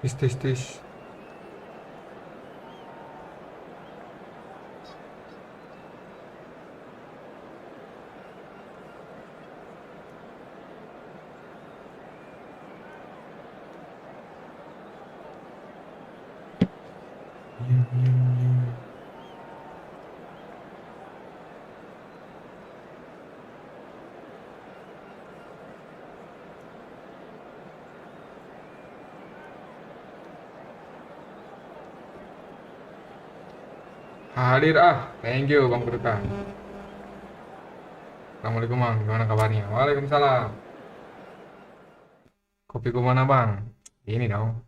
Tis. Hadir thank you Bang Berta. Assalamualaikum Bang, gimana kabarnya? Waalaikumsalam. Kopiku mana Bang? Ini dong.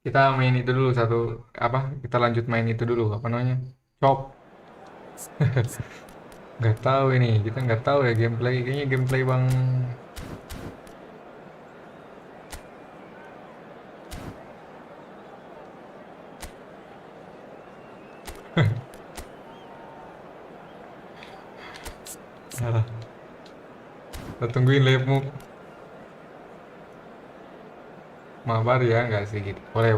Kita main itu dulu kita lanjut main itu dulu, apa namanya? Chop. Nggak tahu ini, kita nggak tahu ya kayaknya gameplay Bang. Salah. Kita tungguin live-mu. Mabar ya, nggak sedikit. Boleh.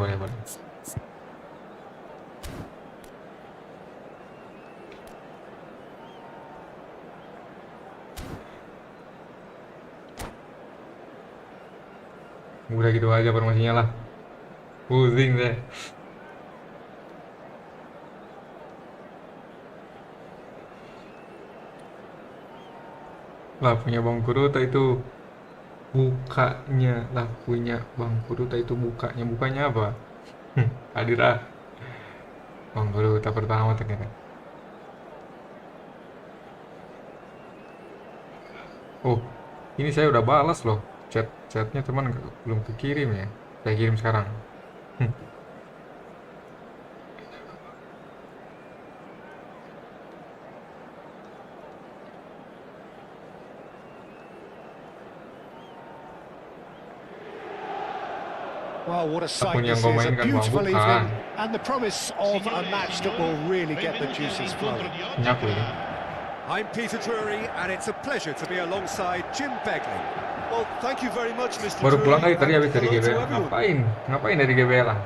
Udah gitu aja formasinya lah. Pusing deh. Lah punya Bang Kuruta itu bukanya lah, punya Bang Kuruta itu bukanya apa? Hadir Bang Kuruta pertama ternyata. Oh, ini saya udah balas loh chatnya, teman belum kekirim ya. Saya kirim sekarang. Well, what a sight Akun yang this kau is, a mainkan Bang, beautiful bukan. evening and the promise of a match that will really get the juices flowing. Nyaku ini. I'm Peter Drury, and it's a pleasure to be alongside Jim Begley. Well, thank you very much, Mr. Baru pulang Drury, tadi habis dari and hello to GBL. everyone. Ngapain dari GBL lah?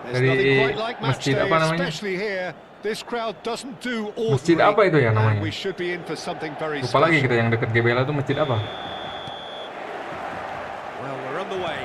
There's Dari nothing quite like match masjid day, apa namanya? especially here. This crowd doesn't do Masjid ordinary, apa itu ya and namanya? we should be in for something very Lupa lagi special. kita yang deket GBL itu masjid apa? Well, we're on the way.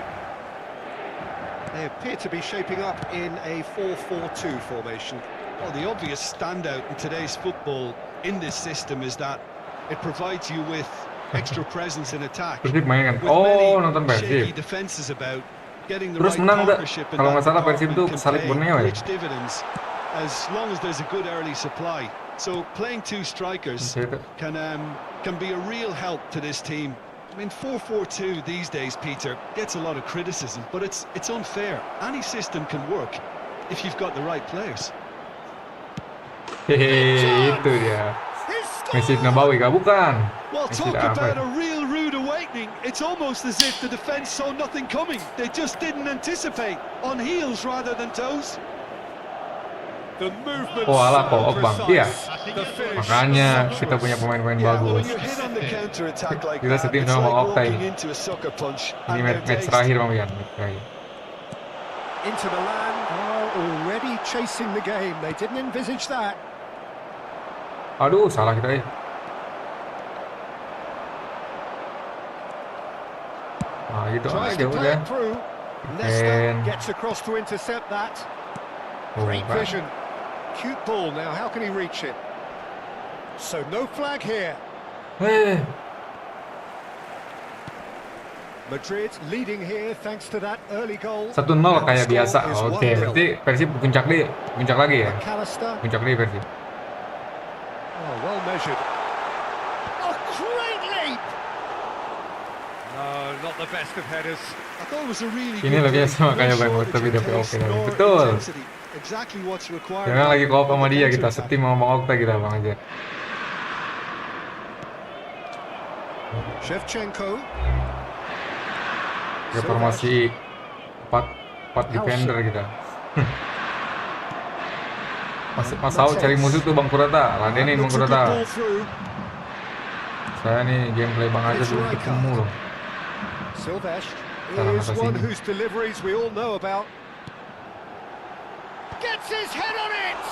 They appear to be shaping up in a 4-4-2 formation. Well, the obvious standout in today's football in this system is that it provides you with extra presence in attack. Persib main kan? With Oh, many nonton shaky Persib. defenses about, getting the Terus right menang nggak? partnership in Kalau that nggak salah Persib department tuh can salib pay Borneo ya? rich dividends as long as there's a good early supply. So playing two strikers can be a real help to this team. I mean, 4-4-2 these days, Peter, gets a lot of criticism, but it's unfair. Any system can work if you've got the right players. Hehehe, itu dia. Masjid Nabawi kah? Bukan. Well, Masjid talk apa about itu? a real rude awakening. It's almost as if the defence saw nothing coming. They just didn't anticipate. On heels rather than toes. The movement Oh alah, so kok Bang. Iya. precise. The finish Makanya sumptuous. kita punya pemain-pemain Yeah, when bagus. you hit on the counter attack like Kita that, setim it's sama like Bang Oktay. walking into a sucker punch. Ini And match they're terakhir tasty. Bang Wian, match terakhir. Into Milan. Oh, already chasing the game. They didn't envisage that. Aduh, salah kita Nah, gitu Tries aja to play udah. it through. Nesta And gets across to intercept that. oh, Great kan. vision. Cute ball. Now, how can he reach it? So no flag here. Madrid leading here thanks to that early goal. 1-0 kayak biasa. Oke, berarti Persib puncak lagi ya. McAllister. Puncak lagi Persib. Oh, well measured. A great leap. No, not the best of headers. I thought it was a really Ini good lebih play. sama kayak No Bang Oktay, shortage tapi of oke pace tadi. nor Betul. intensity. Exactly what's required. Jangan lagi koop sama dia, kita Counter-attack. setim sama Bang Oktay kita Bang aja. Shevchenko. Ke formasi 4 defender kita. Mas Saul cari musuh tuh Bang Kurata, ladenin Bang Looks a good Kurata. ball through. Saya nih gameplay Bang aja belum ketemu loh. Silvestre Salah is atas one ini. whose deliveries we all know about. Gets his head on it!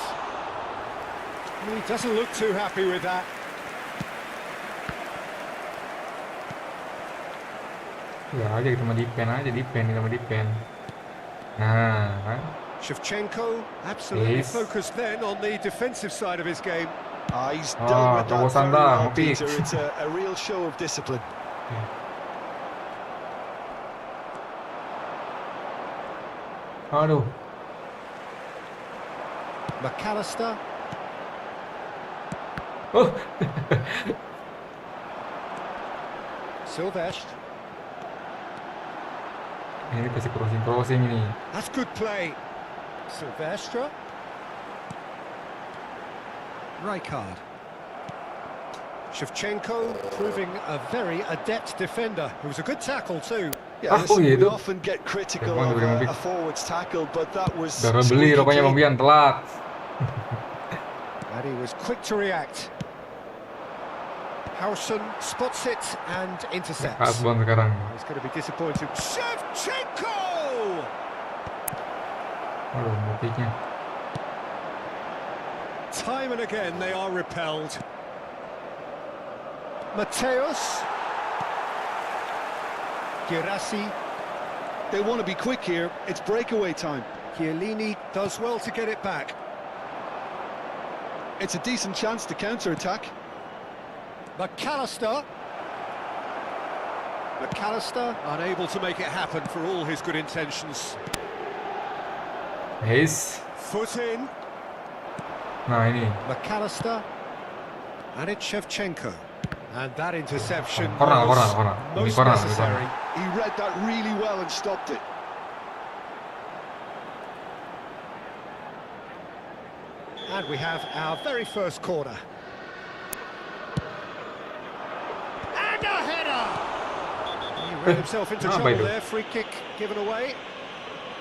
He doesn't look too happy with that. Ya aja kita mau defend aja, defend kita mau defend. Nah, kan? Shevchenko absolutely Yes. focused then on the defensive side of his game. He's dealt with that terobosan very dah, well, ngopi. Peter. It's a real show of discipline. Aduh, McAllister. oh, Silvestre. ini kasih crossing ini. That's good play. Silvestre. Rijkaard. Shevchenko proving a very adept defender. It was a good tackle too. Yeah, Ah, listen, oh, iya we itu. often get critical Emang of udah a forward's tackle, but that was Udah beli squeaky rokoknya clean. Bang Bian, telat. And he was quick to react. Howson spots it and intercepts. Kasbon sekarang. He's going to be disappointed. Shevchenko! Aduh, mau kicknya. Time and again they are repelled. Mateus. Girassi. They want to be quick here. It's breakaway time. Chiellini does well to get it back. It's a decent chance to counter-attack. McAllister. McAllister unable to make it happen for all his good intentions. Yes. Foot in. Nah ini. McAllister. And it's Shevchenko. And that interception Corner. was Ini most corner, necessary. He read that really well and stopped it. And we have our very first corner. And a header! He ran himself into trouble itu? there. Free kick given away.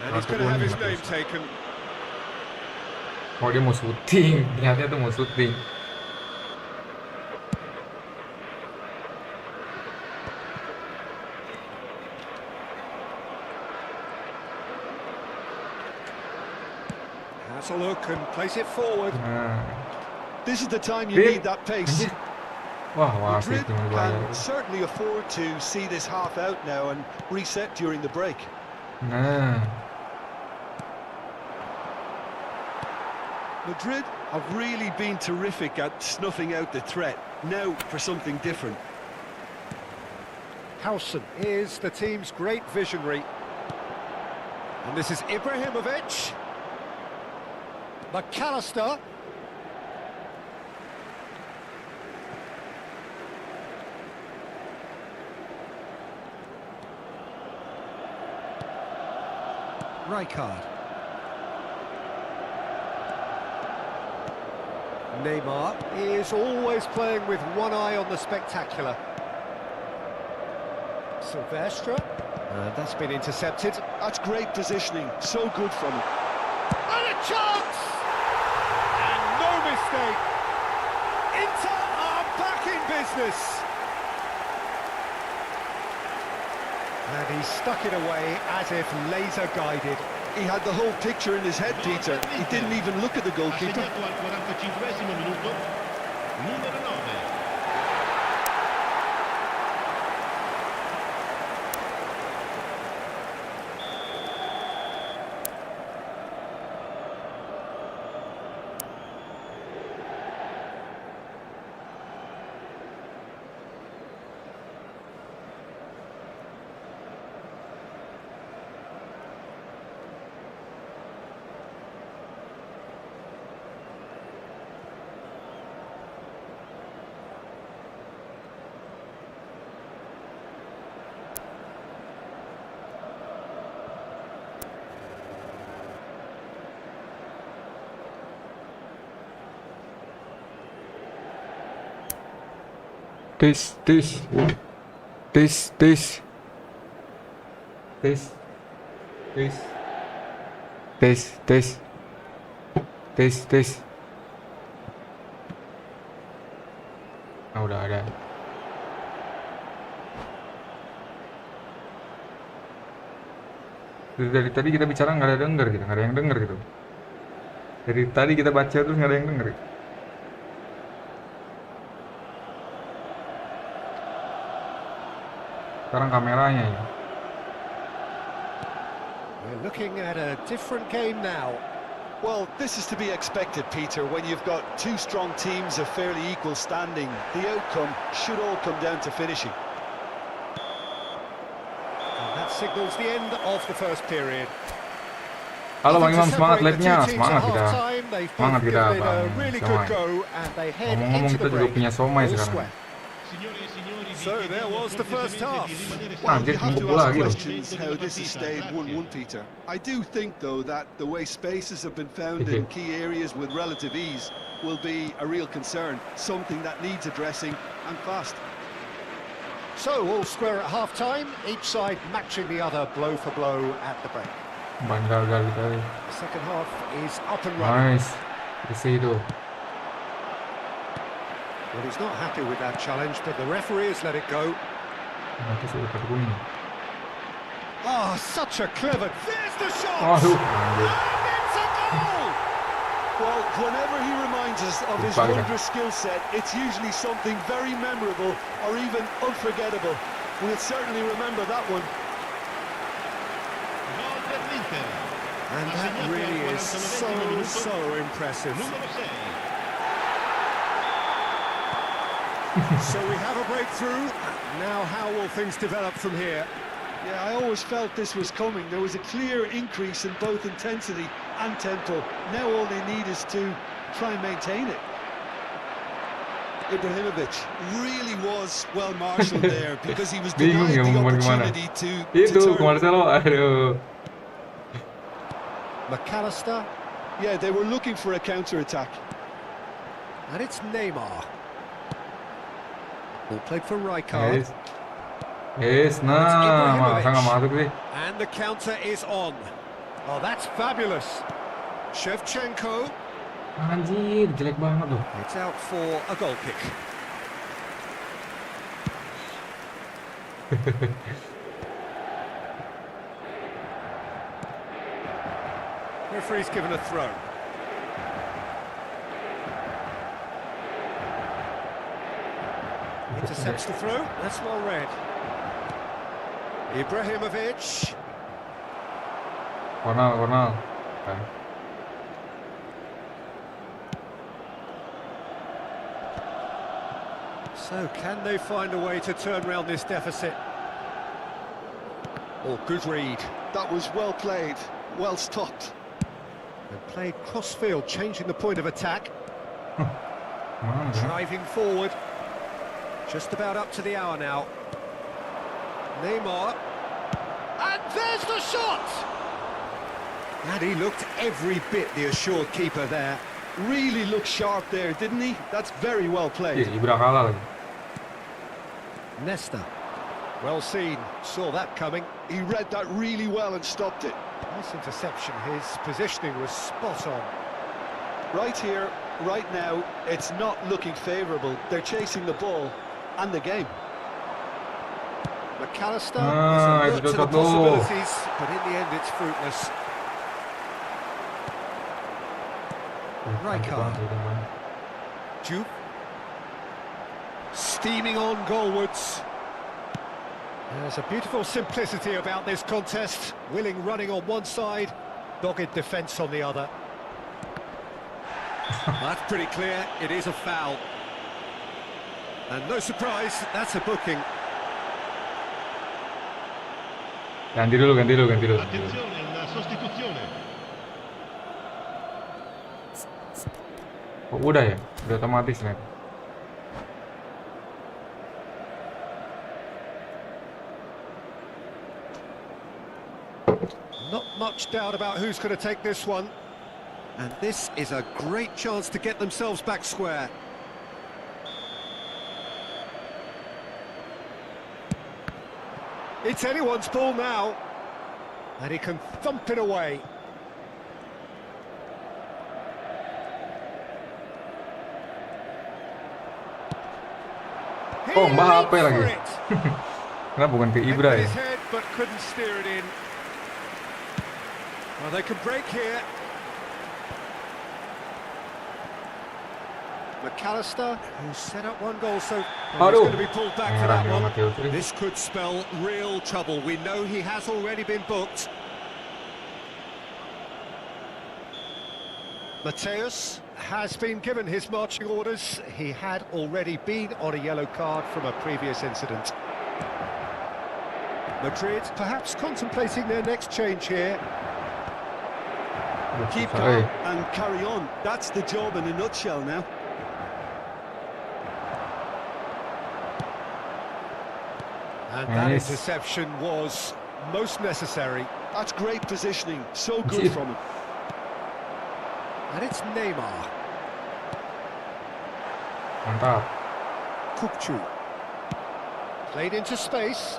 And he's Satu going to have poin his lah, name terus. taken. Oh dia mau syuting, niatnya tuh mau syuting. Has a look and place it forward. Nah, This is the time you Big. need that pace. anjir. Wah, wasit Madrid cuma dibayar. can certainly afford to see this half out now and reset during the break. Nah, Madrid have really been terrific at snuffing out the threat. Now for something different. Howson is the team's great visionary. And this is Ibrahimovic. McAllister. Rijkaard. Neymar is always playing with one eye on the spectacular. Silvestre. That's been intercepted. That's great positioning. So good from him. And a chance! And no mistake. Inter are back in business. And he stuck it away as if laser guided. He had the whole picture in his head, Peter. He didn't even look at the goalkeeper. Assegnato al 45esimo minuto, numero 9. tes. Ah, udah ada. Dari tadi kita bicara nggak ada denger gitu, nggak ada yang denger gitu. Dari tadi kita baca terus nggak ada yang denger. Sekarang kameranya ya. We're looking at a different game now. Well, this is to be expected, Peter. When you've got two strong teams of fairly equal standing, the outcome should all come down to finishing. And that signals the end of the first period. Halo Bang Imam, To semangat separate the live-nya, two teams semangat at kita. half-time, they've Semangat both kita given it a Bang really good Somai. go, and they head Ngomong-ngomong into kita the juga break. punya Somai All sekarang. square. So there was the first half. Well, Anjir, you have to bola ask gitu. questions how this has stayed 1-1, Peter. I do think, though, that the way spaces have been found in key areas with relative ease will be a real concern, something that needs addressing, and fast. So all square at half-time, each side matching the other blow for blow at the break. Bang gagal kita. The second half is up and running. Nice. Bersih itu. Well, he's not happy with that challenge, but the referee has let it go. Nanti sudah kartu kuning. Oh, such a clever... There's the shot. Waduh, anjir. And it's a goal. Well, whenever he reminds us of his Bugger. wondrous skill set, it's usually something very memorable or even unforgettable. We'll certainly remember that one. Gol dell'Inter. And that really is so impressive. Numero 6. So we have a breakthrough. Now how will things develop from here? Yeah, I always felt this was coming. There was a clear increase in both intensity and tempo. Now all they need is to try and maintain it. Ibrahimovic really was well marshalled there because he was Bingung denied ya the mau gimana. opportunity to Itu ke turn. Marcelo, aduh. McAllister, Yeah, they were looking for a counter-attack. and it's Neymar. Ball played for Rijkaard. Nah, masa nggak masuk sih? And the counter is on. Oh, that's fabulous. Shevchenko. Anjir, jelek banget loh. It's out for a goal kick. Referee's given a throw. Intercepts the throw. That's well read. Ibrahimovic. Ronald. Okay. So can they find a way to turn around this deficit? Oh, good read. That was well played, well stopped. And played cross-field, changing the point of attack. Mana ya? Driving forward. Just about up to the hour now. Neymar. And there's the shot! And he looked every bit the assured keeper there. Really looked sharp there, didn't he? That's very well played. Ibra kalah lagi. Nesta. Well seen, saw that coming. He read that really well and stopped it. Nice interception, his positioning was spot on. Right here, right now, it's not looking favourable. They're chasing the ball and the game. McAllister Ah, is itu alert to the cocok tuh. possibilities, but in the end it's fruitless. Rijkaard. Juve. Steaming on goalwards. There's a beautiful simplicity about this contest. Willing running on one side, dogged defence on the other. That's pretty clear, it is a foul. And no surprise, that's a booking. Ganti dulu. Attenzione, una sostituzione. Oh, udah ya? Udah otomatis nih. Not much doubt about who's going to take this one. And this is a great chance to get themselves back square. It's anyone's ball now. And he can thump it away. He Oh, Mbappe leaped lagi. for it. Kenapa bukan ke Hit Ibra with ya? his head, but couldn't steer it in. Well, they can break here. McAllister, who set up one goal, so he's Aduh, going to be pulled back for merah that nih one. sama Teodri. This could spell real trouble. We know he has already been booked. Mateus has been given his marching orders. He had already been on a yellow card from a previous incident. Madrid perhaps contemplating their next change here. Keep Sorry. calm and carry on. That's the job in a nutshell now. And that Nice. interception was most necessary. That's great positioning. So good from him. And it's Neymar. Mantap. Kukcu. Played into space.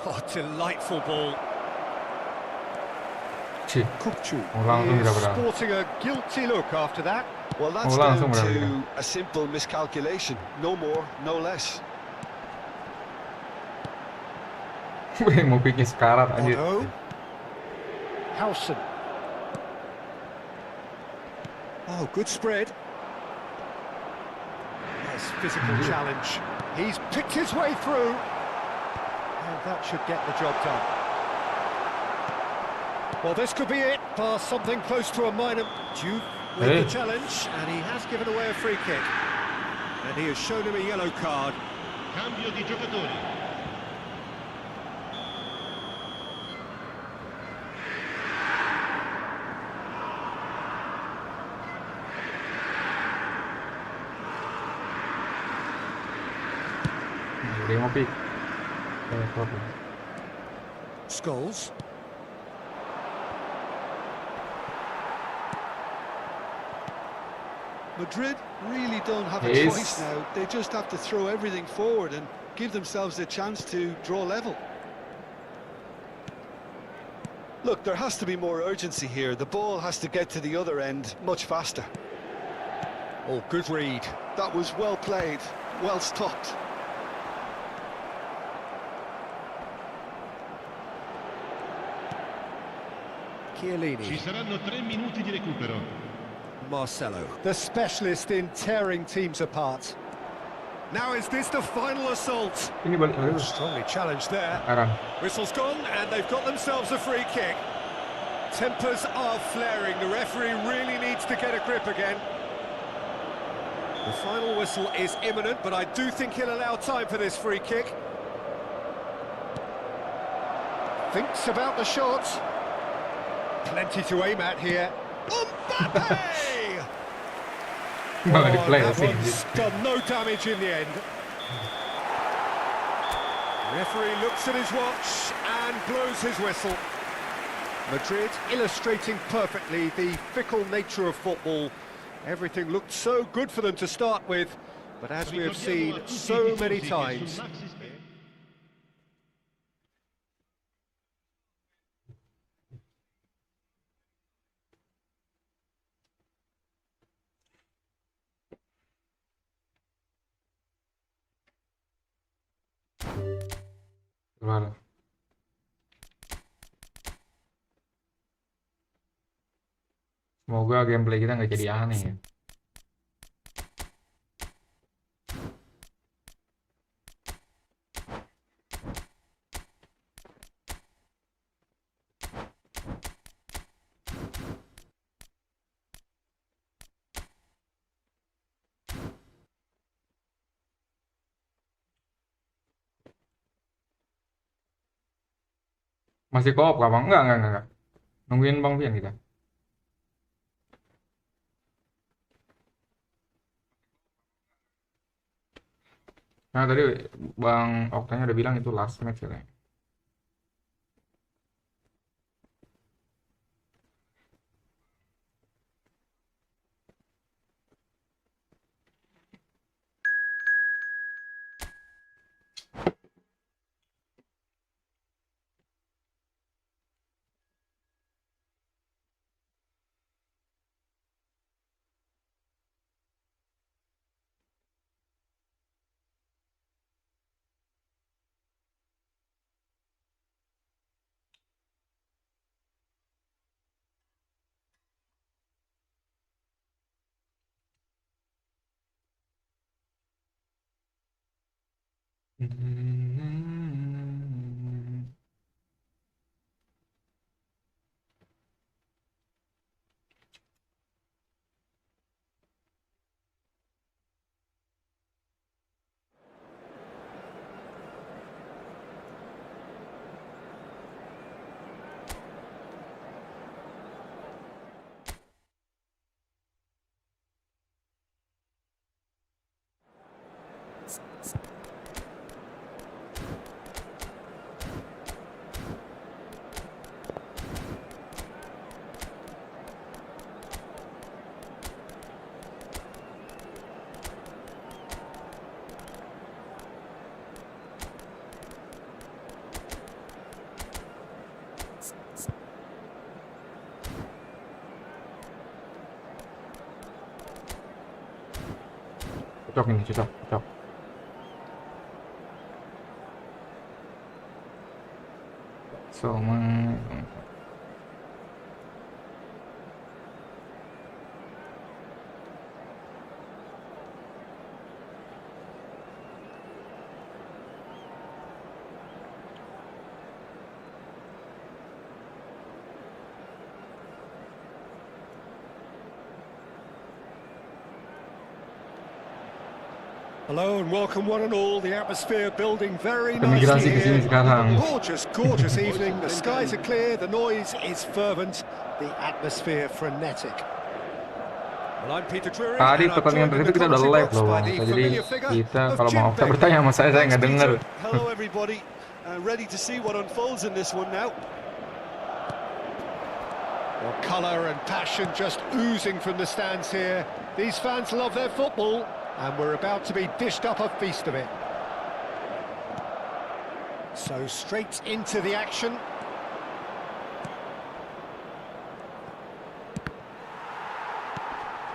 Oh, delightful ball. Cih, Kukcu langsung is tidak berani. sporting a guilty look after that. Well, that's Oh, langsung down berani, to a simple miscalculation. No more, no less. mau bikin sekarat anjir. Otto. Howson. Oh, good spread. Nice physical challenge. He's picked his way through. And that should get the job done. Well, this could be it. Past something close to a minor. Juve with Hey. the challenge, and he has given away a free kick. And he has shown him a yellow card. Cambio di giocatori. Dia mau pick. Problem. Scholes. Madrid really don't have a Yes. choice now. They just have to throw everything forward and give themselves a chance to draw level. Look, there has to be more urgency here. The ball has to get to the other end much faster. Oh, good read. That was well played, well stopped. Ci Chiellini. saranno 3 minuti di recupero. Marcelo, the specialist in tearing teams apart. Now is this the final assault? Ini balik. Strongly challenged there. Aran. Whistle's gone, and they've got themselves a free kick. Tempers are flaring. The referee really needs to get a grip again. The final whistle is imminent, but I do think he'll allow time for this free kick. Thinks about the shot. Plenty to aim at here. Mbappe! Malah di play that sih. one's done no damage in the end. Referee looks at his watch and blows his whistle. Madrid illustrating perfectly the fickle nature of football. Everything looked so good for them to start with, but as we have seen so many times, Gimana? Semoga gameplay kita nggak jadi aneh ya. Masih co-op nggak bang? Enggak. Nungguin Bang Pian kita. Nah tadi Bang Oktanya udah bilang itu last match katanya. Cocok ini, cocok. Hello and welcome one and all. The atmosphere building very Migrasi nicely ke sini here. sekarang. Gorgeous evening. The skies are clear, the noise is fervent, the atmosphere frenetic. Well, I'm Peter Drury, Tadi and I'm pertandingan joined in terakhir the kita udah commentary live box loh by bang. the Jadi familiar figure kita of kalau Jim mau Beglin. bertanya sama saya nggak dengar. Hello everybody, ready to see what unfolds in this one now. Well, colour and passion just oozing from the stands here. These fans love their football, and we're about to be dished up a feast of it. So straight into the action.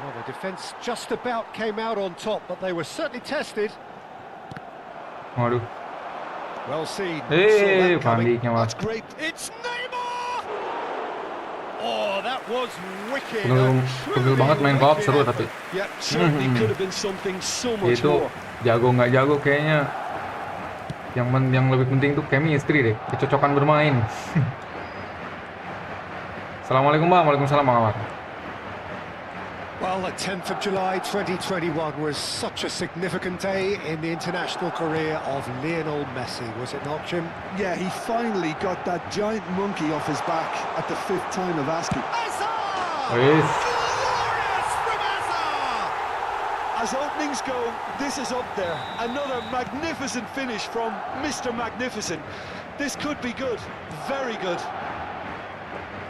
Well, the defence just about came out on top, but they were certainly tested. Waduh. Well seen. Saw that coming. Pandiknya mas. That's great. It's Neymar! Oh, that was wicked. Pegel banget main co-op, seru tapi. Yeah, certainly could have been something so much Itu more. jago nggak jago kayaknya. Yang lebih penting tuh chemistry deh, kecocokan bermain. Assalamualaikum bang, waalaikumsalam bang Amar. Well, the 10th of July 2021 was such a significant day in the international career of Lionel Messi, was it not, Jim? Yeah, he finally got that giant monkey off his back at the 5th time of asking. Wis. Glorious from Hazard! As openings go, this is up there. Another magnificent finish from Mr. Magnificent. This could be good, very good.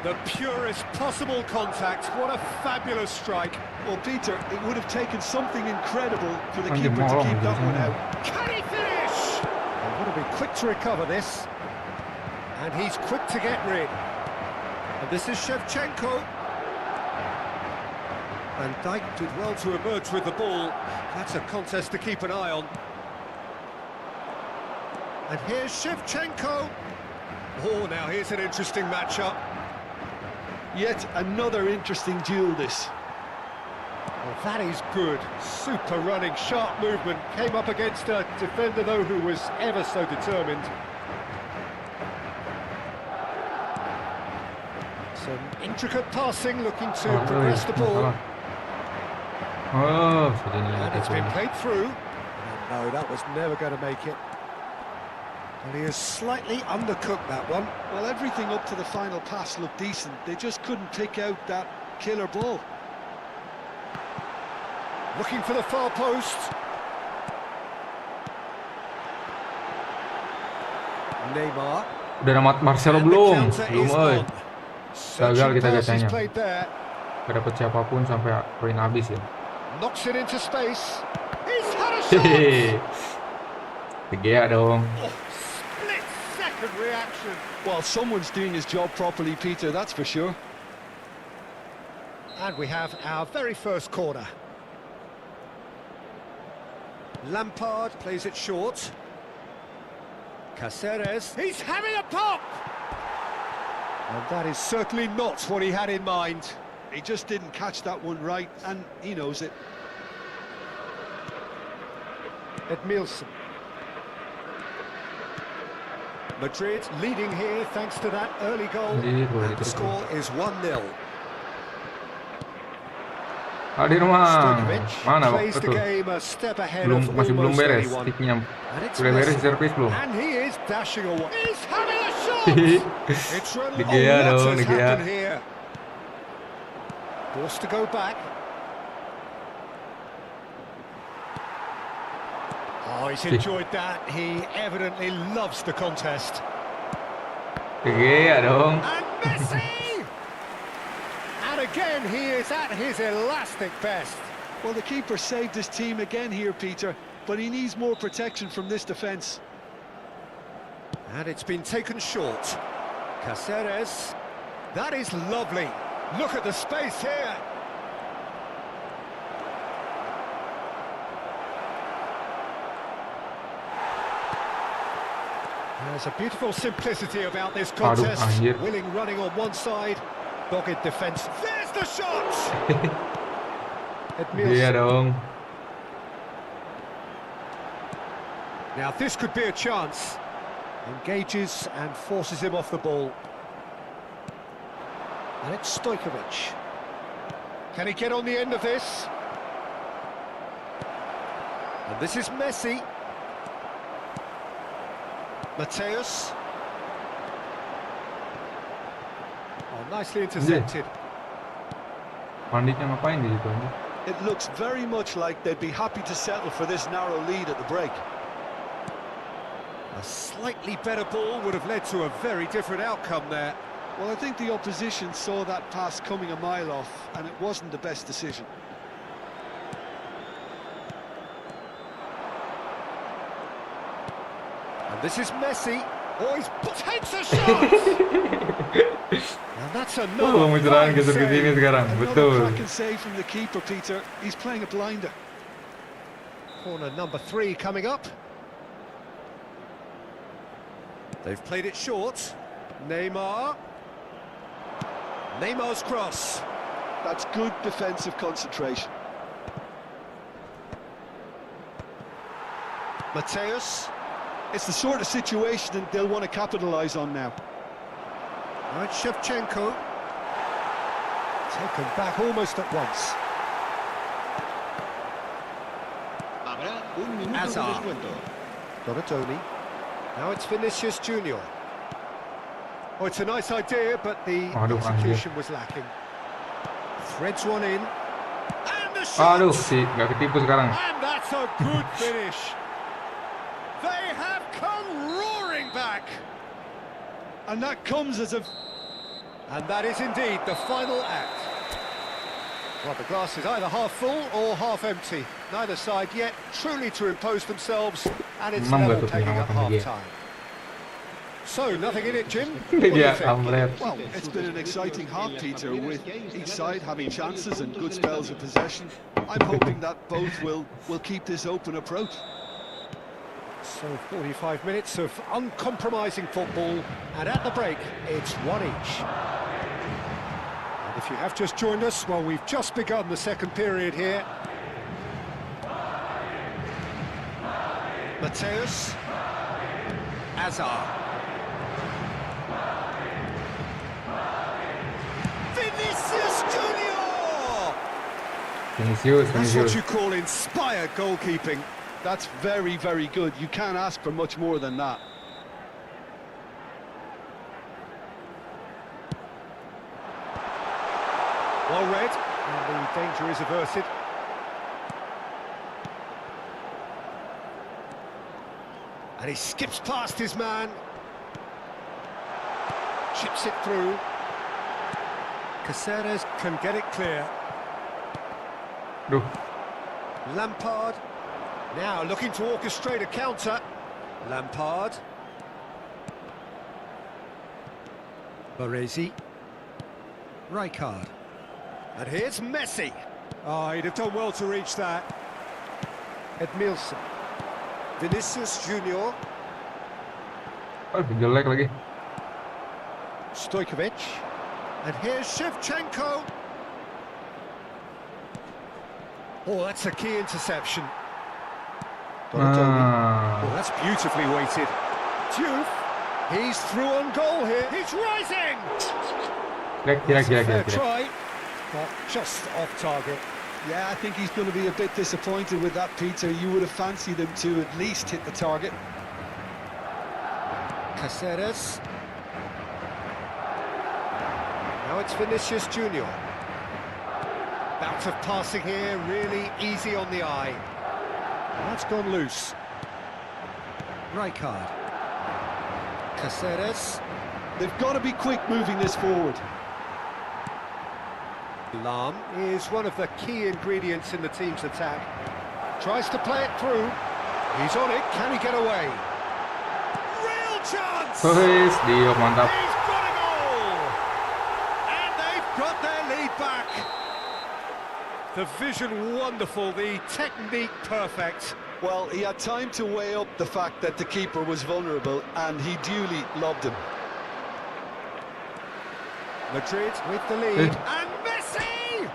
The purest possible contact. What a fabulous strike. Well, Peter, it would have taken something incredible for the Andy keeper to Morong keep that gitu one sih. out. Can he finish? They want to be quick to recover this. And he's quick to get rid. And this is Shevchenko. And Dijk did well to emerge with the ball. That's a contest to keep an eye on. And here's Shevchenko. Oh, now here's an interesting matchup. Yet another interesting duel, this. Well, that is good. Super running, sharp movement. Came up against a defender, though, who was ever so determined. Some intricate passing, looking to progress the ball. Oh, sudah nih. And it's been played through. And no, that was never going to make it. And he has slightly undercooked that one. Well, everything up to the final pass looked decent. They just couldn't pick out that killer ball. Looking for the far post. Neymar. Udah ada Marcelo And the belum? counter Belum, is oi. on. Gagal Searching kita pass is gacanya. played there. Gak dapet siapapun sampai poin habis ya. Knocks it into space. He's had a Hehehe. shot. Tegea dong. Oh, split second reaction. Well, someone's doing his job properly, Peter, that's for sure. And we have our very first corner. Lampard plays it short. Caceres. He's having a pop! And that is certainly not what he had in mind. He just didn't catch that one right, and he knows it. Edmilson. Madrid leading here thanks to that early goal. And the score is 1-0. Hadir mang. Stojkovic Mana plays the betul. game a step ahead of Masih belum almost beres anyone. sticknya. And it's Udah beres Messi. servis belum? And he is dashing away. He's having a shot! It's De Gea what dong, has De Gea. happened here? Forced to go back. Oh, he's enjoyed that. He evidently loves the contest. De Gea dong. And Messi! And again, he is at his elastic best. Well, the keeper saved his team again here, Peter, but he needs more protection from this defence. And it's been taken short. Cáceres. That is lovely. Look at the space here. There's a beautiful simplicity about this contest. anjir. Willing running on one side, dogged defence. There's the shot! Iya dong. Now this could be a chance. Engages and forces him off the ball. And it's Stojkovic. Can he get on the end of this? And this is Messi. Mateus. Oh, nicely intercepted. Panditnya ngapain di situ anjir? It looks very much like they'd be happy to settle for this narrow lead at the break. A slightly better ball would have led to a very different outcome there. Well, I think the opposition saw that pass coming a mile off, and it wasn't the best decision. And this is Messi. Oh, he takes a shot! And that's another Pemencerahan fine geser ke sini save. sekarang. Another Betul. cracking save from the keeper, Peter. He's playing a blinder. Corner number 3 coming up. They've played it short. Neymar. Neymar's cross. That's good defensive concentration. Mateus. It's the sort of situation that they'll want to capitalise on now. Right, Shevchenko. Taken back almost at once. Habrá un minuto de Hazard. descuento. Donatoni. Now it's Vinicius Junior. Oh, it's a nice idea, but the Aduh, execution was lacking. Threads one in. And the shot! Aduh, sih nggak ketipu sekarang. And that's a good finish. They have come roaring back. And that comes as a... And that is indeed the final act. Well, the glass is either half full or half empty. Neither side yet truly to impose themselves, and it's Memang level betul taking up penyelamatan dia. half-time. So, nothing in it, Jim? What do you Dia think? kampret. Well, it's been an exciting half, Peter, with each side having chances and good spells of possession. I'm hoping that both will keep this open approach. So 45 minutes of uncompromising football, and at the break, it's one each. And if you have just joined us, well, we've just begun the second period here. Mateus. Hazard. Vinicius Junior! Vinicius, That's what Vinicius. you call inspired goalkeeping. That's very, very good. You can't ask for much more than that. Well read, and the danger is averted. And he skips past his man. Chips it through. Cáceres can get it clear. Duh, Lampard. Now looking to orchestrate a counter. Lampard. Baresi. Rijkaard. And here's Messi. Oh, he'd have done well to reach that. Edmilson. Vinicius Junior. aduh jelek lagi. Stojkovic. And here's Shevchenko. Oh, that's a key interception. Donatoni. Nah, Oh, that's beautifully weighted. Diouf. He's through on goal here. He's rising. Kira. Try, but just off target. Yeah, I think he's going to be a bit disappointed with that, Peter. You would have fancied him to at least hit the target. Caceres. Now it's Vinicius Junior. Bout of passing here, really easy on the eye. That's gone loose. Rijkaard. Caceres. They've got to be quick moving this forward. Lam is one of the key ingredients in the team's attack. Tries to play it through. He's on it. Can he get away? Real chance! Terus dia mantap. He's got a goal! And they've got their lead back. The vision wonderful, the technique perfect. Well, he had time to weigh up the fact that the keeper was vulnerable, and he duly lobbed him. Madrid with the lead. And Messi!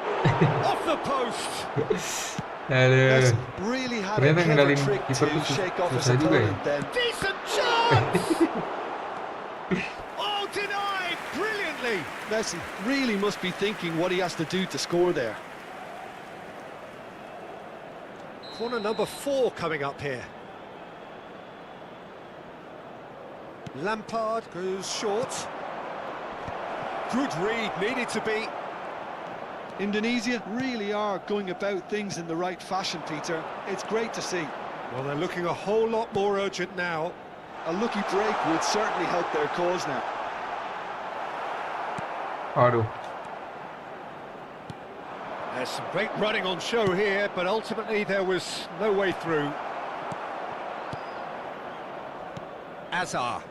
Off the post. Aduh. Really had a Ternyata clever ngendalin trick kiper to tuh shake off his susah juga ya. opponent then. Decent chance! Oh, denied brilliantly. Messi really must be thinking what he has to do to score there. Corner number 4 coming up here. Lampard goes short. Good read, needed to be. Indonesia really are going about things in the right fashion, Peter. It's great to see. Well, they're looking a whole lot more urgent now. A lucky break would certainly help their cause now. Aduh. There's some great running on show here, but ultimately there was no way through. Azar.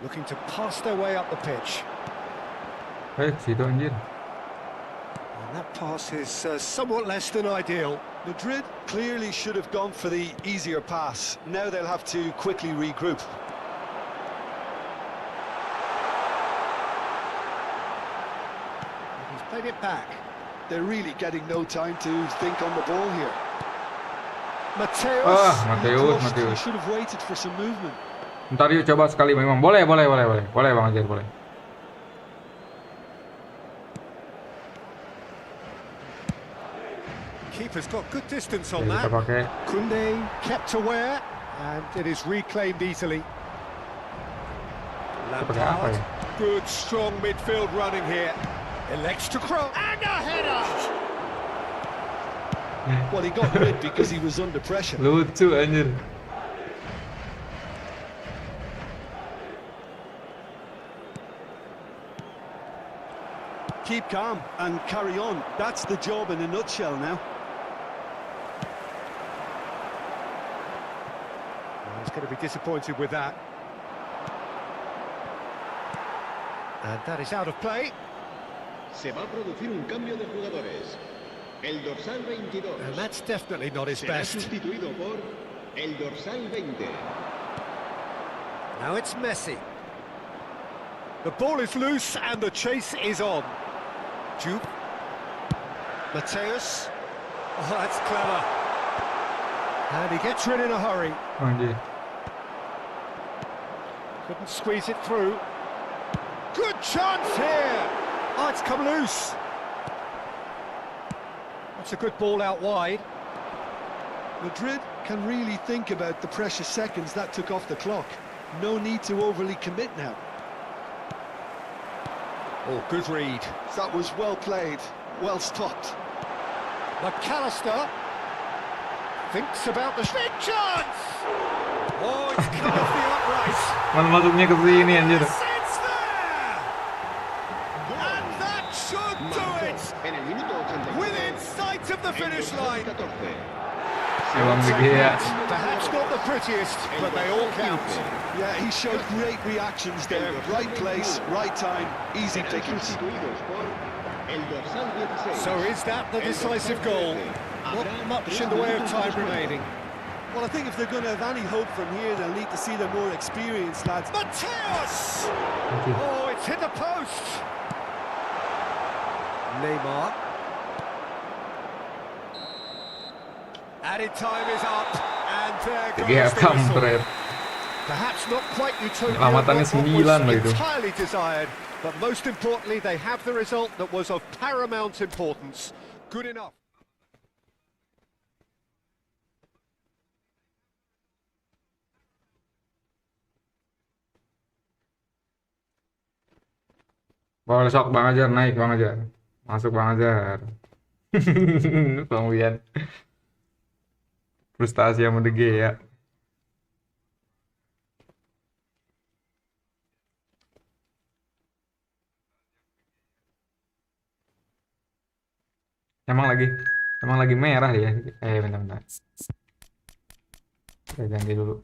Looking to pass their way up the pitch. Situ anjir. And that pass is somewhat less than ideal. Madrid clearly should have gone for the easier pass. Now they'll have to quickly regroup. He's played it back. They're really getting no time to think on the ball here. Mateus. He Mateus. should have waited for some movement. Ntar yuk coba sekali memang. Boleh Bang Ajar, boleh. Keeper's got good distance on Kita that. pakai. Koundé kept aware, and it is reclaimed easily. Kita pakai apa Lampard, ya? good strong midfield running here. Elects to cross, and a header! Well, he got rid because he was under pressure. Lucu anjir. Keep calm and carry on. That's the job in a nutshell now. He's going to be disappointed with that. And that is out of play. Se va a producir un cambio de jugadores. El dorsal 22 And that's definitely not his será best. sustituido por el dorsal 20. Now it's Messi. The ball is loose and the chase is on. Jupe. Mateus. Oh, that's clever. And he gets rid in a hurry. Anjir. Couldn't squeeze it through. Good chance here. Oh, it's come loose. That's a good ball out wide. Madrid can really think about the precious seconds that took off the clock. No need to overly commit now. Oh, good read. That was well played, well stopped. McAllister thinks about the big chance. Oh, it's come off the upright. Mana masuknya ke sini anjir. It's there. And that should do it. En el minuto 89. Within sight of the finish line. 14. Emang dia. Perhaps not the prettiest, but they all count. Yeah, he showed great reactions there. Right place, right time, easy pickings. Sustituidos por el dorsal 16. So is that the decisive goal? Not much in the way of time remaining. Well, I think if they're going to have any hope from here, they'll need to see the more experienced lads. Mateus! Oh, it's hit the post. Neymar. Added time is up, and there goes the GFM whistle. terakhir. Perhaps not quite utopia, Selamatannya not what 9 loh was itu. entirely desired, but most importantly, they have the result that was of paramount importance. Good enough. Boleh sok Bang Ajar, naik Bang Ajar. Masuk Bang Ajar. Bang Wian. Frustasi sama De Gea. Emang lagi merah ya. Bentar-bentar. Saya ganti dulu.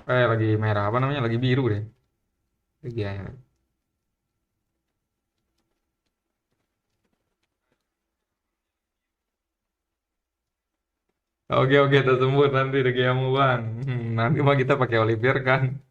Lagi merah apa namanya? Lagi biru deh. Lagi ya. Oke, tersebut nanti De Gea mau Bang. Nanti mah kita pakai Olivier kan.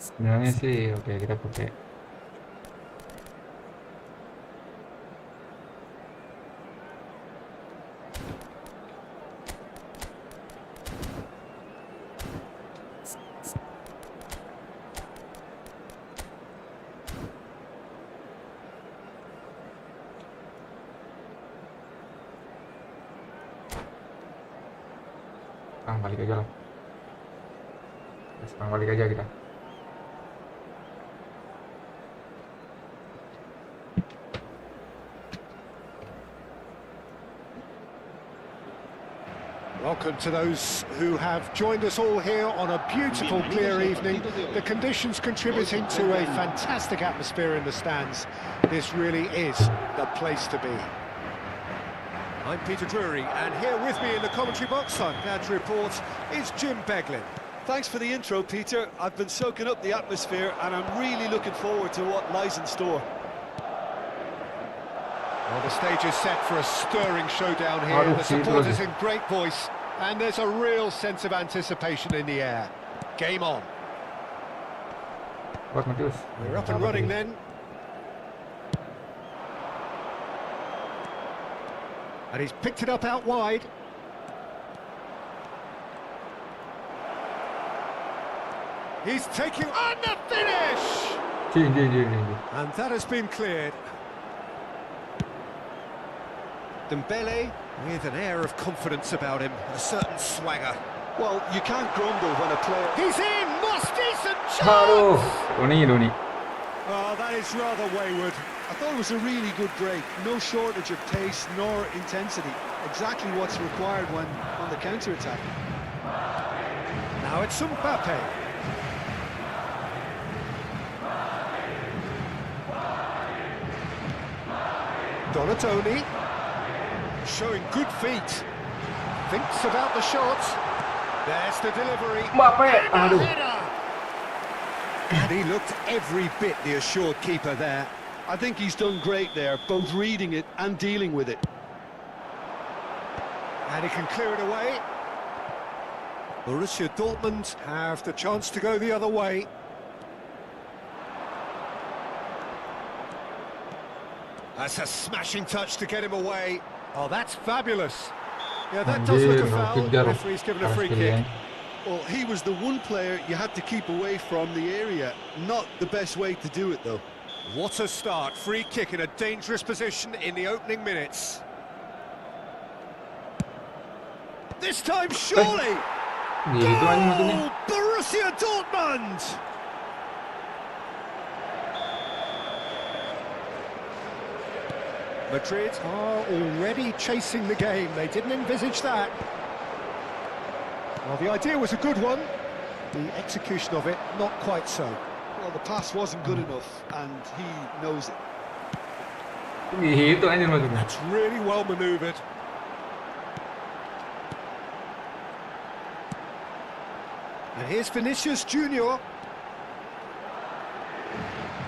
Sebenarnya sih oke kita pakai balik aja lah. Balik aja kita. Welcome to those who have joined us all here on a beautiful, clear evening. The conditions contributing to a fantastic atmosphere in the stands. This really is the place to be. I'm Peter Drury, and here with me in the commentary box, I'm glad to report, is Jim Beglin. Thanks for the intro, Peter. I've been soaking up the atmosphere, and I'm really looking forward to what lies in store. Well, the stage is set for a stirring showdown here. The supporters in great voice, and there's a real sense of anticipation in the air. Game on. We're up and running then. And he's picked it up out wide. He's taking on the finish! And that has been cleared. Dembele with an air of confidence about him, a certain swagger. Well, you can't grumble when a player... He's in! Most decent chance! Doni. Oh, that is rather wayward. I thought it was a really good break. No shortage of pace nor intensity. Exactly what's required when on the counter-attack. Now it's Mbappe. Donatoni. Showing good feet. Thinks about the shot. There's the delivery. Mbappe! And he looked every bit the assured keeper there. I think he's done great there, both reading it and dealing with it. And he can clear it away. Borussia Dortmund have the chance to go the other way. That's a smashing touch to get him away. Oh, that's fabulous. Yeah, that does look a foul. The referee's given a free kick. Well, he was the one player you had to keep away from the area. Not the best way to do it, though. What a start. Free kick in a dangerous position in the opening minutes. This time, surely! Goal! Borussia Dortmund! Madrid are already chasing the game. They didn't envisage that. Well, the idea was a good one. The execution of it, not quite so. Well, the pass wasn't good enough, and he knows it. That's really well manoeuvred. And here's Vinicius Junior.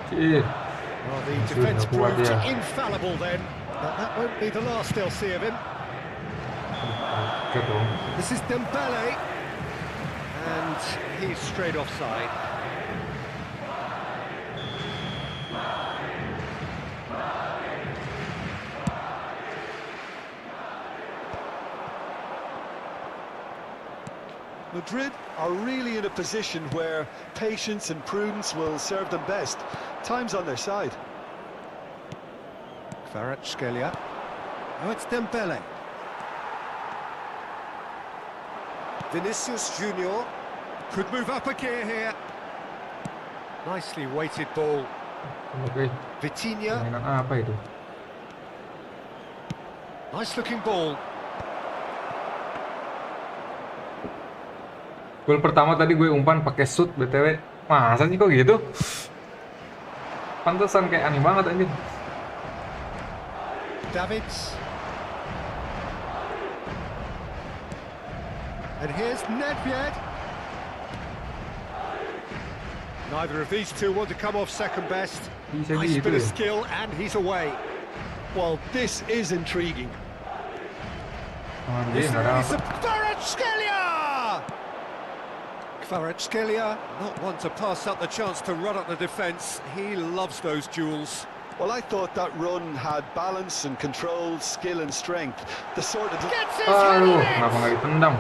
Well, the defence proved infallible then. But that won't be the last they'll see of him. Oke dong. This is Dembele. And he's straight offside. Madrid are really in a position where patience and prudence will serve them best. Time's on their side. Kvaratskhelia. Now it's Dembele. Vinicius Junior could move up a gear here. Nicely weighted ball. Oke, Vitinha. mainan apa itu? Nice looking ball. Gol pertama tadi gue umpan pakai shoot BTW. Masa sih kok gitu? Pantesan kayak aneh banget anjir. Davids. And here's Nedved. Neither of these two want to come off second best. Bisa Nice gitu bit of ya. skill and he's away. Well, this is intriguing. Anjir, Is nggak there any dapet. Kvaratskhelia! Kvaratskhelia, not one to pass up the chance to run up the defence. He loves those duels. Well, I thought that run had balance and control, skill and strength. The sort of... Gets his head Aduh, on kenapa it! nggak ditendang?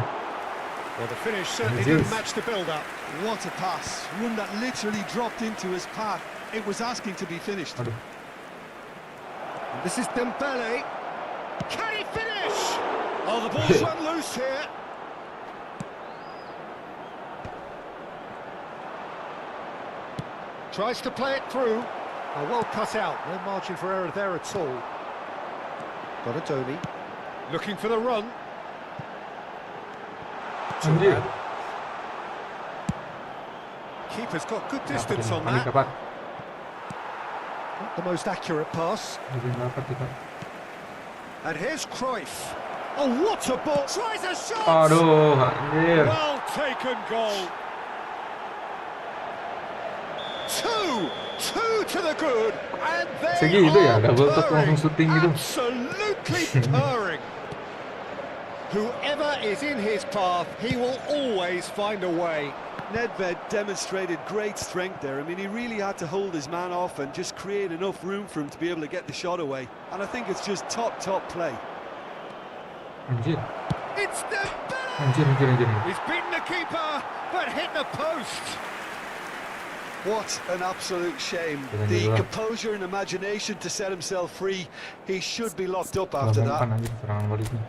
Well, the finish certainly Jesus. didn't match the build-up. What a pass. One that literally dropped into his path. It was asking to be finished. Aduh. And this is Dembele. Can he finish? Oh, the ball's run loose here. Tries to play it through. Oh, well cut out. No margin for error there at all. Donatoni. Looking for the run. Anjir. Keeper's got good Dapat distance ini, on panik that. dapat. Not the most accurate pass. Dapat kita. And here's Cruyff. Oh, what a ball! Tries a shot! Aduh, anjir. Well taken goal. Two to the good, and they Segitu ya, are double touch purring. langsung syuting gitu. Absolutely purring. Whoever is in his path, he will always find a way. Nedved demonstrated great strength there. I mean, he really had to hold his man off and just create enough room for him to be able to get the shot away. And I think it's just top play. Anjir. It's Dembele. Anjir. He's beaten the keeper, but hit the post. What an absolute shame. Dengan The juga. composure and imagination to set himself free. He should be locked up Kalau after umpan that. anjir serangan baliknya.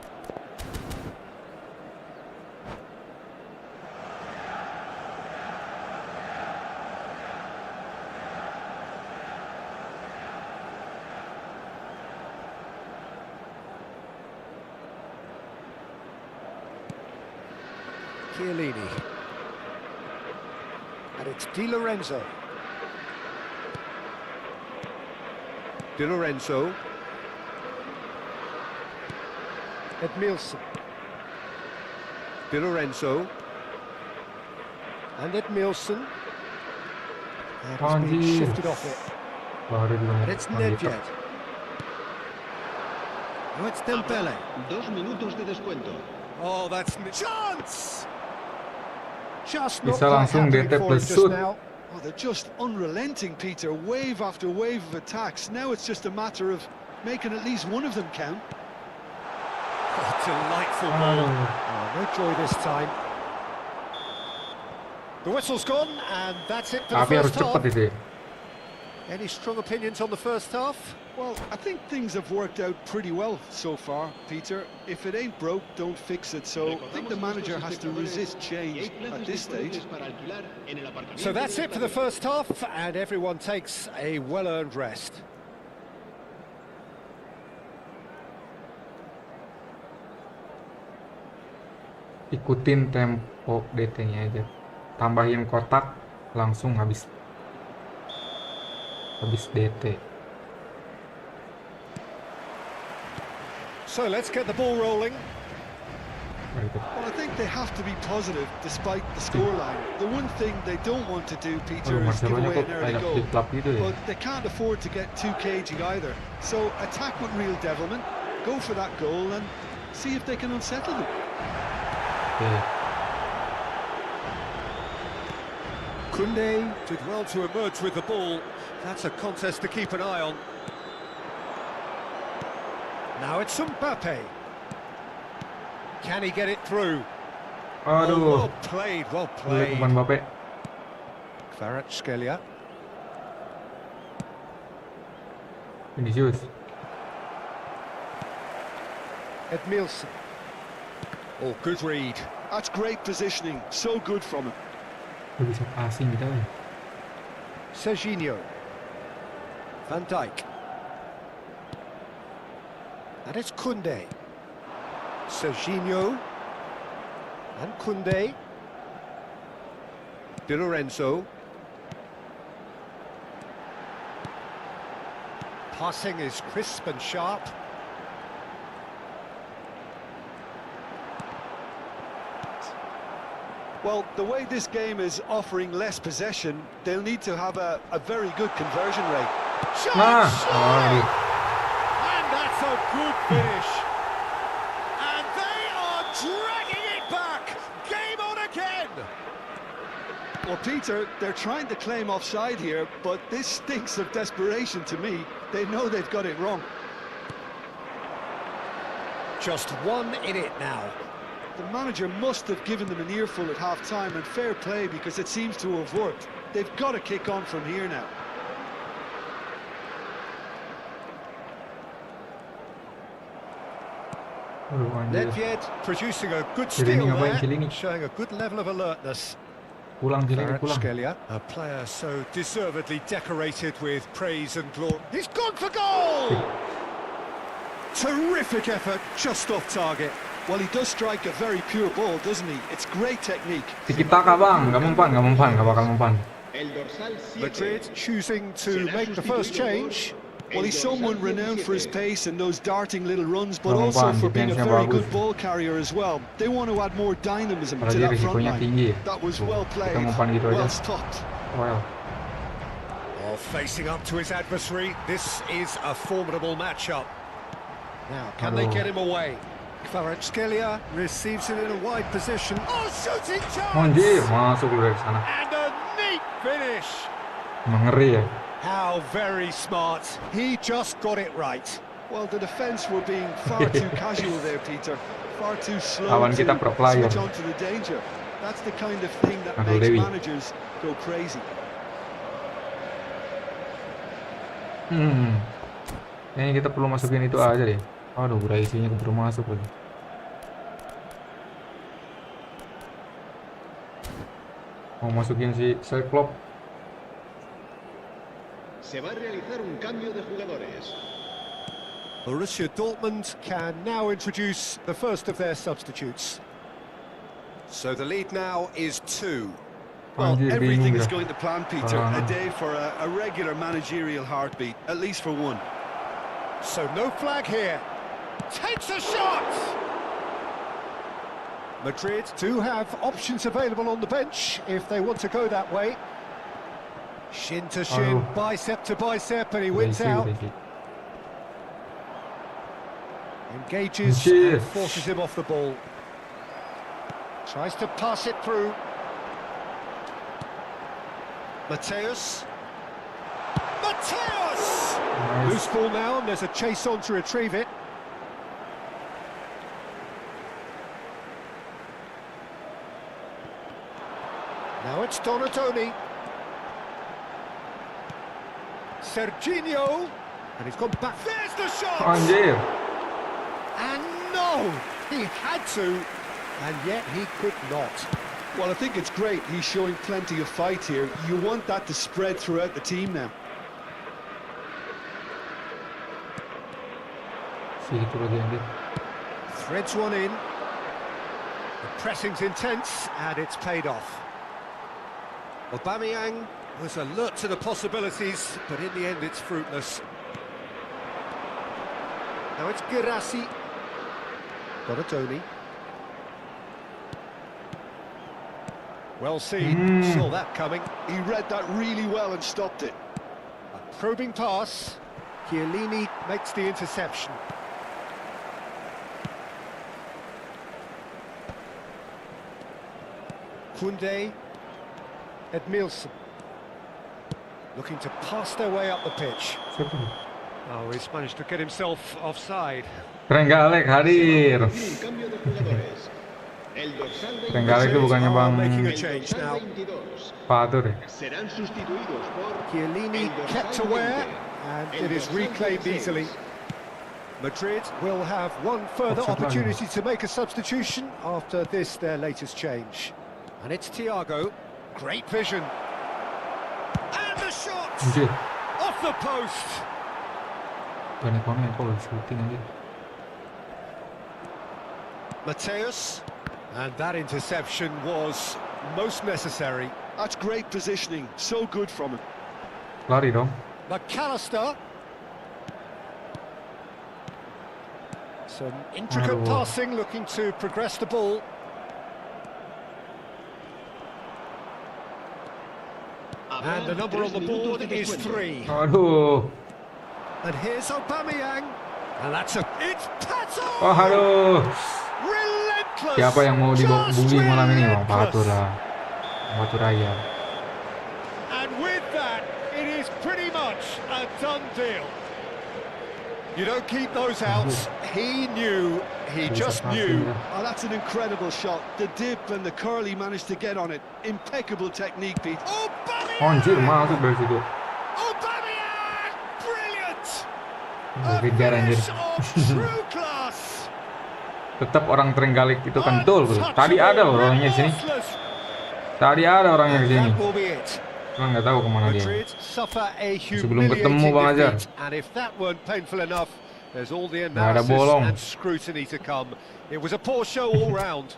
Chiellini. And it's Di Lorenzo. Di Lorenzo. Edmilson. Di Lorenzo. And Edmilson. And he's being Anjir. shifted off it. Baru juga And it's Nedved. Oh, it's Dembele. 2 minutos de descuento. Oh, that's chance. Just not Bisa quite langsung happening DT for him plus just shoot. now. Oh, they're just unrelenting, Peter. Wave after wave of attacks. Now it's just a matter of making at least one of them count. Oh, delightful ball. Aduh. Oh, no joy this time. The whistle's gone, and that's it for the Tapi harus first cepat half. itu ya. Any strong opinions on the first half? Well, I think things have worked out pretty well so far, Peter. If it ain't broke, don't fix it. So I think the manager has to resist change at this stage. So that's it for the first half, and everyone takes a well-earned rest. Ikutin tempo DT-nya aja. Tambahin kotak, langsung habis DT. So let's get the ball rolling. Very good. Well, I think they have to be positive despite the scoreline. The one thing they don't want to do, Peter, is give Marcelonya away kok an early kayak goal. flip-flop gitu ya. But they can't afford to get too cagey either. So attack with real devilment, go for that goal and see if they can unsettle them. Oke. Koundé did well to emerge with the ball. That's a contest to keep an eye on. Now it's Mbappe. Can he get it through? Oh, Aduh. well played, well played. Umpan Mbappe. Kvaratskhelia. Vinicius. Edmilson. Oh, good read. That's great positioning, so good from him. Dia bisa passing gitu ya. Serginho. Van Dijk. And it's Koundé. Serginho. And Koundé. Di Lorenzo. Passing is crisp and sharp. Well, the way this game is offering less possession, they'll need to have a very good conversion rate. Shot! Nah. Shot! Aduh. And that's a good finish. And they are dragging it back. Game on again. Well, Peter, they're trying to claim offside here, but this stinks of desperation to me. They know they've got it wrong. Just 1 in it now. The manager must have given them an earful at half-time, and fair play because it seems to have worked. They've got to kick on from here now. Aduh, anjir. Nedved producing a good Cielini steal ngapain, there, Cielini? showing a good level of alertness. Pulang Cielini, pulang. Kvaratskhelia, a player so deservedly decorated with praise and glory. He's gone for goal! Terrific effort, just off target. Well, he does strike a very pure ball, doesn't he? It's great technique. Tiki-taka bang, nggak mempan, nggak bakal mempan. El dorsal 7. Madrid choosing to make the first change. Well, he's someone renowned for his pace and those darting little runs, but Nggak also mempan, for being a defense-nya very bagus. good ball carrier as well. They want to add more dynamism Padahal to dia that front risikonya line. tinggi. That was Tuh, well played, kita mempan gitu well aja. stopped. Well, Well, facing up to his adversary, this is a formidable matchup. Now, can they Aduh. get him away? Kvaratskhelia receives it in a wide position. Oh, shooting chance! anjir, masuk lu dari sana. And a neat finish. Ngeri ya. How very smart. He just got it right. Well, the defence were being far too casual there, Peter. Far too slow Lawan to kita pro player. switch on to the danger. That's the kind of thing that Aduh, makes Dewi. managers go crazy. Kayaknya kita perlu masukin itu aja deh. Aduh, udah isinya keburu masuk lagi. Mau masukin si Cyclops. Se va a realizar un cambio de jugadores. Borussia Dortmund can now introduce the first of their substitutes. So the lead now is 2. Well, Anjir, everything bingung is dah. going to plan, Peter. Ah. A day for a regular managerial heartbeat, at least for one. So no flag here. Takes a shot! Madrid do have options available on the bench if they want to go that way. Shin to shin, Aduh. bicep to bicep, and he Udah wins isi, out. udah isi. Engages Anjir. and forces him off the ball. Tries to pass it through. Mateus. Mateus! Nice. Loose ball now, and there's a chase on to retrieve it. Now it's Donatoni. Serginho. And he's gone back. There's the shot! Anjir. And no! He had to, and yet he could not. Well, I think it's great. He's showing plenty of fight here. You want that to spread throughout the team now. Situ lagi anjir. Threads one in. The pressing's intense, and it's paid off. Aubameyang was alert to the possibilities, but in the end it's fruitless. Now it's Girassi. Donatoni. Well seen, saw that coming. He read that really well and stopped it. A probing pass. Chiellini makes the interception. Koundé, Edmilson. Looking to pass their way up the pitch. Oh, he's managed to get himself offside. Trenggalek hadir. Un cambio de jugadores. El dorsal Trenggalek itu bukannya Bang Making a change now. 22 Fatur ya? serán sustituidos por Chiellini el dorsal kept aware, 20. and El it is dorsal reclaimed 26. easily. Madrid will have one further Offside line. opportunity to make a substitution after this, their latest change. And it's Thiago. Great vision. And the shot! Anjir. Off the post! Banyak banget kalau shooting anjir. Mateus. And that interception was most necessary. That's great positioning. So good from him. Lari dong. McAllister. Some intricate Aduh. passing, looking to progress the ball. And the number on the board is 3. Aduh. And here's Aubameyang. And that's a... It's Pato! Oh, aduh. Relentless! Siapa yang mau Just dibully malam ini? Bang relentless. Fatur lah. Fatur aja. And with that, it is pretty much a done deal. You don't keep those outs. He knew, he just knew. Oh, that's an incredible shot. The dip and the curl he managed to get on it. Impeccable technique, Pete. Aubameyang! Oh, anjir, masuk dari situ. Aubameyang! Brilliant! Kejar anjir. Finish of true class. Tetap orang Trenggalek itu kentul, bro. Tadi ada loh orangnya di sini. Tadi ada orangnya di sini. That will be it. Cuma nggak tahu kemana dia. Madrid suffer a Sebelum ketemu, humiliating Bang Ajar. defeat, and if that weren't painful enough, there's all the Nggak ada analysis bolong. and scrutiny to come. It was a poor show all round.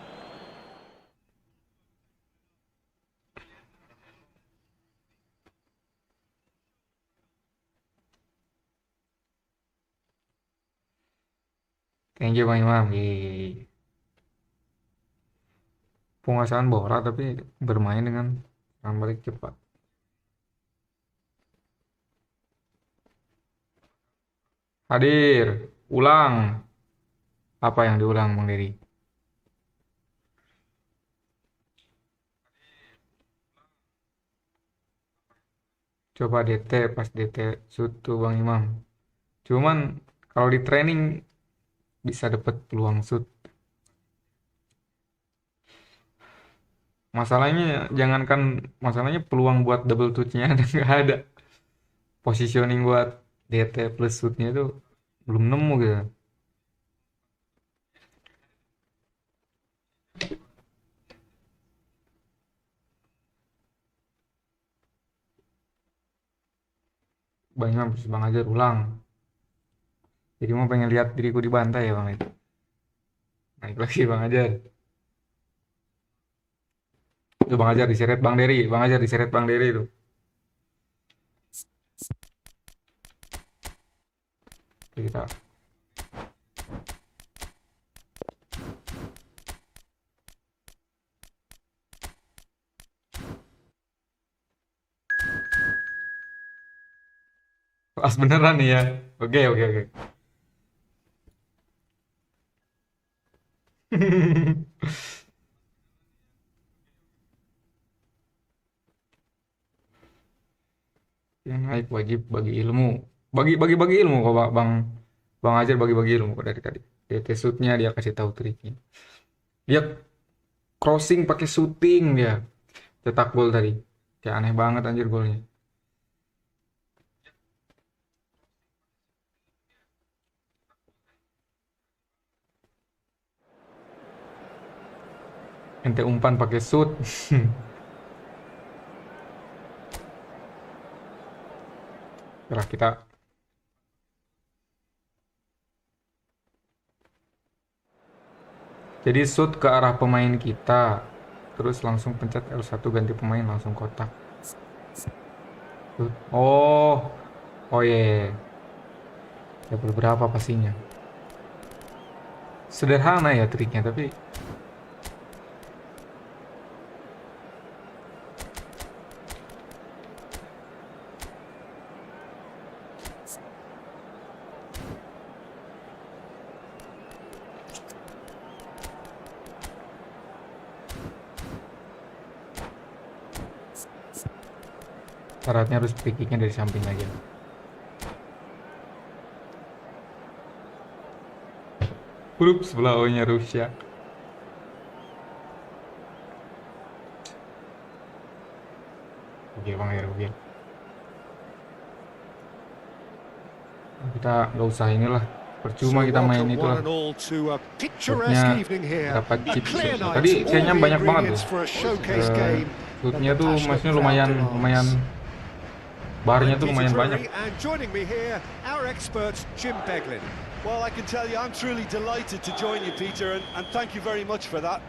Thank you Bang Imam. Yeay. Penguasaan bola tapi bermain dengan serangan balik cepat. Hadir, ulang. Apa yang diulang Bang Dery? Coba DT, pas DT shoot tuh Bang Imam. Cuman kalau di training bisa dapat peluang shoot. Masalahnya peluang buat double touch-nya ada nggak ada. Positioning buat DT plus shoot-nya itu belum nemu gitu. Banyak Bang Ajar ulang. Jadi mau pengen lihat diriku dibantai ya Bang itu. Naik lagi Bang Ajar. Itu Bang Ajar diseret Bang Dery. Bang Ajar diseret Bang Dery itu. Oke, kita pas beneran nih ya. Oke. Yang naik wajib bagi ilmu. Bagi ilmu kok Bang Ajar bagi ilmu kok dari tadi. DT shootnya dia kasih tahu triknya. Dia crossing pakai shooting dia. Cetak gol tadi. Kayak aneh banget anjir golnya. Ente umpan pakai shoot. Setelah kita jadi shoot ke arah pemain kita, terus langsung pencet L1 ganti pemain langsung kotak. Shoot. Oh yeah. Ada beberapa pastinya. Sederhana ya triknya tapi Syaratnya harus free kicknya dari samping aja. Grup sebelah O-nya Rusia. Oke bang ya, oke. Kita nggak usah inilah, percuma kita main itulah. Shootnya dapat chip. Tadi kayaknya banyak banget tuh. Shootnya tuh maksudnya lumayan barnya tuh lumayan banyak. Well, I can tell you, I'm truly delighted to join you, Peter, and thank you very much for that.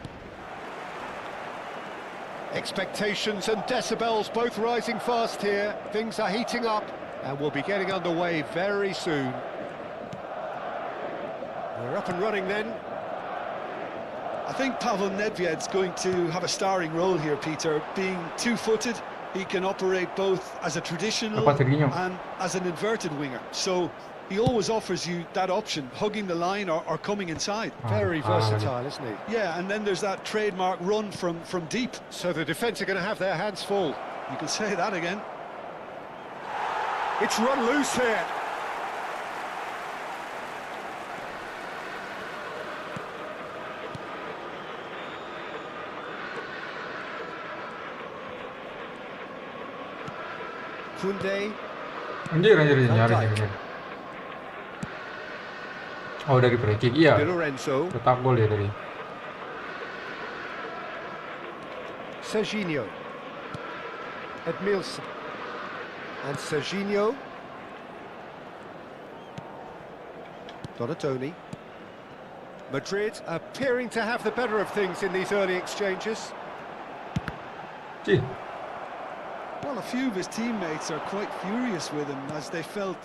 Expectations and decibels both rising fast here. Things are heating up and we'll be getting underway very soon. We're up and running then. I think Pavel Nedved's going to have a starring role here, Peter. Being two-footed, he can operate both as a traditional and as an inverted winger. So he always offers you that option, hugging the line or coming inside. Very versatile, isn't he? Yeah, and then there's that trademark run from deep. So the defence are going to have their hands full. You can say that again. It's run loose here. Kunde. Anjir. Oh dari free kick, iya. Tetap gol ya dari. Serginho. Edmilson. And Serginho. Donatoni. Madrid appearing to have the better of things in these early exchanges. Cih. Well, a few of his teammates are quite furious with him as they felt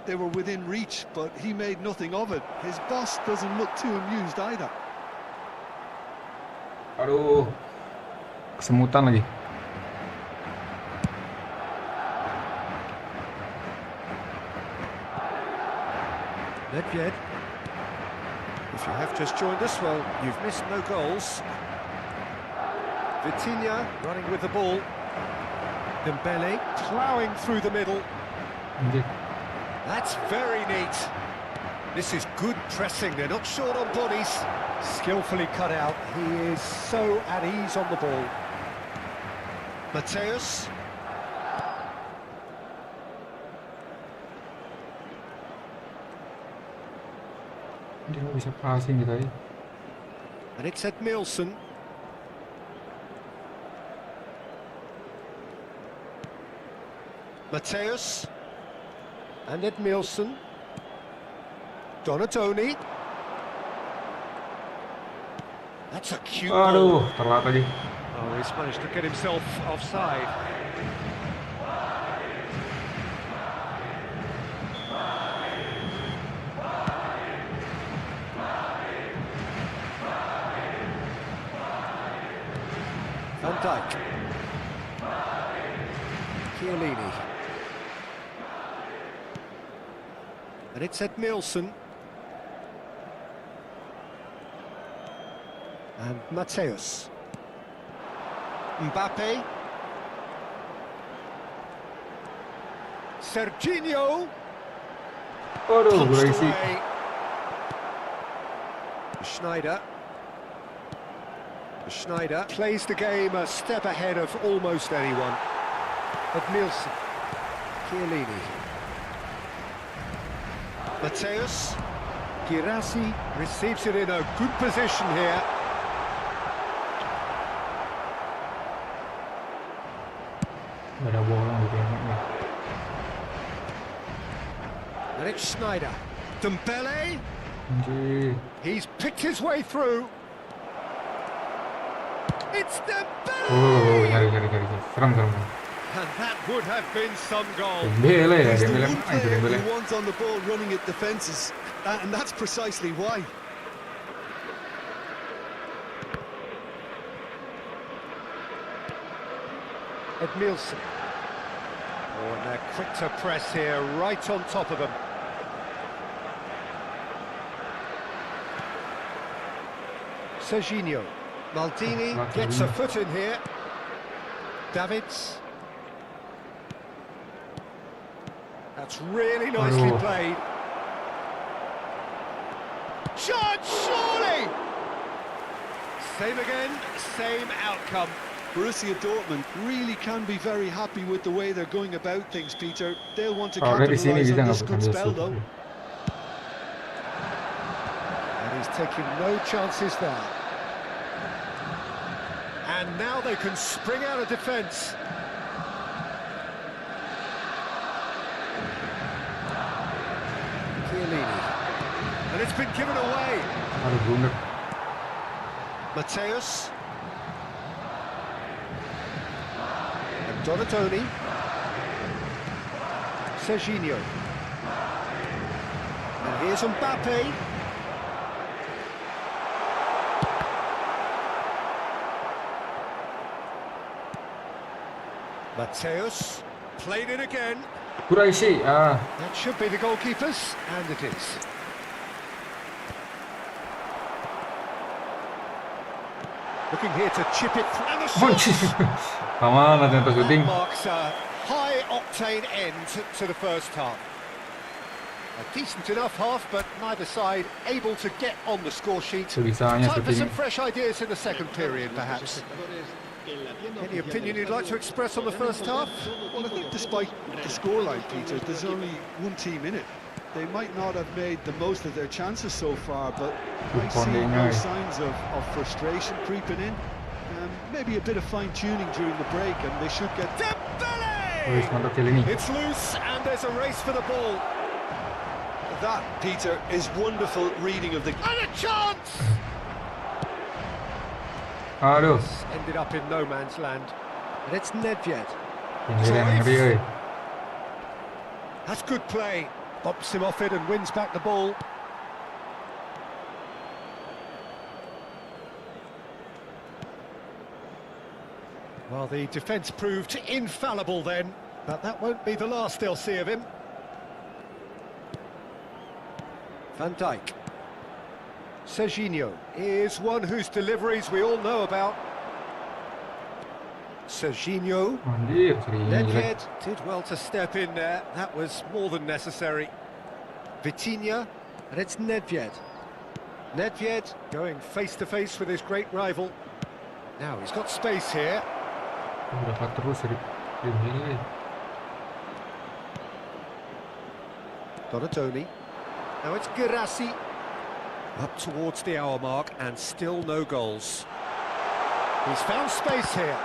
they were within reach, but he made nothing of it. His boss doesn't look too amused either. Aduh, kesemutan lagi. Nedved. If you have just joined us, well, you've missed no goals. Vitinha running with the ball. Dembele ploughing through the middle. Anjir. That's very neat. This is good pressing. They're not short on bodies. Skillfully cut out. He is so at ease on the ball. Mateus. Dia nggak bisa passing gitu tadi. And it's Edmilson. Mateus. And Edmilson. Donatoni. That's a cute Aduh, ball. terlambat lagi. Oh, he's managed to get himself offside. Van Dijk. Chiellini. And it's Edmilson. And Mateus. Mbappe. Serginho. Aduh, Punched berisi. away. Schneider plays the game a step ahead of almost anyone. Edmilson. Chiellini. Mateus. Girassi receives it in a good position here. Gak ada bolong gitu ya. And it's Schneider. Dembele. Anjir. He's picked his way through. It's Dembele. Nyari. Serem. And that would have been some goal. Dembele ya, He's the Dembele one main tuh player Dembele. who wants on the ball running at defences, and that's precisely why. Edmilson. Oh, and they're quick to press here, right on top of them. Serginho. Maldini gets a foot in here. Davids. That's really nicely Aduh. played. Shot, surely! Same again, same outcome. Borussia Dortmund really can be very happy with the way they're going about things, Peter. They'll want to Kalau dari sini capitalize bisa on nggak this Bu good sambil spell, shoot? though. And he's taking no chances there. And now they can spring out of defence. Chiellini. And it's been given away. Aduh, blunder. Mateus. And Donatoni. Serginho. And here's Mbappe. Mateus. Played it again. Quraisy. That should be the goalkeepers, and it is. Looking here to chip it through. And the shot! Aman lah ternyata That syuting. marks a high-octane end to the first half. A decent enough half, but neither side able to get on the score sheet. Sebisanya Time for some syuting. fresh ideas in the second period, perhaps. Any opinion you'd like to express on the first half? Well, I think despite the scoreline, Peter, there's only one team in it. They might not have made the most of their chances so far, but I see no signs of frustration creeping in. Maybe a bit of fine-tuning during the break, and they should get... Wih, mantap Chiellini. It's loose, and there's a race for the ball. That, Peter, is wonderful reading of the... And a chance! Aduh, Ended up in no man's land. And it's Nedved. pinggiran ngeri euy. That's good play. Bops him off it and wins back the ball. Well, the defence proved infallible then, but that won't be the last they'll see of him. Van Dijk. Serginho is one whose deliveries we all know about. Serginho. Anjir, serinya jelek. Nedved did well to step in there. That was more than necessary. Vitinha, and it's Nedved. Nedved going face-to-face with his great rival. Now he's got space here. Dapat terus dari Chiellini. Donatoni. Now it's Girassi. Up towards the hour mark, and still no goals. He's found space here.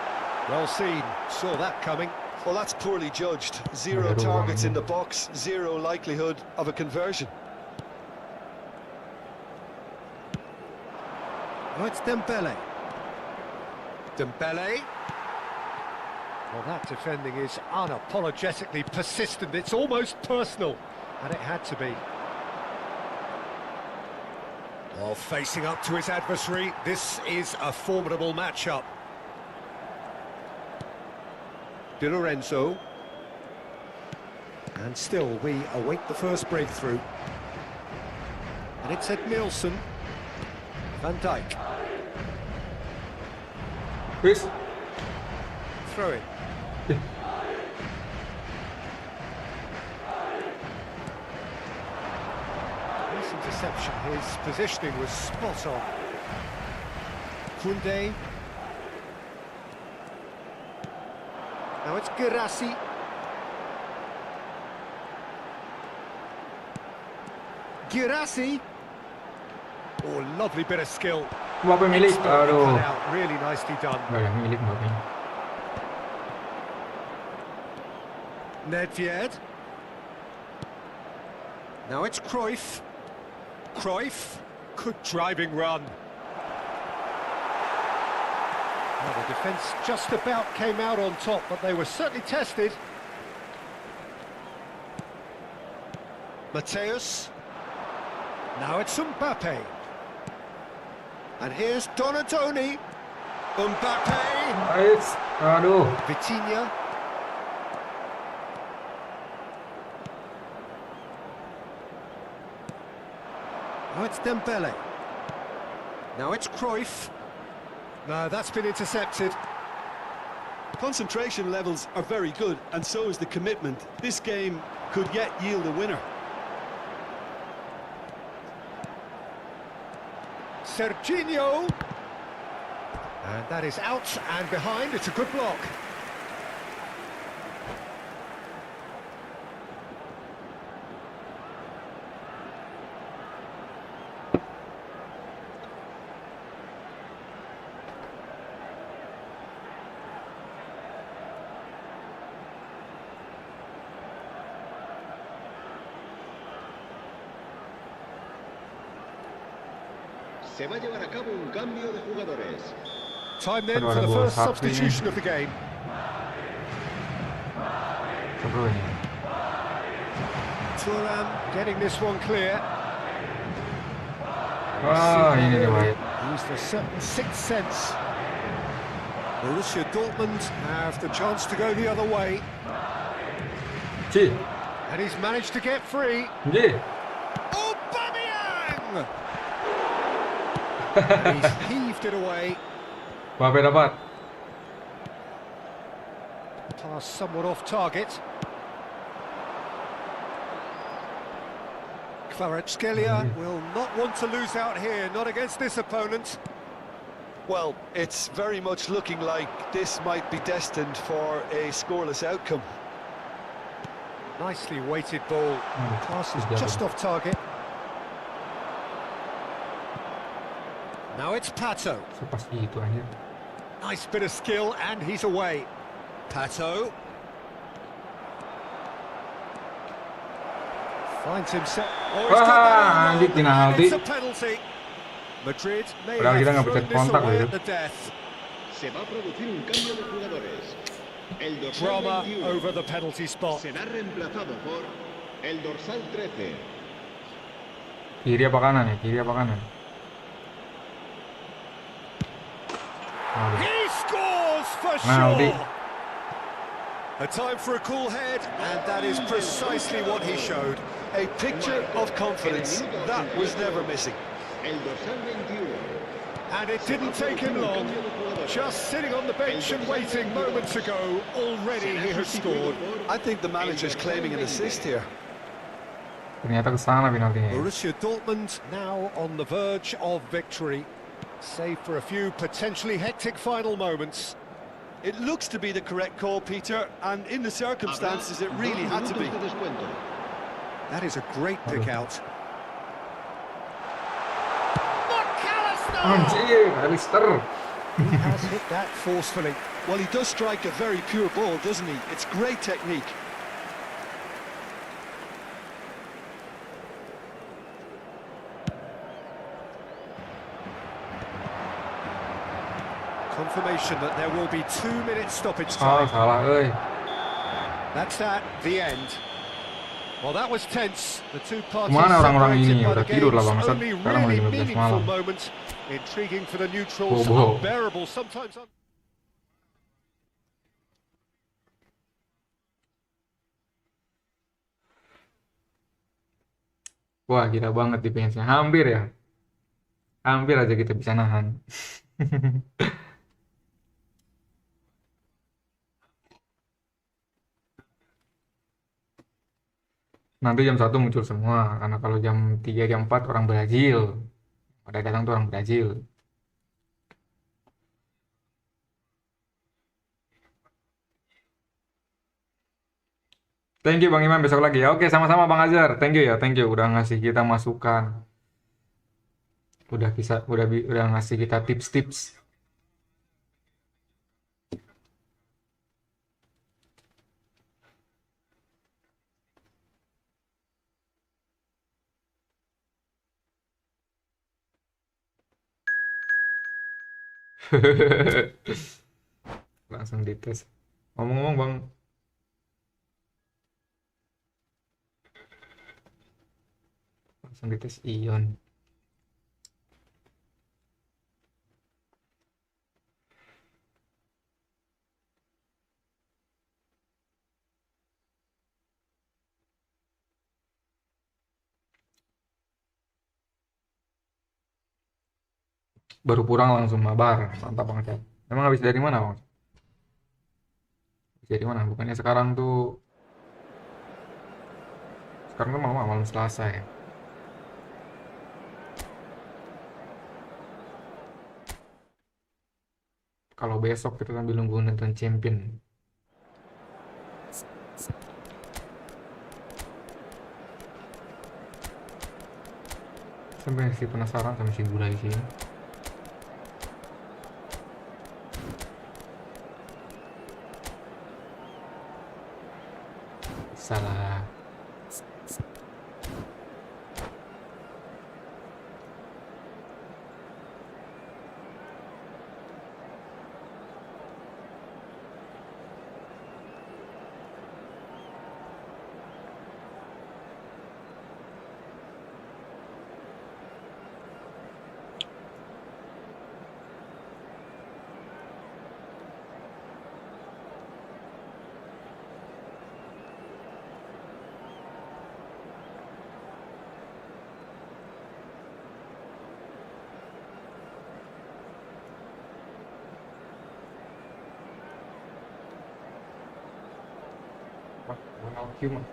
Well seen. Saw that coming. Well, that's poorly judged. Zero targets in the box, zero likelihood of a conversion. Oh, it's Dembele. Dembele. Well, that defending is unapologetically persistent. It's almost personal, and it had to be. Well, facing up to his adversary, this is a formidable matchup. Di Lorenzo. And still, we await the first breakthrough. And it's Ed Nielsen. Van Dijk. Wis. Throw it. Nice interception. His positioning was spot on. Koundé. Now it's Girassi. Girassi. Oh, lovely bit of skill. Mbappe milik. Expertly Aduh. cut out. Really nicely done. Enggak ya, milik Mbappe. Nedved. Now it's Cruyff. Cruyff. Good driving run. Well, the defence just about came out on top, but they were certainly tested. Mateus. Now it's Mbappe. And here's Donatoni. Mbappe. Ais. Aduh. Vitinha. Now it's Dembele. Now it's Cruyff. No, that's been intercepted. Concentration levels are very good, and so is the commitment. This game could yet yield a winner. Serginho. And that is out and behind. It's a good block. Se va a llevar a cabo un cambio de jugadores. Time then for the first substitution of the game. Thuram getting this one clear. Ini nih White. Used a certain sixth sense. Borussia Dortmund have the chance to go the other way. Ci. And he's managed to get free. Ji. Aubameyang! And he's heaved it away. Mbappe dapat. Pass somewhat off target. Kvaratskhelia will not want to lose out here, not against this opponent. Well, it's very much looking like this might be destined for a scoreless outcome. Nicely weighted ball. Pass is just off target. Now it's Pato. Pas itu anjir. Nice bit of skill, and he's away. Pato. Finds himself. Oh, he's got that anjir, penalti. It's a penalty. Madrid may Padahal kita have nggak pencet thrown this kontak away loh at itu. the death. Se va a producir un cambio de jugadores. El dorsal Drama 21 over the penalty spot. será reemplazado por el dorsal 13. Kiri apa kanan ya? Kiri apa kanan? He scores for Penalti. sure. A time for a cool head, and that is precisely what he showed. A picture of confidence that was never missing. El dorsal 21. And it didn't take him long. Just sitting on the bench and waiting moments ago, already he has scored. I think the manager's claiming an assist here. Ternyata kesana penaltinya. Borussia Dortmund now on the verge of victory, save for a few potentially hectic final moments. It looks to be the correct call, Peter, and in the circumstances it really had to be. That is a great pick out. Anjir, Alistair. He has hit that forcefully. Well, he does strike a very pure ball, doesn't he? It's great technique. Confirmation that there will be 2 minutes stoppage Oh, time. salah euy. That's that, the end. Well, that was tense. The two parties Kemana orang-orang ini? separated by Udah the tidur lah game's bangsat. only Sekarang really udah 15 meaningful malam. moment. Intriguing for the neutrals, Bobo. unbearable sometimes. Wah, gila banget defense-nya. Hampir ya. Hampir aja kita bisa nahan. Nanti jam 1 muncul semua. Karena kalau jam 3, jam 4 orang Brazil. Pada datang tuh orang Brazil. Thank you Bang Iman, besok lagi ya. Oke, sama-sama Bang Azhar. Thank you ya, thank you udah ngasih kita masukan. Udah ngasih kita tips-tips. Langsung dites. Ngomong-ngomong Bang, langsung dites ion. Baru pulang langsung mabar, mantap banget ya. Emang habis dari mana Bang? Habis dari mana? Bukannya sekarang tuh Karena malam Selasa ya. Kalau besok kita sambil nunggu nonton champion. Sampai sih penasaran sama si Gulai sih. Salah. Ronald Koeman.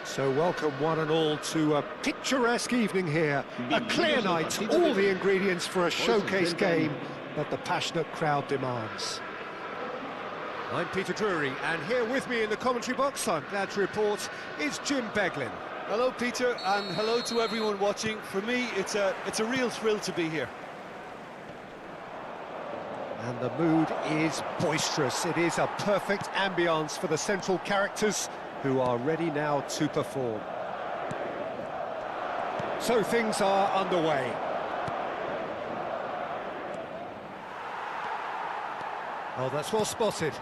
So welcome one and all to a picturesque evening here. A clear night, all the ingredients for a showcase game that the passionate crowd demands. I'm Peter Drury, and here with me in the commentary box, I'm glad to report, is Jim Beglin. Hello, Peter, and hello to everyone watching. For me, it's a real thrill to be here. And the mood is boisterous. It is a perfect ambience for the central characters, who are ready now to perform. So things are underway. Oh, that's well spotted.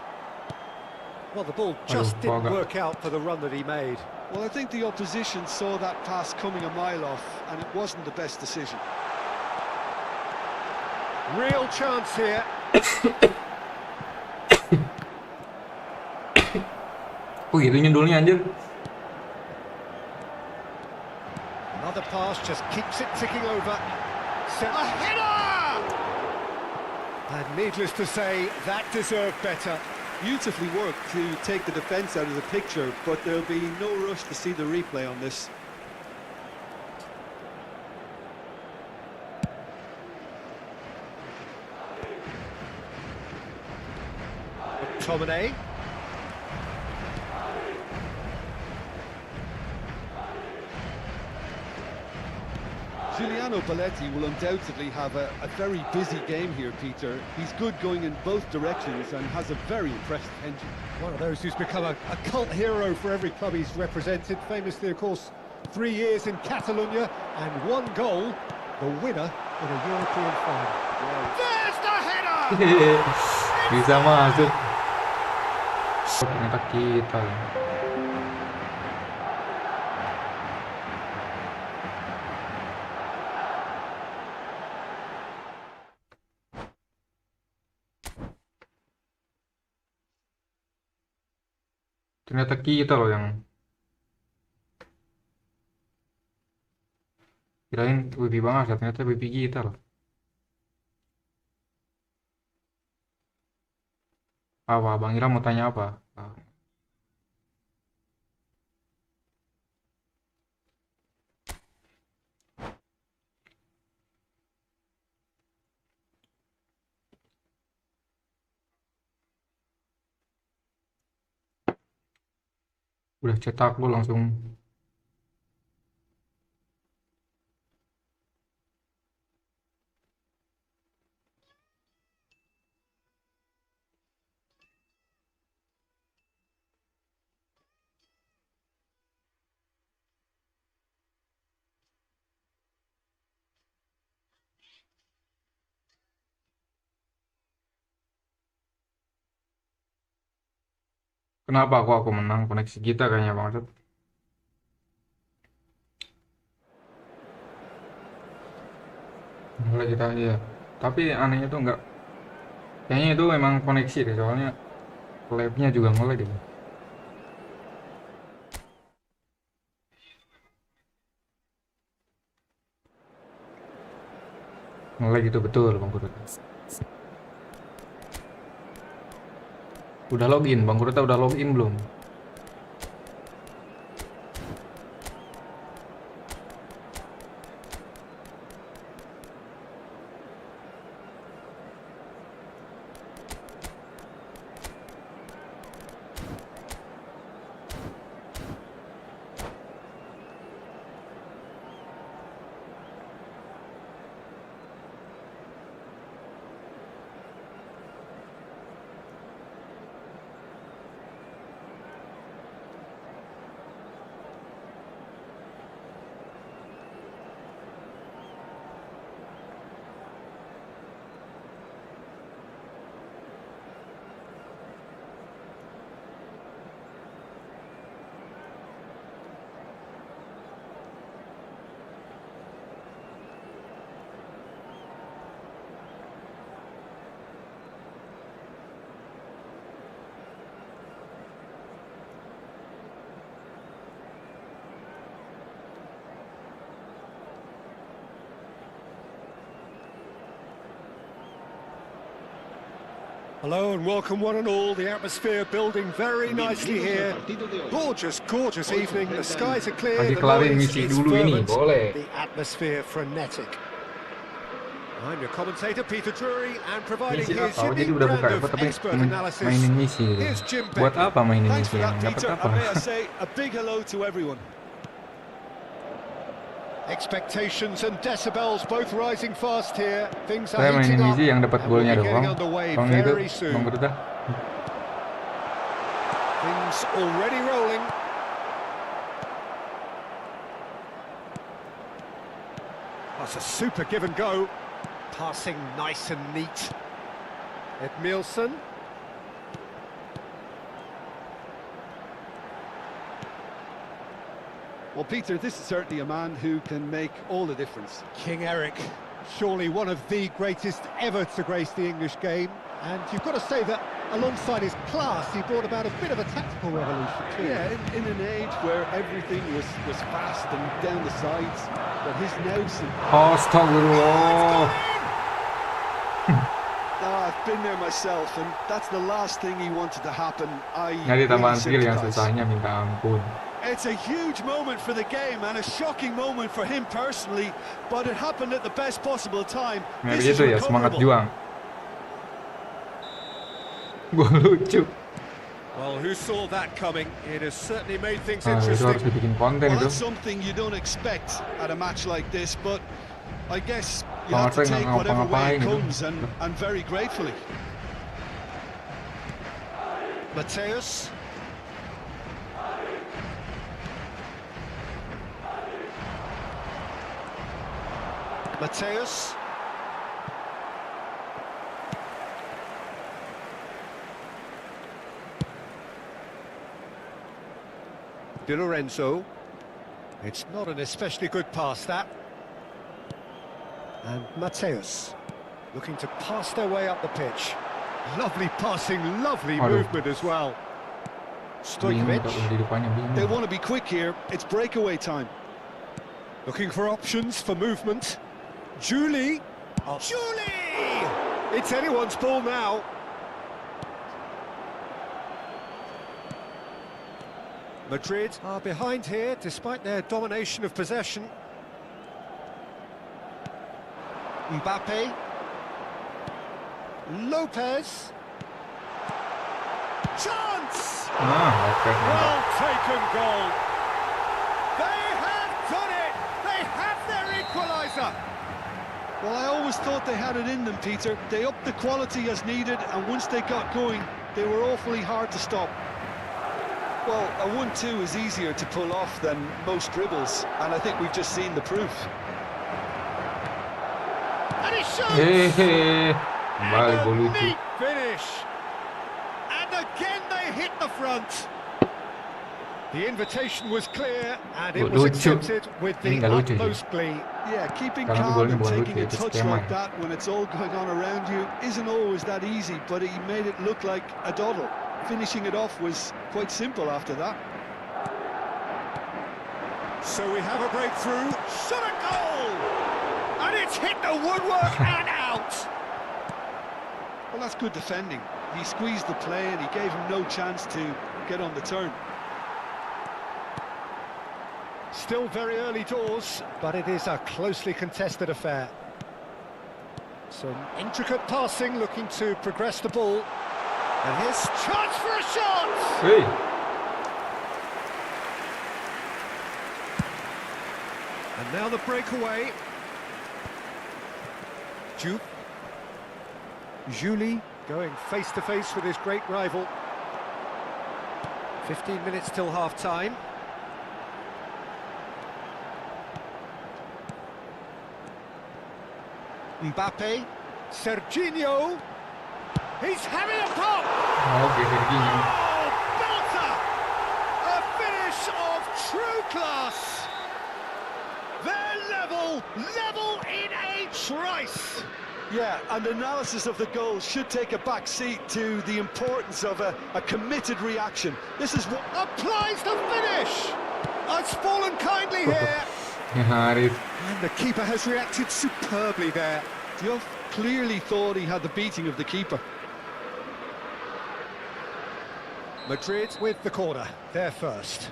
Well, the ball just didn't work out for the run that he made. Well, I think the opposition saw that pass coming a mile off, and it wasn't the best decision. Real chance here. Oh gitu nyundulnya anjir. Another pass just keeps it ticking over. A header! And needless to say, that deserved better. Beautifully worked to take the defence out of the picture, but there'll be no rush to see the replay on this. McTominay. Giuliano Belletti will undoubtedly have a very busy game here, Peter. He's good going in both directions and has a very impressive engine. One of those who's become a cult hero for every club he's represented. Famously, of course, 3 years in Catalonia and 1 goal, the winner in a European final. There's the header! Bisa masuk. Ternyata kita. Ternyata kita loh yang kirain WP banget, ternyata WP kita loh. Apa Bang Ira mau tanya apa? Udah cetak gol langsung Kenapa aku menang? Koneksi kita kayaknya banget. Mulai kita ya. Tapi anehnya tuh nggak. Kayaknya itu memang koneksi deh, soalnya labnya juga mulai deh. Mulai gitu betul Bang Kurut. Udah login, Bang Kurut udah login belum? Hello and welcome one and all. The atmosphere building very nicely here. Gorgeous, gorgeous evening. The skies are clear. Lagi The kelarin noise misi is dulu ini, fervent. boleh. The atmosphere frenetic. I'm your commentator Peter Drury and providing Misi his apa? Jadi unique udah brand buka of apa? Tapi expert analysis. mainin misi gitu. Here's Jim Buat Begley. apa mainin Thanks misi? for Yang that, dapat Peter. apa? And may I say a big hello to everyone. Expectations and decibels both rising fast here. Things are Saya mainin heating up. misi yang dapat and we'll golnya be doang. getting underway Bang itu, very soon. Bang Kurut. Things already rolling. That's a super give and go. Passing nice and neat. Edmilson. Well, Peter, this is certainly a man who can make all the difference. King Eric, surely one of the greatest ever to grace the English game. And you've got to say that alongside his class, he brought about a bit of a tactical revolution too. Yeah, in an age where everything was fast and down the sides, but his nous... Astagfirullah. I've been there myself, and that's the last thing he wanted to happen. Nyari tambahan skill yang sympathise. susahnya minta ampun. It's a huge moment for the game and a shocking moment for him personally, but it happened at the best possible time. Nah, This is begitu ya, semangat recoverable. juang. Gua lucu. Well, who saw that coming? It has certainly made things Itu harus interesting. dibikin konten Well, itu. that's something you don't expect at a match like this, but I guess you Bang have to Arthur take nggak whatever way it ngapa-ngapain comes, itu. and very gratefully. Mateus. Mateus. Di Lorenzo. It's not an especially good pass, that. And Mateus looking to pass their way up the pitch. Lovely passing, lovely Aduh. movement as well. Bingung Stojkovic kalau di depannya They bingung. want to be quick here. It's breakaway time. looking for options for movement. Julie. Oh. Julie! It's anyone's ball now. Madrid are behind here despite their domination of possession. Mbappe. Lopez. Chance! Nah, oke. Well taken goal. They have done it! They have their equaliser! Well, I always thought they had it in them, Peter. They upped the quality as needed, and once they got going, they were awfully hard to stop. Well, a 1-2 is easier to pull off than most dribbles, and I think we've just seen the proof. And he shoots! Hehehe. Kembali And gol a lucu. neat finish. And again they hit the front. The invitation was clear, and it was accepted with the utmost glee. Yeah, keeping calm and taking a touch like that when it's all going on around you isn't always that easy, but he made it look like a doddle. Finishing it off was quite simple after that. So we have a breakthrough, shot a goal! And it's hit the woodwork and out! Well, that's good defending. He squeezed the play and he gave him no chance to get on the turn. Still very early doors, but it is a closely contested affair. Some intricate passing, looking to progress the ball. And here's chance for a shot! Hey. And now the breakaway. Julie going face-to-face with his great rival. 15 minutes till half-time. Mbappe, Serginho, he's having a pop! Oke, Serginho. Oh, belter! A finish of true class! They're level in a trice! Yeah, and analysis of the goal should take a back seat to the importance of a committed reaction. This is what applies the finish! It's fallen kindly here! Nyaris. And the keeper has reacted superbly there. Diop clearly thought he had the beating of the keeper. Madrid with the corner, they're first.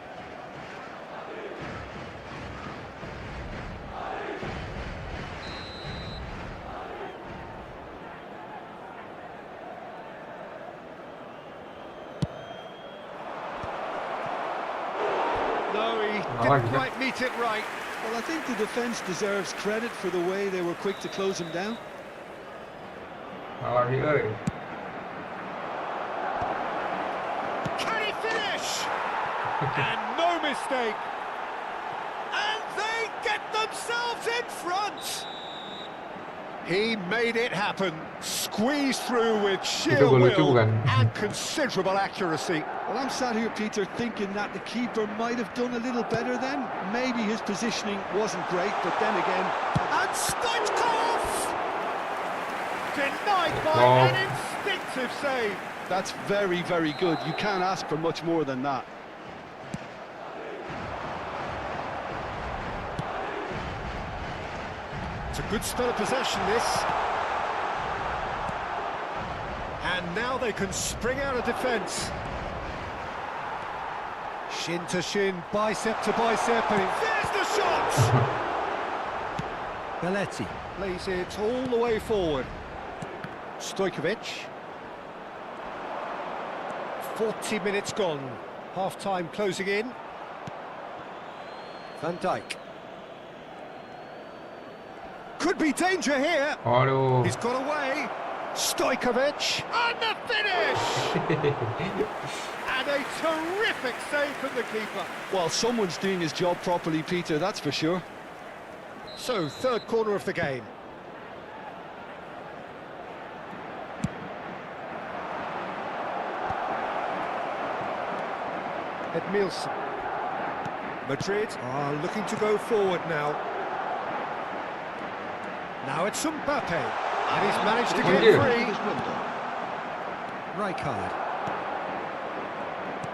No, he didn't quite meet it right. Well, I think the defence deserves credit for the way they were quick to close him down. Lagi euy. Can he finish? And no mistake. And they get themselves in front. He made it happen. Squeezed through with sheer will and considerable accuracy. Well, I'm sat here, Peter, thinking that the keeper might have done a little better then. Maybe his positioning wasn't great, but then again... And Stoichkov! Denied by an instinctive save. That's very, very good. You can't ask for much more than that. It's a good spell of possession, this. And now they can spring out of defence. Shin to shin, bicep to bicep, and there's the shot! Belletti plays it all the way forward. Stojkovic. 40 minutes gone. Half-time closing in. Van Dijk. Could be danger here. Aduh. He's got away. Stojkovic. And the finish! And a terrific save from the keeper. Well, someone's doing his job properly, Peter, that's for sure. So, third corner of the game. Edmilson. Madrid are looking to go forward now. Now it's Mbappe, and he's managed to get free. Rijkaard.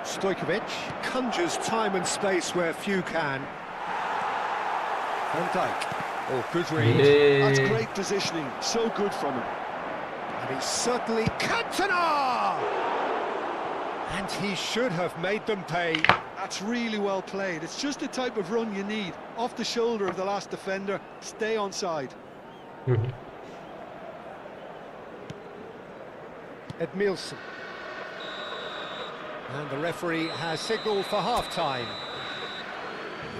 Stojkovic conjures time and space where few can. Van Dijk. Oh, good read. That's great positioning, so good from him. And he's certainly... Cantona! And he should have made them pay. That's really well played. It's just the type of run you need. Off the shoulder of the last defender, stay onside. Edmilson. And the referee has signalled for half-time.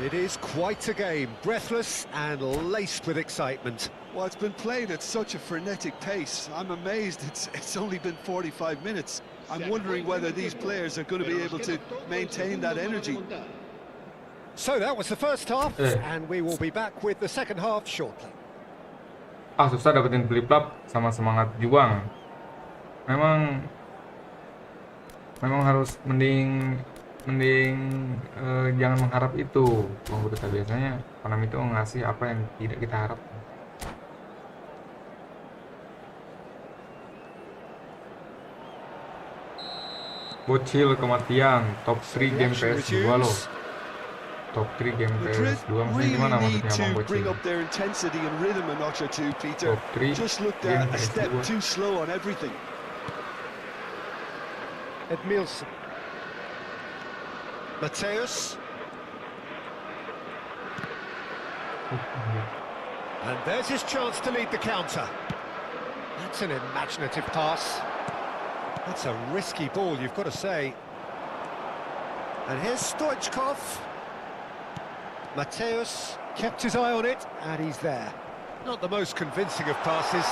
It is quite a game, breathless and laced with excitement. Well, it's been played at such a frenetic pace. I'm amazed it's only been 45 minutes. I'm wondering whether these players are going to be able to maintain that energy. So that was the first half, and we will be back with the second half shortly. Susah dapetin flip-flop sama semangat juang. Memang memang harus mending jangan mengharap itu. Bang Berta biasanya Konami itu ngasih apa yang tidak kita harapkan. Bocil kematian, top 3 game PS2 loh. Top 3 game Madrid PS2 maksudnya really gimana need maksudnya Bang to Bocil? bring up their intensity and rhythm a notch or two, Peter. Top 3 Just looked game a step PS2. too slow on everything. Edmilson. Mateus. And there's his chance to lead the counter. That's an imaginative pass. That's a risky ball, you've got to say. And here's Stoichkov. Mateus kept his eye on it, and he's there. Not the most convincing of passes.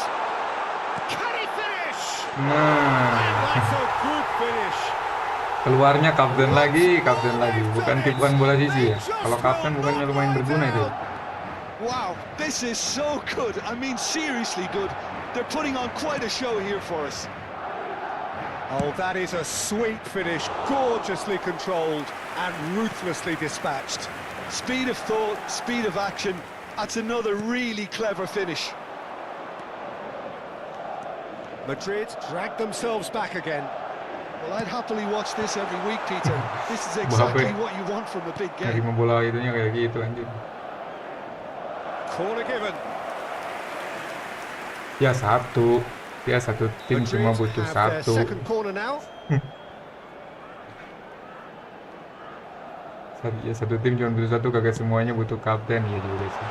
Can he finish? And that's a good finish. Keluarnya kapten lagi, bukan tipuan bola sisi ya. Kalau kapten bukannya lumayan berguna itu. Wow, this is so good. I mean, seriously good. They're putting on quite a show here for us. Oh, that is a sweet finish, gorgeously controlled and ruthlessly dispatched. Speed of thought, speed of action. That's another really clever finish. Madrid dragged themselves back again. Well, I'd happily watch this every week, Peter. This is exactly what you want from a big game. Nerima bola itunya kayak gitu anjir. Corner given. Ya satu tim cuma butuh Madrid have their satu. second corner now. Satu tim cuma butuh satu, kagak semuanya butuh kapten ya juga sih.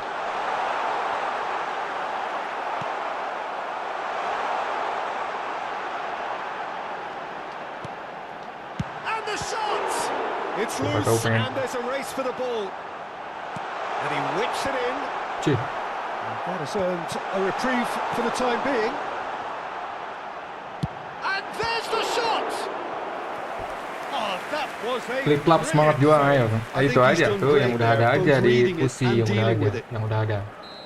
And the shot! It's Siapa tahu loose pengen. and there's a race for the ball. And he whips it in. Cih, That has earned a reprieve for the time being. And there's the shot! Oh, that was a flip-flop semangat juang ayo. I Itu think he's aja done tuh yang great udah ada there, aja both di reading it Diskusi and yang udah dealing ada, with it. yang udah ada.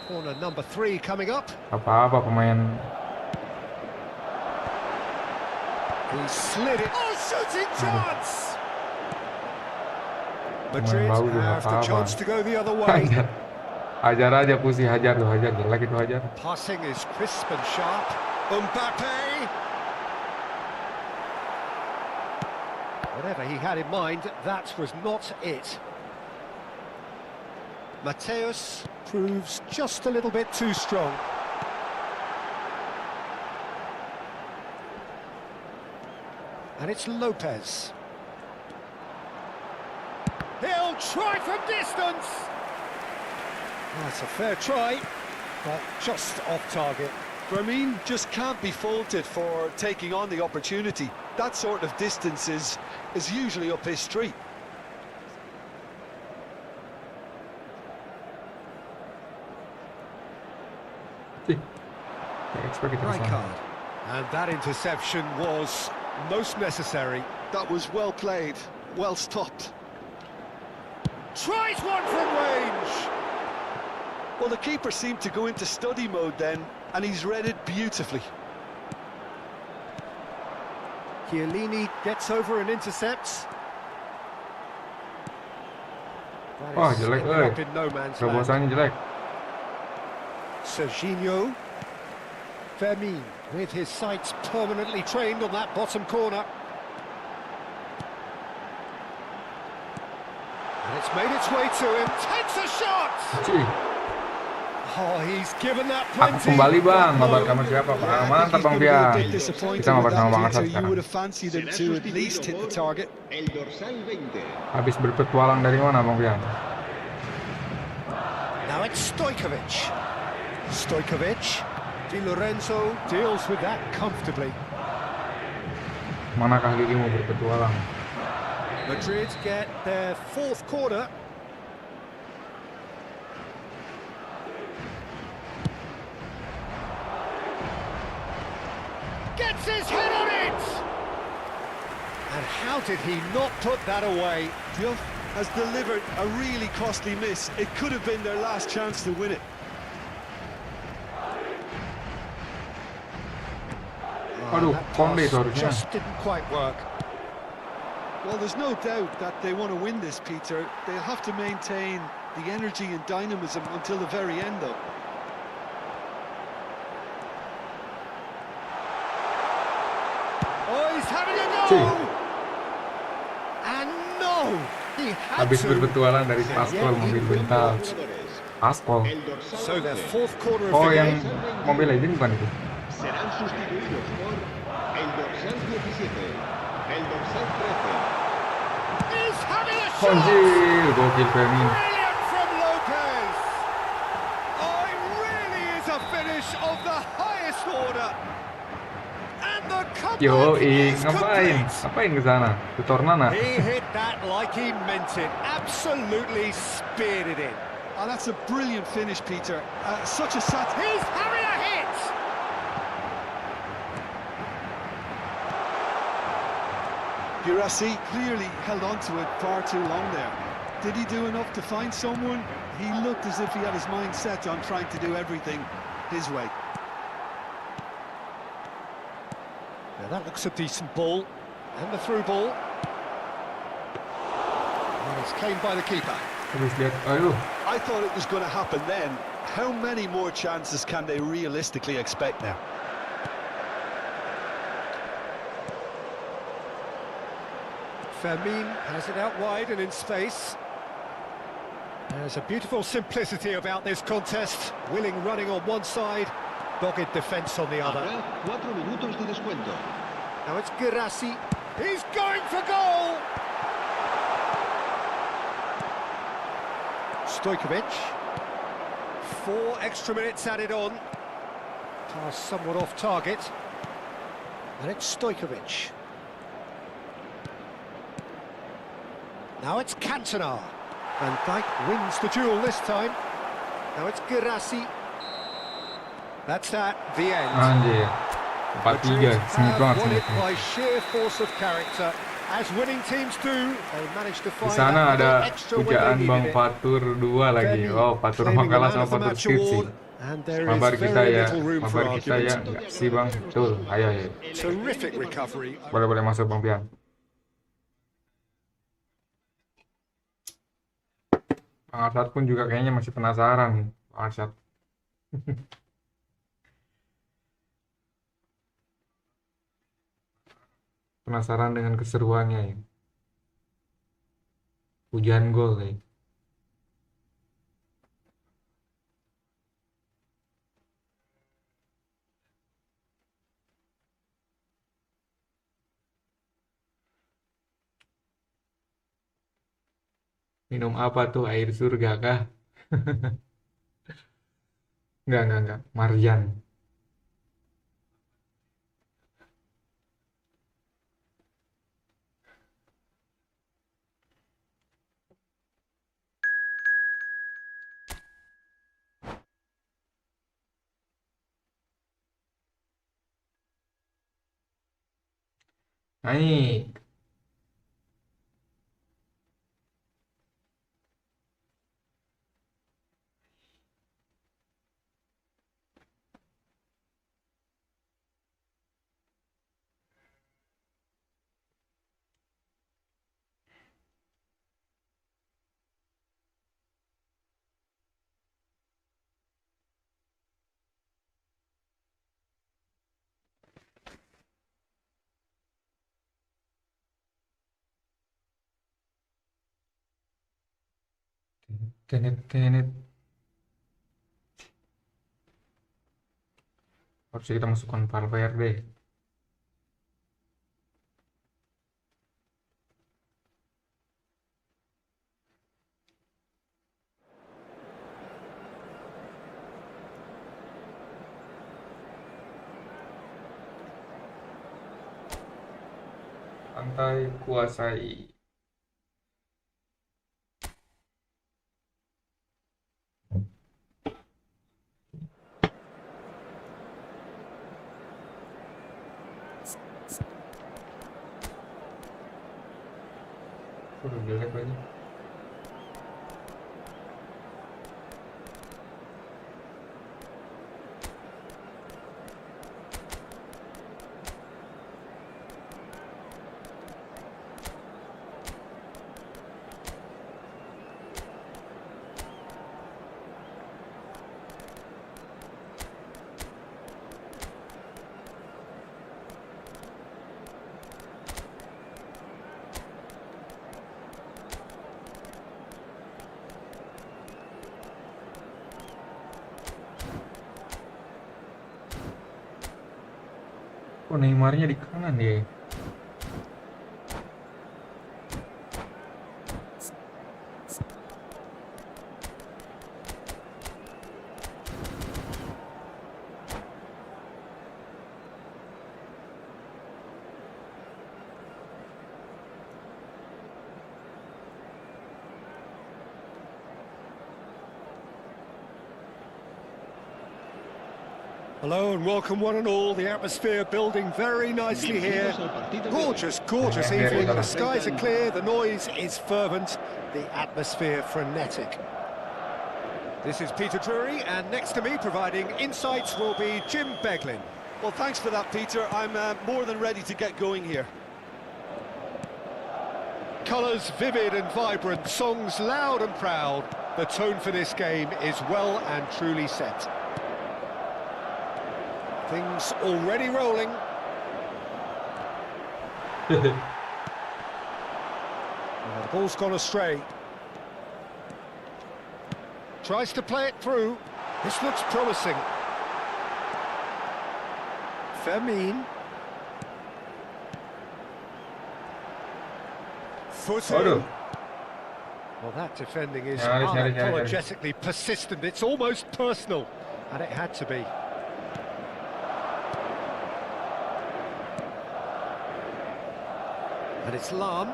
corner number 3 coming up. Apa-apa pemain He slid it. Oh, shooting chance! Madrid bau juga have the apa-apa. chance to go the other way. Hajar aja Pusi, hajar jelek itu hajar. Passing is crisp and sharp. Mbappe! Whatever he had in mind, that was not it. Mateus proves just a little bit too strong. And it's Lopez. He'll try from distance! That's a fair try, but just off target. Fermin just can't be faulted for taking on the opportunity. That sort of distance is usually up his street. Right card. And that interception was most necessary. That was well played, well stopped. Tries one from range! Well, the keeper seemed to go into study mode then, and he's read it beautifully. Chiellini gets over and intercepts. That Wah, is jelek ended up in no man's land. Terobosannya jelek. Serginho. Fermin with his sights permanently trained on that bottom corner. And it's made its way to him. Takes a shot! Cih, Oh, he's given that aku plenty. kembali bang, mabar sama siapa? Bang, mantap bang Pian. Kita mabar sama Bang Arsad You would sekarang. have fancied him to at least hit the target. El dorsal 20. Habis berpetualang dari mana Bang Pian? Now it's Stojkovic. Stojkovic. Di Lorenzo deals with that comfortably. Manakah gigimu berpetualang? Madrid get their fourth corner. Gets his head on it! And how did he not put that away? Diouf has delivered a really costly miss. It could have been their last chance to win it. Aduh, That Konde pass itu harusnya. just didn't quite work. Well, there's no doubt that they want to win this, Peter. They'll have to maintain the energy and dynamism until the very end, though. Oh, he's having a go! Cih. And no! He had Habis to. berpetualang dari Paskol mobil bental. Paskol. El dorsal So their 11 fourth quarter of Oh, the yang game. Mobile Legends bukan itu? serán sustituidos por el dorsal 17, el dorsal 13. He's having a shot! Anjir, gokil Fermin. Brilliant from Lopez! Oh, it really is a finish of the highest order. And the comeback Yoi, is ngapain? complete. Ngapain ke sana? Ke Tornana? He hit that like he meant it. Absolutely speared it in. Oh, that's a brilliant finish, Peter. Such a He's having a hit! Girassi clearly held on to it far too long there. Did he do enough to find someone? He looked as if he had his mind set on trying to do everything his way. Now that looks a decent ball. And the through ball. And it's claimed by the keeper. Habis lihat, aduh. I thought it was going to happen then. How many more chances can they realistically expect now? Fermin has it out wide and in space. There's a beautiful simplicity about this contest. Willing running on one side, dogged defence on the other. Habrá 4 minutos de descuento. Now it's Girassi. He's going for goal! Stojkovic. 4 extra minutes added on. Pass somewhat off target. And it's Stojkovic. Now it's Cantona. Van Dijk wins the duel this time. Now it's Girassi. That's that, the end. Anjir. 4-3, Madrid sengit have banget, won sengit. it by sheer force of character. As winning teams do, they managed to Di find sana that little ada extra when pujaan they Bang needed it. Fatur 2 lagi. Fermin Oh, Fatur claiming mah kalah the sama man of the Fatur match skripsi. award, and there Mabar is kita very ya, little room for mabar kita ya, argument. enggak sih Bang? Betul, ayo ayo. Terrific recovery. Boleh masuk Bang Pian. Bang Arsad pun juga kayaknya masih penasaran nih, Bang Arsad. Penasaran dengan keseruannya ya. Hujan gol kayak. Minum apa tuh? Air surga kah? Enggak. Marjan. Naik. Tenet. Harusnya kita masukkan Valverde. Santai, kuasai. Udah jelek lagi. Kok Neymarnya di kanan dia? Hello and welcome one and all. The atmosphere building very nicely here. Gorgeous, gorgeous evening. The skies are clear, the noise is fervent, the atmosphere frenetic. This is Peter Drury, and next to me providing insights will be Jim Beglin. Well, thanks for that, Peter. I'm more than ready to get going here. Colours vivid and vibrant, songs loud and proud. The tone for this game is well and truly set. Things already rolling. The ball's gone astray. Tries to play it through. This looks promising. Fermin. Footing. Well, that defending is unapologetically persistent. It's almost personal, and it had to be. And it's Lam,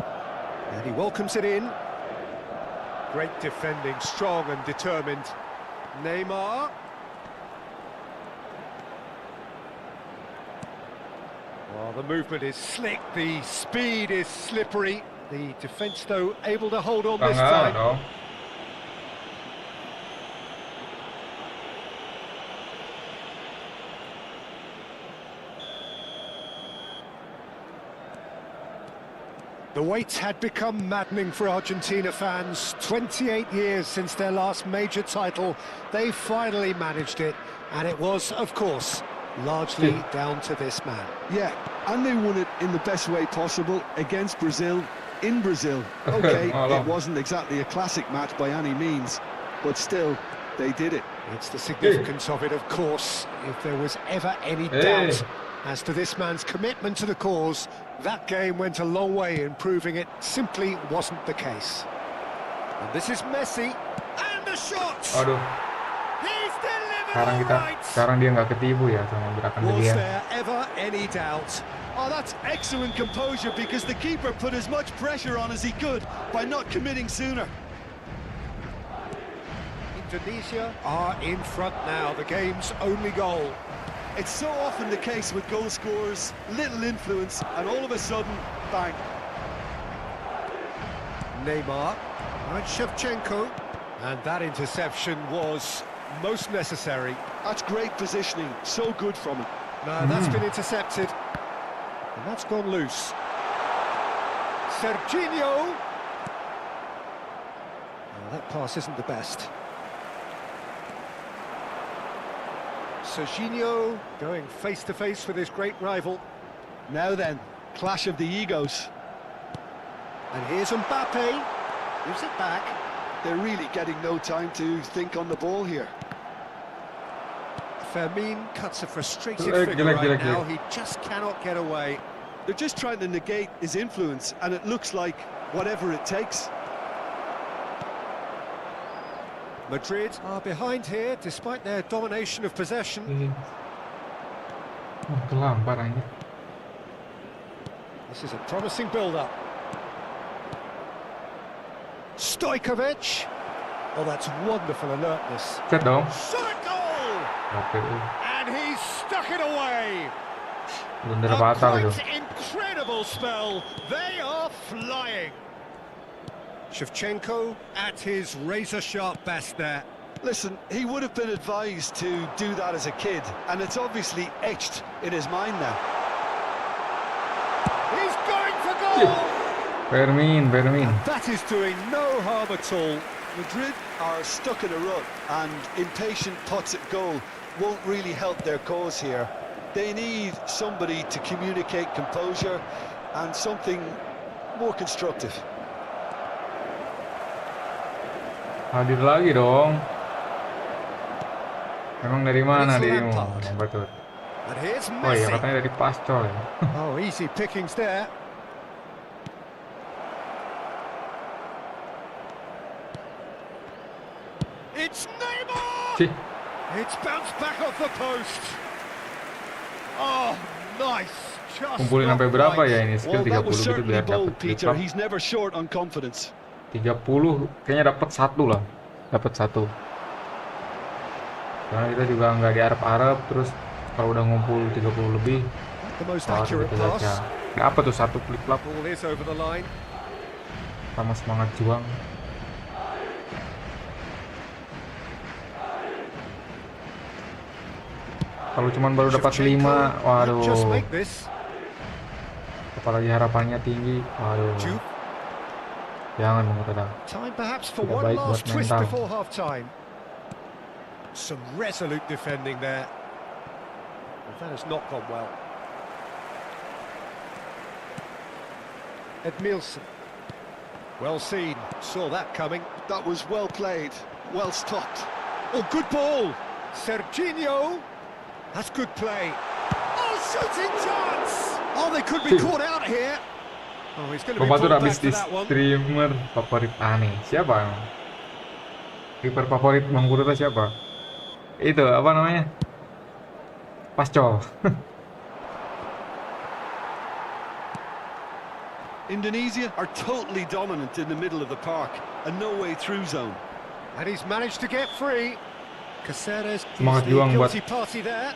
and he welcomes it in. Great defending, strong and determined. Neymar. Well, the movement is slick, the speed is slippery. The defence, though, able to hold on this time. The wait had become maddening for Argentina fans. 28 years since their last major title. They finally managed it, and it was, of course, largely down to this man. Yeah, and they won it in the best way possible against Brazil, in Brazil. Okay, it wasn't exactly a classic match by any means, but still, they did it. It's the significance of it, of course. If there was ever any doubt as to this man's commitment to the cause, that game went a long way in proving it simply wasn't the case. And this is Messi, and the shot! Aduh. He's delivered right! Sekarang dia nggak ketipu ya sama gerakan Was dia. there ever any doubt? Oh, that's excellent composure, because the keeper put as much pressure on as he could by not committing sooner. Indonesia are in front now, the game's only goal. It's so often the case with goal scorers, little influence, and all of a sudden, bang. Neymar, and Shevchenko, and that interception was most necessary. That's great positioning, so good from him. Now that's been intercepted, and that's gone loose. Serginho. Oh, that pass isn't the best. Serginho going face-to-face with his great rival. Now then, clash of the egos. And here's Mbappe, gives it back. They're really getting no time to think on the ball here. Fermin cuts a frustrated figure right now, he just cannot get away. They're just trying to negate his influence, and it looks like whatever it takes. Madrid are behind here, despite their domination of possession. Kelambar aja. This is a promising build-up. Stojkovic. Oh, that's wonderful alertness. Set dong. Shot goal! And he's stuck it away. Blunder fatal itu. Quite incredible spell. They are flying. Shevchenko at his razor-sharp best there. Listen, he would have been advised to do that as a kid, and it's obviously etched in his mind now. He's going for goal! Fermin. That is doing no harm at all. Madrid are stuck in a rut, and impatient putts at goal won't really help their cause here. They need somebody to communicate composure and something more constructive. Hadir lagi dong. Memang dari mana It's dirimu? Lampard. Betul. And here's Oh iya, Messi. katanya dari Pascal ya. Oh, easy pickings there. It's Neymar! Sih, It's bounced back off the post. Oh, nice. Just kumpulin not sampai berapa right. ya ini skill Well, that 30 was gitu certainly biar bold, dapat Peter. flip He's never short on confidence. 30 kayaknya dapat satu lah. Dapat satu. Karena kita juga nggak diarep-arep, terus kalau udah ngumpul 30 lebih, The most baru accurate kita pass. gacha. Dapat tuh satu flip flop Ball is over the line. sama semangat juang. Kalau cuman baru dapat 5, Shevchenko might waduh. just make this. Apalagi harapannya tinggi, waduh. Juve. Jangan mengutara. Time perhaps for Terbaik one buat last twist mental. before half-time. Some resolute defending there. Well, that has not gone well. Edmilson. Well seen. Saw that coming. That was well played, well stopped. Oh, good ball. Serginho. That's good play. Oh, shooting chance. Oh, they could be caught out here. Oh, he's going to be Bapak tuh pulled habis back di for that one. streamer favorit aneh. Siapa emang? Kiper favorit Bang Burita siapa? Itu apa namanya? Pascal. Indonesia are totally dominant in the middle of the park, a no-way through zone. And he's managed to get free. Caceres is Semangat the juang buat guilty party there.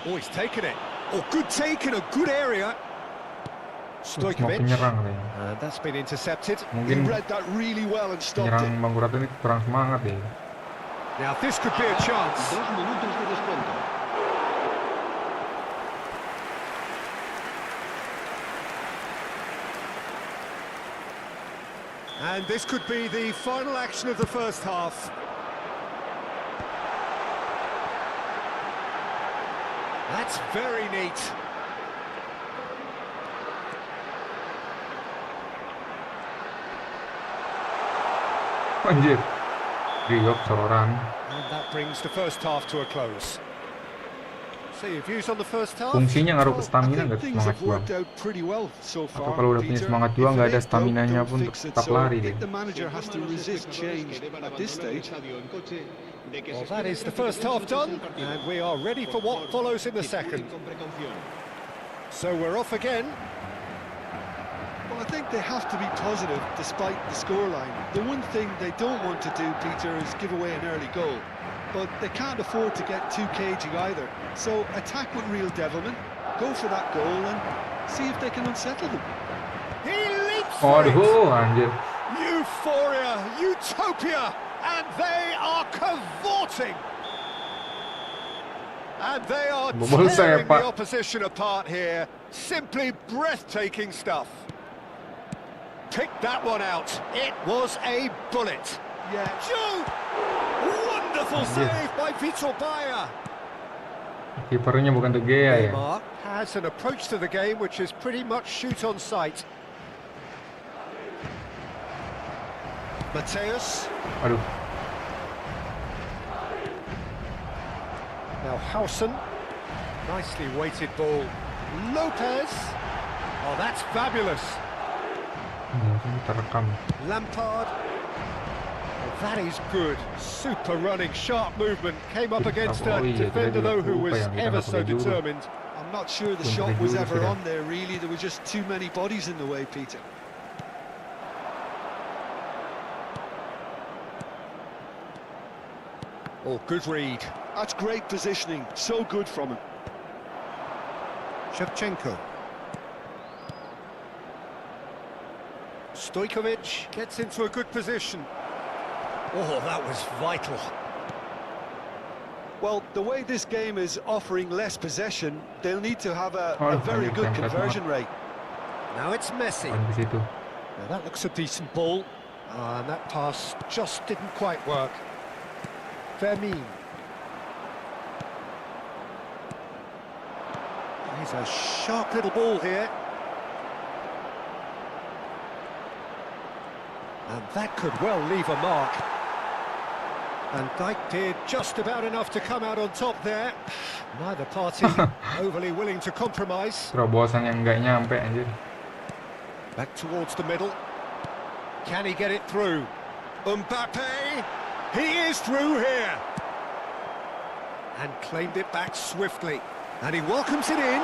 Oh, he's taken it. Oh, good take in a good area. semua Stojkovic. penyerang katanya. And that's been intercepted. He Mungkin read that really well and stopped it. penyerang Bang Burita ini kurang semangat deh. Now this could be a chance. 2 minutos de descuento. And this could be the final action of the first half. That's very neat. Anjir. Riok sororan. And that brings the first half to a close. So your views on the first half? Fungsinya ngaruh ke Well, I stamina think nggak things semangat have juang? worked out pretty well so Atau far, kalau udah punya Peter. semangat juang If nggak it ada ain't broke, staminanya don't pun untuk fix it. tetap So lari I deh. think the manager has to resist change at this stage. Well, that is the first half done, and we are ready for what follows in the second. So we're off again. Well, I think they have to be positive despite the scoreline. The one thing they don't want to do, Peter, is give away an early goal. But they can't afford to get too cagey either. So attack with real devilment, go for that goal and see if they can unsettle them. He leaps for it. Waduh, anjir. Euphoria, utopia, and they are cavorting. And they are Bobol saya, tearing Pak. the opposition apart here. Simply breathtaking stuff. Pick that one out. It was a bullet. Yeah, Shoot! Wonderful save by Vitor Bayer. Kipernya bukan De Gea ya. Neymar has an approach to the game which is pretty much shoot on sight. Mateus. Aduh. Now Howson. Nicely weighted ball. Lopez. Oh, that's fabulous. Terekam. Lampard. Oh, that is good. Super running, sharp movement. Came up against a Oh, iya, defender kita though juga who lupa was yang kita ever nggak so pakai juru. determined. I'm not sure the Belum shot pakai was juru ever kita. on there, really. There were just too many bodies in the way, Peter. Oh, good read. That's great positioning. So good from him. Shevchenko. Stojkovic gets into a good position. Oh, that was vital. Well, the way this game is offering less possession, they'll need to have a Oh, very iya, good yang conversion rate. Now it's Messi. Poin ke situ. Now that looks a decent ball. And that pass just didn't quite work. Vermeer. He's a sharp little ball here. And that could well leave a mark. And Dijk did just about enough to come out on top there. Neither party overly willing to compromise. Terobosan yang nggak nyampe anjir. Back towards the middle. Can he get it through? Mbappe! He is through here! And claimed it back swiftly. And he welcomes it in.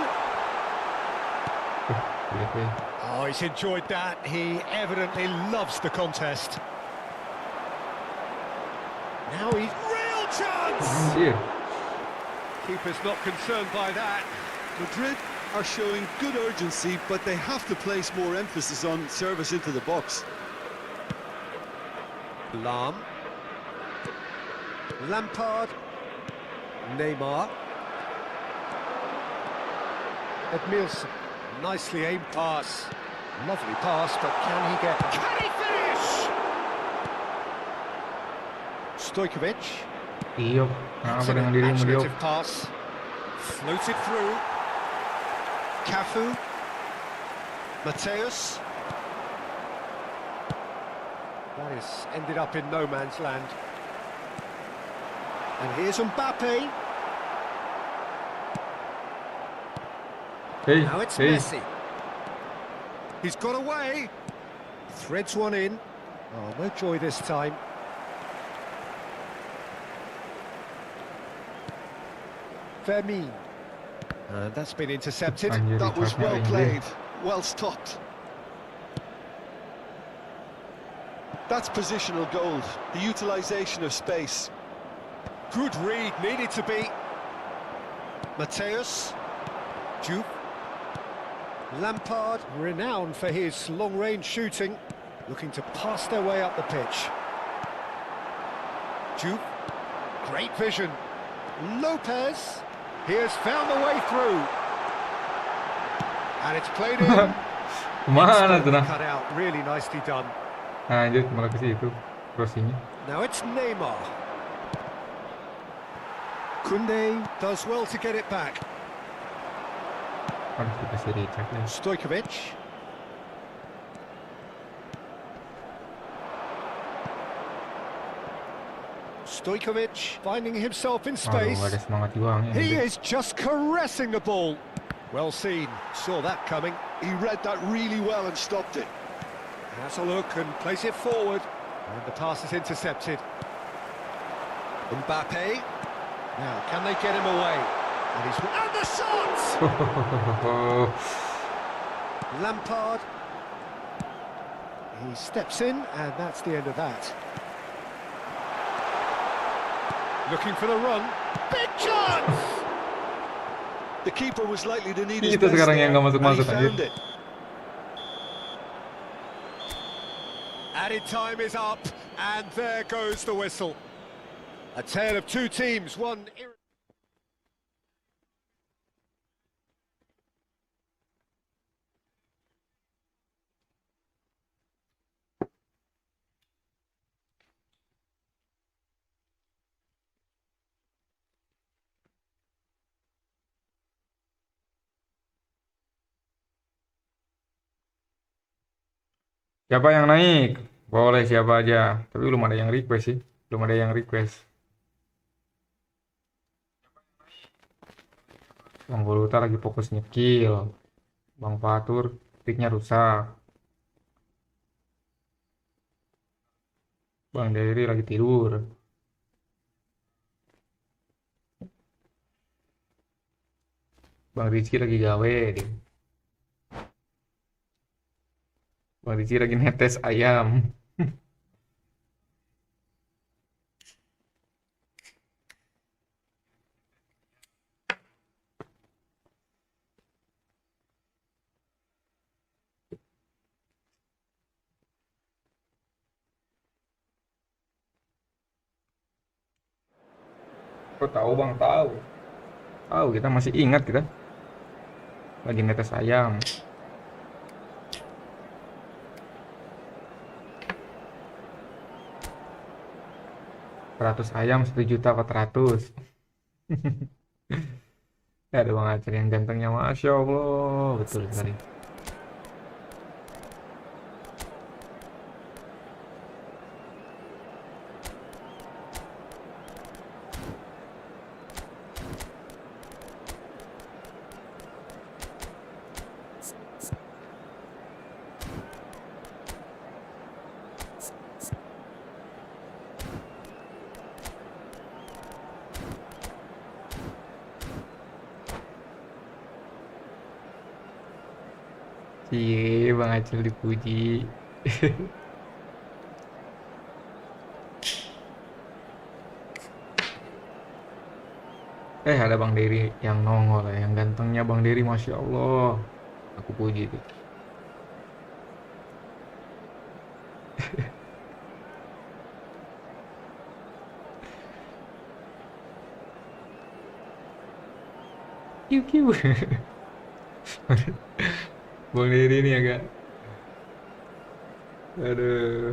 Oh, he's enjoyed that. He evidently loves the contest. Now he's real chance! Anjir. Keeper's not concerned by that. Madrid are showing good urgency, but they have to place more emphasis on service into the box. Lampard. Neymar. Edmilson. Nicely aimed pass. Lovely pass, but can he finish? Stojkovic. Iyo, kenapa dengan dirimu Dio? Imaginative pass. Floated through. Cafu. Mateus. That is ended up in no man's land. And here's Mbappe. Hey, Now it's hey. Messi. He's got away. Threads one in. Oh, no joy this time. Fermin. And that's been intercepted. Anjir, That was dicapnya well anjir. played, well stopped. That's positional gold, the utilisation of space. Good read, needed to be. Mateus. Juve. Lampard, renowned for his long-range shooting, looking to pass their way up the pitch. Juve. Great vision. Lopez. He has found the way through. And it's played in. Kemana tuh nah? Cut out, really nicely done. Anjir, malah ke situ crossingnya. Now it's Neymar. Koundé does well to get it back. Harus dikasih Richard ya. Stojkovic. Stojkovic finding himself in space. Aduh, ada semangat juangnya. He anjir. is just caressing the ball. Well seen, saw that coming. He read that really well and stopped it. Has a look and plays it forward. And the pass is intercepted. Mbappe. Now, can they get him away? And the shot! Lampard. He steps in, and that's the end of that. Looking for the run. Big chance! The keeper was likely to need his Itu best sekarang there, yang nggak and he masuk-masuk anjir. found it. Added time is up, and there goes the whistle. A tale of two teams, one... Siapa yang naik? Boleh siapa aja. Tapi belum ada yang request sih. Belum ada yang request. Bang Voluta lagi fokus nyekill. Bang Fatur tiknya rusak. Bang Dery lagi tidur. Bang Rizky lagi gawe deh. Bang Rizky lagi netes ayam. Kok tahu bang? Tahu. Tahu, kita masih ingat kita. Lagi netes ayam. Ratus ayam 1.400.000. Ada bang Aceh yang gantengnya, masya Allah, betul sekali. Iya, Bang Acil dipuji. Ada Bang Dery yang nongol ya, yang gantengnya Bang Dery, Masya Allah. Aku puji tuh. Kiu kiu. Bang Dery ini agak, aduh.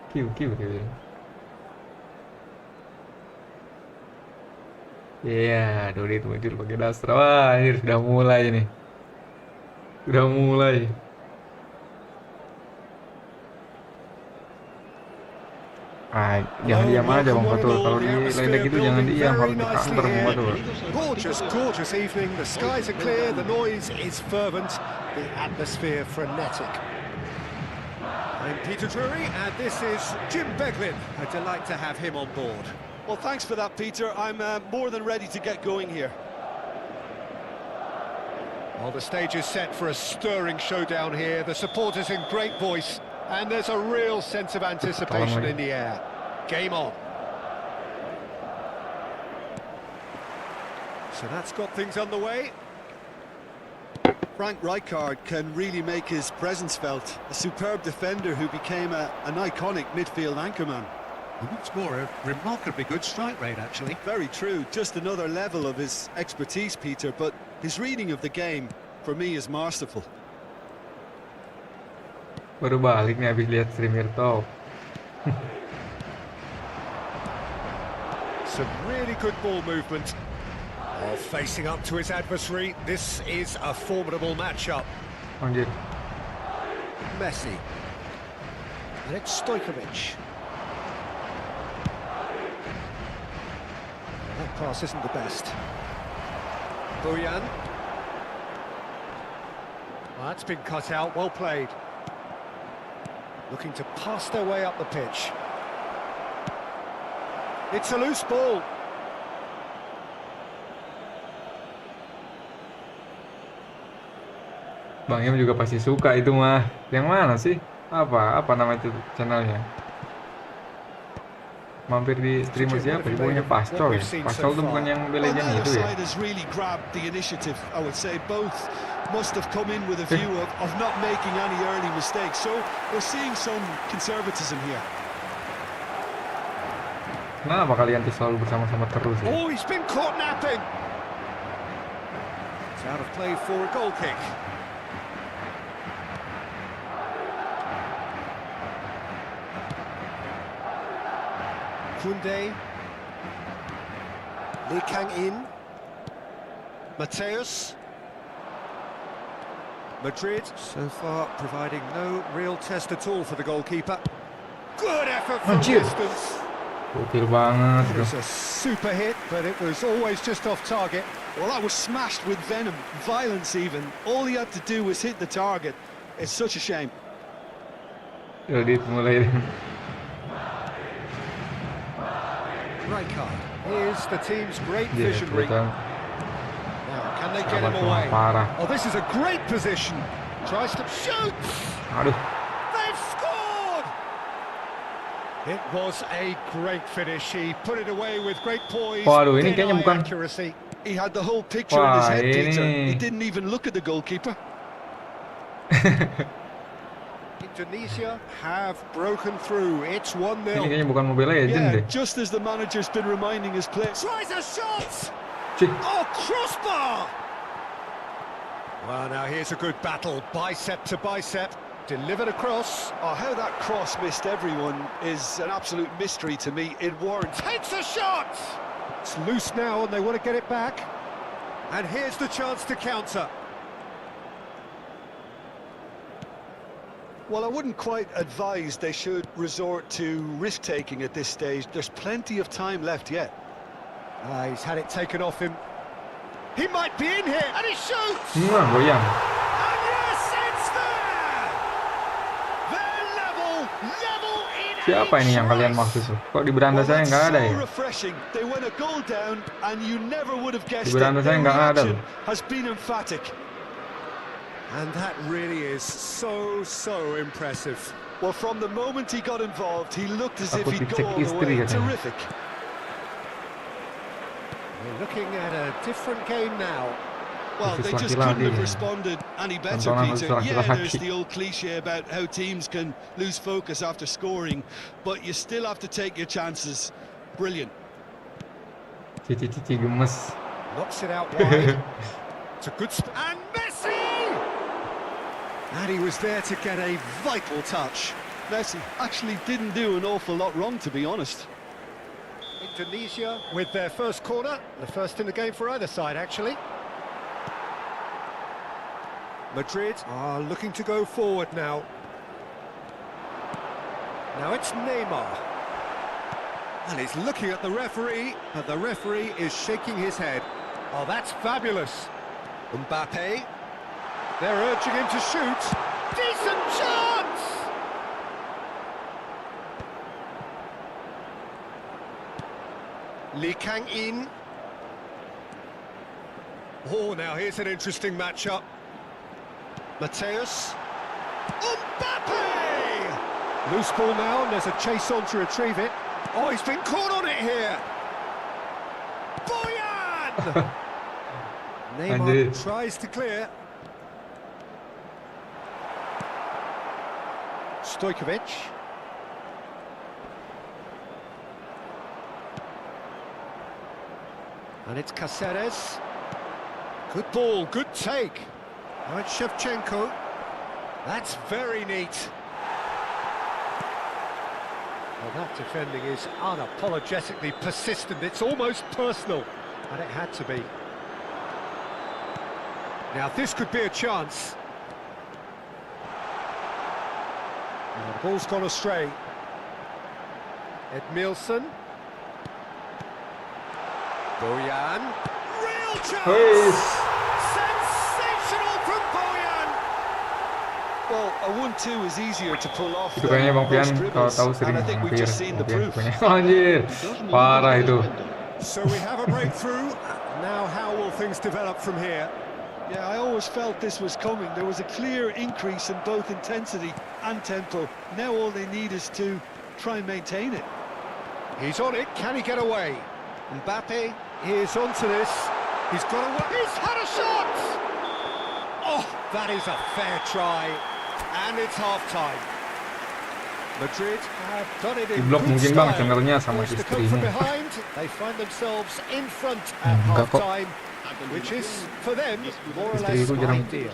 Kiu kiu dia bilang. Iya, Dodi itu muncul pakai dasar. Wah, ini sudah mulai nih. Sudah mulai. Jangan diam aja Bang Fatul. Kalau di ledek itu jangan diam, harus dikantor Bang Fatul. Gorgeous, gorgeous evening. The skies are clear, the noise is fervent, the atmosphere frenetic. I'm Peter Drury, and this is Jim Beglin. A delight to have him on board. Well, thanks for that, Peter. I'm more than ready to get going here. Well, the stage is set for a stirring showdown here. The supporters in great voice, and there's a real sense of anticipation in the air. Game on. So that's got things underway. Frank Rijkaard can really make his presence felt. A superb defender who became an iconic midfield anchorman. What's more, a remarkably good strike rate, actually. Very true. Just another level of his expertise, Peter, but his reading of the game, for me, is masterful. Baru balik nih habis lihat streamer top. Some really good ball movement. Oh, facing up to his adversary. This is a formidable matchup. Anjir. Messi. And it's Stojkovic. That pass isn't the best. Bojan. Well, that's been cut out, well played. Looking to pass their way up the pitch. It's a loose ball. Bang Im juga pasti suka itu mah. Yang mana sih? Apa nama itu channelnya? Mampir di streamer siapa? Pokoknya Pascal ya. Pascal tuh bukan yang Belenya itu ya. Has really grabbed the initiative. I would say both must have come in with a view of not making any early mistakes. So we're seeing some conservatism here. Kenapa kalian tuh selalu bersama-sama terus ya? Oh, he's been caught napping. It's out of play for a goal kick. Kunde. Lee Kang-in. Mateus. Madrid so far providing no real test at all for the goalkeeper. Good effort from distance. Gokil banget It was a super hit, but it was always just off target. Well, that was smashed with venom, violence even. All he had to do was hit the target. It's such a shame. Edit mulai. Rijkaard is the team's great visionary. Now, can they get him away? Parah. Oh, this is a great position. Tries to shoot. Aduh. They've scored! It was a great finish. He put it away with great poise. Waduh, ini kayaknya bukan. Accuracy. He had the whole picture in his head, Peter. He didn't even look at the goalkeeper. Indonesia have broken through. It's 1-0. Ini kayaknya bukan Mobile Legends deh. Just as the manager's been reminding his players. Tries a shot! Cih. Oh, crossbar! Well, now here's a good battle. Bicep to bicep. Delivered across. Oh, how that cross missed everyone is an absolute mystery to me. It warrants. Takes a shot! It's loose now and they want to get it back. And here's the chance to counter. Well, I wouldn't quite advise they should resort to risk-taking at this stage. There's plenty of time left yet. He's had it taken off him. He might be in here, and he shoots! Goyang. And yes, it's there! They're level in Siapa ini yang kalian maksud tuh? Kok di beranda saya nggak ada ya? Refreshing. They went a goal down and you never would have guessed Di beranda it. saya Their nggak ada reaction loh. has been emphatic. And that really is so impressive. Well, from the moment he got involved, he looked as if Takut he'd go dicek all the istri way. katanya. Terrific. We're looking at a different game now. Well, they Khusus just laki-laki couldn't have ya. responded any better, Tontonan khusus Peter. Yeah, laki-laki. there's the old cliche about how teams can lose focus after scoring, but you still have to take your chances. Brilliant. Cici gemes. Knocks it out wide. It's a good and Messi! And he was there to get a vital touch. Messi actually didn't do an awful lot wrong, to be honest. Indonesia with their first corner, the first in the game for either side actually. Madrid are looking to go forward now. Now it's Neymar. And he's looking at the referee, and the referee is shaking his head. Oh, that's fabulous. Mbappe. They're urging him to shoot. Decent chance! Lee Kang-in. Oh, now here's an interesting matchup. Mateus. Mbappe! Loose ball now, and there's a chase on to retrieve it. Oh, he's been caught on it here. Boyan! Neymar tries to clear. Stojkovic. And it's Cáceres. Good ball, good take. Now it's Shevchenko. That's very neat. Well, that defending is unapologetically persistent. It's almost personal, and it had to be. Now this could be a chance. And the ball's gone astray. Edmilson. Boyan. Real chance! Sensational from Boyan! Well, a 1-2 is easier to pull off Itu than kayaknya Bang Pian most kalau dribbles, tahu sering and I think we've hampir just seen the Bang Pian proof. pokoknya. Anjir, parah itu. So we have a breakthrough. Now how will things develop from here? Yeah, I always felt this was coming. There was a clear increase in both intensity and tempo. Now all they need is to try and maintain it. He's on it. Can he get away? Mbappe is onto this. He's got away. He's had a shot! Oh, that is a fair try. And it's half-time. Madrid have done it in Di-blok good mungkin Bang style. channelnya sama Forced to come from istrinya. behind. They find themselves in front at Enggak kok. half-time, which is, for them, more or Istri less itu jarang ideal.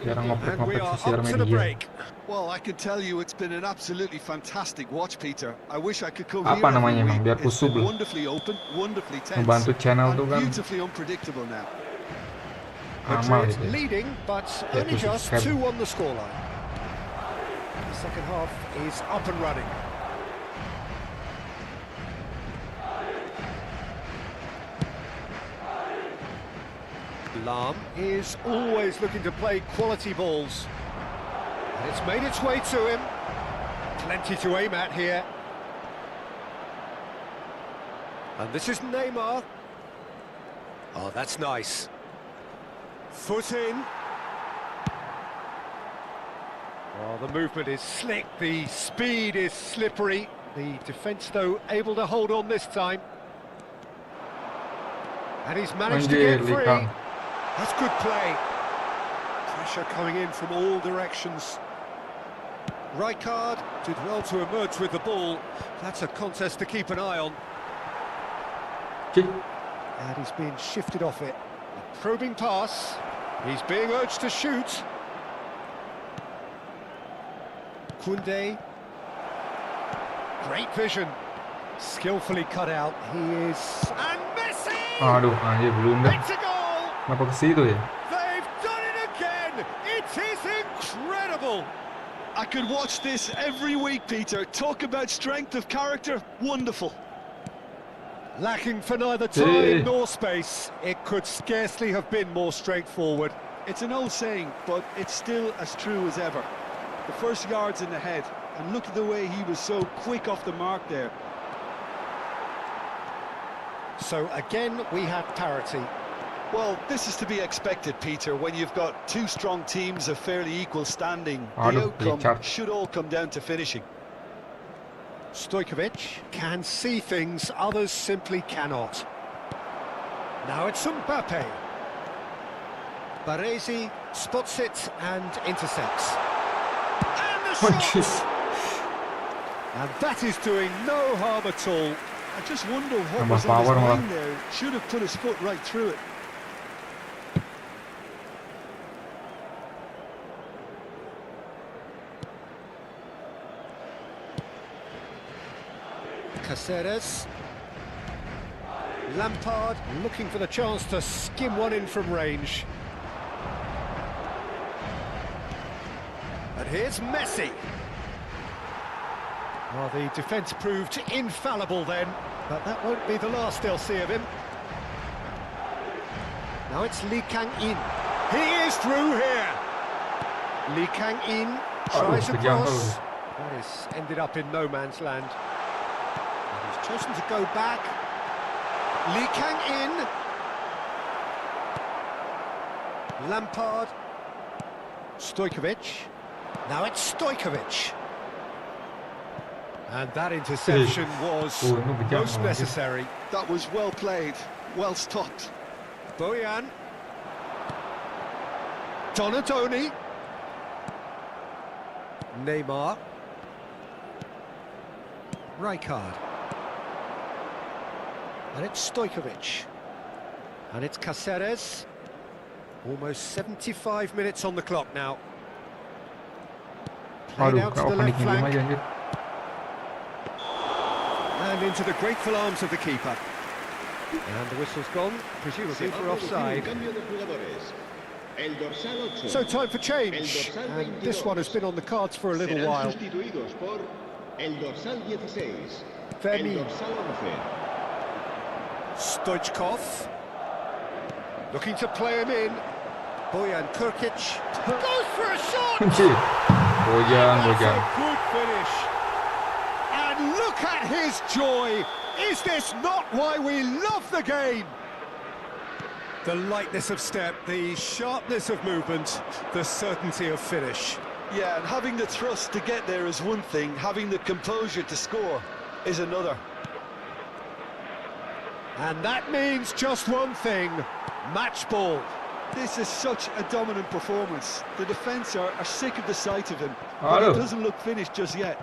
jarang And we ngopek-ngopek are sosial up to the media. break. Well, I can tell you it's been an absolutely fantastic watch, Peter. I wish I could come Apa here namanya, every Bang? week. Biar It's kusub been loh. wonderfully open, wonderfully tense, Ngebantu channel and tuh kan beautifully unpredictable now. amal Madrid gitu ya. leading, but Ya, only itu just subscribe. 2 on the scoreline. The second half is up and running. Lam is always looking to play quality balls. And it's made its way to him. Plenty to aim at here. And this is Neymar. Oh, that's nice. Foot in. Oh, the movement is slick, the speed is slippery. The defence, though, able to hold on this time. And he's managed to Anjir, get free. Likang. That's good play. Pressure coming in from all directions. Rijkaard did well to emerge with the ball. That's a contest to keep an eye on. Kick. And he's being shifted off it. A probing pass. He's being urged to shoot. Koundé. Great vision. Skillfully cut out. He is... And Messi! Aduh, anjir belum dah. It's a goal! Kenapa ke situ ya? They've done it again! It is incredible! I could watch this every week, Peter. Talk about strength of character. Wonderful. Lacking for neither time nor space. It could scarcely have been more straightforward. It's an old saying, but it's still as true as ever. The first yard's in the head, and look at the way he was so quick off the mark there. So again, we have parity. Well, this is to be expected, Peter, when you've got two strong teams of fairly equal standing. The Aduh, outcome Richard. should all come down to finishing. Stojkovic can see things others simply cannot. Now it's Mbappe. Baresi spots it and intercepts. And the Oh, shot! jeez. And that is doing no harm at all. I just wonder what Tambah was on his power malah. mind there. Should have put his foot right through it. Caceres. Lampard looking for the chance to skim one in from range. And here's Messi. Well, the defence proved infallible then, but that won't be the last they'll see of him. Now it's Lee Kang-in. He is through here. Lee Kang-in tries a Aduh, kejam cross. tau. That is ended up in no man's land. And he's chosen to go back. Lee Kang-in. Lampard. Stojkovic. Now it's Stojkovic. And that interception was Oh, no, kejam most tau. necessary. That was well played, well stopped. Bojan. Donadoni. Neymar. Rijkaard. And it's Stojkovic. And it's Caceres. Almost 75 minutes on the clock now. Played Aduh, out to kau the left panik game flank. aja anjir. And into the grateful arms of the keeper. And the whistle's gone, presumably for offside. Cambio de jugadores. El dorsal 8. So time for change. And this one has been on the cards for a little Serán while. sustituidos por el dorsal 16. Femi. El dorsal 11. Stoichkov. Looking to play him in. Bojan Kurkic. Goes for a shot! Anjir. Bojan, That's Bojan. a good finish. And look at his joy. Is this not why we love the game? The lightness of step, the sharpness of movement, the certainty of finish. Yeah, and having the thrust to get there is one thing, having the composure to score is another. And that means just one thing, match ball. This is such a dominant performance. The defence are sick of the sight of him, but Hello. it doesn't look finished just yet.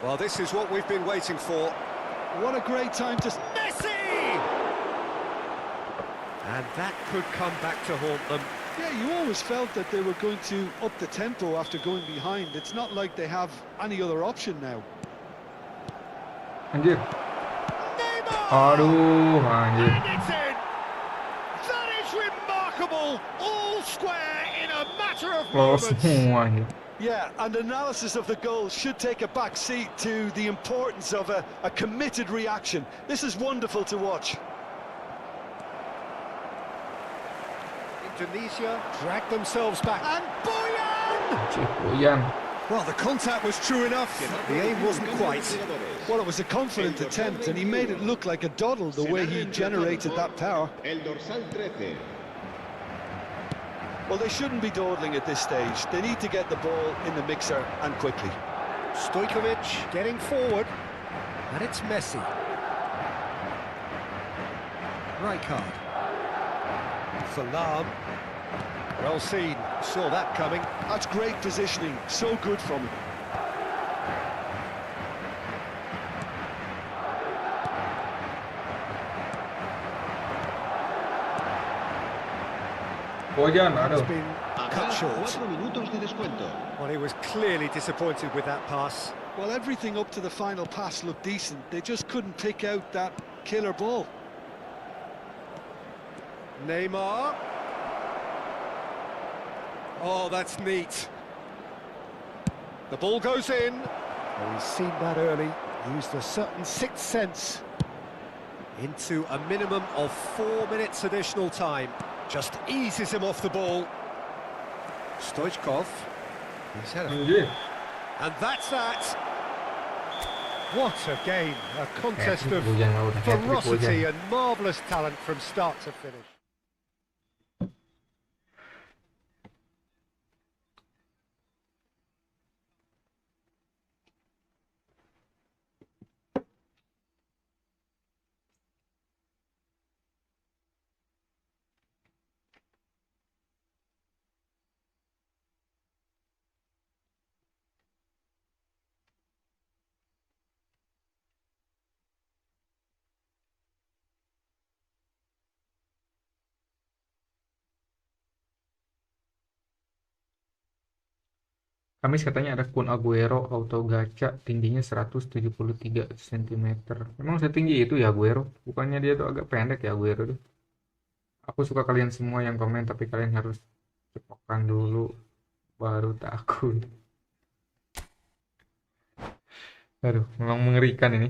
Well, this is what we've been waiting for. What a great time to... Messi! And that could come back to haunt them. Yeah, you always felt that they were going to up the tempo after going behind. It's not like they have any other option now. Anjir. Neymar! Aduh, anjir. And it's in! That is remarkable! All square in a matter of Lolos moments. semua anjir. Yeah, and analysis of the goal should take a back seat to the importance of a committed reaction. This is wonderful to watch. Indonesia dragged themselves back. And Bojan! Anjir, Bojan. Well, the contact was true enough. The aim wasn't quite. Well, it was a confident attempt, and he made it look like a doddle the way he generated that power. El dorsal 13. Well, they shouldn't be dawdling at this stage. They need to get the ball in the mixer and quickly. Stojkovic getting forward. And it's Messi. Rijkaard. Salam. Well seen. Saw that coming. That's great positioning. So good from him. Bojan, Has aduh. been cut Habrá short. 4 minutos de descuento. Well, he was clearly disappointed with that pass. Well, everything up to the final pass looked decent. They just couldn't pick out that killer ball. Neymar. Oh, that's neat. The ball goes in. Oh, he's seen that early. Used a certain sixth sense. Into a minimum of 4 minutes additional time. Just eases him off the ball. Stoichkov. He's had a... Anjir. And that's that. What a game, a contest of Hujan lah udah, hat-trick ferocity hujan. and marvellous talent from start to finish. Kamis katanya ada Kun Aguero auto gacha tingginya 173 cm. Memang setinggi itu ya Aguero? Bukannya dia tuh agak pendek ya Aguero tuh? Aku suka kalian semua yang komen, tapi kalian harus cepokan dulu baru takut. Aduh, memang mengerikan ini.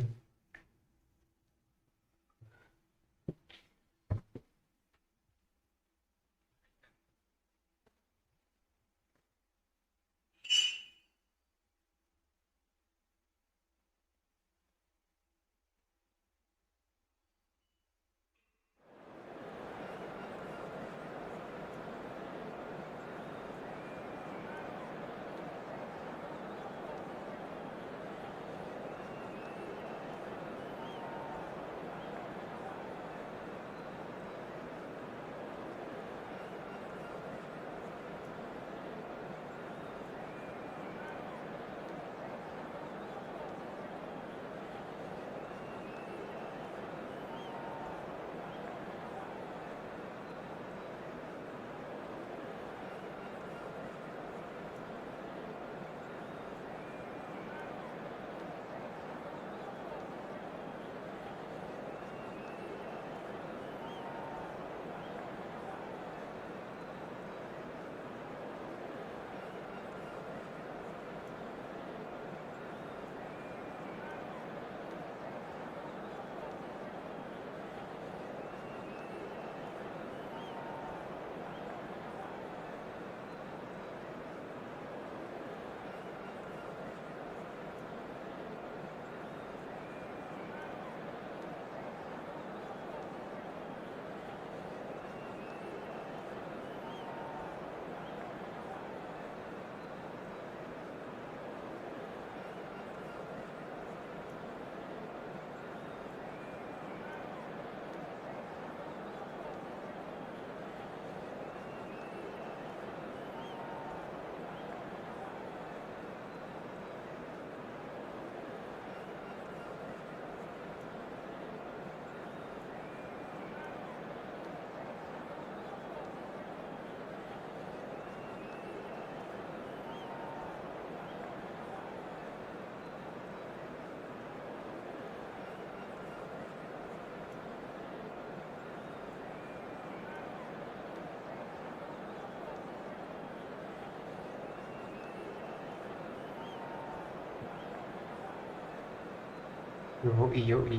Yoi, yoi.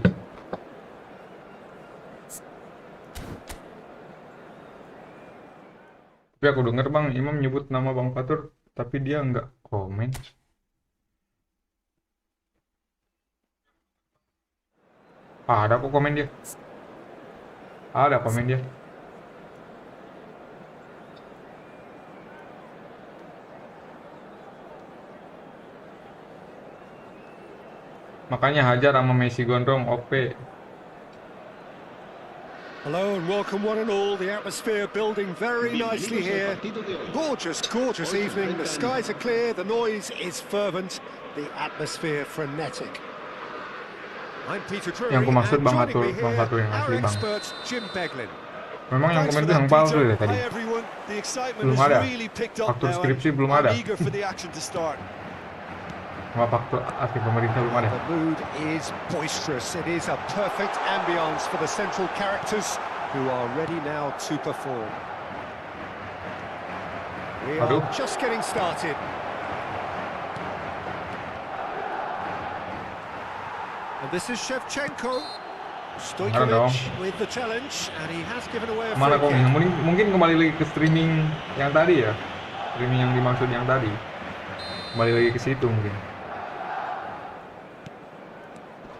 Tapi aku denger Bang Imam nyebut nama Bang Fatur, tapi dia nggak komen. Ada kok komen dia. Ada komen dia. Makanya hajar sama Messi gondrong OP. Hello and welcome one and all. The atmosphere building very nicely here. Gorgeous, gorgeous evening. The skies are clear, the noise is fervent, the atmosphere frenetic. I'm Peter Drury, Yang aku maksud and Bang joining me Fatur here, yang our asli Bang. expert Jim Beglin. Memang yang Thanks komen for itu that, yang palsu Peter. ya tadi. Hi everyone. The excitement Belum has ada. really picked up Faktur now. skripsi belum I'm ada. eager for the action to start. Sama faktur asli pemerintah belum ada. The mood is boisterous. It is a perfect ambience for the central characters who are ready now to perform. We are Aduh. just getting started. And this is Shevchenko. dong. Stojkovic with the challenge, and he has given away a Mana free kok kick. mungkin kembali lagi ke streaming yang tadi ya. Streaming yang dimaksud yang tadi. Kembali lagi ke situ mungkin.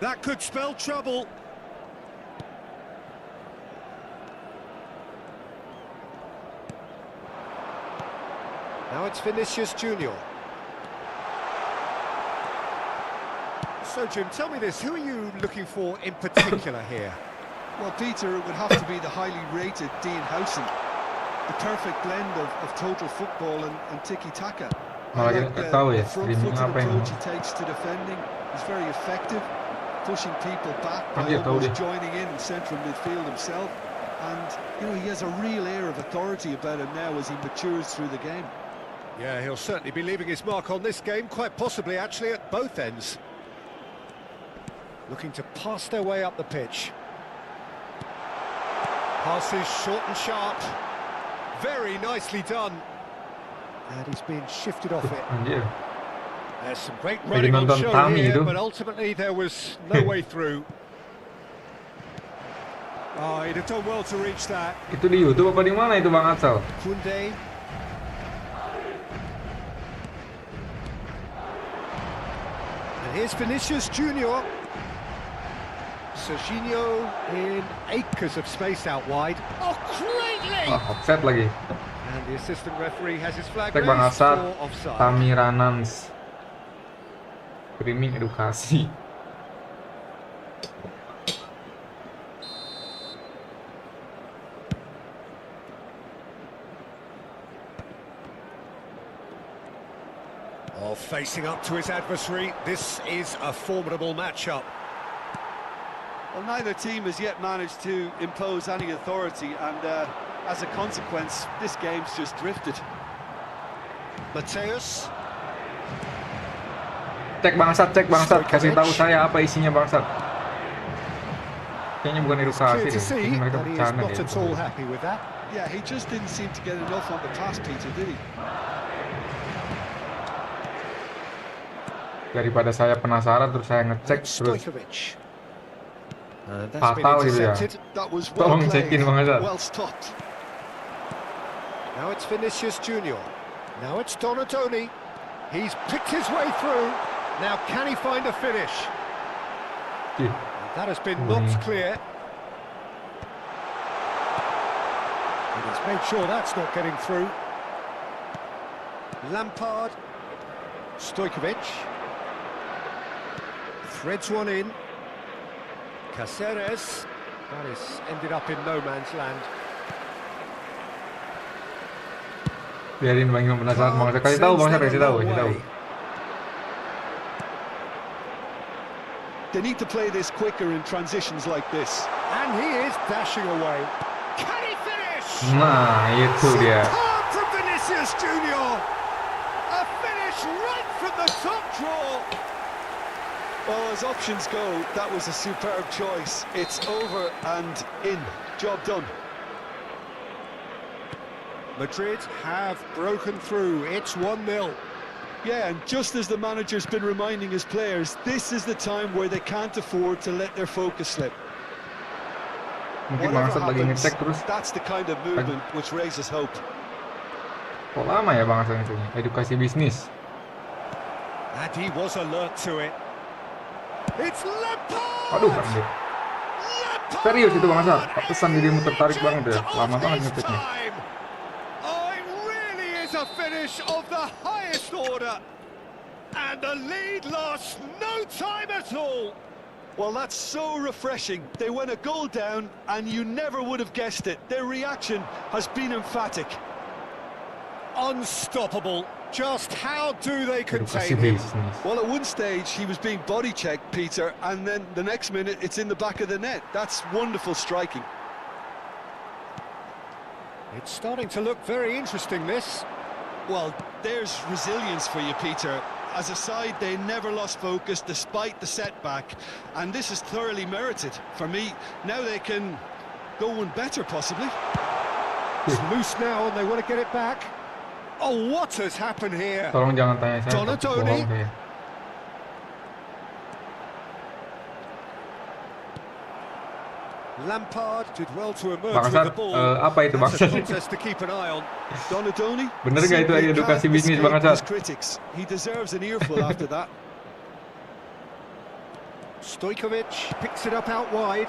That could spell trouble. Now it's Vinicius Junior. So, Jim, tell me this, who are you looking for in particular here? Well, Peter, it would have to be the highly rated Dean Howson. The perfect blend of total football and tiki-taka. Malah I kita tahu ya, the streaming front-footed apa yang approach he takes to defending. He's very effective, pushing people back by dia tahu almost dia. joining in central midfield himself. And, you know, he has a real air of authority about him now as he matures through the game. Yeah, he'll certainly be leaving his mark on this game, quite possibly actually at both ends. Looking to pass their way up the pitch. Passes short and sharp. Very nicely done. And he's being shifted off it. Anjir. There's some great Lagi running on nonton show Tami here, itu. but ultimately there was no way through. Oh, he'd have done well to reach that. Itu di YouTube apa di mana itu Bang Atsal? Kunde. And here's Vinicius Junior. Serginho in acres of space out wide. Oh, greatly! Offset lagi. And the assistant referee has his flag Cek Bang raised Asad, for offside. Tamiranans. Streaming edukasi. Oh, facing up to his adversary, this is a formidable matchup. Well, neither team has yet managed to impose any authority, and as a consequence, this game's just drifted. Mateus. Cek bangsat, kasih tahu saya apa isinya bangsat. Kayaknya bukan edukasi Clear deh, to see ini mereka that he is bercanda not deh. at all happy with that. Yeah, he just didn't seem to get enough on the pass, Peter, did he? Daripada saya penasaran terus saya ngecek terus Stojkovic. That's been fatal gitu ya. intercepted. That was well Tolong played, cekin Bang Azhar. well stopped. Now it's Vinicius Junior. Now it's Donatoni. He's picked his way through. Now can he find a finish? Ih, That has been knocked clear. And he's made sure that's not getting through. Lampard. Stojkovic. Threads one in. Caceres. That has ended up in no man's land. biarin Bang Imam penasaran bangsat. Kasih tahu bangsat, kasih tahu. They need to play this quicker in transitions like this. And he is dashing away. Can he finish? Nah, itu dia. Superb from Vinicius Junior. A finish right from the top draw. Well, as options go, that was a superb choice. It's over and in. Job done. Madrid have broken through. It's 1-0. Yeah, and just as the manager's been reminding his players, this is the time where they can't afford to let their focus slip. Mungkin Whatever bangsat lagi happens, ngecek terus. that's the kind of movement which raises hope. Kok lama ya bangsat ngeceknya? Edukasi bisnis. And he was alert to it. It's Lampard! Aduh, anjir. Serius itu bangsat. Pesan dirimu tertarik banget ya. Lama banget ngeceknya. Oh, it really is a finish of the highest order. And the lead lost no time at all. Well, that's so refreshing. They went a goal down, and you never would have guessed it. Their reaction has been emphatic. Unstoppable. Just how do they Edukasi contain him? bisnis. Well, at one stage, he was being body-checked, Peter, and then the next minute, it's in the back of the net. That's wonderful striking. It's starting to look very interesting, this. Well, there's resilience for you, Peter. As a side, they never lost focus despite the setback, and this is thoroughly merited. For me, now they can go one better, possibly. It's loose now, and they want to get it back. Oh, what has happened here? Tolong jangan tanya saya. Donatoni. Bohong saya. Lampard did well to emerge with Bangsat, the ball. apa itu That's a bangsat? contest to keep an eye on. Donadoni. Bener gak itu simply edukasi can't bisnis escape bangsat? his critics. He deserves an earful after that. Stojkovic picks it up out wide.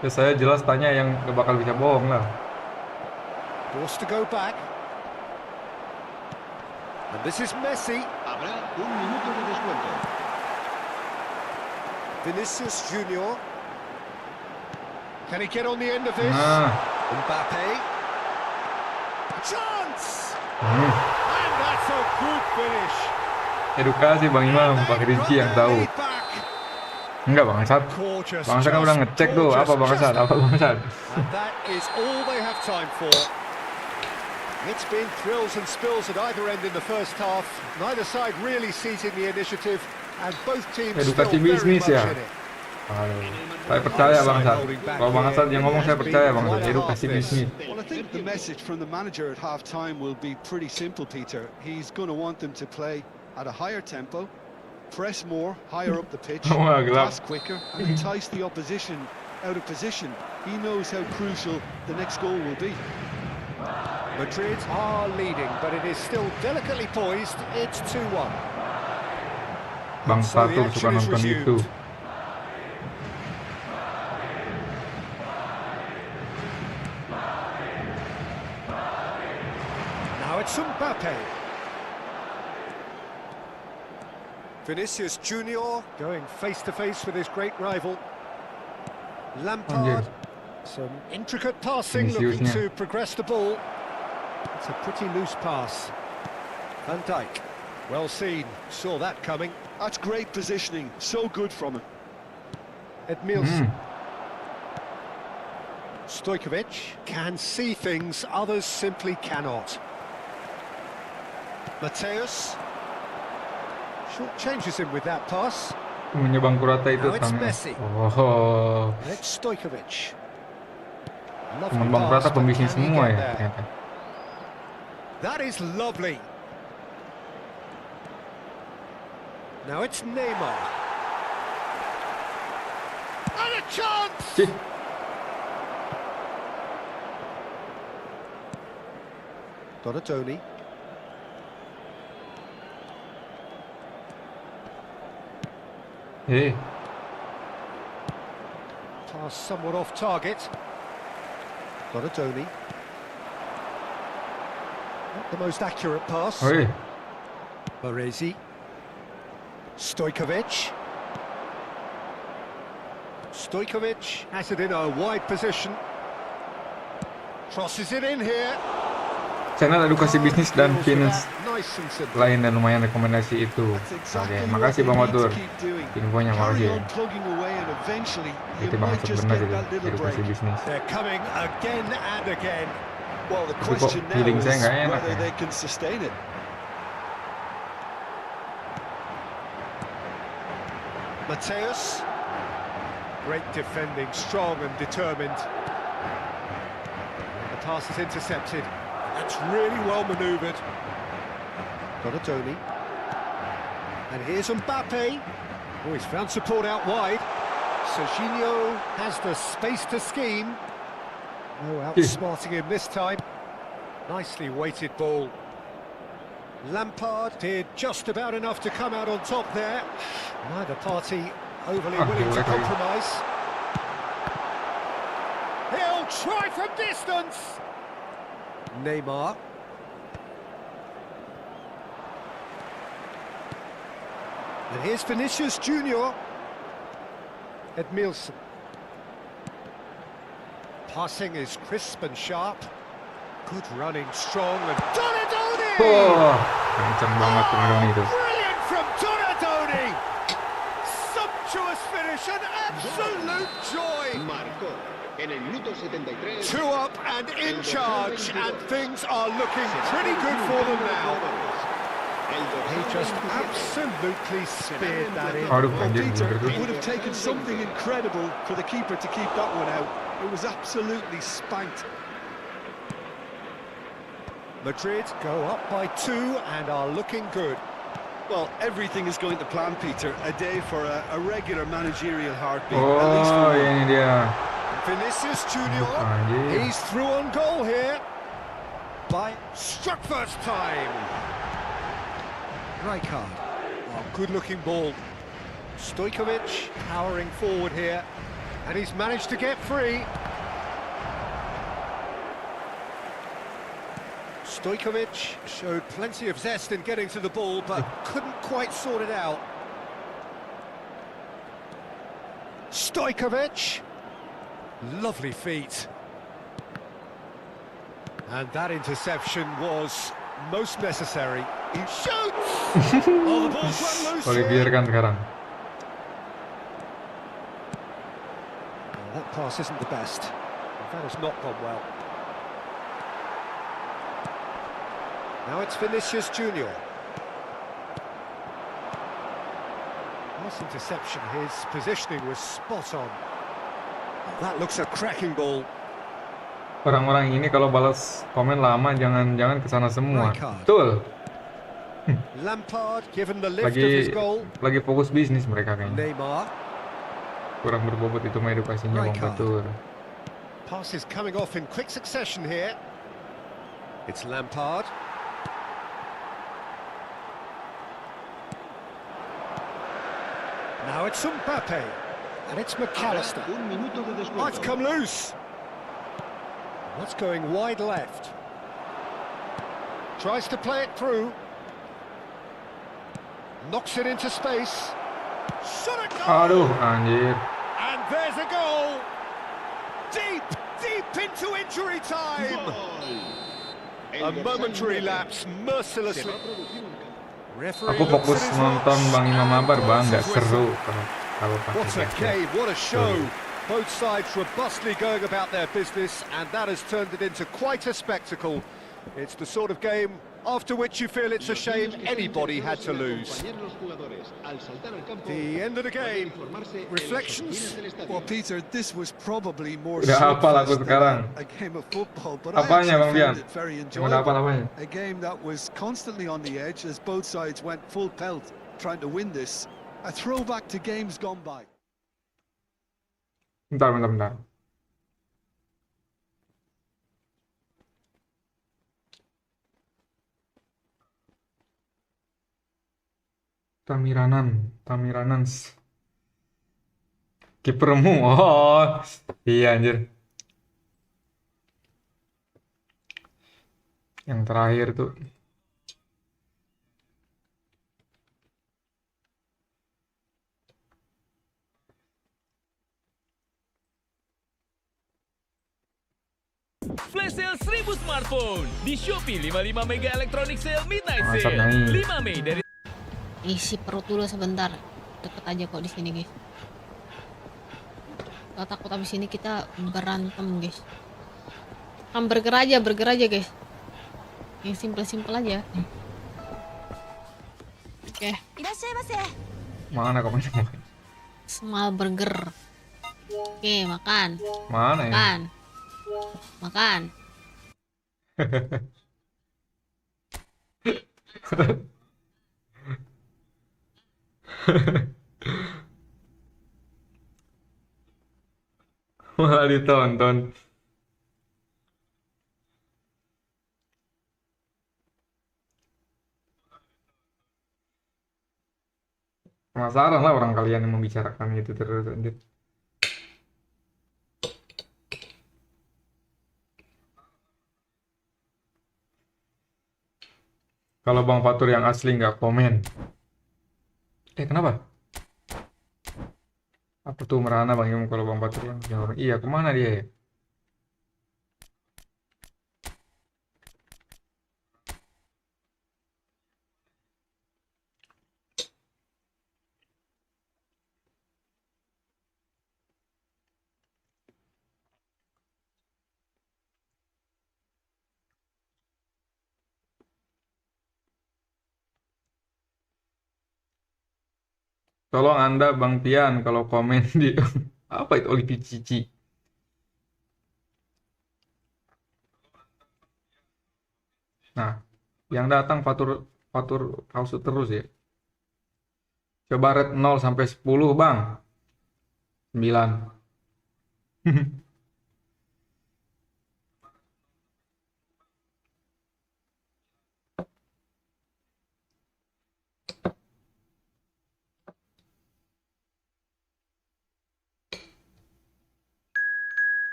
Ya saya jelas tanya yang gak bakal bisa bohong lah. Forced to go back. And this is Messi. Habrá un minuto de descuento. Vinicius Junior. Can he get on the end of this? Nah. Mbappe. Chance! And that's a good finish. Edukasi Bang Imam, Bang Rinci yang tahu. Lead back. Enggak bangsat. Gorgeous. Bangsat kan udah ngecek tuh, apa bangsat? Apa bangsat? And that is all they have time for. It's been thrills and spills at either end in the first half. Neither side really seizing the initiative, and both teams Edukasi still very bisnis much ya. in it. Aduh, saya percaya bangsat. Kalau bangsat yang ngomong saya percaya bangsat. Edukasi bisnis. Well, I think the message from the manager at half-time will be pretty simple, Peter. He's going to want them to play at a higher tempo, press more, higher up the pitch, Wah, gelap. pass quicker, and entice the opposition out of position. He knows how crucial the next goal will be. Madrid are leading, but it is still delicately poised. It's 2-1. Bang So the Fatur action suka is nonton resumed. itu. Now it's Mbappe. Vinicius Junior going face to face with his great rival. Lampard. Some intricate passing, looking Viniciusnya. to progress the ball. It's a pretty loose pass. Van Dijk. Well seen. Saw that coming. That's great positioning, so good from him. Edmilson. Stojkovic can see things others simply cannot. Mateus. Short changes him with that pass. Punya Bang Kurata itu Now it's tangan. Messi. Oh, It's Stojkovic. teman Bang Kurata but pembisnis can he semua get ya there? ternyata. That is lovely. Now it's Neymar. And a chance! Cih, Donadoni. Pass somewhat off target. Donadoni. Not the most accurate pass. Oi, Baresi. Stojkovic. Stojkovic has it in a wide position. Crosses it in here. channel edukasi bisnis dan Deals with finance that nice and simple. lain dan lumayan rekomendasi itu. That's Oke, exactly what makasih they Bang need to Fatur. keep doing. Infonya Carry makasih ya. on plugging away and eventually you Itu Bang might Fatur just benar get itu that little edukasi break. bisnis. They're coming again and again. Well, the Tapi kok question now feeling is saya nggak enak whether ya. they can sustain it. Mateus. Great defending, strong and determined. The pass is intercepted. That's really well manoeuvred. Donadoni. And here's Mbappe. Oh, he's found support out wide. Serginho has the space to scheme. No outsmarting him this time. Nicely weighted ball. Lampard did just about enough to come out on top there. Neither party overly willing to okay. compromise. He'll try from distance. Neymar. And here's Vinicius Junior. Edmilson. Passing is crisp and sharp. Good running, strong, and Donadoni! Wah, kencang banget Donadoni itu. Brilliant from Donadoni! Sumptuous finish, an absolute joy! Marcó en el minuto 73. 2 up and in charge, and things are looking pretty good for them now. He just absolutely speared that in. Aduh, Well, anjir, Peter, bener it tuh. would have taken something incredible for the keeper to keep that one out. It was absolutely spanked. Madrid go up by 2 and are looking good. Well, everything is going to plan, Peter. A day for a regular managerial heartbeat. At least for Oh, one. ini dia. Vinicius Junior, Anjir. he's through on goal here. Struck first time. Rijkaard, oh, good-looking ball. Stojkovic powering forward here, and he's managed to get free. Stojkovic showed plenty of zest in getting to the ball, but couldn't quite sort it out. Stojkovic, lovely feet. And that interception was most necessary. He shoots! Oh, the ball's run loose Boleh here. biarkan sekarang. Oh, that pass isn't the best. That has not gone well. Now it's Vinicius Junior. Nice interception. His positioning was spot on. Oh, that looks a cracking ball. Orang-orang ini kalau balas komen lama jangan kesana semua. Rijkaard. Betul. Lampard given the lift of his goal. Lagi fokus bisnis mereka kayaknya. Neymar. Kurang berbobot itu mah edukasinya Bang Rijkaard. Batur. Passes coming off in quick succession here. It's Lampard. Now it's Mbappe. And it's McAllister. Un minuto de Oh, it's descuento. come loose. That's going wide left. Tries to play it through. Knocks it into space. Shot a goal! Aduh, anjir. And there's a goal! Deep, deep into injury time! A momentary lapse, mercilessly. Referee Aku looks fokus at his nonton watch Bang Imam and Mabar, Bang. blows Nggak his seru whistle. kalau pakai What a headset. game, what a show. Both sides robustly going about their business, and that has turned it into quite a spectacle. It's the sort of game after which you feel it's a shame anybody had to lose. The end of the game. Reflections? Well, Peter, this was probably more Udah hafal aku slugfest sekarang. than a game of football, but Apanya, I Bang actually Bian? found it very Yang udah hafal enjoyable. apanya? A game that was constantly on the edge as both sides went full pelt trying to win this. A throwback to games gone by. Bentar. Tamiranans. Kipermu. Oh, iya anjir. Yang terakhir tuh. Flash sale 1000 smartphone di Shopee 55 Mega Electronic Sale Midnight Mantap, Sale Nyai. 5 Mei dari Isi perut dulu sebentar. Deket aja kok di sini, guys. Gak takut abis ini kita berantem, guys. Burger aja, guys. Yang simple-simple aja. Oke, Mana komennya? small burger. Oke, makan. Mana ya? Makan. Malah ditonton. Penasaran lah orang kalian yang membicarakan itu terus anjir. Kalau Bang Fatur yang asli nggak komen. Kenapa? Apa tuh merana Bang Imam kalau Bang Fatur yang orang? Iya, kemana dia ya? Tolong Anda Bang Pian kalau komen di apa itu Olivi Cici. Nah, yang datang Fatur palsu terus ya. Coba rate 0 sampai 10, Bang. 9.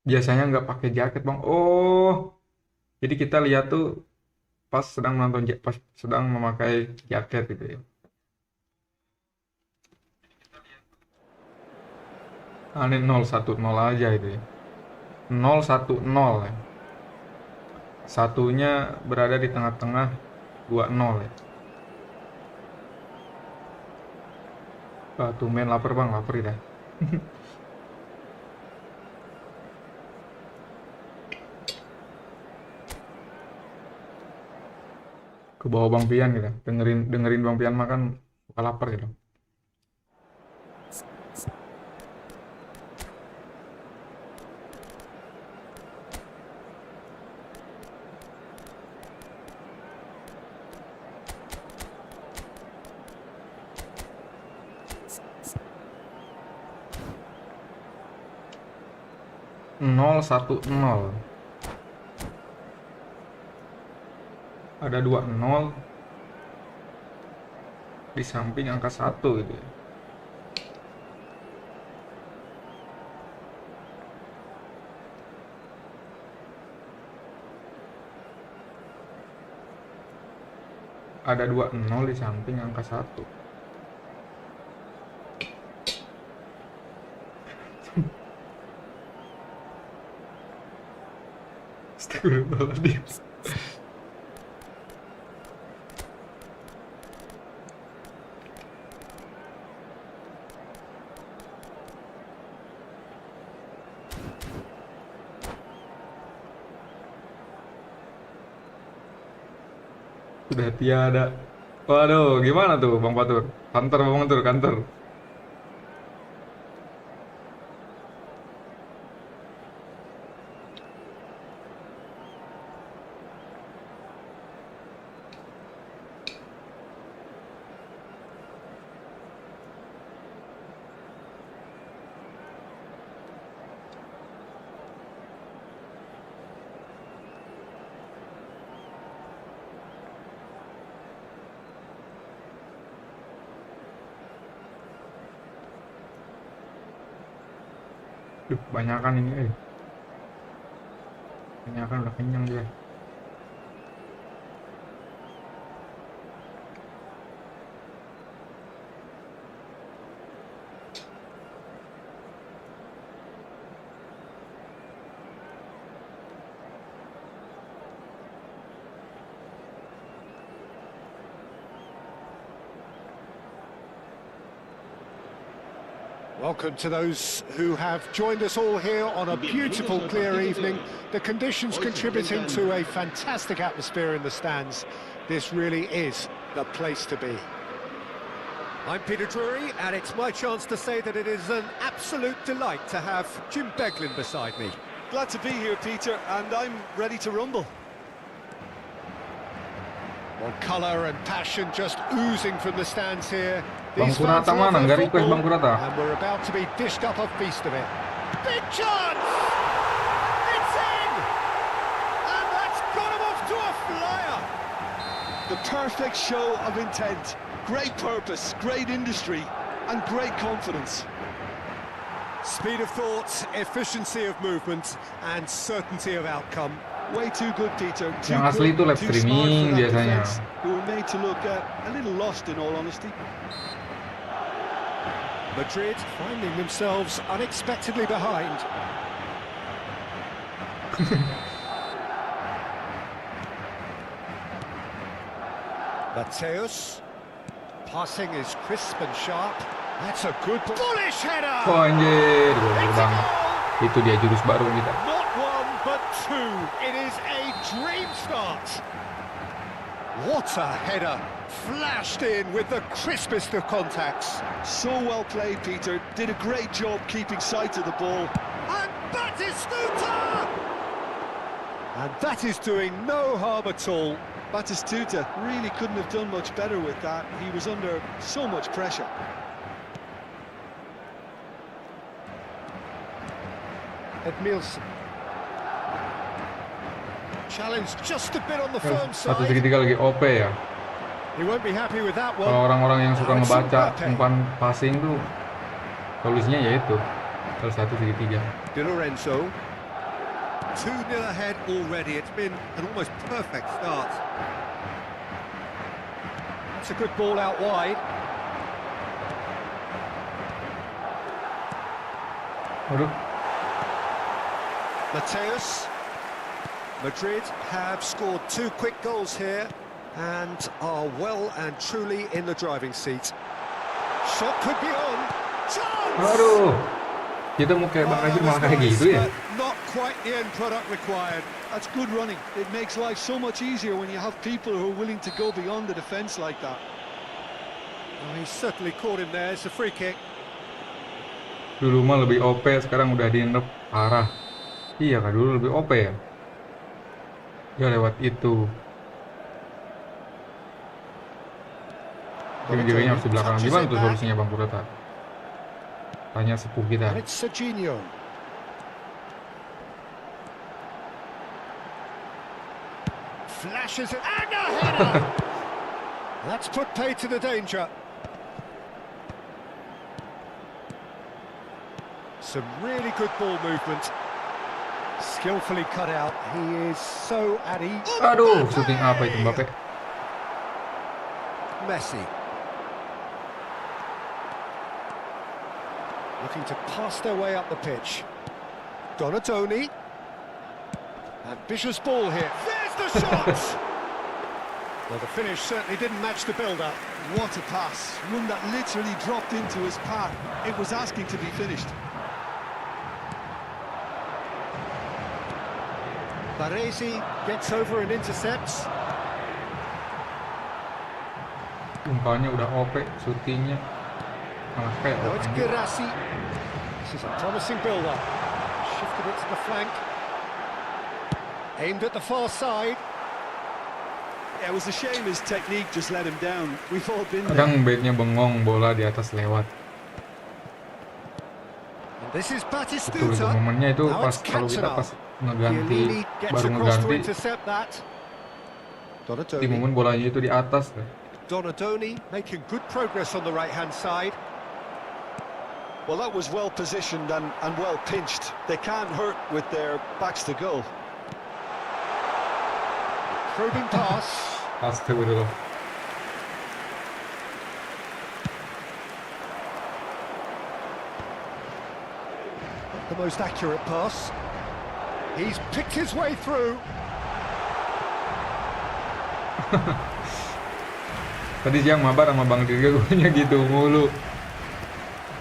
biasanya nggak pakai jaket bang. Oh, jadi kita lihat tuh pas sedang menonton, pas sedang memakai jaket gitu ya. Ini 010 aja itu ya. 010 ya. Satunya berada di tengah-tengah 20 ya. Tumben lapar bang, lapar ya. Ke bawah Bang Pian gitu. Dengerin Bang Pian makan, buka lapar gitu. Nol satu nol. Ada 20 di samping angka 1 gitu ya. Ada 20 di samping angka 1. Astagfirullahaladzim. Sudah tiada. Waduh, gimana tuh Bang Patur? Kantor Bang Patur, kantor. Duh, banyakan ini. Banyakan udah kenyang dia. Welcome to those who have joined us all here on a beautiful, clear evening. The conditions contributing to a fantastic atmosphere in the stands. This really is the place to be. I'm Peter Drury, and it's my chance to say that it is an absolute delight to have Jim Beglin beside me. Glad to be here, Peter, and I'm ready to rumble. Well, colour and passion just oozing from the stands here. Bang Kurata mana? Nggak request Bang Kurata. And we're about to be dished up a feast of it. Big chance! It's in! And that's got him off to a flyer! The perfect show of intent. Great purpose, great industry, and great confidence. Speed of thought, efficiency of movement, and certainty of outcome. Way too good, Peter. Too Yang asli itu live too smart streaming for that biasanya. defense, who were made to look a little lost, in all honesty. Madrid finding themselves unexpectedly behind. Mateus. Passing is crisp and sharp. That's a good bullish header! Oh anjir, gol banget. Itu dia jurus baru kita. Not one, but two. It is a dream start. What a header. Flashed in with the crispest of contacts. So well played, Peter. Did a great job keeping sight of the ball. And Batistuta! And that is doing no harm at all. Batistuta really couldn't have done much better with that. He was under so much pressure. Edmilson. Challenge just a bit on the firm Satu side. segitiga lagi OP ya. He won't be happy with that one. Kalau orang-orang yang suka Now it's ngebaca Mbappe. umpan passing tuh solusinya yaitu salah satu segitiga. Di Lorenzo. 2-0 ahead already. It's been an almost perfect start. That's a good ball out wide. Aduh. Mateus. Madrid have scored 2 quick goals here and are well and truly in the driving seat. Shot could be on. Chance! Aduh. Kita mau kayak Bang Azir malah kayak gitu ya. Not quite the end product required. That's good running. It makes life so much easier when you have people who are willing to go beyond the defence like that. Oh, he certainly caught him there. It's a free kick. Dulu mah lebih OP, sekarang udah diinep parah. Iya kan, dulu lebih OP ya. Ya lewat itu. Jaga-jaganya harus di belakang. Gimana tuh solusinya Bang Purata? Tanya sepuh kita. And it's Serginho. Flashes it and a header. That's put pay to the danger. Some really good ball movement. Skillfully cut out. He is so at ease. Aduh, shooting apa itu Mbappe? Messi. Looking to pass their way up the pitch. Donatoni. Ambitious ball here. There's the shot! Well, the finish certainly didn't match the build-up. What a pass. One that literally dropped into his path. It was asking to be finished. Baresi gets over and intercepts. Umpannya udah OP, shootingnya malah kayak Now it's orang. Girassi. This is a promising build-up. Shifted it to the flank. Aimed at the far side. Yeah, it was a shame his technique just let him down. We've all been there. Kadang backnya bengong, bola di atas lewat. And this is Betul itu Batistuta. momennya itu Now pas it's kalau kita Cantona. pas ngeganti, Chiellini gets baru across to ngeganti, intercept that. di Donatoni. momen bolanya itu di atas. Donatoni making good progress on the right-hand side. Well, that was well positioned and well pinched. They can't hurt with their backs to goal. Probing pass. Astagfirullah. The most accurate pass. He's picked his way through. Tadi siang mabar sama Bang Dirga guanya gitu mulu.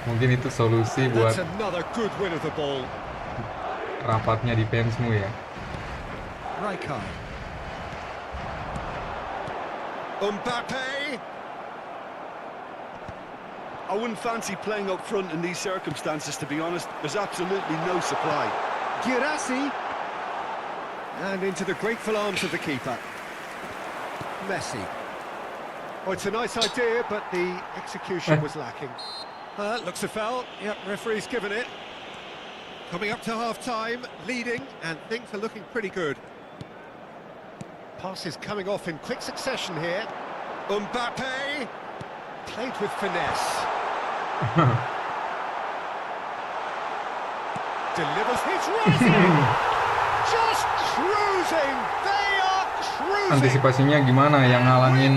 Mungkin itu solusi buat That's another good win of the ball. rapatnya defense-mu ya. Rijkaard. Mbappe. I wouldn't fancy playing up front in these circumstances, to be honest. There's absolutely no supply. Girassi. And into the grateful arms of the keeper. Messi. Oh, it's a nice idea, but the execution was lacking. Looks a foul. Yep, referee's given it. Coming up to half-time, leading, and things are looking pretty good. Passes coming off in quick succession here. Mbappe. Played with finesse. Delivers his rising. Just cruising. They are cruising. Antisipasinya gimana? Yang ngalangin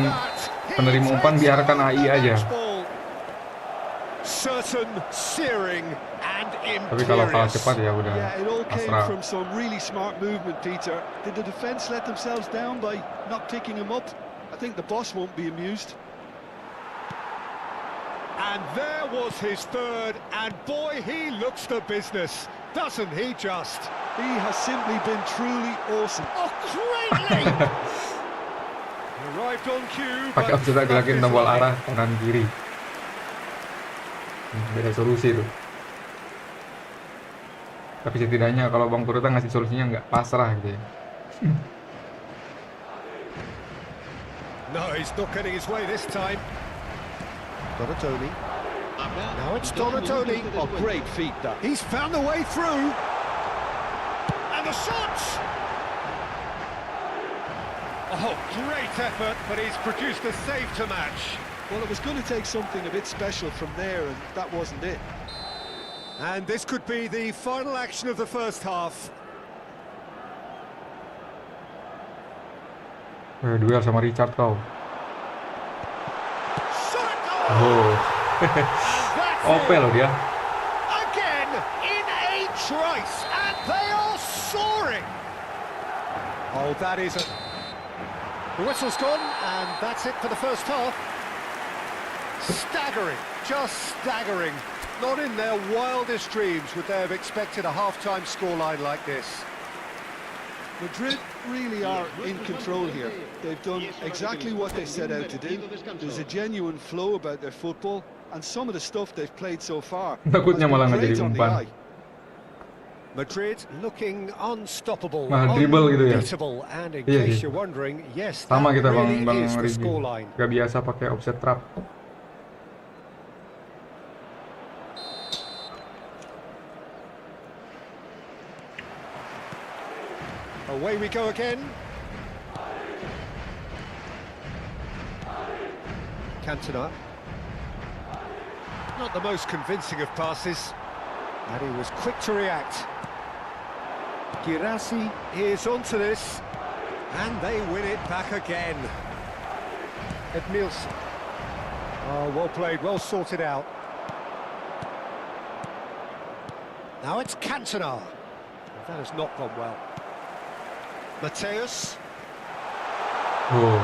penerima umpan biarkan AI aja. Certain, searing, and Tapi kalau kalah imperious. cepat ya udah Yeah, it all came pasrah. from some really smart movement, Peter. Did the defence let themselves down by not picking him up? I think the boss won't be amused. And there was his third, and boy, he looks the business, doesn't he just? He has simply been truly awesome. Oh, greatly! He arrived on cue, Pakai but sudah gerakin struck his tombol line. arah kanan kiri. Beda solusi tuh. Tapi setidaknya kalau Bang Purata ngasih solusinya nggak pasrah gitu ya. No, he's not getting his way this time. Donatoni. Now it's Donatoni. Oh, great feat, that. He's found the way through. And the shot! Oh, great effort, but he's produced a save to match. Well, it was going to take something a bit special from there, and that wasn't it. And this could be the final action of the first half. Duel sama Richard kau. Shot at goal! Oh. That's OP it. loh dia. Again in a trice, and they are soaring. Oh, that is a... The whistle's gone, and that's it for the first half. Staggering, just staggering. Not in their wildest dreams would they have expected a half-time scoreline like this. Madrid really are in control here. They've done exactly what they set out to do. There's a genuine flow about their football, and some of the stuff they've played so far has Takutnya been malah nggak great jadi on the umpan. eye. Madrid looking unstoppable, Malah dribble gitu ya. unbeatable, and in Iya case sih. you're wondering, yes, that Sama kita really Bang is the Rigi. scoreline. Gak biasa pakai offset trap. Away we go again. Cantona. Not the most convincing of passes, and he was quick to react. Girassi is onto this, and they win it back again. Edmilson. Oh, well played, well sorted out. Now it's Cantona. That has not gone well. Mateus. Oh.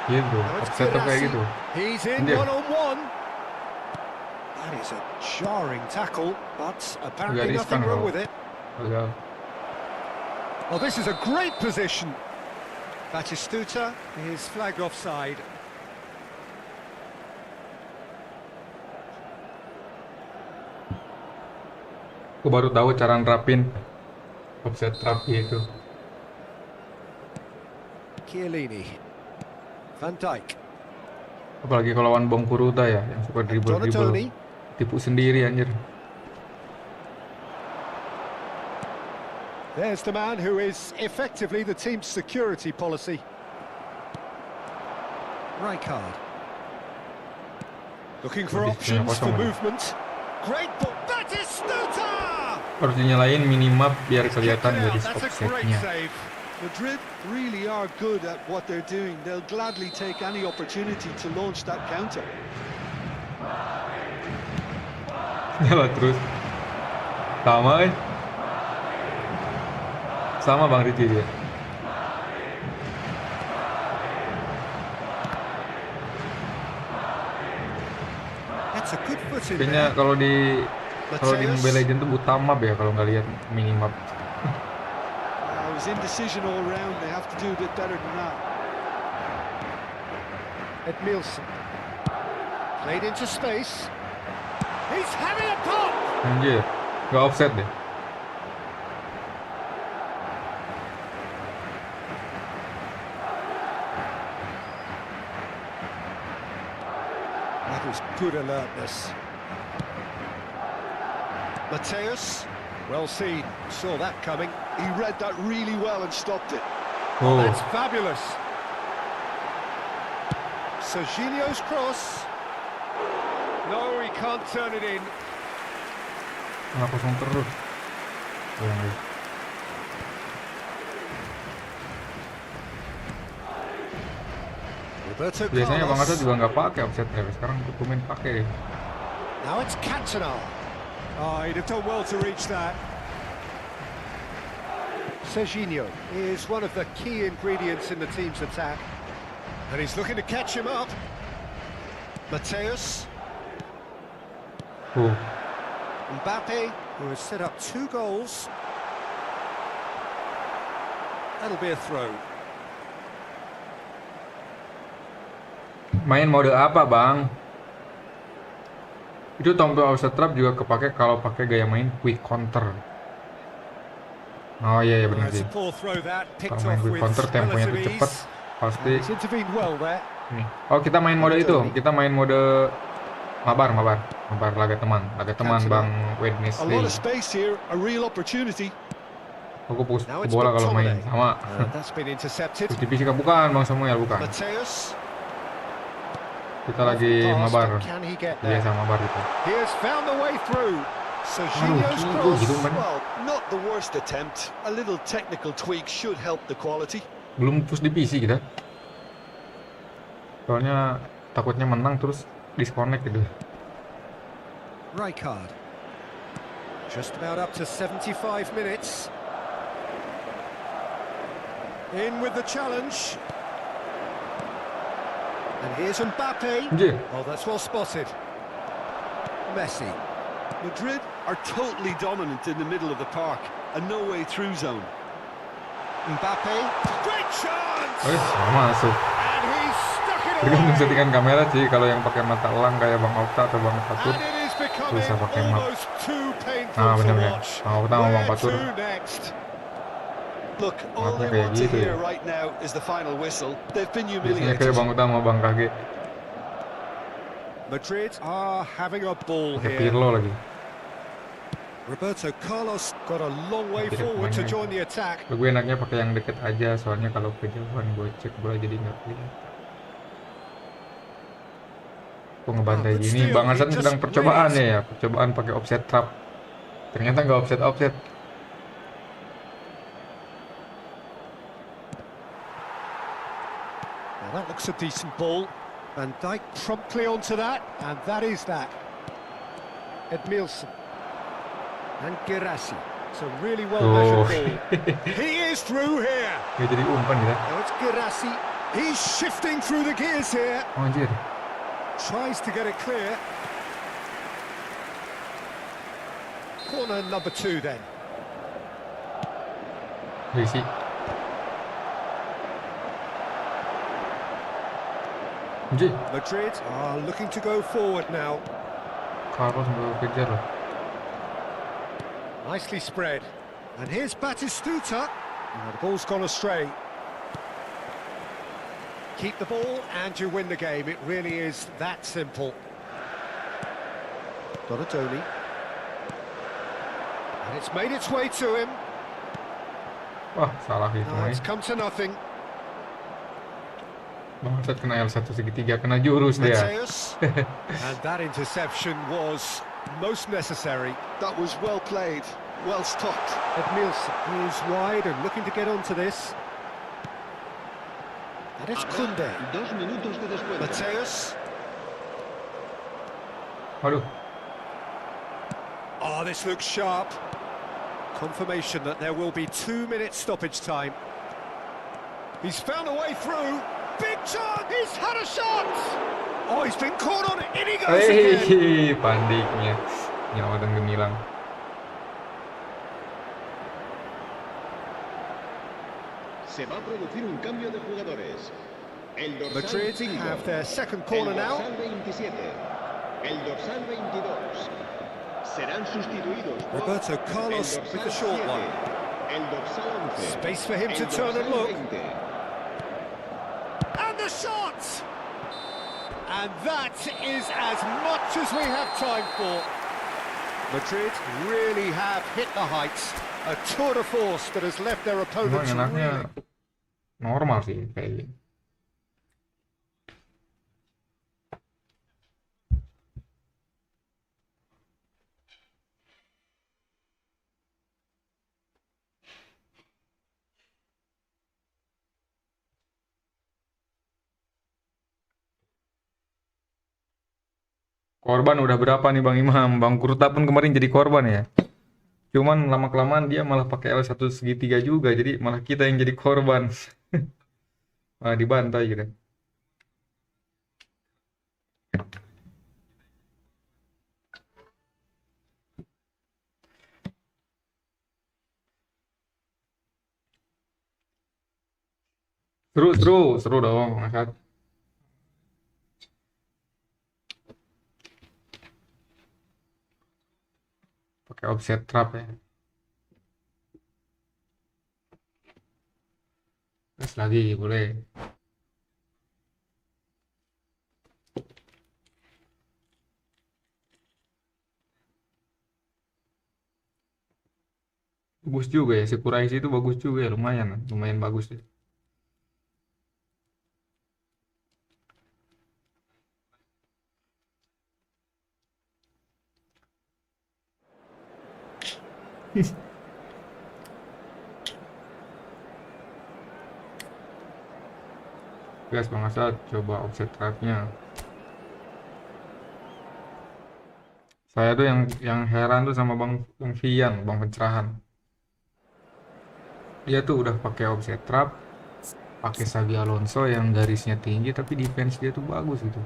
Gitu, Now it's offset trap kayak gitu. He's in Dia. one-on-one. That is a jarring tackle, but apparently Agak nothing riskan wrong kalau. with it. Agak. Oh, this is a great position. Batistuta is flagged offside. Aku baru tahu cara nerapin offset trap gitu. Chiellini. Van Dijk. Apalagi kalau lawan Bong Kuruta ya, yang suka dribble-dribble. Donatoni. Tipu sendiri anjir. There's the man who is effectively the team's security policy. Rijkaard. Looking for Posisinya options for kosong lagi. movement. Great ball. Batistuta! Harus dinyalain minimap biar kelihatan Kicked it out. garis That's a great offsetnya. save. Madrid really are good at what they're doing. They'll gladly take any opportunity to launch that counter. Nyala terus. Sama Sama Bang Riki dia. That's a good foot in Kayaknya there. kalau di Mobile Legends tuh buta map ya kalau nggak lihat minimap. It was indecision all round. They have to do a bit better than that. Edmilson. Played into space. He's having a pop! Anjir, nggak offset deh. That was good alertness. Mateus. Well seen. Saw that coming. He read that really well and stopped it. Oh, That's fabulous. Serginho's cross. No, he can't turn it in. nggak kosong terus. Ya, Roberto biasanya Bang Ata Carlos. juga nggak pakai offset trap. Sekarang dokumen pakai deh. Now it's Cantona. Oh, he'd have done well to reach that. Serginho is one of the key ingredients in the team's attack. And he's looking to catch him up. Mateus. Mbappe, who has set up 2 goals. That'll be a throw. Main mode apa Bang? Itu tombol offset trap juga kepake kalau pakai gaya main quick counter. Oh iya benar That's sih. a poor throw that, picked Kalau main off quick with counter temponya tuh relative cepet, ease. pasti. He's intervened well there. Nih. Oh kita main mode itu, kita main mode mabar laga teman Bang A lot Wednesday. of space here, a real opportunity. Aku fokus Now ke it's bola kalau main McTominay. sama. That's been intercepted. Terus di fisika bukan Bang Samuel bukan. Mateus. Kita lagi Pass, mabar, but can he get there? biasa mabar itu. He has found the way through. Serginho's Aduh, cross. gitu man. Well, not the worst attempt. A little technical tweak should help the quality. Belum push di PC kita. Soalnya takutnya menang terus disconnect gitu. Rijkaard. Just about up to 75 minutes. In with the challenge. And here's Mbappe. Anjir. Oh, that's well spotted. Messi. Madrid are totally dominant in the middle of the park, a no-way through zone. Mbappe. Great chance! Sama masuk. And he's stuck it Tergantung away. settingan kamera sih. Kalau yang pakai mata elang kayak Bang Okta atau Bang Fatur, And it is becoming susah pakai map. almost too painful Ah, to benar-benar. watch. Bang Okta sama Bang Where Fatur. to next? Look, all Mapnya they kayak want to gitu hear ya. right now is the final whistle. They've been Biasanya humiliated. kayak Bang Okta sama Bang KG. Madrid are having a ball Pakai here. Pirlo lagi. Roberto Carlos got a long way Tidak forward to pemainnya. join the attack. Gue enaknya pakai yang deket aja, soalnya kalau kejauhan gue cek bola jadi nggak kelihatan. Kok ngebantai But gini? still, Bang Hasan it sedang just percobaan really- ya, percobaan pakai offset trap. Ternyata nggak offset. Well, that looks a decent ball. Van Dijk promptly onto that, and that is that. Edmilson. And Girassi. It's a really well measured Oh. ball. He is through here. Nggak jadi umpan gitu. Now it's Girassi. He's shifting through the gears here. Oh anjir. Tries to get it clear. Corner number 2 then. Berisi. Anjir. Madrid are looking to go forward now. Carlos sampai kejar loh. Nicely spread. And here's Batistuta. Now the ball's gone astray. Keep the ball and you win the game. It really is that simple. Donatoni. And it's made its way to him. Wah, salah gitu Now it's main. come to nothing. Bang Hasan kena L1 segitiga, kena jurus dia. Mateus. And that interception was most necessary. That was well played, well stopped. Edmilson is wide and looking to get onto this. And it's Kunde. 2 minutos de descuento. Mateus. Waduh. Oh, this looks sharp. Confirmation that there will be 2 minutes stoppage time. He's found a way through. Big chance! He's had a shot! Oh, he's been caught on it. In he goes again. Hei, pandiknya. Nyawa dan gemilang. Se va a producir un cambio de jugadores. El dorsal Madrid 5, have their second corner el now. dorsal 27, el dorsal 22. Serán sustituidos por Roberto Carlos el with the dorsal short 7, one. el dorsal 11, Space for him to el turn and dorsal look. 20. And the shot! And that is as much as we have time for. Madrid really have hit the heights. A tour de force that has left their Emang opponents enaknya reeling. normal sih kayak gini. Korban udah berapa nih Bang Imam? Bang Kurta pun kemarin jadi korban ya. Cuman lama-kelamaan dia malah pakai L1 segitiga juga, jadi malah kita yang jadi korban. Malah dibantai gitu. Seru dong, Mas. Pakai offset trap ya. Terus lagi boleh. Bagus juga ya, si Quraisy itu bagus juga ya, lumayan bagus ya. Guys, Bang Asad, coba offset trapnya. Saya tuh yang heran tuh sama Bang Vian, Bang Pencerahan. Dia tuh udah pakai offset trap, pakai Xabi Alonso yang garisnya tinggi tapi defense dia tuh bagus gitu.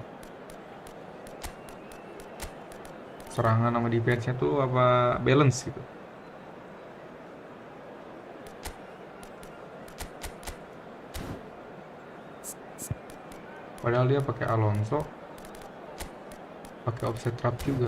Serangan sama defense-nya tuh apa balance gitu. Padahal dia pakai Alonso, pakai offset trap juga.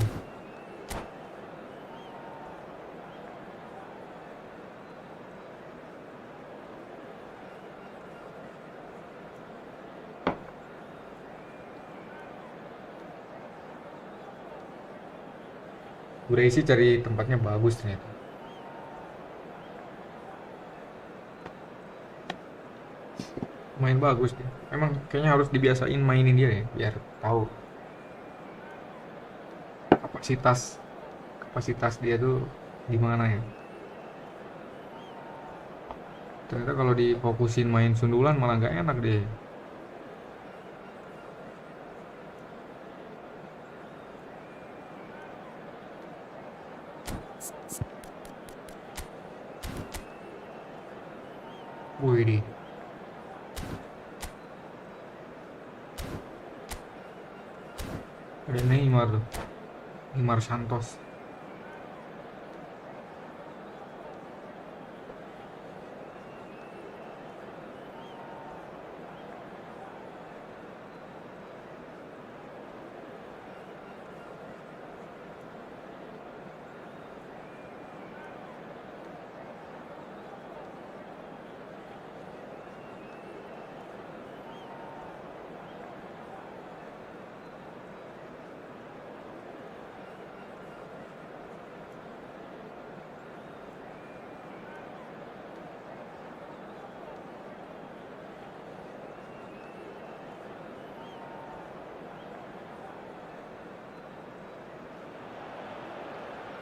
Buraisi cari tempatnya bagus ternyata. Main bagus dia. Emang kayaknya harus dibiasain mainin dia ya, biar tahu kapasitas dia tuh di mana ya. Ternyata kalau difokusin main sundulan malah nggak enak deh. Wih di. Ada Neymar tuh. Neymar Santos.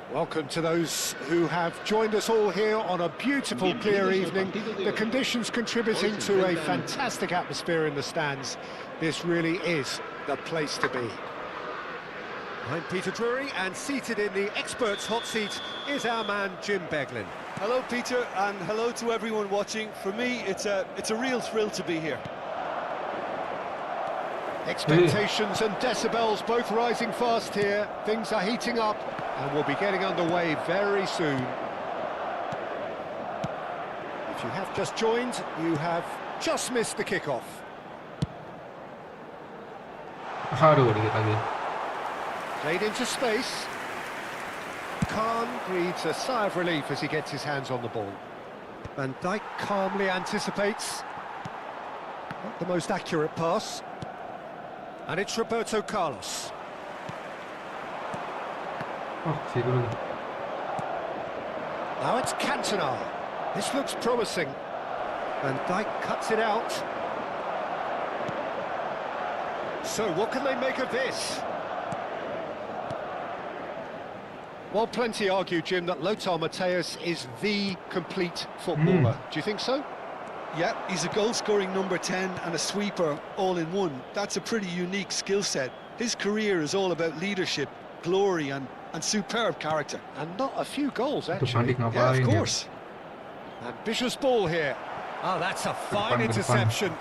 Welcome to those who have joined us all here on a beautiful, clear evening. The conditions contributing to a fantastic atmosphere in the stands. This really is the place to be. I'm Peter Drury, and seated in the experts' hot seat is our man Jim Beglin. Hello, Peter, and hello to everyone watching. For me, it's a real thrill to be here. Expectations and decibels both rising fast here. Things are heating up, and we'll be getting underway very soon. If you have just joined, you have just missed the kickoff. Aduh, dikit lagi. Played into space. Khan breathes a sigh of relief as he gets his hands on the ball. Van Dijk calmly anticipates. Not the most accurate pass. And it's Roberto Carlos. Oh, sih dulu. Now it's Cantona. This looks promising. Van Dijk cuts it out. So what can they make of this? Well, plenty argue, Jim, that Lothar Matthäus is the complete footballer. Do you think so? Yeah, he's a goal-scoring number 10 and a sweeper all in one. That's a pretty unique skill set. His career is all about leadership, glory and superb character. And not a few goals, actually. Yeah, of course. Ambitious ball here. Oh, that's a fine interception.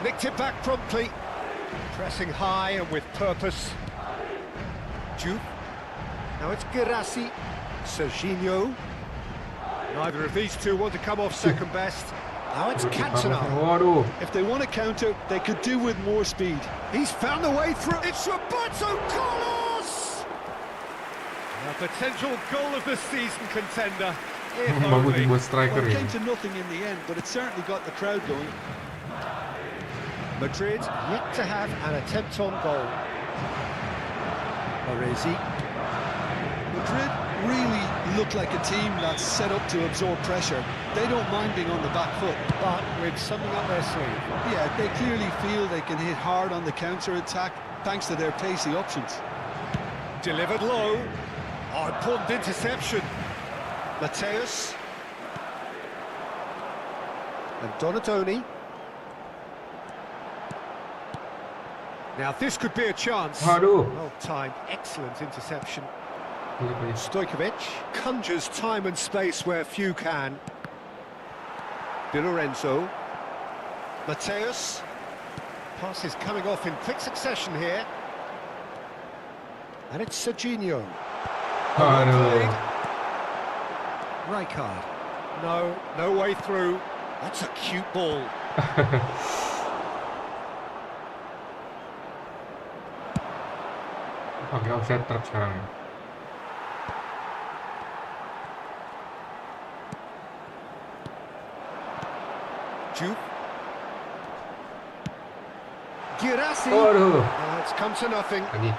Nicked it back promptly. Pressing high and with purpose. Juve. Now it's Girassi. Serginho. Neither of these two want to come off second best. Now it's Cantona. If they want to counter, they could do with more speed. He's found the way through. It's Roberto Carlos! A potential goal of the season contender. If only. Well, it came to nothing in the end, but it certainly got the crowd going. Madrid yet to have an attempt on goal. Orezi. Madrid really look like a team that's set up to absorb pressure. They don't mind being on the back foot. But with something up their sleeve. Yeah, they clearly feel they can hit hard on the counter-attack thanks to their pacey options. Delivered low. Oh, important interception. Matthäus. And Donatoni. Now this could be a chance. Waduh. Well timed, excellent interception. Iya. Stojkovic conjures time and space where few can. Di Lorenzo. Mateus. Passes coming off in quick succession here. And it's Serginho. Aduh. Rijkaard. No way through. That's a cute ball. Pakai offset trap sekarang. Juve. Girassi. Waduh. It's come to nothing. Lagi.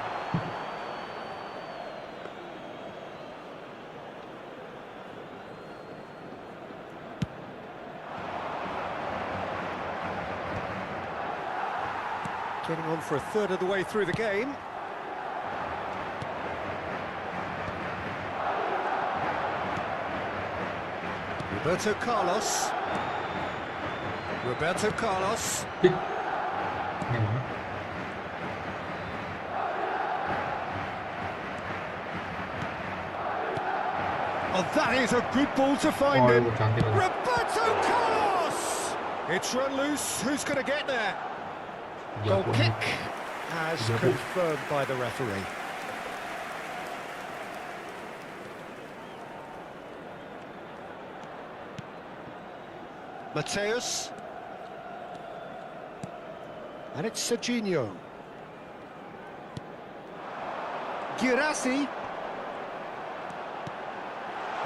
Getting on for a third of the way through the game. Roberto Carlos. Pik. Ini mana? Oh, that is a good ball to find Oh, him. itu cantik lagi. Roberto Carlos! It's run loose. Who's going to get there? Goal 30. kick as 30. confirmed by the referee. Mateus. And it's Serginho. Girassi.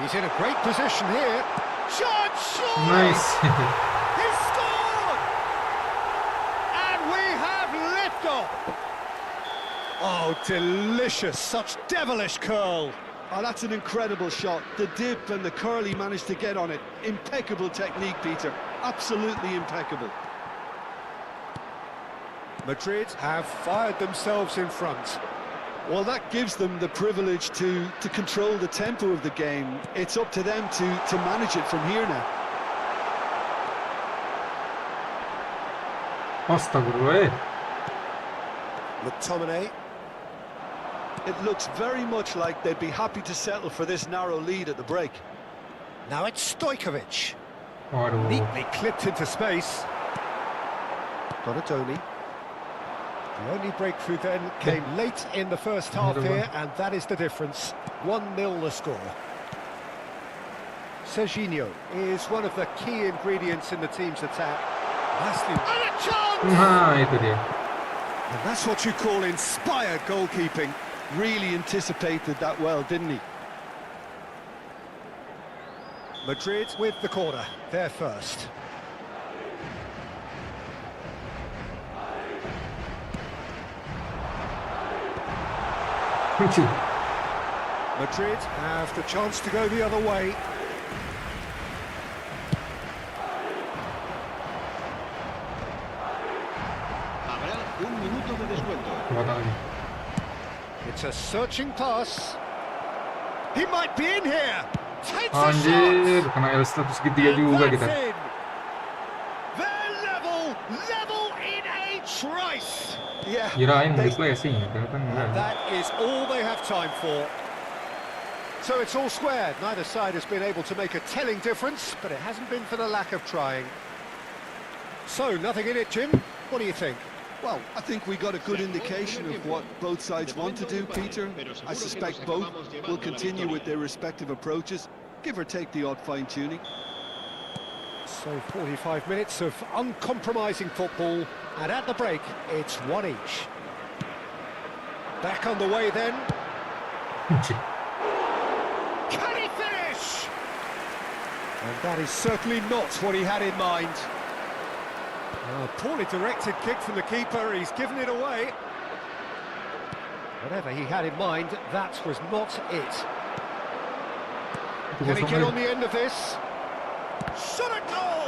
He's in a great position here. Chance! Nice. He scored! And we have liftoff! Oh, delicious. Such devilish curl. Oh, that's an incredible shot. The dip and the curl he managed to get on it. Impeccable technique, Peter. Absolutely impeccable. Madrid have fired themselves in front. Well, that gives them the privilege to control the tempo of the game. It's up to them to manage it from here now. Astagfirullah. McTominay. It looks very much like they'd be happy to settle for this narrow lead at the break. Now it's Stojkovic. Waduh. Neatly clipped into space. Donatoni. The only breakthrough then came late in the first half here, and that is the difference. 1-0 the score. Serginho is one of the key ingredients in the team's attack. Nicely. And a chance! Nah, itu dia. And that's what you call inspired goalkeeping. Really anticipated that well, didn't he? Madrid with the corner. They're first. Madrid have the chance to go the other way. Habrá un minuto de descuento. It's a searching pass. He might be in here. Takes a Anjir, shot. kena L status segitiga juga And kita. that's in. They're level in a trice. Yeah. Kirain mau di-flashing, ternyata And enggak. that is all they have time for. So it's all squared. Neither side has been able to make a telling difference, but it hasn't been for the lack of trying. So, nothing in it, Jim. What do you think? Well, I think we got a good indication of what both sides want to do, Peter. I suspect both will continue with their respective approaches, give or take the odd fine-tuning. So 45 minutes of uncompromising football, and at the break, it's one each. Back on the way then. Can he finish? And that is certainly not what he had in mind. A poorly directed kick from the keeper, he's given it away. Whatever he had in mind, that was not it. Can he get on the end of this? Shot a goal!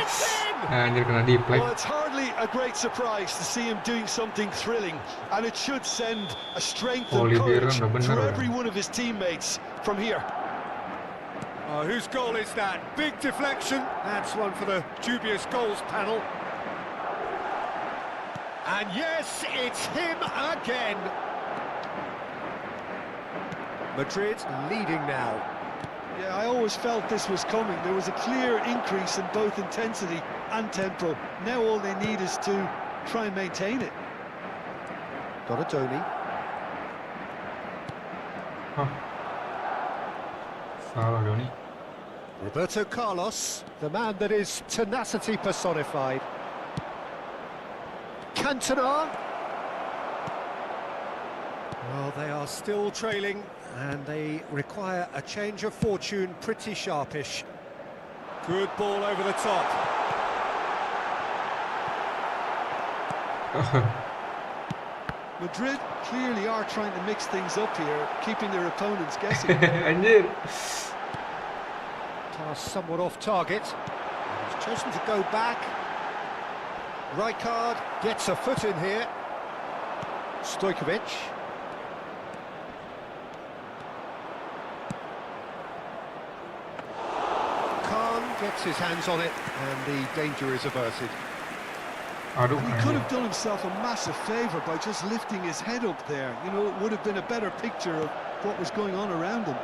It's in! Anjir, kena di-play. Well, it's hardly a great surprise to see him doing something thrilling, and it should send a strength and Oliveira courage udah bener to ya. every one of his teammates from here. Oh, whose goal is that? Big deflection. That's one for the dubious goals panel. And yes, it's him again. Madrid leading now. Yeah, I always felt this was coming. There was a clear increase in both intensity and tempo. Now all they need is to try and maintain it. Donatoni. Hah. Salah Doni. Roberto Carlos, the man that is tenacity personified. Cantona. Well, they are still trailing, and they require a change of fortune, pretty sharpish. Good ball over the top. Madrid clearly are trying to mix things up here, keeping their opponents guessing. Anjir. Pass somewhat off target. He's chosen to go back. Rijkaard gets a foot in here. Stojkovic. Khan gets his hands on it, and the danger is averted. Aduh, And he could anjir. have done himself a massive favour by just lifting his head up there. You know, it would have been a better picture of what was going on around him.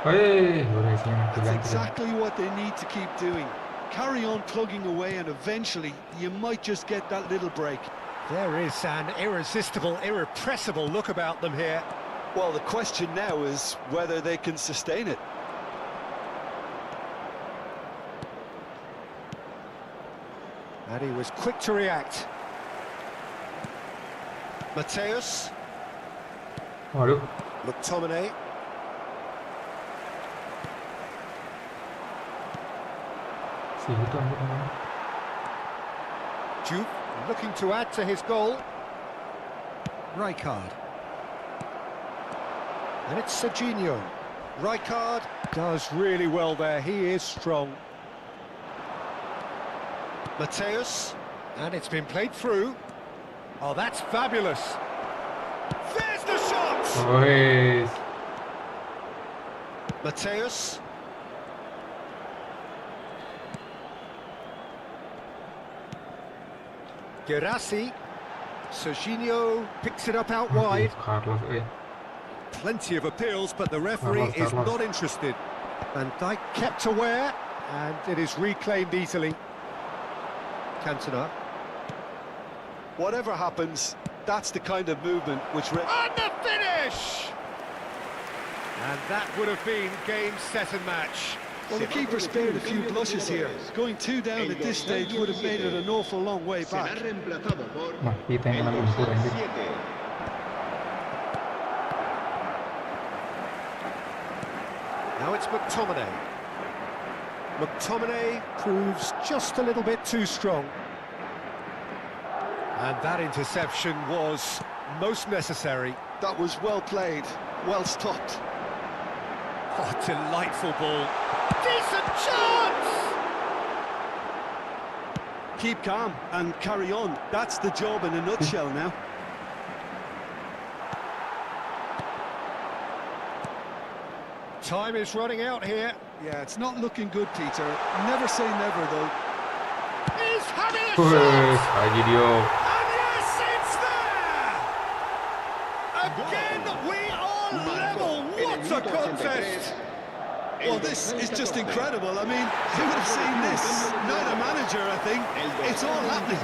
Hei, udah sini That's ganti. exactly what they need to keep doing. Carry on plugging away, and eventually you might just get that little break. There is an irresistible, irrepressible look about them here. Well, the question now is whether they can sustain it. And he was quick to react. Mateus. Waduh. McTominay. Si itu anjir. Juve looking to add to his goal. Rijkaard. And it's Serginho. Rijkaard does really well there. He is strong. Mateus. And it's been played through. Oh, that's fabulous. There's the shot! Wes. Mateus. Gerassi. Serginho picks it up out wide. Carlos, Plenty of appeals, but the referee is Carlos. not interested. Van Dijk kept aware, and it is reclaimed easily. Cantona. Whatever happens, that's the kind of movement which... And the finish! And that would have been game, set and match. Well, the keeper spared a few blushes here. Going 2 down at this stage would have made it an awful long way back. Será reemplazado por Nah, kita yang kena lumpur anjir. 7. Now it's McTominay. McTominay proves just a little bit too strong. And that interception was most necessary. That was well played, well stopped. Oh, delightful ball. Decent chance! Keep calm and carry on. That's the job in a nutshell now. Time is running out here. Yeah, it's not looking good, Peter. Never say never, though. He's having a Wes, shot! lagi dia. And yes, it's there! Again, we are level. What a contest! Well, this is just incredible. I mean, who would have seen this? Not a manager, I think. It's all happening.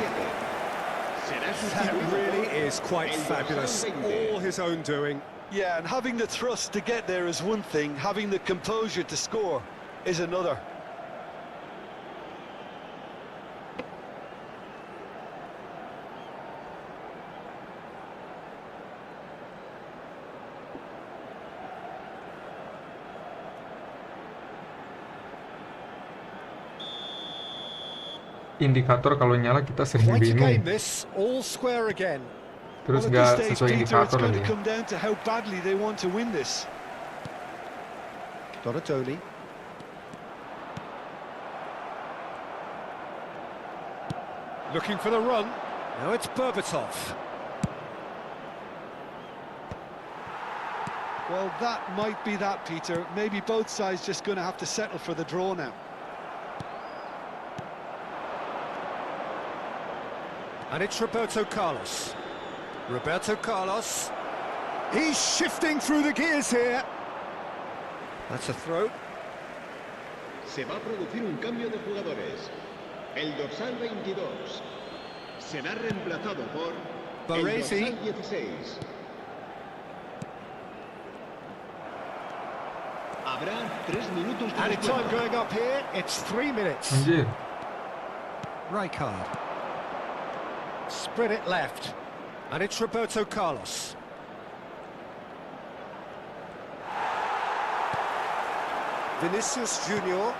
That really is quite fabulous. All his own doing. Yeah, and having the thrust to get there is one thing. Having the composure to score is another. Indikator kalau nyala kita sering Quite a bingung. game this, all square again. Terus Well, at nggak this stage, sesuai Peter, it's indikator going lagi. to come down to how badly they want to win this. Donatoni. Looking for the run. Now it's Berbatov. Well, that might be that, Peter. Maybe both sides just going to have to settle for the draw now. And it's Roberto Carlos. Roberto Carlos. He's shifting through the gears here. That's a throw. Se va a producir un cambio de jugadores. El dorsal 22 será reemplazado por el Baresi. dorsal 16. Habrá 3 minutos de Added time descuento. going up here. It's 3 minutes. Anjir. Rijkaard. Spread it left. And it's Roberto Carlos. Vinicius Junior.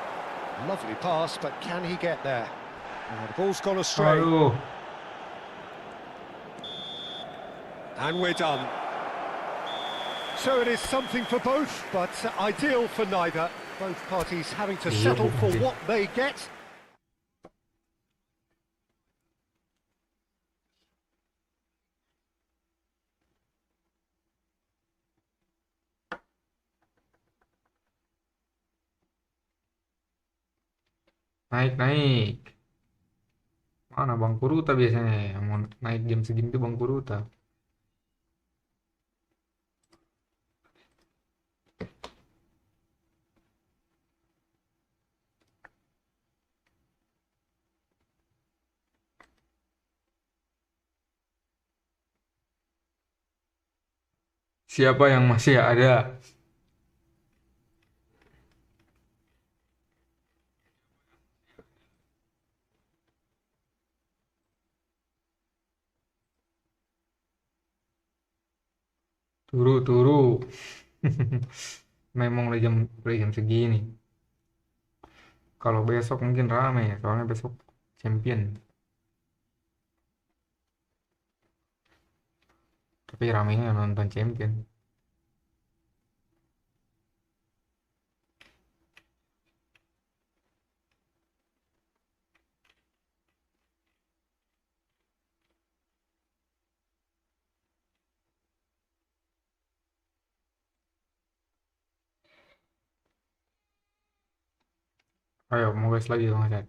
Lovely pass, but can he get there? Oh, the ball's gone astray. Aduh. And we're done. So it is something for both, but ideal for neither. Both parties having to settle for what they get. Naik. Mana Bang Kuruta biasanya yang mau naik jam segini tuh Bang Kuruta. Siapa yang masih ada? Turu. Memang udah jam segini. Kalau besok mungkin rame ya, soalnya besok champion. Tapi ramenya nonton champion. Ayo, mau guys lagi Bang Hasan.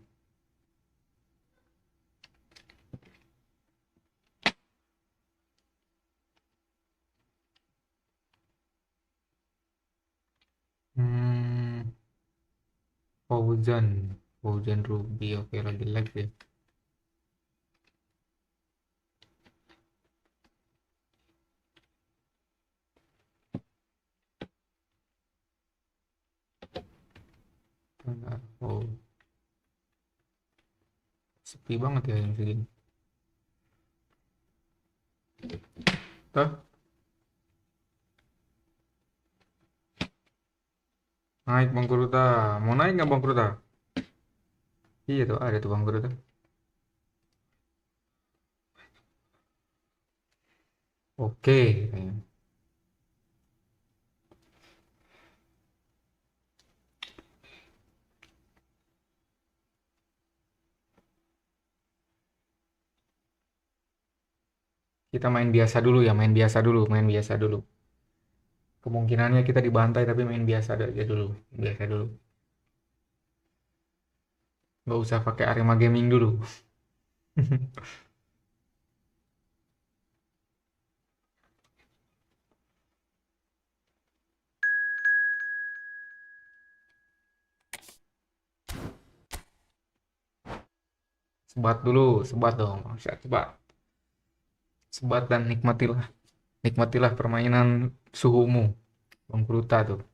Hmm, Fauzan Ruby, oke lagi ya. Bentar. Oh, sepi banget ya yang segini. Tuh, naik Bang Kuruta. Mau naik nggak Bang Kuruta? Iya tuh, ada tuh Bang Kuruta. Oke, kayaknya. Kita main biasa dulu ya, main biasa dulu. Kemungkinannya kita dibantai tapi main biasa aja dulu, biasa dulu. Nggak usah pakai Arema Gaming dulu. Sebat dong, sebat. Sebat dan nikmatilah permainan suhumu, Bang Kuruta tuh.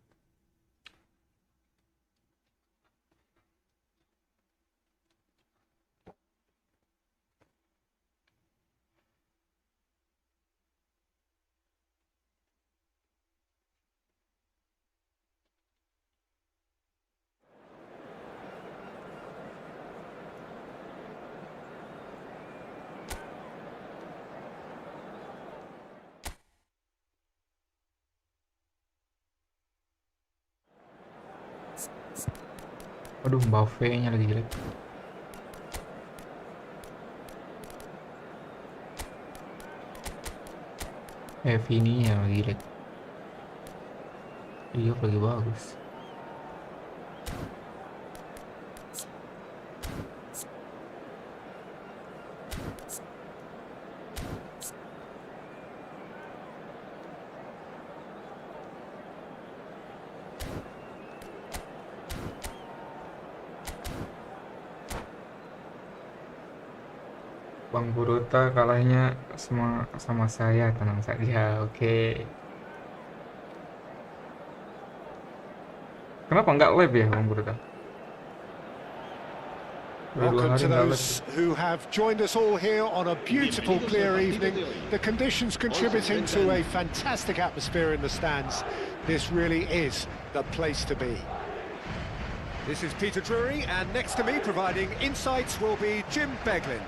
Aduh, Mbappe-nya lagi jelek. Vini-nya lagi jelek. Iya lagi bagus. Bang Burota kalahnya sama saya, tenang saja, oke. Kenapa nggak live ya Bang Burota? Udah 2 Welcome hari to nggak those live. who have joined us all here on a beautiful, clear evening. The conditions contributing to a fantastic atmosphere in the stands. This really is the place to be. This is Peter Drury, and next to me, providing insights, will be Jim Beglin.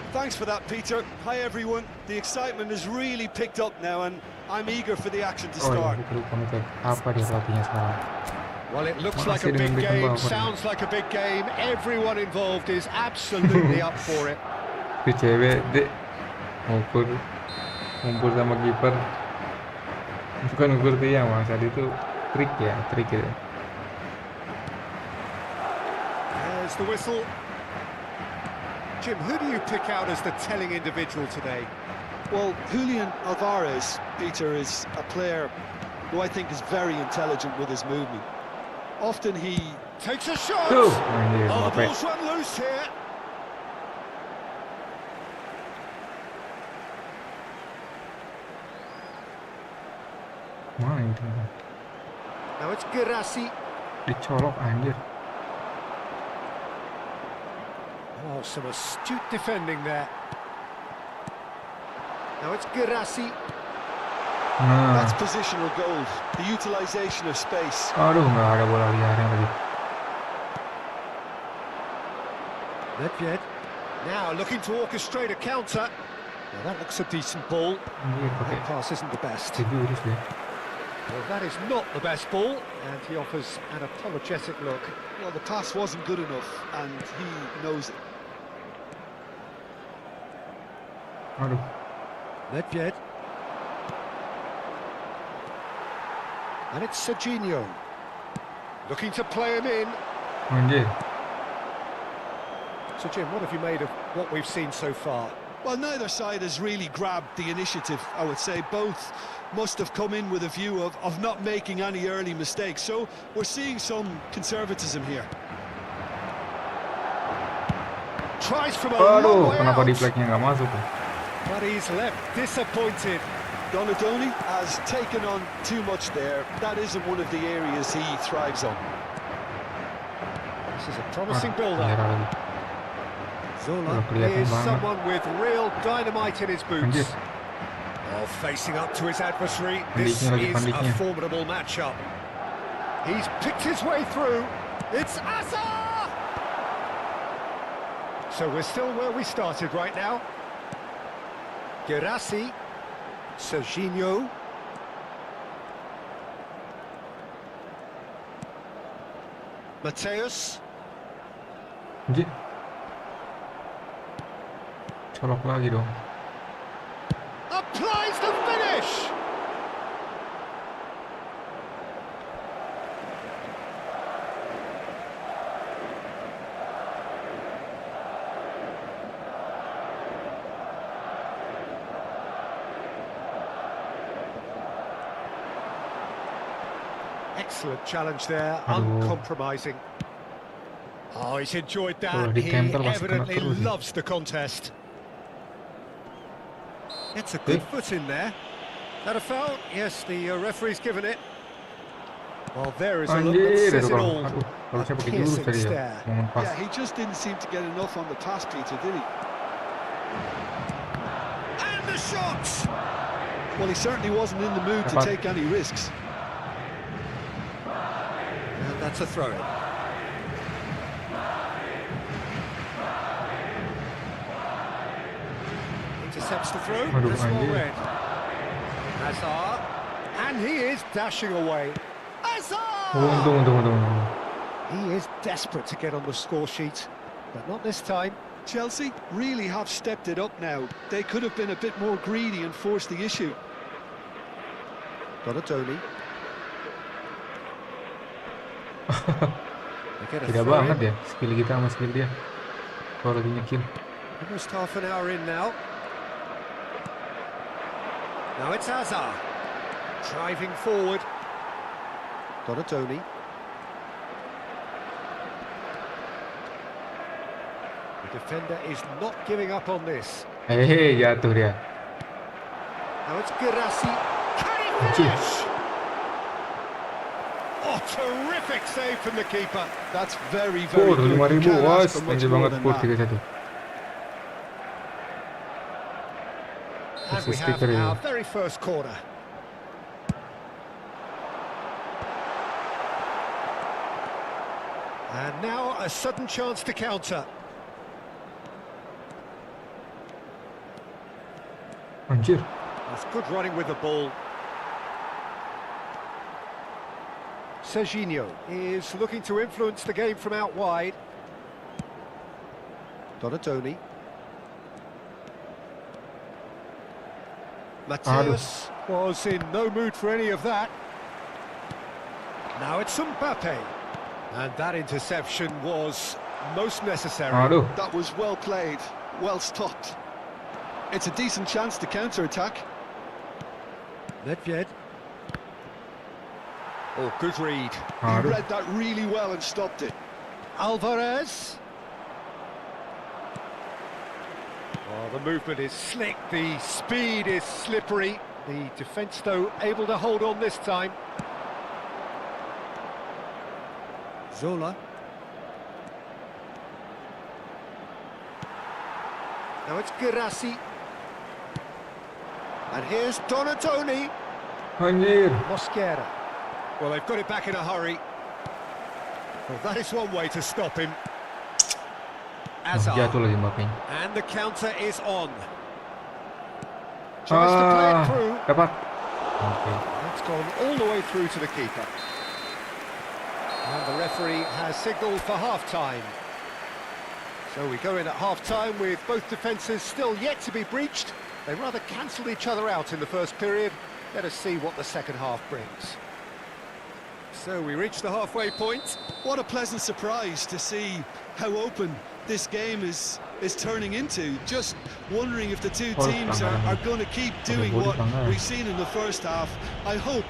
Thanks for that, Peter. Hi, everyone. The excitement has really picked up now, and I'm eager for the action to Oh iya, start. aku lupa ngecek apa dia pelatihnya sekarang. Well, it looks like a Masih big dengan game, Beckenbauer. sounds like a big game. Everyone involved is absolutely up for it. Itu cewek dek ngukur sama kiper, bukan ngukur tiang mas, tadi itu trik ya. There's the whistle. Jim, who do you pick out as the telling individual today? Well, Julian Alvarez, Peter, is a player who I think is very intelligent with his movement. Often he Takes a shot! Tuh, Oh, anjir, the Mbappe. ball's run loose here. Mana itu? Now it's Girassi. Dicolok anjir. Oh, some astute defending there. Now it's Girassi. Nah, that's positional gold, the utilisation of space. aduh nggak ada bola liarnya lagi. Nedved. Now looking to orchestrate a counter. Now that looks a decent ball. Anjir, pakai That pass isn't the best. jurus dia. Well, that is not the best ball, and he offers an apologetic look. Well, the pass wasn't good enough, and he knows it. Aduh, Nedved. And it's Serginho. Looking to play him in. anjir. So, Jim, what have you made of what we've seen so far? Well, neither side has really grabbed the initiative, I would say. Both must have come in with a view of not making any early mistakes. So we're seeing some conservatism here. Tries from a long Aduh, way kenapa out, di flagnya nggak masuk tuh? but he's left disappointed. Donadoni has taken on too much there. That isn't one of the areas he thrives on. This is a promising build-up. Merah lagi. Zola Udah kelihatan is banget. someone with real dynamite in his boots. Anjir. Oh, facing up to his adversary. This Pandiknya lagi, is a pandiknya. formidable matchup. He's picked his way through. It's Asa! So we're still where we started right now. Girassi. Serginho. Mateus. Anjir. Colok lagi dong. Applies the finish! Excellent challenge there, Aduh. uncompromising. Oh, he's enjoyed Kalau that. di He cancel masih kena evidently terus ya. loves the contest. It's a good foot in there. That a foul? Yes, the referee's given it. Well, there is a look that Anjir, says itu it kalau all. aduh, kalau A saya pakai jurus piercing tadi ya, stare. momen pas. Yeah, he just didn't seem to get enough on the pass, Peter, did he? And the shot! Well, he certainly wasn't in the mood to Dapat. take any risks. And that's a throw-in. Intercepts the throw. Aduh, That's well anjir. read. Hazard. And he is dashing away. Hazard! Untung. He is desperate to get on the score sheet, but not this time. Chelsea really have stepped it up now. They could have been a bit more greedy and forced the issue. Donadoni. They get a Tidak throw banget in. ya skill kita sama skill dia. Kalau lagi nyekill. Almost half an hour in now. Now it's Hazard. Driving forward. Donatoni. The defender is not giving up on this. Jatuh dia. Now it's Girassi. Can he Anjir. finish? Oh, terrific save from the keeper. That's very, very Skor good. You 5.000. can't Wah, ask for much anjir more banget than skor that. 3-1. And we have Stiker ya. our very first corner. And now a sudden chance to counter. Anjir. That's good running with the ball. Serginho is looking to influence the game from out wide. Donatoni. Mateus was in no mood for any of that. Now it's Mbappe. And that interception was most necessary. Aduh. That was well played, well stopped. It's a decent chance to counter-attack. Nedved. Oh, good read. He Aduh. read that really well and stopped it. Alvarez. Oh, the movement is slick, the speed is slippery. The defence, though, able to hold on this time. Zola. Now it's Girassi. And here's Donatoni. Anjir. Mosquera. Well, they've got it back in a hurry. Well, that is one way to stop him. Jatuh lagi Mbappe. And the counter is on. Tries to play it through. Dapat. Oke. That's gone all the way through to the keeper. And the referee has signalled for half-time. So we go in at half-time with both defences still yet to be breached. They rather cancelled each other out in the first period. Let us see what the second half brings. So we reach the halfway point. What a pleasant surprise to see how open this game is turning into. Just wondering if the two teams are going to keep doing what we've seen in the first half. I hope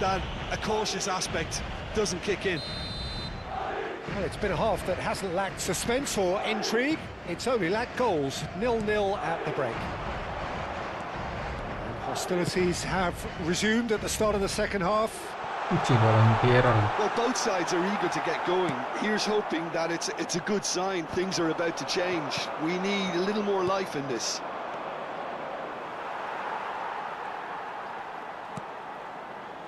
that a cautious aspect doesn't kick in. Well, it's been a half that hasn't lacked suspense or intrigue. It's only lacked goals. 0-0 at the break. And hostilities have resumed at the start of the second half. Well, both sides are eager to get going. Here's hoping that it's a good sign. Things are about to change. We need a little more life in this.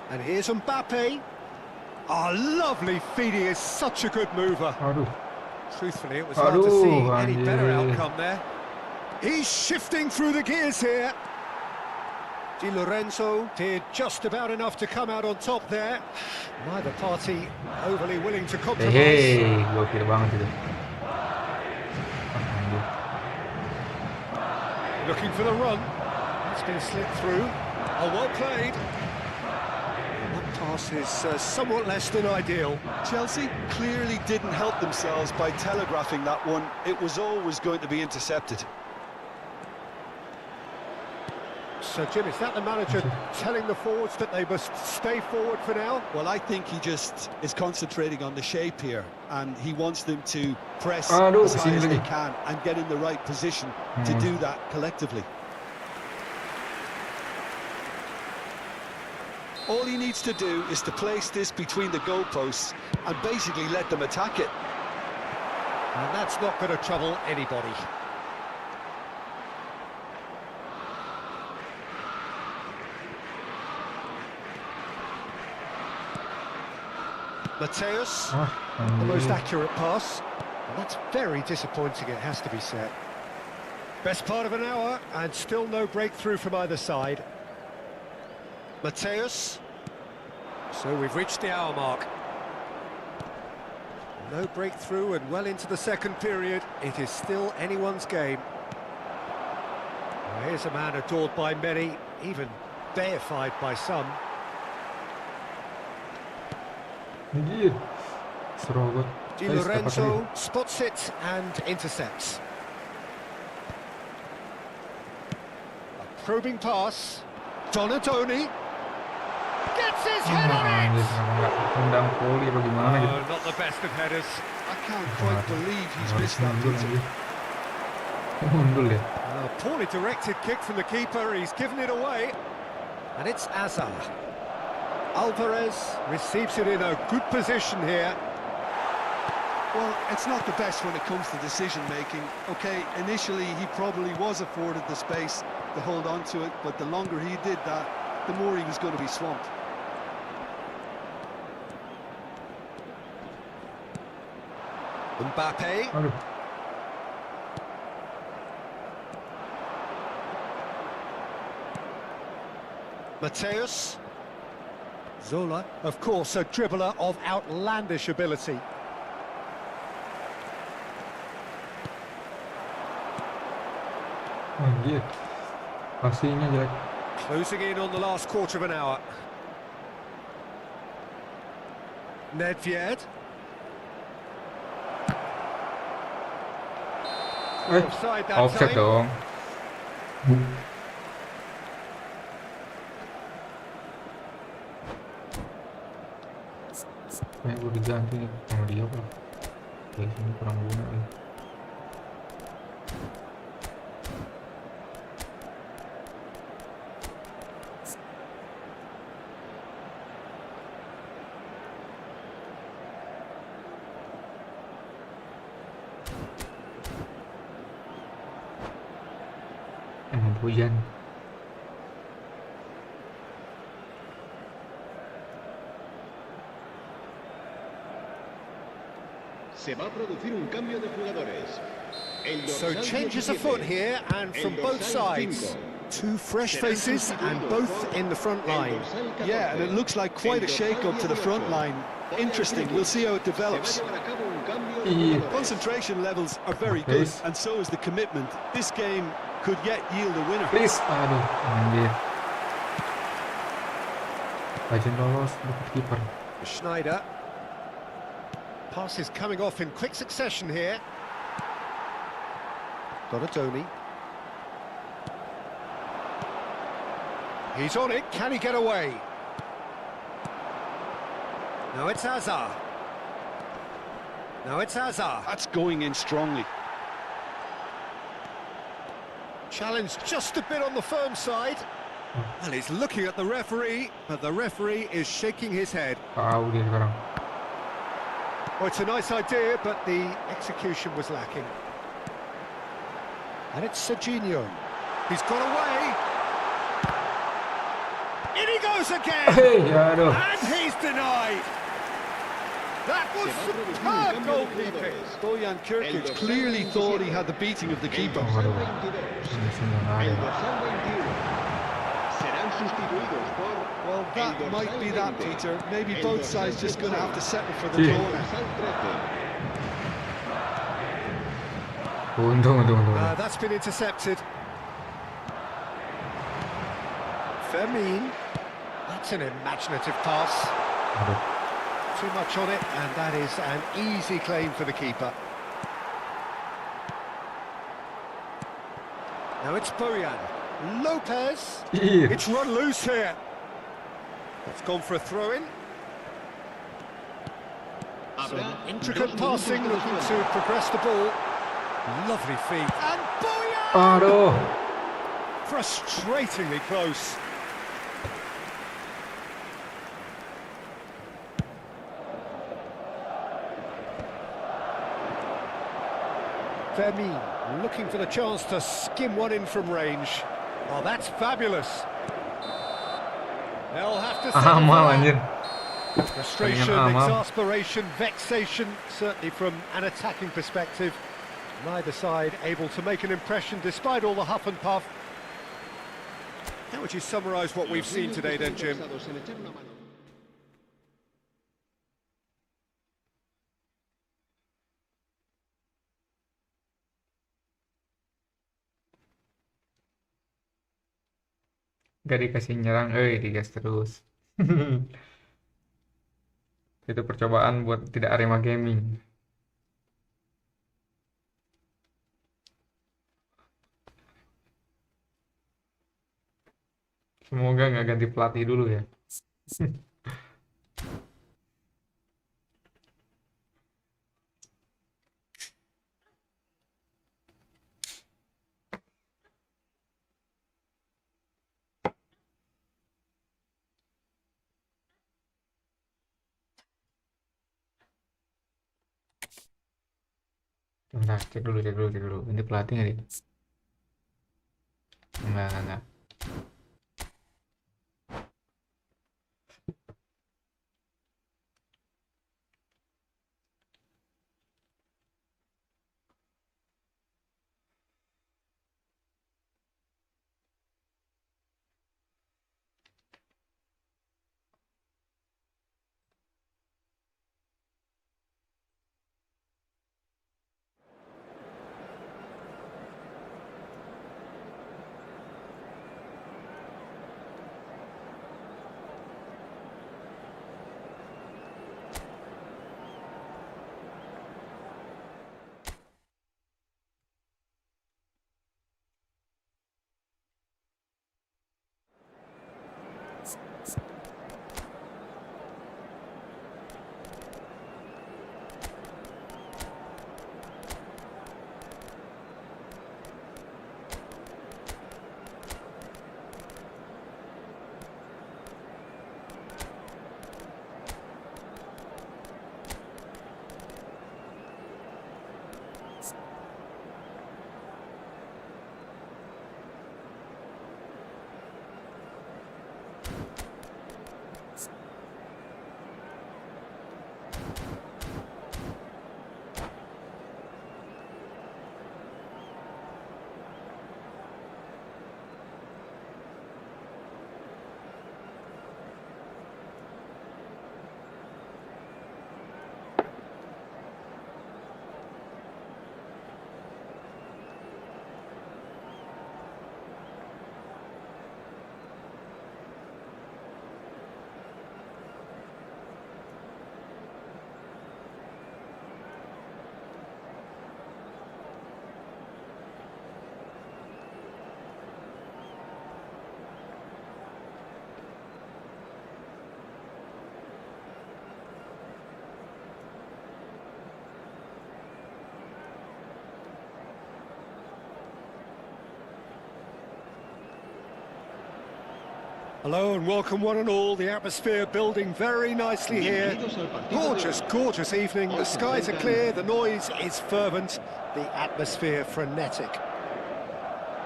And here's Mbappe. Oh, lovely feed. He is such a good mover. Aduh. Truthfully, it was hard to see any Anjir. better outcome there. He's shifting through the gears here. Di Lorenzo did just about enough to come out on top there. Neither party overly willing to compromise. Gokil banget itu. Looking for the run. It's been slipped through. Oh, well played. That pass is somewhat less than ideal. Chelsea clearly didn't help themselves by telegraphing that one. It was always going to be intercepted. So, Jim, is that the manager telling the forwards that they must stay forward for now? Well, I think he just is concentrating on the shape here, and he wants them to press Aduh, as high as kesini they lagi. can and get in the right position to do that collectively. All he needs to do is to place this between the goalposts and basically let them attack it. And that's not going to trouble anybody. Mateus, the most accurate pass. And that's very disappointing, it has to be said. Best part of an hour, and still no breakthrough from either side. Mateus. So we've reached the hour mark. No breakthrough and well into the second period. It is still anyone's game. Well, here's a man adored by many, even deified by some. Anjir. Serobot. Di Guys, dapat lagi. Lorenzo spots it and intercepts. A probing pass. Donadoni gets his head on Anjir, it. kenapa nggak tendang volley apa gimana gitu. Oh, not the best of headers. I can't quite believe he's Harus missed that, mundur Peter. anjir. Mundur ya. A poorly directed kick from the keeper. He's given it away. And it's Azar. Alvarez receives it in a good position here. Well, it's not the best when it comes to decision-making. Okay, initially he probably was afforded the space to hold on to it, but the longer he did that, the more he was going to be swamped. Mbappe. Aduh. Mateus. Zola, of course, a dribbler of outlandish ability. Anjir. Passingnya jelek. Closing in on the last quarter of an hour. Nedved. Offside that Offset time. dong. Kayak gue diganti nih sama dia pak. Guys, ini kurang guna nih. Hujan. Se va a producir un cambio de jugadores. El So dorsal changes 17, afoot here, and from el both dorsal sides. 5. Two fresh Serán faces, and sustituidos both por in the front el line. dorsal 14, Yeah, and it looks like quite a el dorsal shake-up to the front 18. line. Interesting, we'll see how it develops. Se va a llevar a cabo un cambio de Y- jugadores. Concentration levels are very Okay. good, and so is the commitment. This game could yet yield a winner. Please. Aduh, anjir. Rajin lolos dapet kiper. Schneider. Passes coming off in quick succession here. Donadoni. He's on it. Can he get away? Now it's Azar. Now it's Azar. That's going in strongly. Challenge just a bit on the firm side. Well, he's looking at the referee, but the referee is shaking his head. Tahu dia sekarang. Well, it's a nice idea, but the execution was lacking. And it's Serginho. He's got away. In he goes again. Hei, aduh. And he's denied. That was Se va a producir un superb cambio de goalkeeping. jugadores. Bojan Kirkic clearly thought he had the beating of the keeper. El dorsal Aduh. 22. Ini sih nggak ada. El dorsal 21. Serán sustituidos por Well, el that dorsal might be that, 20. Peter. Maybe El both dorsal sides just going to have to 16. settle for the Sí. El draw. dorsal 13. Untung. That's been intercepted. Fermin. That's an imaginative pass. Aduh. Too much on it, and that is an easy claim for the keeper. Now it's Bojan. Lopez. Ih, It's run loose here. It's gone for a throw-in. Some Habrá intricate 2 minutos passing, de looking to descuento. progress the ball. Lovely feet. And Bojan! aduh. Frustratingly close. Fermin looking for the chance to skim one in from range. Oh, that's fabulous. They'll have to settle Amal for that. anjir. Frustration, Pengen amal. exasperation, vexation, certainly from an attacking perspective. Neither side able to make an impression despite all the huff and puff. How would you summarise what we've seen today then, Jim? Interesados en echar una mano. Gak dikasih nyerang, digas terus. Itu percobaan buat tidak Arema Gaming. Semoga nggak ganti pelatih dulu ya. Bentar, cek dulu. Ganti pelatih nggak dia? Enggak. Hello and welcome one and all. The atmosphere building very nicely here. Gorgeous evening. The skies are clear, the noise is fervent, the atmosphere frenetic.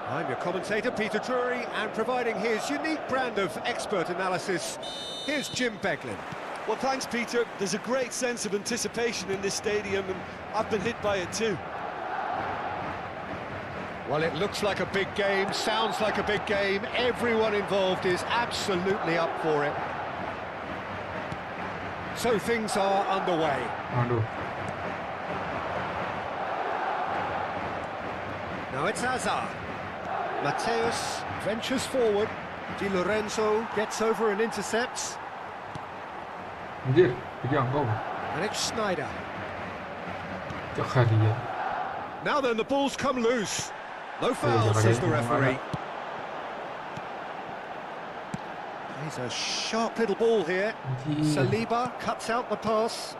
I'm your commentator, Peter Drury, and providing his unique brand of expert analysis, here's Jim Beglin. Well, thanks, Peter. There's a great sense of anticipation in this stadium, and I've been hit by it too. Well, it looks like a big game, sounds like a big game. Everyone involved is absolutely up for it. So things are underway. Aduh. Now it's Hazard. Mateus ventures forward. Di Lorenzo gets over and intercepts. Anjir, pegang kau. And it's Schneider. Jaka dia. Now then, the ball's come loose. No foul, says the referee. He's a sharp little ball here. Saliba cuts out the pass.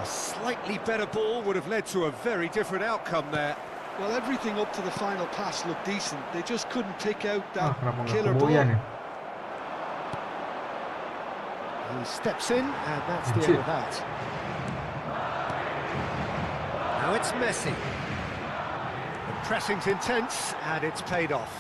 A slightly better ball would have led to a very different outcome there. Well, everything up to the final pass looked decent. They just couldn't pick out that Kenapa nggak killer keboyan ball. ya? He steps in, and that's the end of that. Now it's Messi. The pressing's intense, and it's paid off.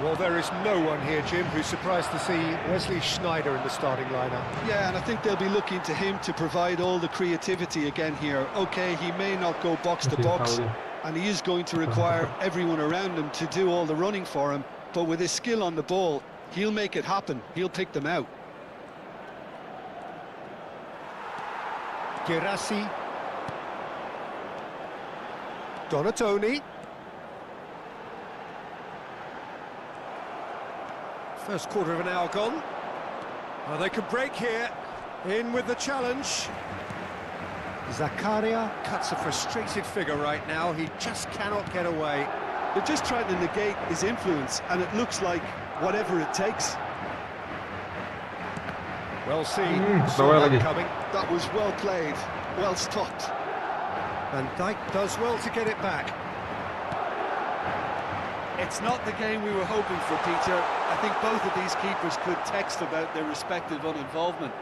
Well, there is no one here, Jim, who's surprised to see Wesley Schneider in the starting lineup. Yeah, and I think they'll be looking to him to provide all the creativity again here. Okay, he may not go box to box, and he is going to require everyone around him to do all the running for him, but with his skill on the ball, he'll make it happen. He'll pick them out. Girassi. Donatoni. First quarter of an hour gone. Oh, they can break here. In with the challenge. Zakaria cuts a frustrated figure right now. He just cannot get away. They're just trying to negate his influence, and it looks like whatever it takes. Well seen. Saw that coming. That was well played, well stopped. Van Dijk does well to get it back. It's not the game we were hoping for, Peter. I think both of these keepers could text about their respective uninvolvement.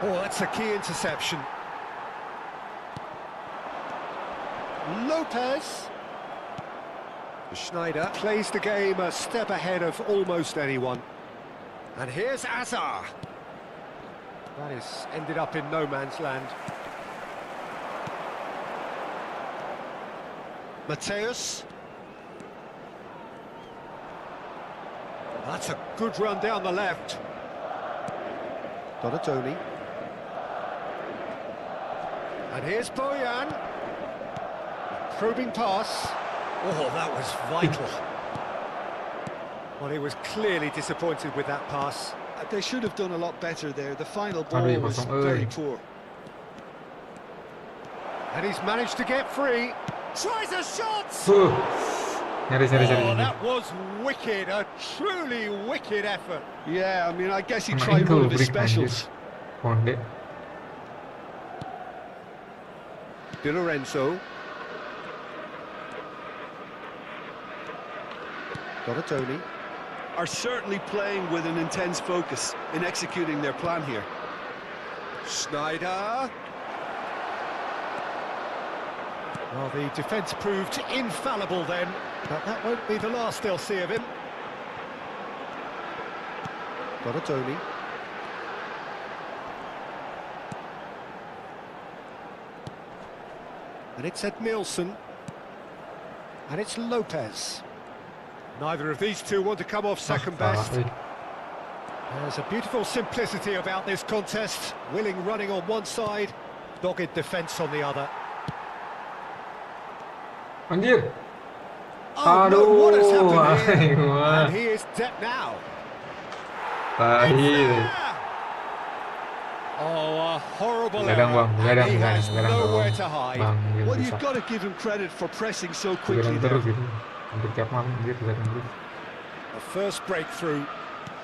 Oh, that's a key interception. Lopez. Schneider plays the game a step ahead of almost anyone. And here's Azar. That is ended up in no man's land. Mateus. That's a good run down the left. Donatoni. And here's Bojan. Probing pass. Oh, that was vital. Well, he was clearly disappointed with that pass. They should have done a lot better there. The final ball was very poor. And he's managed to get free. Tries a shot! Nyaris. That was wicked. A truly wicked effort. Yeah, I mean, I guess he tried one of his specials. Di Lorenzo. Donatoni. Are certainly playing with an intense focus in executing their plan here. Schneider. Well, the defence proved infallible then, but that won't be the last they'll see of him. Donatoni. And it's Edmilson. And it's Lopez. Neither of these two want to come off second best. There's a beautiful simplicity about this contest. Willing running on one side, dogged defence on the other. Anjir. Oh, no, what has happened here? And he is dead now. Oh, a horrible error. And he has nowhere to hide. Well, you've got to give him credit for pressing so quickly there. A first breakthrough.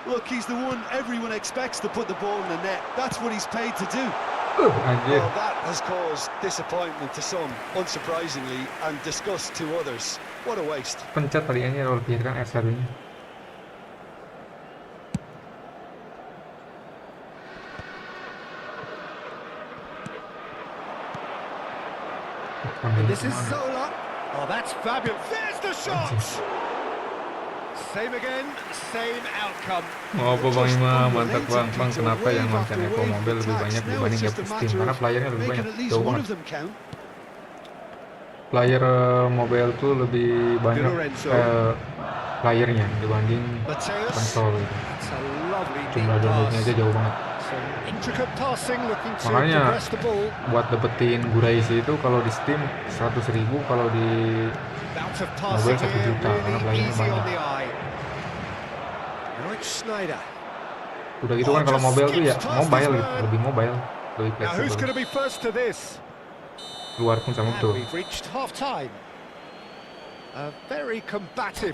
Look, he's the one everyone expects to put the ball in the net. That's what he's paid to do. Well, that has caused disappointment to some, unsurprisingly, and disgust to others. What a waste. Pencet tadi ini roll biar kan SARA-nya. And this is Zola. Oh, that's fabulous. There's the shot! Same again, same outcome. Oh, Bang Ima, mantap Bang. Bang, kenapa yang nonton Efootball lebih banyak dibanding Steam? Karena playernya lebih banyak, jauh banget. Player mobile tuh lebih banyak playernya dibanding konsol gitu. Jumlah downloadnya aja jauh banget. Makanya buat dapetin Guraisi itu kalau di Steam 100.000, kalau di mobile 1 juta karena playernya banyak. Udah gitu kan kalau mobile tuh ya mobile gitu, lebih mobile, lebih fleksibel. Luar pun sama betul.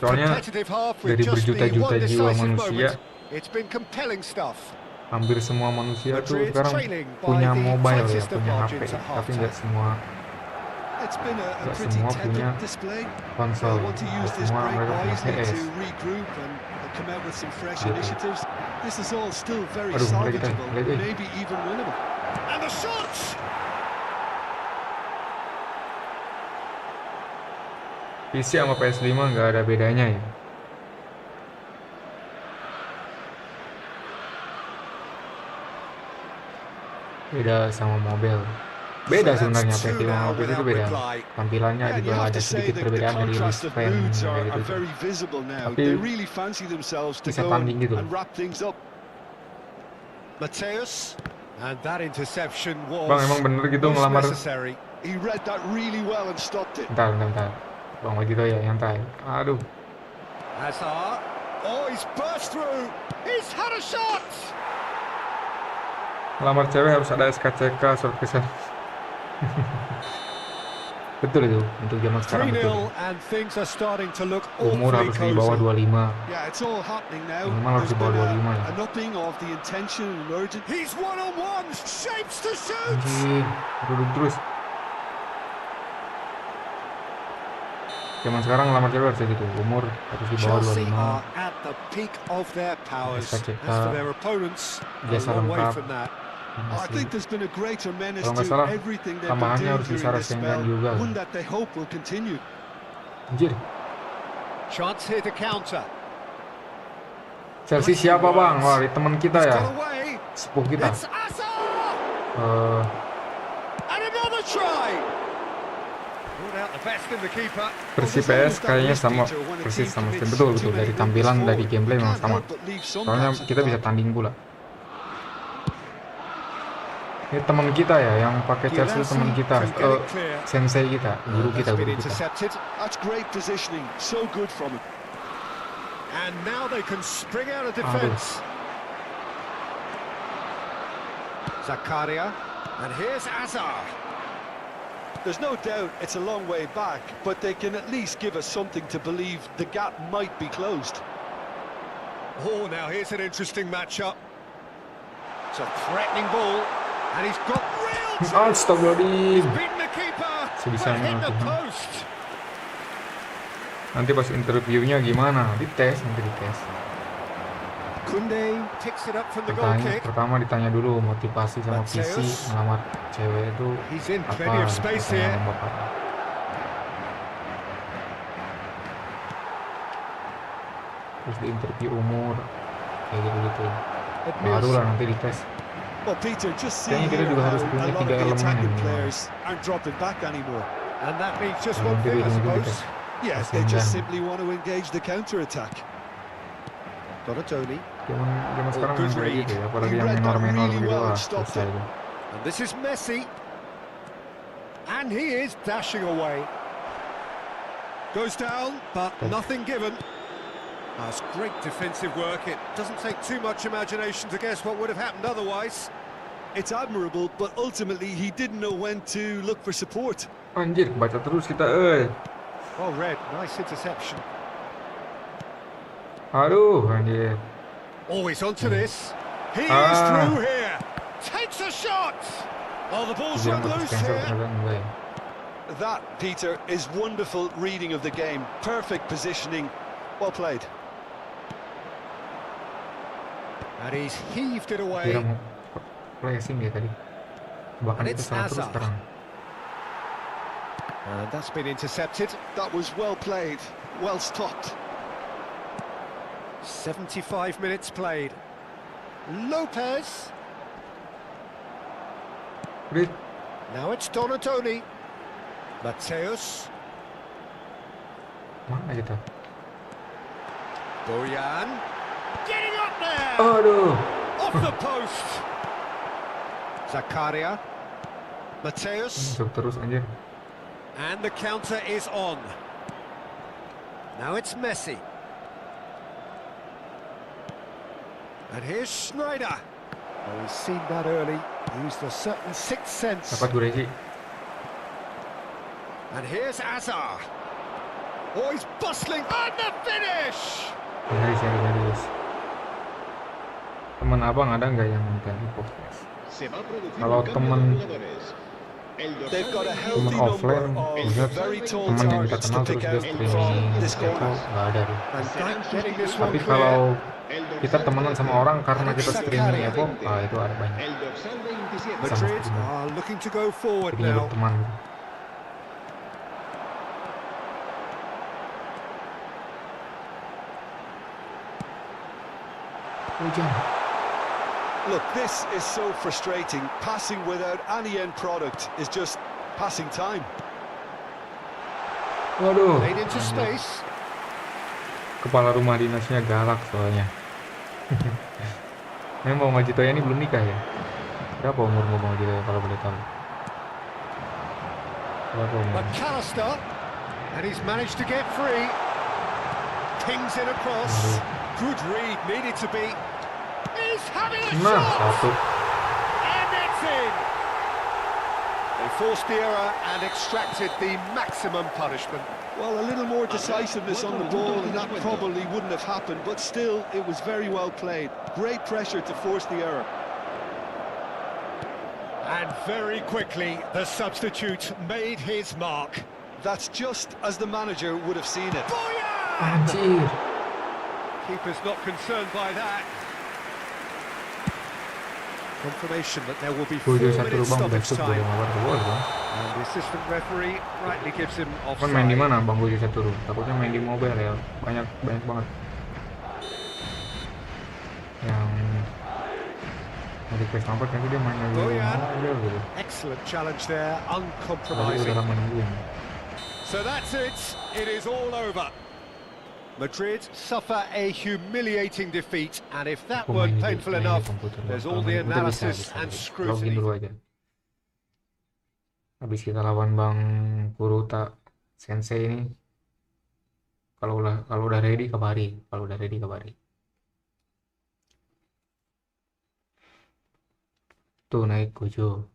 Soalnya dari berjuta-juta jiwa manusia, hampir semua manusia tuh sekarang punya mobile ya, punya HP, tapi nggak semua punya konsol, nggak semua mereka punya PS. Aduh, mulai kita, PC sama PS5 nggak ada bedanya ya. Beda sama mobile. Beda sebenarnya PS5 sama PC itu beda. Tampilannya juga ada sedikit perbedaan dari release frame kayak gitu. Tapi bisa tanding gitu. Bang, emang bener gitu ngelamar. Bentar. Bang lagi tuh ya, nyantai. Aduh. Oh, he's burst through. He's had a shot. Lamar cewek harus ada SKCK, surat kesan. Betul itu untuk zaman sekarang, 3-0 betul. and things are starting to look Umur awfully harus di bawah cozy. 25. Yeah, it's all happening now. Minimal harus There's di bawah been 25 ya. an upping of the intention and urgency. He's one-on-one, shapes to shoot. Anjir, duduk terus. Zaman sekarang lamar cewek harus gitu, umur harus di bawah Chelsea 25. are at the peak of their powers. SKCK, As for their opponents, a jasa long way lengkap. from that. I think there's been a greater menace Kalau nggak to salah, everything they've been tambahannya doing harus di during SARA this spell, juga. one that they hope will continue. Anjir, Chance here to counter. Chelsea siapa bang? Wah, teman kita He's ya, got away. sepuh kita. It's Azar. And another try. Ruled out the best in the keeper. Versi PS kayaknya sama, persis sama Steam. Betul, dari tampilan, dari gameplay memang sama. Soalnya kita bisa tanding pula. Ini teman kita ya, yang pakai Chelsea itu teman kita, sensei kita, guru kita. Intercepted. That's great positioning, so good from him. And now they can spring out of defence. Zakaria. And here's Azar. There's no doubt it's a long way back, but they can at least give us something to believe the gap might be closed. Oh, now here's an interesting matchup. It's a threatening ball. And he's got real chance. Astagfirullahaladzim. Beaten the keeper. Sebisanya But hit the Tuhan. post. Nanti pas interviewnya gimana? Dites, nanti dites. Kunde picks it up from the goal kick. Pertama ditanya dulu motivasi sama visi ngelamar cewek itu He's in apa? plenty of space Katanya here. sama bapak. Terus diinterview umur kayak gitu-gitu. Baru lah nanti dites. Well, Peter, just see Kayaknya kita here juga how harus punya a lot 3 of the elemen attacking ini. players aren't dropping back anymore. And that means just Kalau one nanti thing, I ujung-ujung suppose. dites. Yes, they just simply want to engage the counter-attack. Donatoni. Zaman sekarang good main kayak read. gitu ya, apalagi He yang read that minor-minor really gitu well lah, and stopped selesai it. itu. And this is Messi. And he is dashing away. Goes down, but nothing given. That's great defensive work. It doesn't take too much imagination to guess what would have happened otherwise. It's admirable, but ultimately he didn't know when to look for support. Anjir, baca terus kita, Well read, nice interception. Aduh, anjir. Always onto this. He is through here. Takes a shot. Oh, the ball's Dia run yang loose cancel here. ternyata enggak ya. That, Peter, is wonderful reading of the game. Perfect positioning. Well played. And he's heaved it Dia away. mau pressing dia tadi. Bahkan And itu it's salah terus Azar. sekarang. And that's been intercepted. That was well played. Well stopped. 75 minutes played. Lopez. Udah, Now it's Donatoni. Mateus. mana kita? Boyan. Getting up there. Aduh. Off the post. Zakaria. Mateus. Masuk terus anjir. And the counter is on. Now it's Messi. And here's Schneider. Oh, he's seen that early. Used a certain sixth sense. Dapat Gureci. And here's Azar. Oh, he's bustling. And the finish! Serius. Temen abang ada nggak yang nonton podcast? Se va a producir Kalau un cambio temen de jugadores. El They've got a dorsal healthy temen number offline, of maksudnya very tall temen yang kita targets to kenal terus pick dia out streaming from this Eko corner. nggak ada tuh. And back getting this one Tapi clear. kalau el kita dorsal temenan sama orang karena kita streaming Eko, itu ada banyak. El dorsal 27. Sama Madrid streamer. are looking to go forward Jadinya now. berteman gitu. Hujan. Look, this is so frustrating. Passing without any end product is just passing time. Waduh. Played into space. Kepala rumah dinasnya galak soalnya. Memang Mbak Jitoya ini belum nikah ya? Berapa umur Mbak Jitoya kalau boleh tahu? Berapa umur? McAllister. And he's managed to get free. Pings in across. Good read, needed to be He's having a Nah, shot! satu. And it's in! They forced the error and extracted the maximum punishment. Well, a little more decisiveness on the ball, and that probably wouldn't have happened, but still, it was very well played. Great pressure to force the error. And very quickly, the substitute made his mark. That's just as the manager would have seen it. Anjir. Keeper's not concerned by that. Confirmation that there will be 4 7-1 minutes Bang, stoppage besok gue time. mabar gol Bang. And the assistant referee rightly gives him Kan main di offside. mana Bang Budi satu rum? Takutnya main di mobile ya. Banyak banget. Yang request nomor kan dia main di mobile gitu. Excellent challenge there, Tadi uncompromising. udah lama nungguin. So that's it. It is all over. Madrid suffer a humiliating defeat, and if that Aku weren't main di painful enough, komputer. there's Kalau all the main komputer analysis bisa. and Login scrutiny. dulu aja. Habis kita lawan Bang Kuruta Sensei ini, kalau udah ready kabari. Tuh naik Gojo.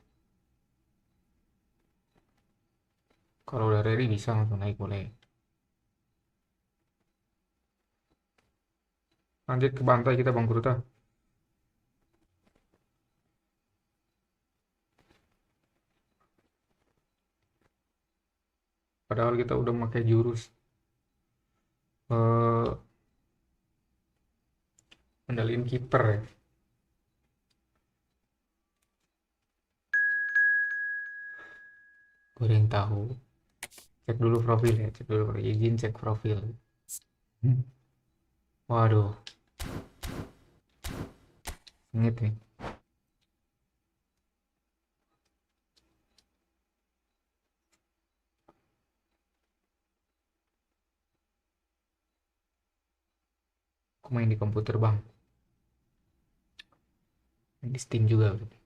Kalau udah ready bisa langsung naik boleh. Lanjut ke bantai kita Bang Kuruta. Padahal kita udah pakai jurus kendaliin kiper ya. Goreng tahu. Cek dulu profil ya, izin cek profil. Waduh. Sengit nih. Aku main di komputer Bang. Main di Steam juga berarti.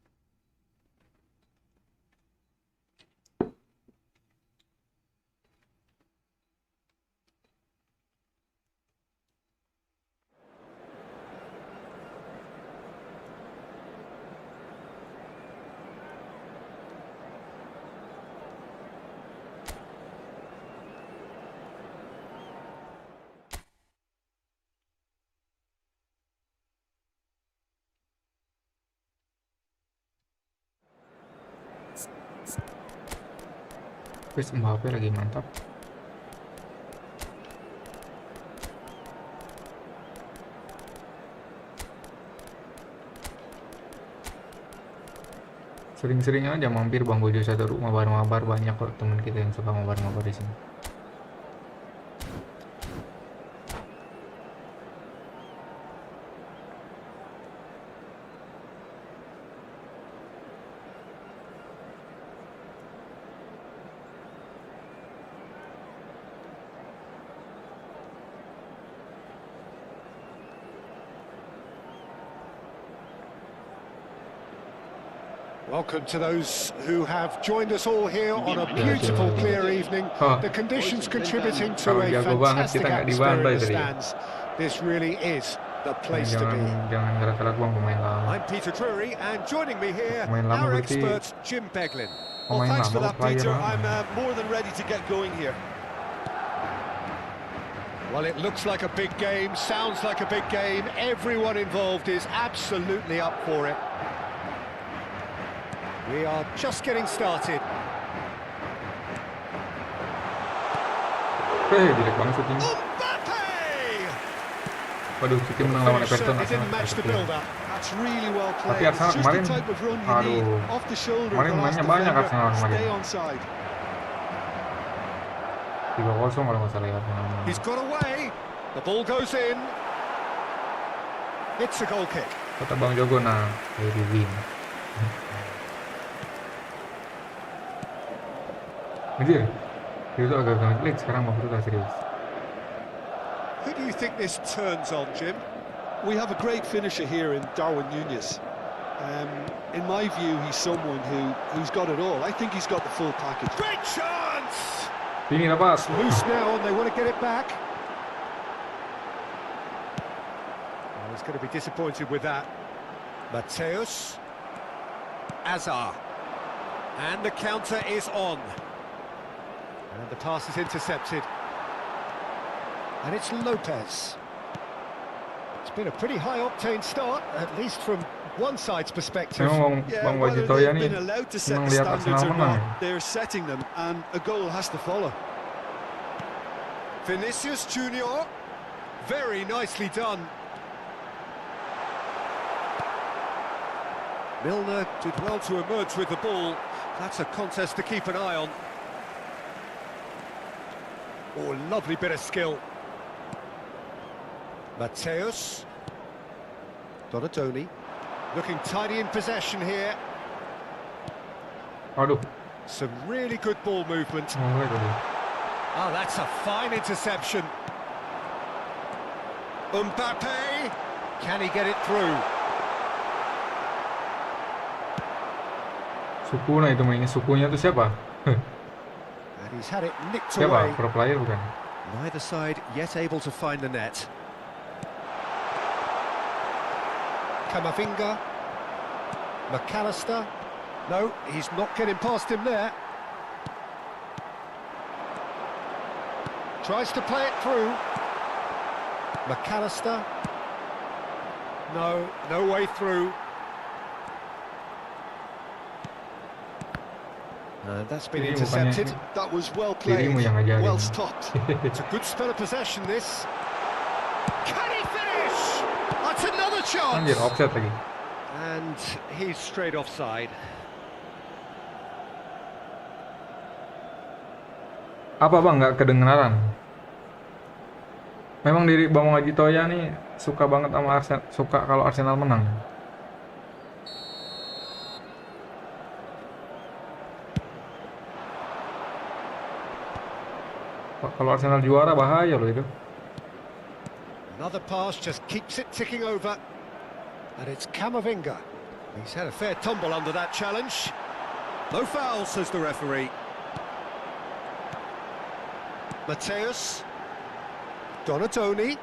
Wes Mbappe lagi mantap. Sering-sering aja mampir Bang Gojo satu mabar-mabar, banyak kok teman kita yang suka mabar-mabar di sini. Welcome to those who have joined us all here on a beautiful, clear evening. The conditions contributing to a fantastic atmosphere in the stands. This really is the place to be. Jangan gerak-gerak Bang, pemain lama. I'm Peter Drury, and joining me here, Pemain lama our berarti expert Jim Beglin. Well, pemain thanks for lama that, player Peter. lama. I'm more than ready to get going here. Well, it looks like a big game, sounds like a big game. Everyone involved is absolutely up for it. We are just getting started. Jelek banget syuting. Waduh, syuting menang lawan Everton. He didn't match the build-up. That's really well Tapi played. Arsenal It's just kemarin, the type of run you need. aduh, Off the shoulder of kemarin the last mainnya banyak defender. Arsenal kemarin. Stay onside. 3-0 kalau nggak salah ya Arsenal. He's got away. The ball goes in. It's a goal kick. Kata Bang Jogo, nah, jadi win. Anjir, itu agak jelek sekarang Bang Kuruta, serius. Who do you think this turns on, Jim? We have a great finisher here in Darwin Núñez. In my view, he's someone who's got it all. I think he's got the full package. Great chance! Ini lepas. Loose now, and they want to get it back. He's going to be disappointed with that. Mateus. Azar. And the counter is on. And the pass is intercepted. And it's Lopez. It's been a pretty high-octane start, at least from one side's perspective. Memang Bang Whether Wajitoya they've nih been allowed to set senang the lihat standards Arsenal or menang. not, they're setting them, and a goal has to follow. Vinicius Junior. Very nicely done. Milner did well to emerge with the ball. That's a contest to keep an eye on. Oh, lovely bit of skill. Mateus. Donatoni. Looking tidy in possession here. Aduh, Some really good ball movement. mulai tadi. Oh, that's a fine interception. Mbappe. Can he get it through? Sukuna itu mainnya, sukunya tuh siapa? And he's had it nicked Siapa? away. Pro player bukan? Neither side yet able to find the net. Camavinga. McAllister. No, he's not getting past him there. Tries to play it through. McAllister. No, no way through. And that's been Ini bukannya intercepted. That was well played, dirimu yang ngajarin. well stopped. It's a good spell of possession, this. Can he finish? That's another chance. Anjir, offset lagi. And he's straight offside. Apa Bang, nggak kedengeran? Memang diri Bang Wajitoya nih suka banget sama Arsenal, suka kalau Arsenal menang. Kalau Arsenal juara bahaya loh itu. Another pass just keeps it ticking over. And it's Camavinga. He's had a fair tumble under that challenge. No foul, says the referee. Mateus. Donatoni.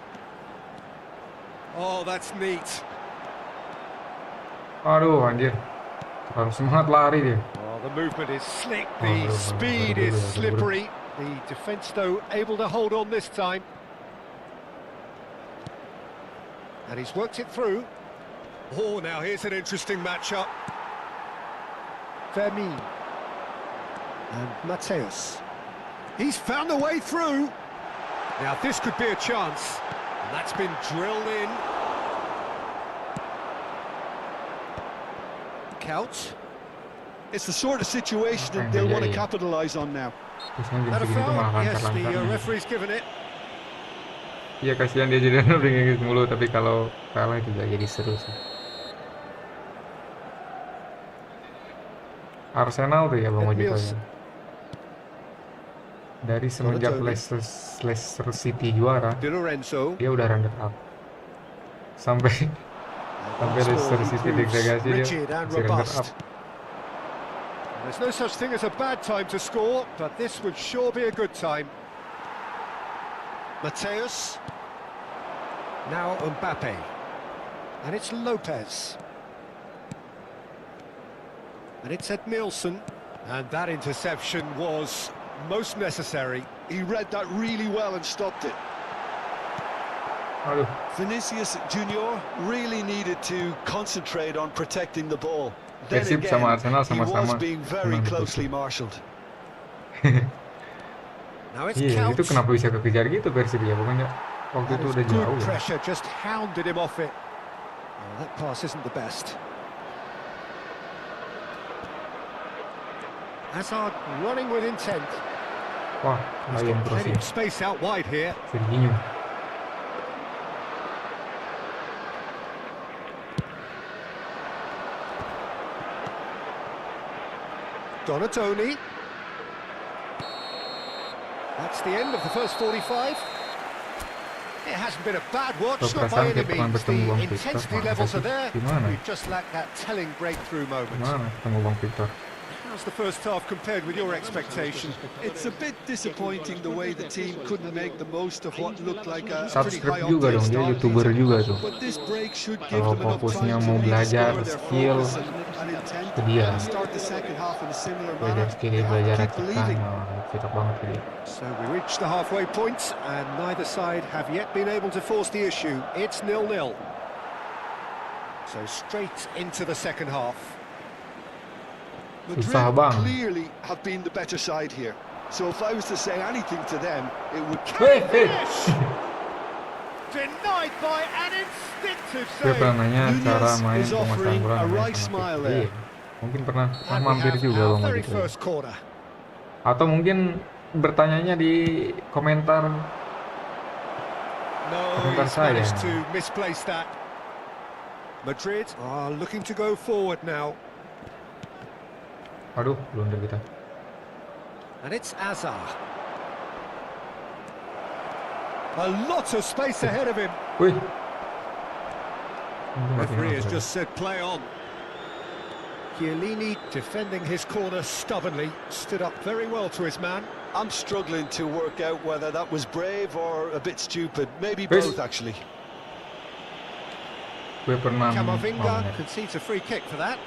Oh, that's neat. Aduh, anjir. Harus semangat lari dia. Oh, the movement is slick, the speed is slippery. The defence, though, able to hold on this time. And he's worked it through. Oh, now here's an interesting matchup. Vermin. And Mateus. He's found a way through. Now this could be a chance. And that's been drilled in. Couch. It's the sort of situation that they'll want to capitalise on now. Biasanya jam That a segini tuh foul? malah Yes, the lancar-lancarnya. referee's given it. Iya, kasihan dia jadi udah gitu mulu, tapi kalau kalah juga jadi seru sih. Arsenal tuh ya Bang Wajitoya. Dari semenjak Leicester City juara, Di Lorenzo. dia udah runner up. Sampai Leicester City degradasi dia masih runner up. There's no such thing as a bad time to score, but this would sure be a good time. Mateus. Now Mbappe. And it's Lopez. And it's Ed Nielsen. And that interception was most necessary. He read that really well and stopped it. Aduh, Vinicius Junior really needed to concentrate on protecting the ball. Then Persib again, sama Arsenal he was sama-sama being very menang closely gitu. marshalled. Now it's Iya, itu Couch. kenapa bisa kekejar gitu Persib ya? Bukannya waktu That itu is udah good jauh ya? pressure, just hounded him off it. Oh, that pass isn't the best. Hazard running with intent. Wah, He's layan got terus plenty ya. of space out wide here. Serginho. Donatoni. That's the end of the first 45. It hasn't been a bad watch, not by any means. The intensity levels are there. We've just lacked that telling breakthrough moment. Gimana ketemu Bang Victor? How's the first half compared with your expectation? It's a bit disappointing the way the team couldn't make the most of what looked like a pretty Subscribe high juga octane dong, dia start. YouTuber juga tuh. But this break should give Kalau them enough fokusnya time to mau belajar rediscover their skill, focus and intent itu dia. and start the second half in a similar Belajar manner. skill, They have belajar to keep racikan, believing. cocok banget ke dia. So we reach the halfway point, and neither side have yet been able to force the issue. It's 0-0. So straight into the second half. Susah Madrid bang. clearly have been the better side here. So if I was to say anything to them, it would... Finish! Denied by an instinctive Dia save. pernah nanya cara Nunez main is penguasaan offering bola a namanya right sama smile Iya. there. Mungkin pernah And we mampir have juga our bang very gitu. first corner. Atau mungkin bertanyanya di komentar No, Komentar he's saya. managed to misplace that. Madrid are looking to go forward now. Aduh, blunder kita. And it's Azar. A lot of space ahead of him. Wih. Referee has just said play on. Chiellini defending his corner stubbornly, stood up very well to his man. I'm struggling to work out whether that was brave or a bit stupid. Maybe Yes. both, actually. Gue pernah Camavinga concedes a free kick for that.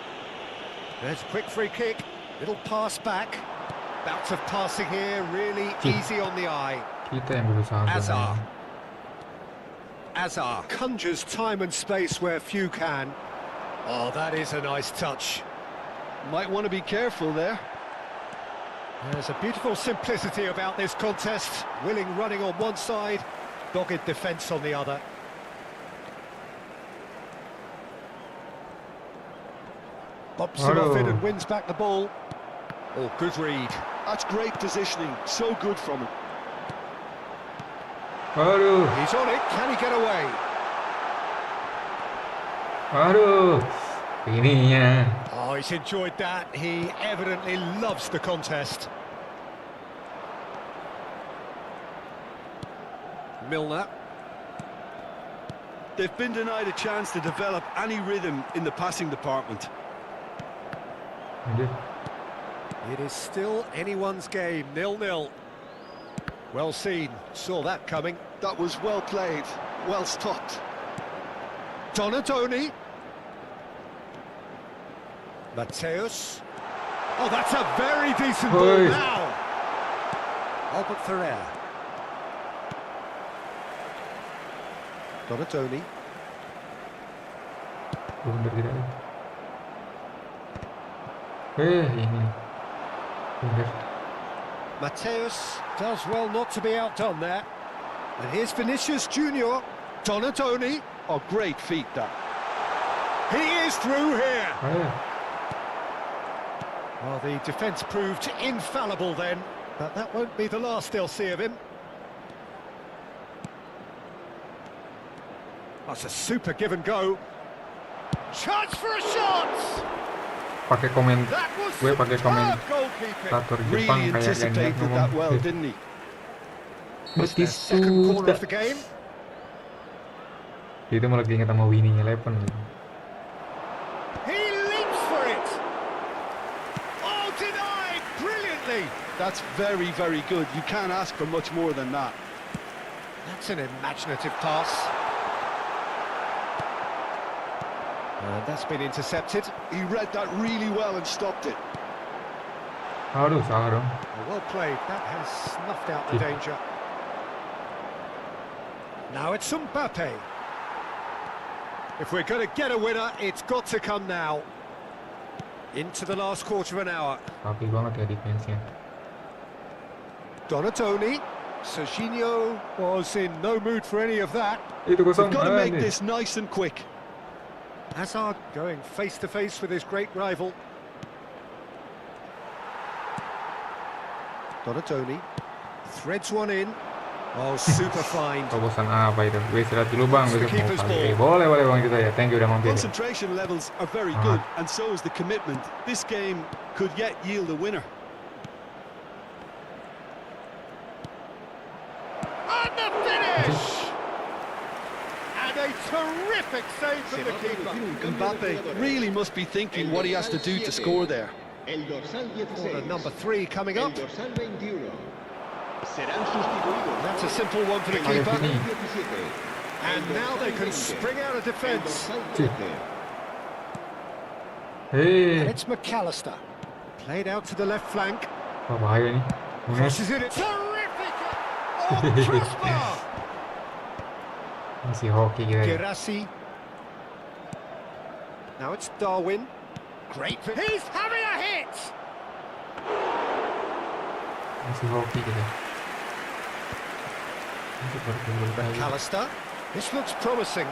There's a quick free kick, little pass back. Bouts of passing here, really easy on the eye. Kita yang berusaha. Azar. Azar conjures time and space where few can. Oh, that is a nice touch. Might want to be careful there. There's a beautiful simplicity about this contest. Willing running on one side, dogged defence on the other. Bobs him off it and wins back the ball. Oh, good read. That's great positioning. So good from him. Aduh, He's on it. Can he get away? aduh. Ininya. Oh, he's enjoyed that. He evidently loves the contest. Milner. They've been denied a chance to develop any rhythm in the passing department. Aduh. It is still anyone's game, 0-0. Well seen, saw that coming. That was well played, well stopped. Donatoni. Mateus. Oh, that's a very decent ball Oi. now. Albert Ferrer. Donatoni. Blunder kita. Ini. Blunder. Mateus does well not to be outdone there. And here's Vinicius Junior. Donatoni. Oh, great feat, that. He is through here. Ayo. Well, the defence proved infallible then, but that won't be the last they'll see of him. That's a super give and go. Chance for a shot! Pakai komen, That was gue pakai komen superb goalkeeping. stator Jepang Really kayak ganyan anticipated that well, ngomong. didn't he? It's their second corner of the game. Itu malah inget sama Winnie Eleven. He leaps for it. Oh, denied brilliantly. That's very, very good. You can't ask for much more than that. That's an imaginative pass. And that's been intercepted. He read that really well and stopped it. Aduh, salah dong. Well played. That has snuffed out the danger. Now it's Mbappe. If we're going to get a winner, it's got to come now. Into the last quarter of an hour. Rapi banget ya defense-nya. Donatoni. Serginho was in no mood for any of that. Itu kosong. Got to make Nih. this nice and quick. Hazard going face to face with his great rival. Donatoni threads one in. Oh, super fine. Terobosan apa itu? Gue istirahat dulu bang, It's the besok mau keeper's kali. ball. Boleh bang kita ya. Thank you udah mampir. Concentration levels are very good, and so is the commitment. This game could yet yield a winner. And the finish! And a terrific save from the keeper. Mbappe really must be thinking what he has to do to score there. El dorsal Corner 16. number 3 coming El up. dorsal 21. Serán sustituidos. That's a simple one for the Vale, keeper. fini. 17. And now they can spring out of El defence. dorsal Sí. 13. And Eh, it's McAllister. Played out to the left flank. wah, bahaya nih. Nunes. Crosses it. Terrific! Oh, crossbar! Masih hoki kita. Ya. Gerasi. Now it's Darwin. Great. He's having a hit! Masih hoki kita. Masih bergol-gol. McAllister. This looks promising.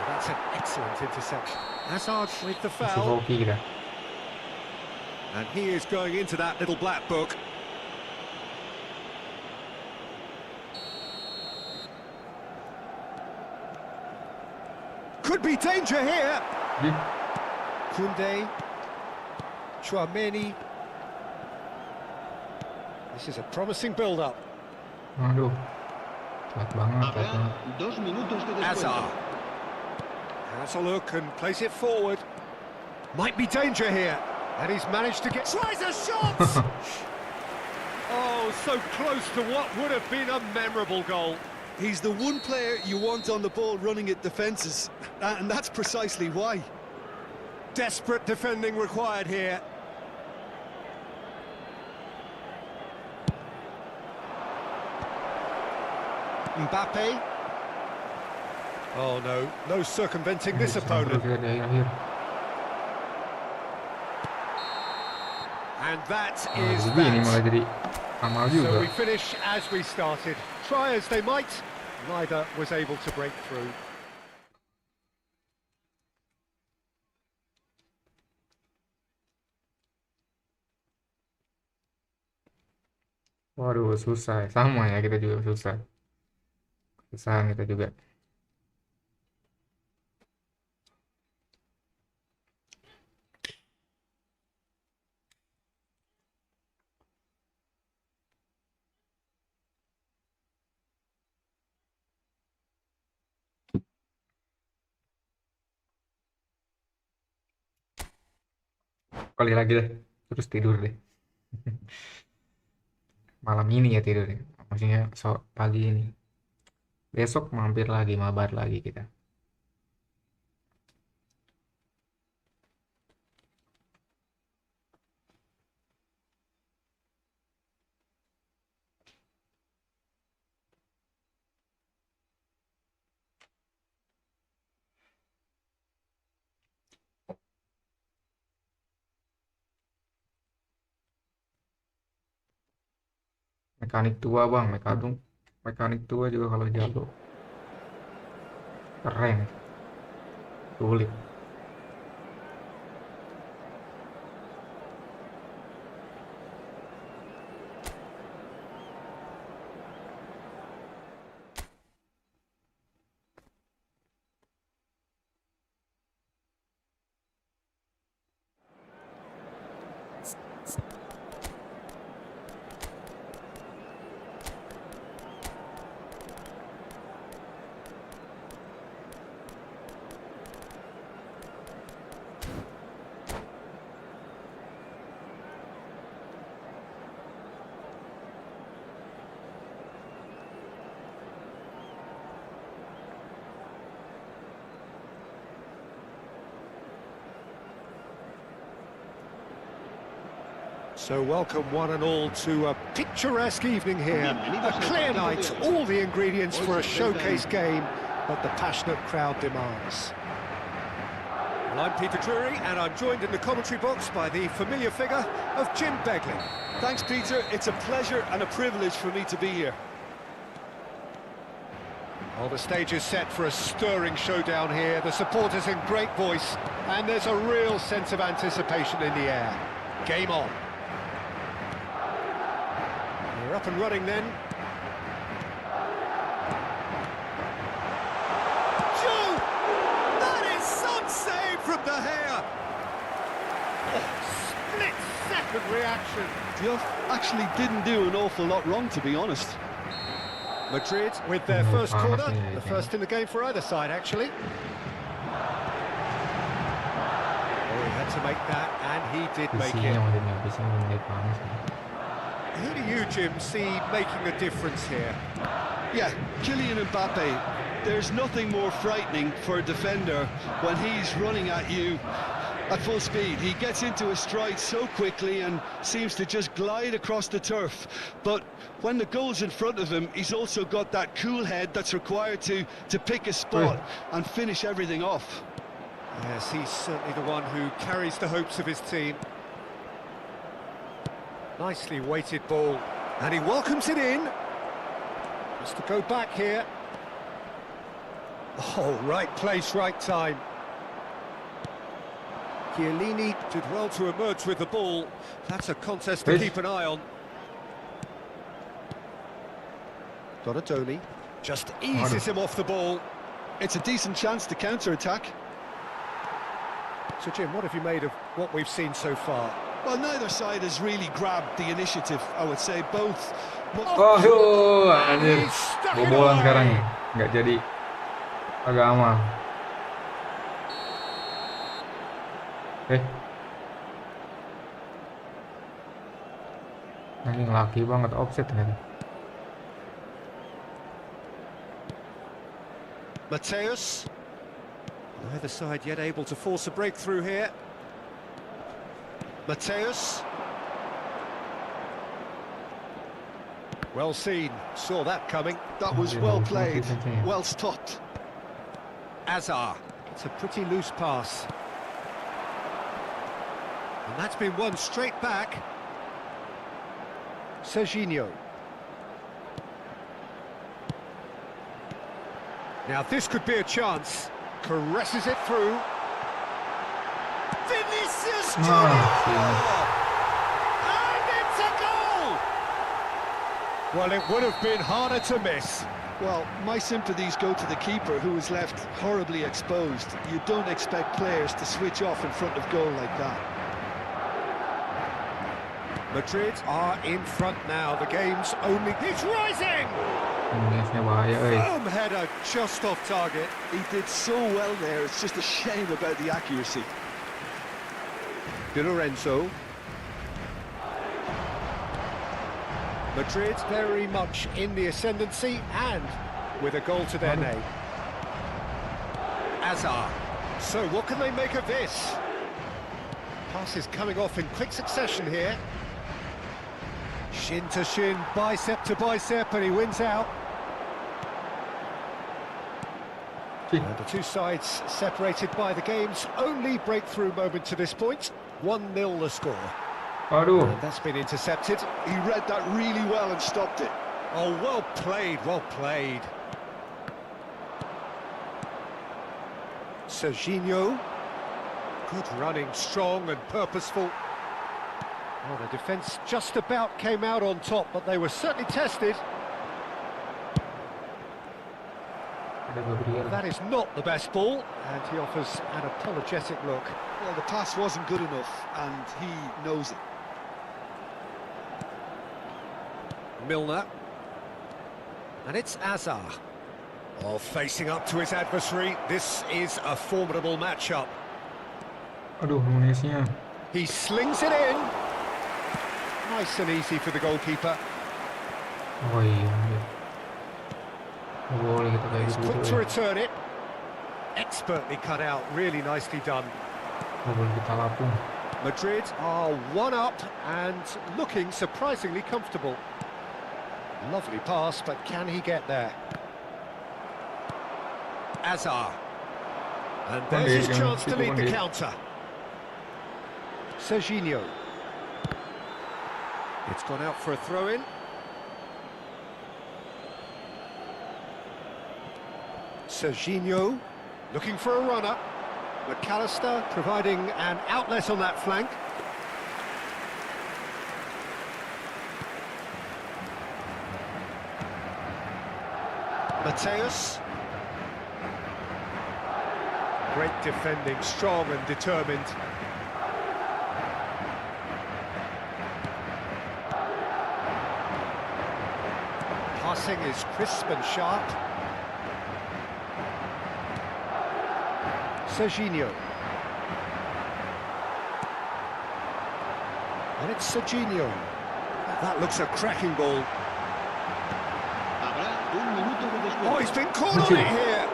That's an excellent interception. Hazard with the Masih foul. hoki kita. And he is going into that little black book. Could be danger here. Di. Koundé. Chouameni. This is a promising build-up. Aduh. Kuat banget, kuat Habrá banget. 2 minutos de descuento. Hazard. Has a look and plays it forward. Might be danger here. And he's managed to get... Tries a shot! Oh, so close to what would have been a memorable goal. He's the one player you want on the ball running at defences, and that's precisely why. Desperate defending required here. Mbappe. Oh no, no circumventing this opponent. Terus di akhir. And that Nah, is begini malah that. jadi amal juga. So we finish as we started. Try as they might, neither was able to break through. Waduh, susah. Sama ya, kita juga susah. Kesusahan kita juga. Kali lagi deh, terus tidur deh. Malam ini ya tidur deh. Maksudnya pagi ini. Besok mampir lagi, mabar lagi kita. Mekanik tua bang, mekanik tua juga kalau jago keren, sulit. So welcome one and all to a picturesque evening here. A clear night, all the ingredients for a showcase game that the passionate crowd demands. Well, I'm Peter Drury, and I'm joined in the commentary box by the familiar figure of Jim Begley. Thanks, Peter. It's a pleasure and a privilege for me to be here. Well, the stage is set for a stirring showdown here. The supporters in great voice, and there's a real sense of anticipation in the air. Game on. We're up and running then. Joe! That is some save from the hair! Oh, split-second reaction. Duff actually didn't do an awful lot wrong, to be honest. Madrid with their first corner, the first in the game for either side, actually. Oh, he had to make that, and he did make Visinya it. masih nggak bisa menit banget sih. Who do you, Jim, see making a difference here? Yeah, Kylian Mbappe, there's nothing more frightening for a defender when he's running at you at full speed. He gets into a stride so quickly and seems to just glide across the turf. But when the goal's in front of him, he's also got that cool head that's required to pick a spot and finish everything off. Yes, he's certainly the one who carries the hopes of his team. Nicely weighted ball, and he welcomes it in. Has to go back here. Oh, right place, right time. Chiellini did well to emerge with the ball. That's a contest to keep an eye on. Donatoni just eases him off the ball. It's a decent chance to counter-attack. So, Jim, what have you made of what we've seen so far? Well, neither side has really grabbed the initiative, I would say. Both. Oh, anjir. Bobolan sekarang nih. Nggak jadi agama. Ini laki banget offset ternyata. Mateus. Neither side yet able to force a breakthrough here. Mateus. Well seen, saw that coming. That was well played, well stopped. Azar. It's a pretty loose pass. And that's been won straight back. Serginho. Now this could be a chance. Caresses it through. Vinicius Junior! And it's a goal! Well, it would have been harder to miss. Well, my sympathies go to the keeper, who was left horribly exposed. You don't expect players to switch off in front of goal like that. Madrid are in front now. The game's only... He's rising! Firm header just off target. He did so well there, it's just a shame about the accuracy. Di Lorenzo. Madrid very much in the ascendancy and with a goal to their name. Azar. So what can they make of this? Passes coming off in quick succession here. Shin to shin, bicep to bicep, and he wins out. And the two sides separated by the game's only breakthrough moment to this point. 1-0 the score. And that's been intercepted. He read that really well and stopped it. Oh, well played, well played. Serginho. Good running, strong and purposeful. Well, the defence just about came out on top, but they were certainly tested. That is not the best ball, and he offers an apologetic look. Well, the pass wasn't good enough, and he knows it. Milner. And it's Azar. Oh, facing up to his adversary. This is a formidable matchup. Aduh, munisinya. He slings it in. Nice and easy for the goalkeeper. Oh iya. Boleh kita kayak He's gitu. quick to return it. Expertly cut out, really nicely done. Boleh kita lapung. Madrid are one up and looking surprisingly comfortable. Lovely pass, but can he get there? Azar. And there's his chance to lead the counter. Serginho. It's gone out for a throw-in. Serginho looking for a runner. McAllister providing an outlet on that flank. Mateus. Great defending, strong and determined. Passing is crisp and sharp. Serginho. And it's Serginho. That looks a cracking ball. Habrá un minuto de descuento. Oh, he's been caught on it here.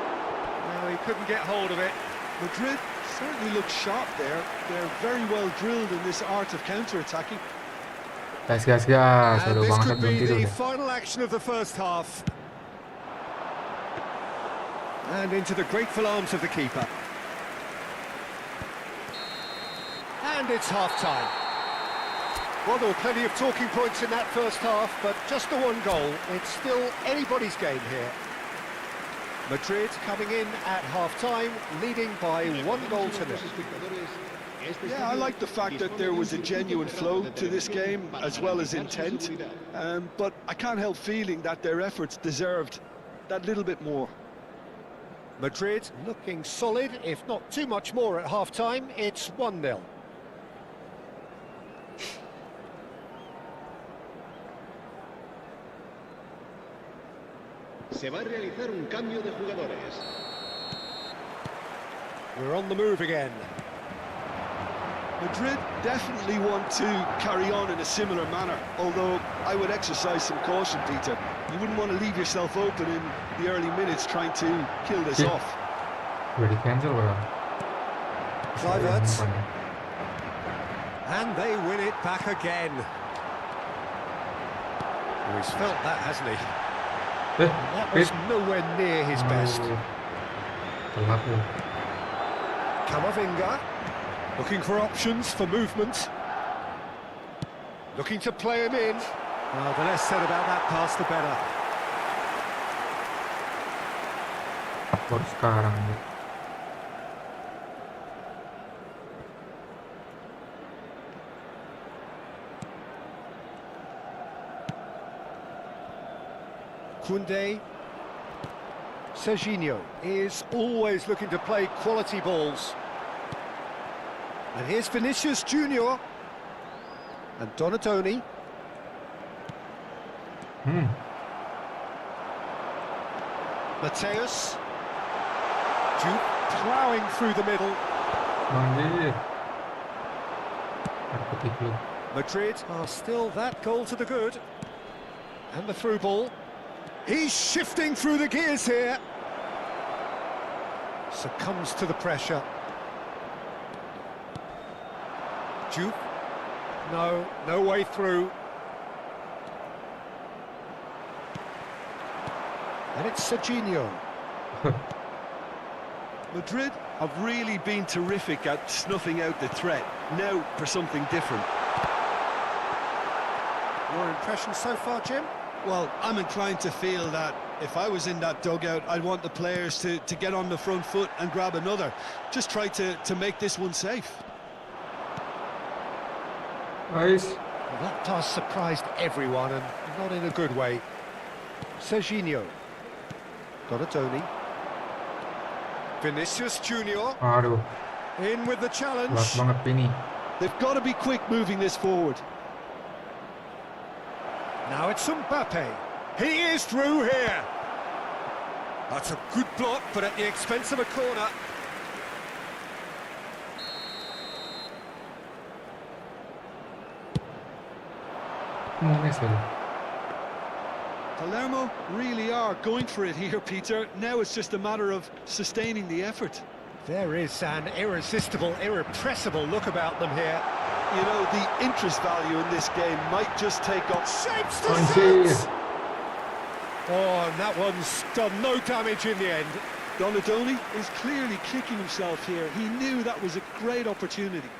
Well, he couldn't get hold of it. Madrid certainly look sharp there. They're very well drilled in this art of counter-attacking. Gas. And Udah this bangsat could belum be tidur the deh. final action of the first half. And into the grateful arms of the keeper. And it's half-time. Well, there were plenty of talking points in that first half, but just the one goal. It's still anybody's game here. Madrid coming in at half-time, leading by 1-0. Yeah, I like the fact that there was a genuine flow to this game, as well as intent. But I can't help feeling that their efforts deserved that little bit more. Madrid looking solid, if not too much more at half-time. It's 1-0. Se va a realizar un cambio de jugadores. We're on the move again. Madrid definitely want to carry on in a similar manner, although I would exercise some caution, Peter. You wouldn't want to leave yourself open in the early minutes trying to kill this off. Udah di cancel bro. Kluivert. And they win it back again. Oh, he's felt that, hasn't he? That was nowhere near his best. Telat lu. Camavinga, looking for options for movement. Looking to play him in. Well, the less said about that pass, the better. Baru sekarang. Koundé. Serginho is always looking to play quality balls. And here's Vinicius Junior. And Donatoni. Mateus. Duke ploughing through the middle. Anjir. Ketik lu. Madrid are still that goal to the good. And the through ball. He's shifting through the gears here. Succumbs to the pressure. Duke. No way through. And it's Serginho. Madrid have really been terrific at snuffing out the threat. Now for something different. Your impression so far, Jim? Well, I'm inclined to feel that if I was in that dugout, I'd want the players to get on the front foot and grab another. Just try to make this one safe. Guys. Well, that pass surprised everyone, and not in a good way. Serginho. Donatoni. Vinicius Junior. Aduh. In with the challenge. Telat banget ini. They've got to be quick moving this forward. Now it's Mbappe. He is through here. That's a good block, but at the expense of a corner. Nunes lagi. Palermo really are going for it here, Peter. Now it's just a matter of sustaining the effort. There is an irresistible, irrepressible look about them here. You know, the interest value in this game might just take off. Shapes to Anjir. set! Oh, and that one's done no damage in the end. Donatoni is clearly kicking himself here. He knew that was a great opportunity.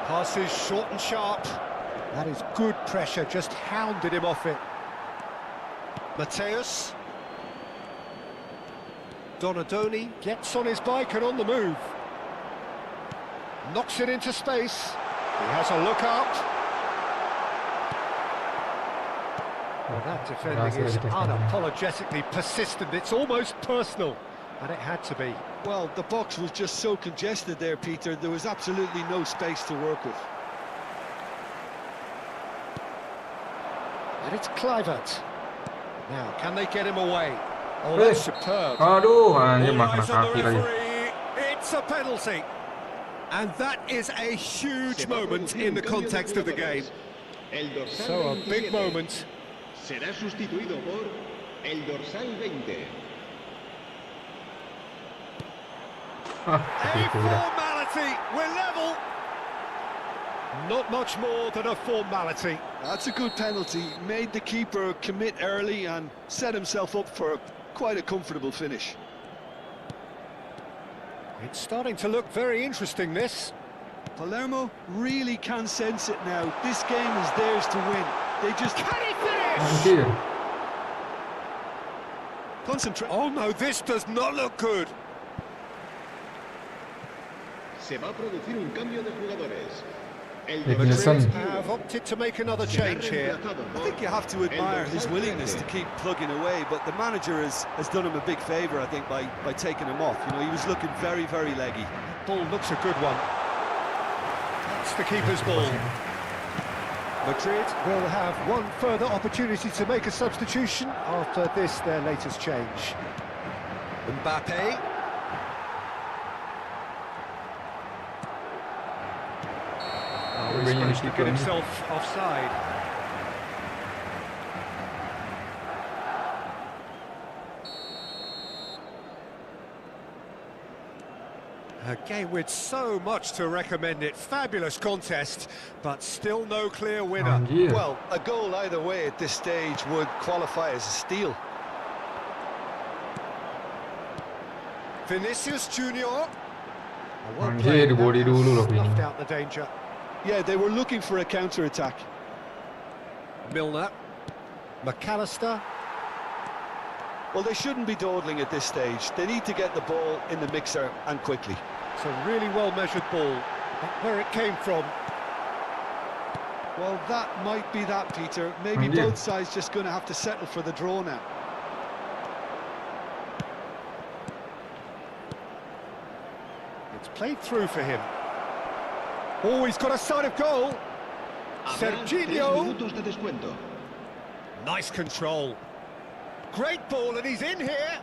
Passes short and sharp. That is good pressure, just hounded him off it. Mateus. Donatoni gets on his bike and on the move. Knocks it into space. He has a look out. Well, that defending is unapologetically persistent. It's almost personal, and it had to be. Well, the box was just so congested there, Peter. There was absolutely no space to work with. And it's Kluivert. Now, can they get him away? Oh, that's superb. Aduh, anjir All makna eyes on the kaki lagi. referee. It's a penalty. And that is a huge moment in the context of the game. So a big moment. Será sustituido por el dorsal 20. A formality. We're level. Not much more than a formality. That's a good penalty. Made the keeper commit early and set himself up for quite a comfortable finish. It's starting to look very interesting, this. Palermo really can sense it now. This game is theirs to win. They just... Can he finish? Anjir. Concentrate. Oh no, this does not look good. Se va a producir un cambio de jugadores. El Nicholson. dorsal Have opted to make another change here. I think you have to admire his willingness to keep plugging away, but the manager has done him a big favour, I think, by taking him off. You know, he was looking very, very leggy. Ball looks a good one. That's the keeper's ball. Madrid will have one further opportunity to make a substitution after this, their latest change. Mbappe. Oh, he's managed to get himself offside. A game with so much to recommend it. Fabulous contest, but still no clear winner. Anjir. Well, a goal either way at this stage would qualify as a steal. Vinicius Junior. Anjir, dibody dulu loh ini. Snuffed out the danger. Yeah, they were looking for a counter-attack. Milner. McAllister. Well, they shouldn't be dawdling at this stage. They need to get the ball in the mixer and quickly. It's a really well-measured ball. But where it came from. Well, that might be that, Peter. Maybe Indeed. both sides just going to have to settle for the draw now. It's played through for him. Oh, he's got a side of goal. Habrá 3 Serginho. minutos de descuento. Nice control. Great ball, and he's in here.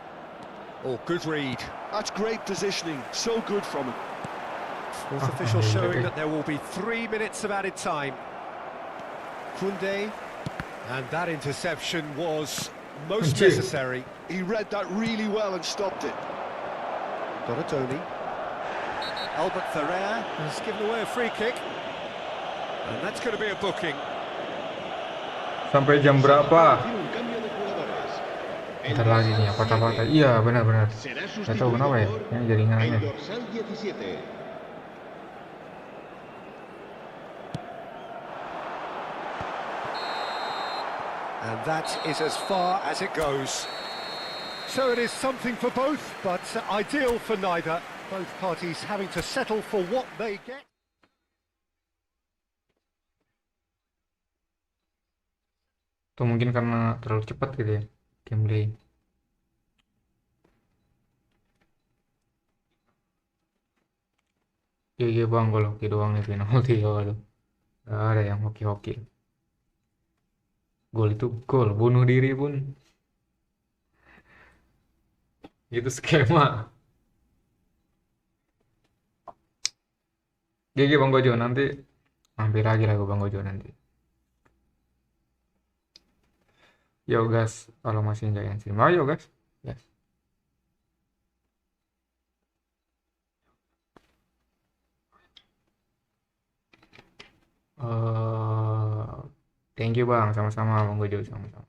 Oh, good read. That's great positioning. So good from him. Fourth official showing that there will be 3 minutes of added time. Koundé. And that interception was most Indeed. necessary. He read that really well and stopped it. Donadoni. Albert Ferrer has given away a free kick. And that's going to be a booking. Sampai jam berapa? Producir un cambio de jugadores. El Bentar lagi nih, dorsal patah-patah. 7 Iya, benar-benar. será Gak tahu kenapa ya, sustituido ini por jaringannya. el dorsal 17. And that is as far as it goes. So it is something for both, but ideal for neither. Both parties having to settle for what they get. Atau mungkin karena terlalu cepat gitu ya, gameplay. Iya bang, kalau hoki doang nih penalti kalau gak ada yang hoki-hoki. Gol itu gol, bunuh diri pun itu skema. GG Bang Gojo, nanti mampir lagi lah ke Bang Gojo nanti. Yo guys, kalau masih nggak yang stream, ayo guys. Yes. Thank you Bang, sama-sama Bang Gojo, sama-sama.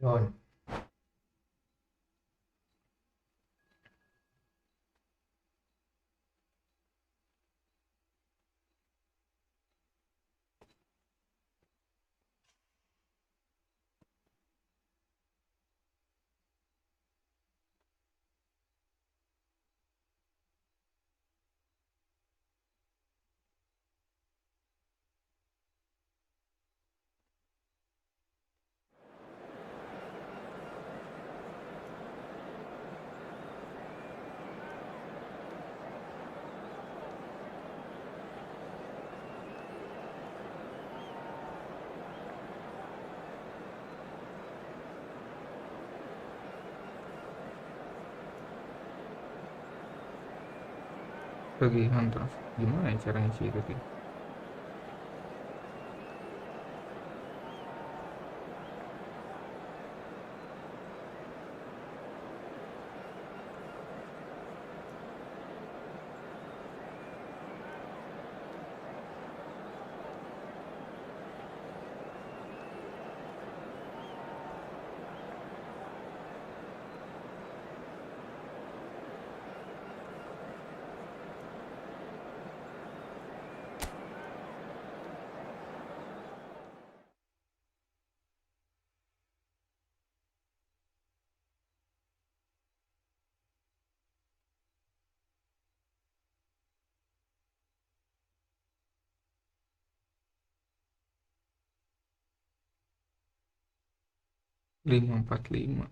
Yon. tagihan terus. Gimana ya cara ngisi itu sih? Lima empat lima.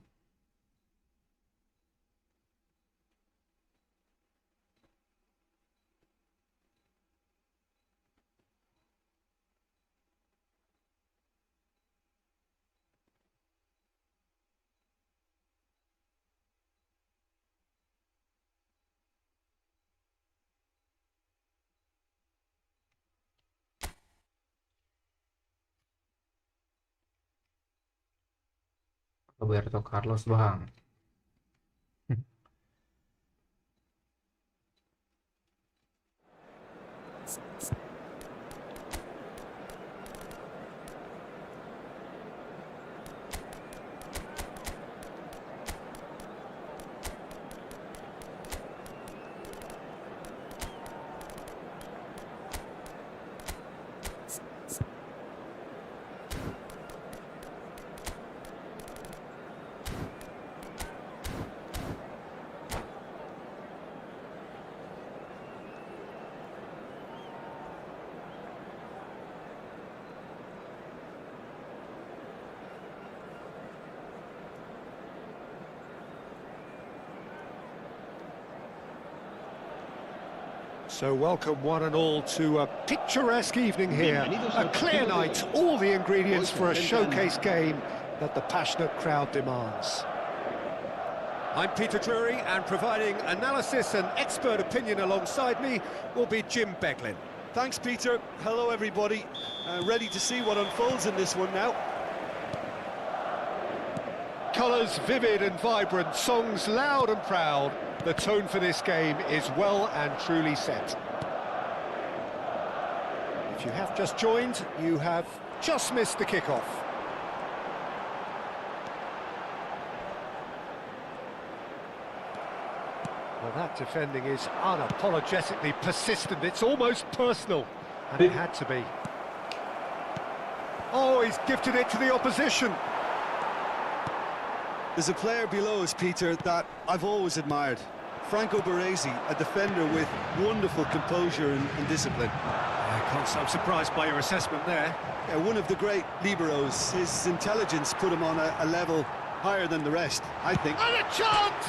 Roberto Carlos bang. So welcome one and all to a picturesque evening here. A clear night, all the ingredients for a showcase game that the passionate crowd demands. I'm Peter Drury, and providing analysis and expert opinion alongside me will be Jim Beglin. Thanks, Peter. Hello, everybody. Ready to see what unfolds in this one now. Colours vivid and vibrant, songs loud and proud. The tone for this game is well and truly set. If you have just joined, you have just missed the kickoff. Well, that defending is unapologetically persistent. It's almost personal, and it had to be. Oh, he's gifted it to the opposition. There's a player below us, Peter, that I've always admired. Franco Baresi, a defender with wonderful composure and discipline. I'm surprised by your assessment there. Yeah, one of the great liberos. His intelligence put him on a level higher than the rest, I think. And a chance!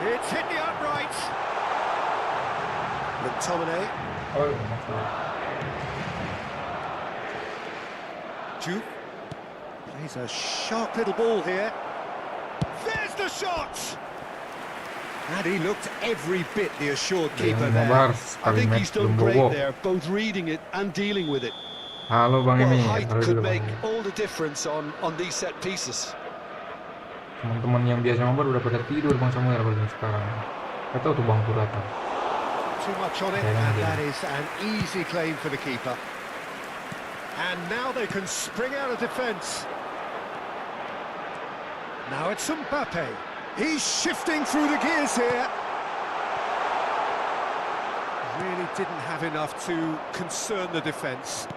It's hit the upright. McTominay. Juve plays a sharp little ball here. There's the shot! And he looked every bit the assured keeper there. MABAR I sekali think match he's belum done great bobo. there, both reading it and dealing with it. Halo Bang Well, Emi, height halo could dulu Bang make Emi. all the difference on these set pieces. Teman-teman yang biasa MABAR udah pada tidur Bang Samuel kalau sekarang. Gak tau tuh Bang Purata. Too much on it, and that is an easy claim for the keeper. And now they can spring out of defence. Now it's Mbappe. He's shifting through the gears here. Really didn't have enough to concern the defence.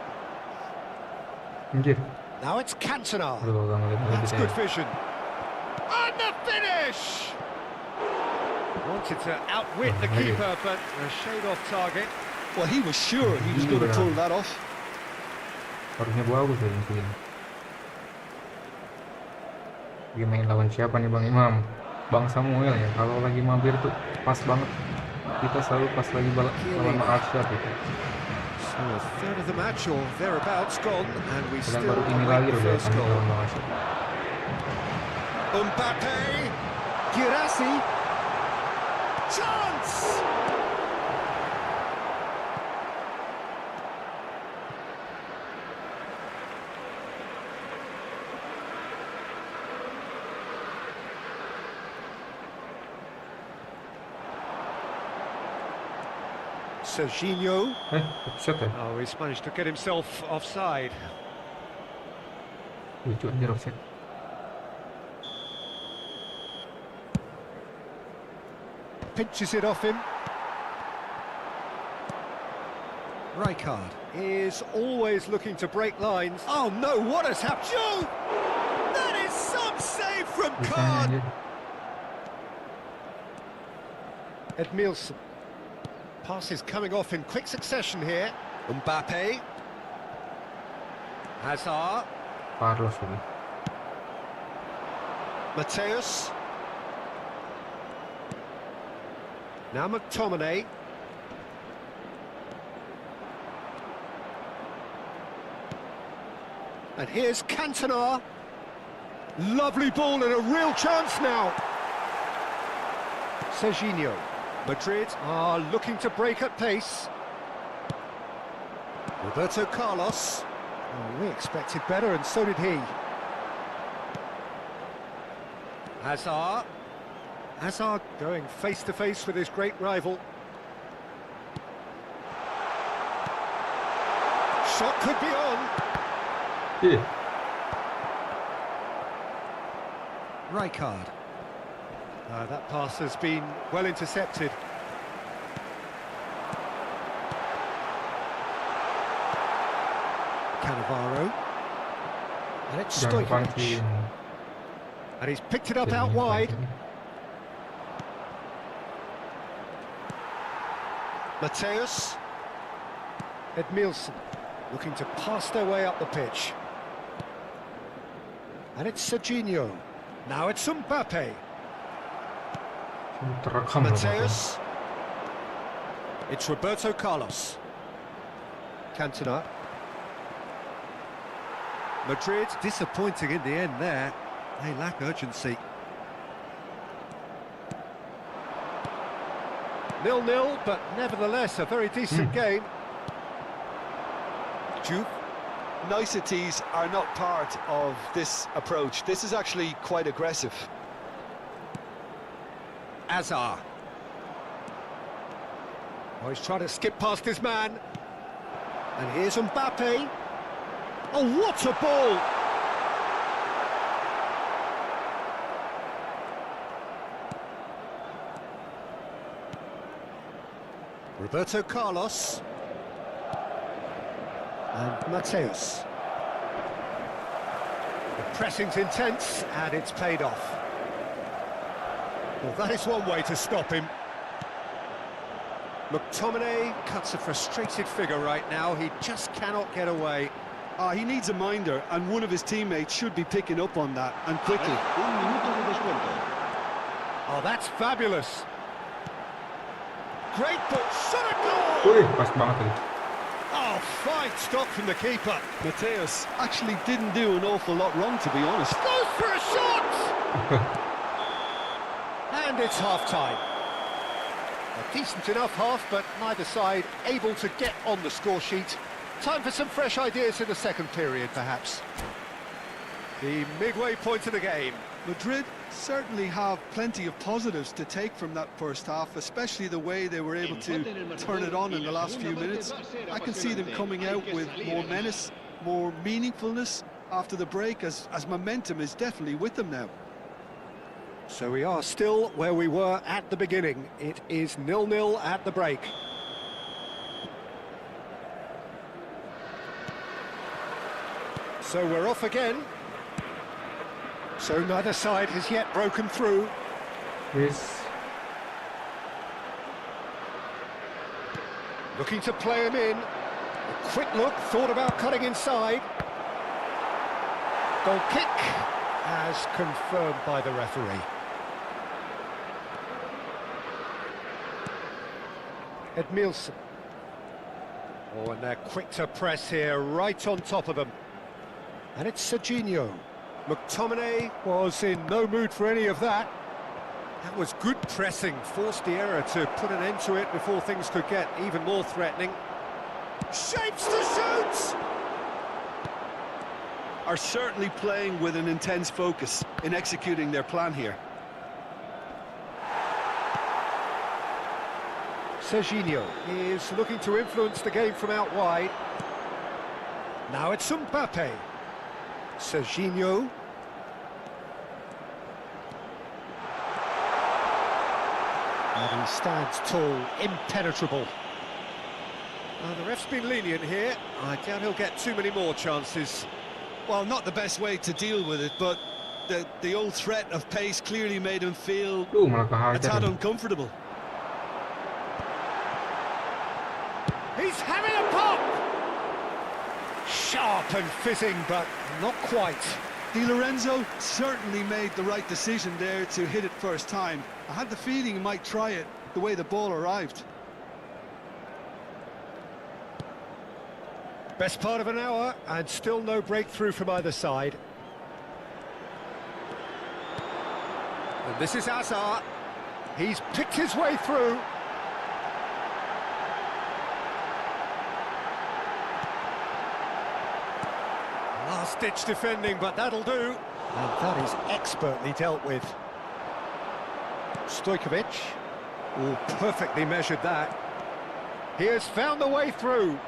Anjir. Now it's Cantona. Aduh, gak ngeliat That's saya. good vision. And the finish! Wanted to outwit the keeper, but a shade off target. Well, he was sure he was going to pull that off. Harusnya bagus ya mungkin. Lagi main lawan siapa nih Bang Imam? Bang Samuel ya. Kalau lagi mampir tuh pas banget. Kita selalu pas lagi lawan Arsenal gitu. So a third of the match or thereabouts gone, and we Sedang still baru ini await lagi the udah first kami goal. lawan Arsenal. Mbappe, Girassi, chance! Serginho. Offset ya? Oh, he's managed to get himself offside. Lucu anjir offset. Pinches it off him. Rijkaard is always looking to break lines. Oh no, what has happened? Joe! That is some save from Bisanya Card. anjir. Edmilson. Passes coming off in quick succession here. Mbappe. Hazard. Carlos ini. Mateus. Now McTominay. And here's Cantona. Lovely ball and a real chance now. Serginho. Madrid are looking to break at pace. Roberto Carlos. Oh, we expected better, and so did he. Hazard. Hazard going face-to-face with his great rival. Shot could be on. Ih, Rijkaard. That pass has been well intercepted. Cannavaro. And it's jangan Stojkovic. dipancing. And he's picked it up Jangan out wide. dipancing. Mateus. Edmilson looking to pass their way up the pitch. And it's Serginho. Now it's Mbappe. Terekam loh, Mateus. It's Roberto Carlos. Cantona. Madrid disappointing in the end there. They lack urgency. 0-0, but nevertheless a very decent game. Juve. Niceties are not part of this approach. This is actually quite aggressive. Hazard. Oh, he's trying to skip past his man. And here's Mbappe. Oh, what a ball! Roberto Carlos. And Mateus. The pressing's intense, and it's paid off. Well, that is one way to stop him. McTominay cuts a frustrated figure right now. He just cannot get away. He needs a minder, and one of his teammates should be picking up on that, and quickly. Un minuto de descuento. Oh, that's fabulous. Great ball, shot a goal! Wih, pas banget tadi. Oh, fine stop from the keeper. Mateus actually didn't do an awful lot wrong, to be honest. Goes for a shot! And it's half-time. A decent enough half, but neither side able to get on the score sheet. Time for some fresh ideas in the second period, perhaps. The midway point of the game. Madrid certainly have plenty of positives to take from that first half, especially the way they were able to turn it on in the last few minutes. I can see them coming out with more menace, more meaningfulness after the break, as momentum is definitely with them now. So we are still where we were at the beginning. It is 0-0 at the break. So we're off again. So neither side has yet broken through. Yes. Looking to play him in. A quick look, thought about cutting inside. Goal kick, as confirmed by the referee. Edmilson. Oh, and they're quick to press here, right on top of them. And it's Serginho. McTominay was in no mood for any of that. That was good pressing, forced the error to put an end to it before things could get even more threatening. Shapes to shoot! Are certainly playing with an intense focus in executing their plan here. Serginho is looking to influence the game from out wide. Now it's Mbappe. Serginho. And he stands tall, impenetrable. The ref's been lenient here. I doubt he'll get too many more chances. Well, not the best way to deal with it, but the old threat of pace clearly made him feel Malah a kehajar. tad uncomfortable. He's having a pop! Sharp and fizzing, but not quite. Di Lorenzo certainly made the right decision there to hit it first time. I had the feeling he might try it the way the ball arrived. Best part of an hour, and still no breakthrough from either side. And this is Hazard. He's picked his way through. Last-ditch defending, but that'll do. And that is expertly dealt with. Stojkovic. Oh, perfectly measured that. He has found the way through.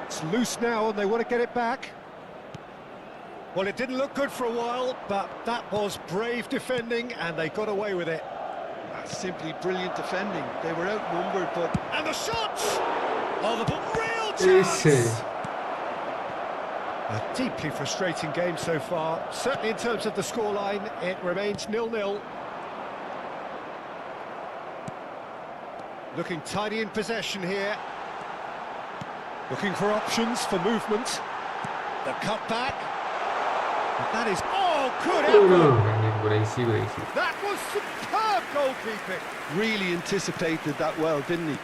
It's loose now, and they want to get it back. Well, it didn't look good for a while, but that was brave defending, and they got away with it. That's simply brilliant defending. They were outnumbered, but... And the shot! Oh, the real Esse. chance! A deeply frustrating game so far. Certainly in terms of the scoreline, it remains 0-0. Looking tidy in possession here. Looking for options for movement. The cutback. But that is... Oh, good effort! That was superb goalkeeping. really anticipated that well, didn't he?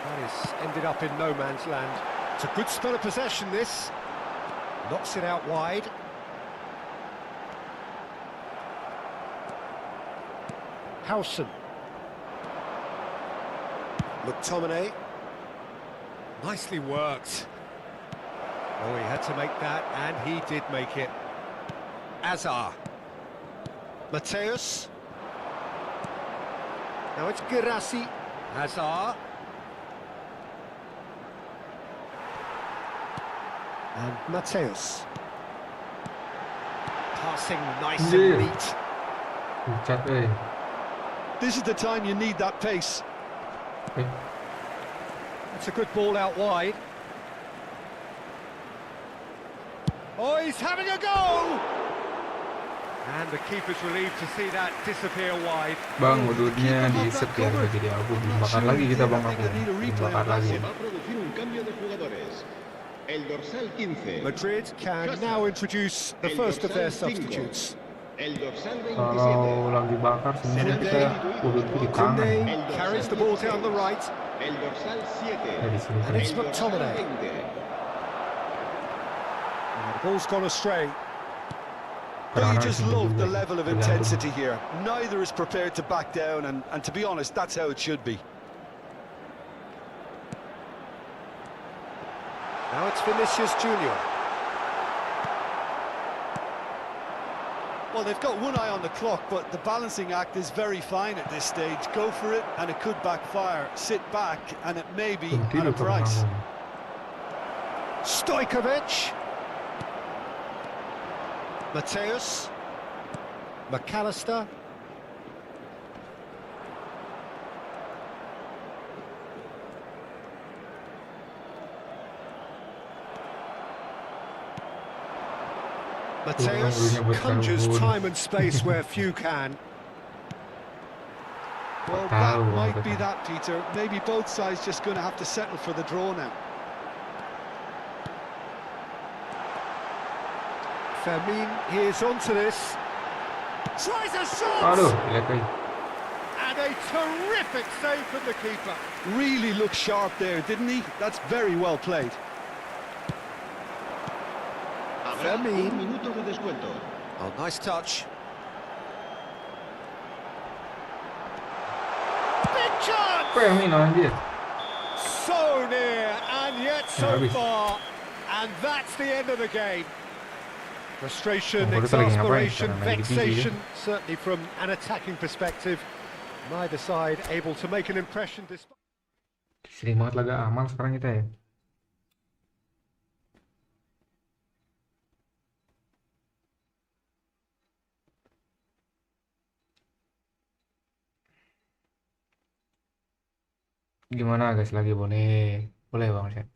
That is ended up in no man's land. It's a good spell of possession, this. Knocks it out wide. Howson. McTominay. Nicely worked. Oh, he had to make that, and he did make it. Azar. Mateus. Now it's Girassi. Hazard. And Mateus. Passing nice and neat. Pucat, eh. This is the time you need that pace. It's a good ball out wide. Oh, he's having a go! And the keeper's relieved to see that disappear wide. Bang, udutnya di-set ya jadi aku dibakar lagi kita bang aku. Dibakar lagi. Se va a producir un cambio de jugadores. El dorsal 15. Madrid can now introduce the first of their substitutes. El dorsal 27. Kalau lagi bakar sebenarnya kita udutnya di tangan. Kunde carries the ball down the right. El dorsal 7. Di sini And it's McTominay. The ball's gone astray. Well, you just love the level of intensity here. Neither is prepared to back down, and to be honest, that's how it should be. Now it's Vinicius Junior. Well, they've got one eye on the clock, but the balancing act is very fine at this stage. Go for it, and it could backfire. Sit back, and it may be at a price. Stojkovic. Mateus. McAllister. Mateus conjures time and space where few can. Well, that might be that, Peter. Maybe both sides just going to have to settle for the draw now. Fermin is onto this. Tries a shot! Aduh, lihat aja. And a terrific save from the keeper. Really looked sharp there, didn't he? That's very well played. Habrá un minuto de descuento. Oh, nice touch. Big chance! Apa yang ini anjir? So near, and yet so habis. far. And that's the end of the game. Frustration, Oh, baru lagi ngapain exasperation, sekarang, lagi di TV, vexation, certainly from an attacking perspective. Neither side able to make an impression despite... Sering banget laga amal sekarang kita ya. Gimana guys, lagi boleh? Boleh bang Syed?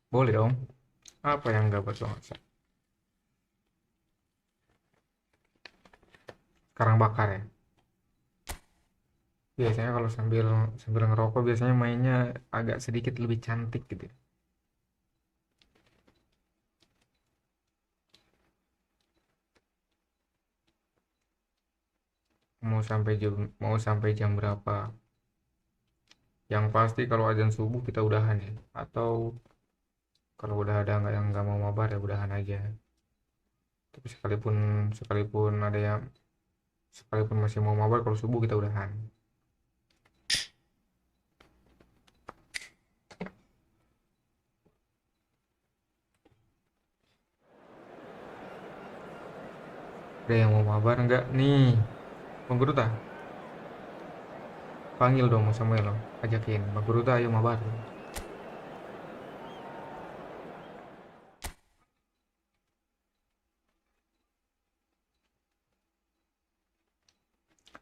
Boleh dong. Apa yang nggak buat bang Syed? Sekarang bakar ya. Biasanya kalau sambil sambil ngerokok biasanya mainnya agak sedikit lebih cantik gitu ya. Mau sampai jam berapa? Yang pasti kalau azan subuh kita udahan ya. Atau kalau udah ada yang nggak mau mabar ya udahan aja. Tapi sekalipun ada yang sekalipun masih mau mabar, kalau subuh kita udahan. Ada yang mau mabar enggak nih? Bang Guruta, panggil dong Samuel lo, ajakin Bang Guruta ayo mabar.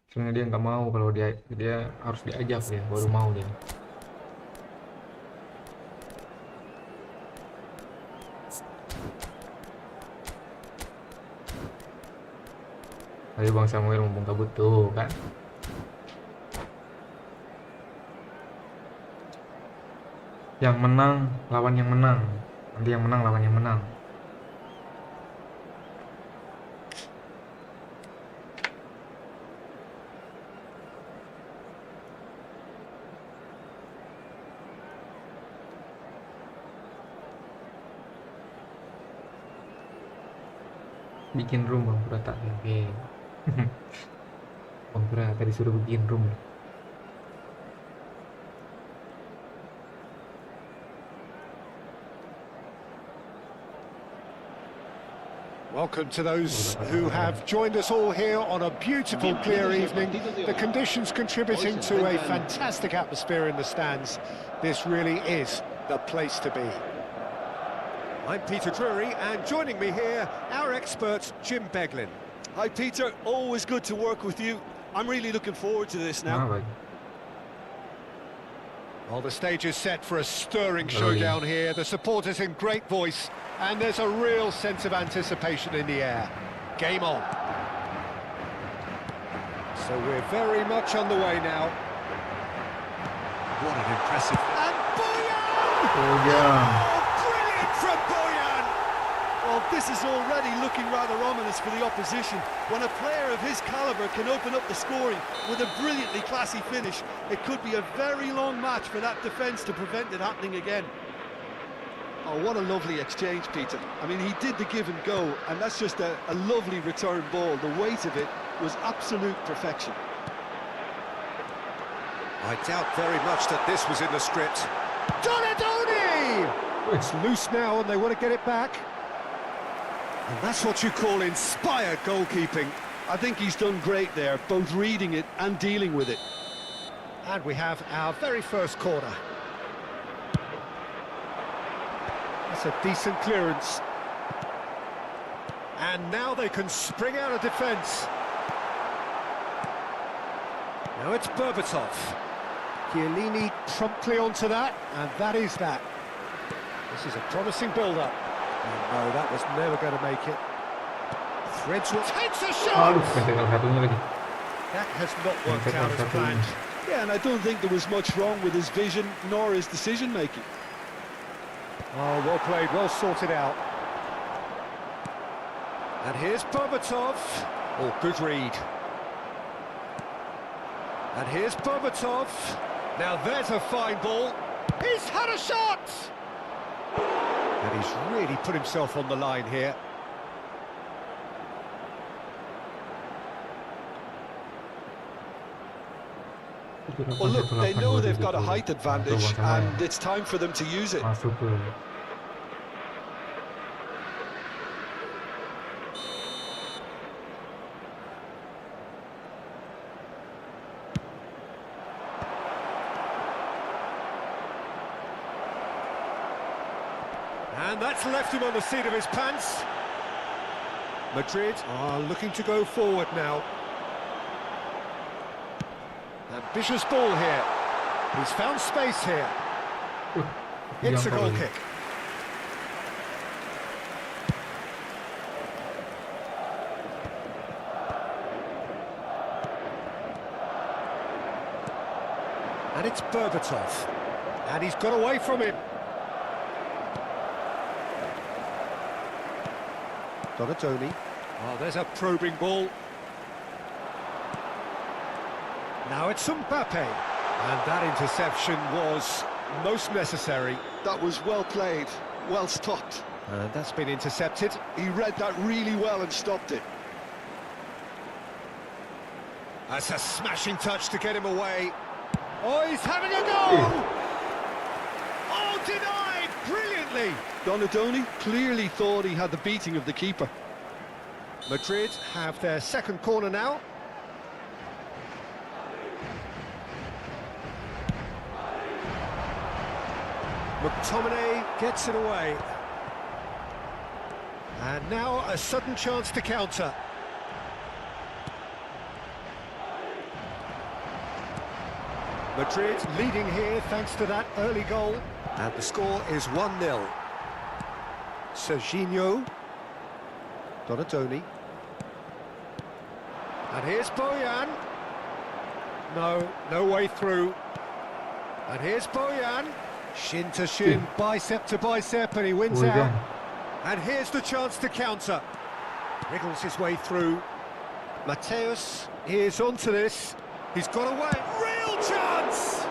Soalnya dia nggak mau, kalau dia harus diajak ya baru mau dia. Ayo Bang Samuel, mumpung kabut tuh kan. Yang menang lawan yang menang. Nanti yang menang lawan yang menang. Bikin room Bang Pura tak oke. Bang Pura tadi suruh bikin room. Welcome to those who have joined us all here on a beautiful, clear evening. The conditions contributing to a fantastic atmosphere in the stands. This really is the place to be. I'm Peter Drury, and joining me here, our expert, Jim Beglin. Hi, Peter. Always good to work with you. I'm really looking forward to this now. Well, the stage is set for a stirring showdown here. The supporters in great voice, and there's a real sense of anticipation in the air. Game on. So we're very much on the way now. What an impressive... And Boyan! Oh yeah. Brilliant from Boyan! Well, this is already looking rather ominous for the opposition. When a player of his calibre can open up the scoring with a brilliantly classy finish, it could be a very long match for that defence to prevent it happening again. Oh, what a lovely exchange, Peter. I mean, he did the give and go, and that's just a lovely return ball. The weight of it was absolute perfection. I doubt very much that this was in the script. Donadoni! It's loose now and they want to get it back. And that's what you call inspired goalkeeping. I think he's done great there, both reading it and dealing with it. And we have our very first corner. That's a decent clearance. And now they can spring out of defence. Now it's Berbatov. Chiellini promptly onto that, and that is that. This is a promising build-up. Oh, no, that was never going to make it. Threads takes a shot! That has not worked out as planned. Yeah, and I don't think there was much wrong with his vision nor his decision-making. Oh, well played, well sorted out. And here's Berbatov. Oh, good read. And here's Berbatov. Now there's a fine ball. He's had a shot! And he's really put himself on the line here. Well, look, they know they've got a height advantage, and it's time for them to use it. And that's left him on the seat of his pants. Madrid are looking to go forward now. Ambitious ball here. He's found space here. It's a goal kick. And it's Berbatov. And he's got away from him. Donatoni. Oh, there's a probing ball. Now it's Mbappe. And that interception was most necessary. That was well played, well stopped. And that's been intercepted. He read that really well and stopped it. That's a smashing touch to get him away. Oh, he's having a go! Oh, denied brilliantly! Donatoni clearly thought he had the beating of the keeper. Madrid have their second corner now. McTominay gets it away. And now a sudden chance to counter. Madrid leading here thanks to that early goal. And the score is 1-0. Serginho. Donatoni. And here's Bojan. No way through. And here's Bojan. Shin to shin, bicep to bicep, and he wins out. And here's the chance to counter. Wriggles his way through. Mateus is onto this. He's got away. Real chance!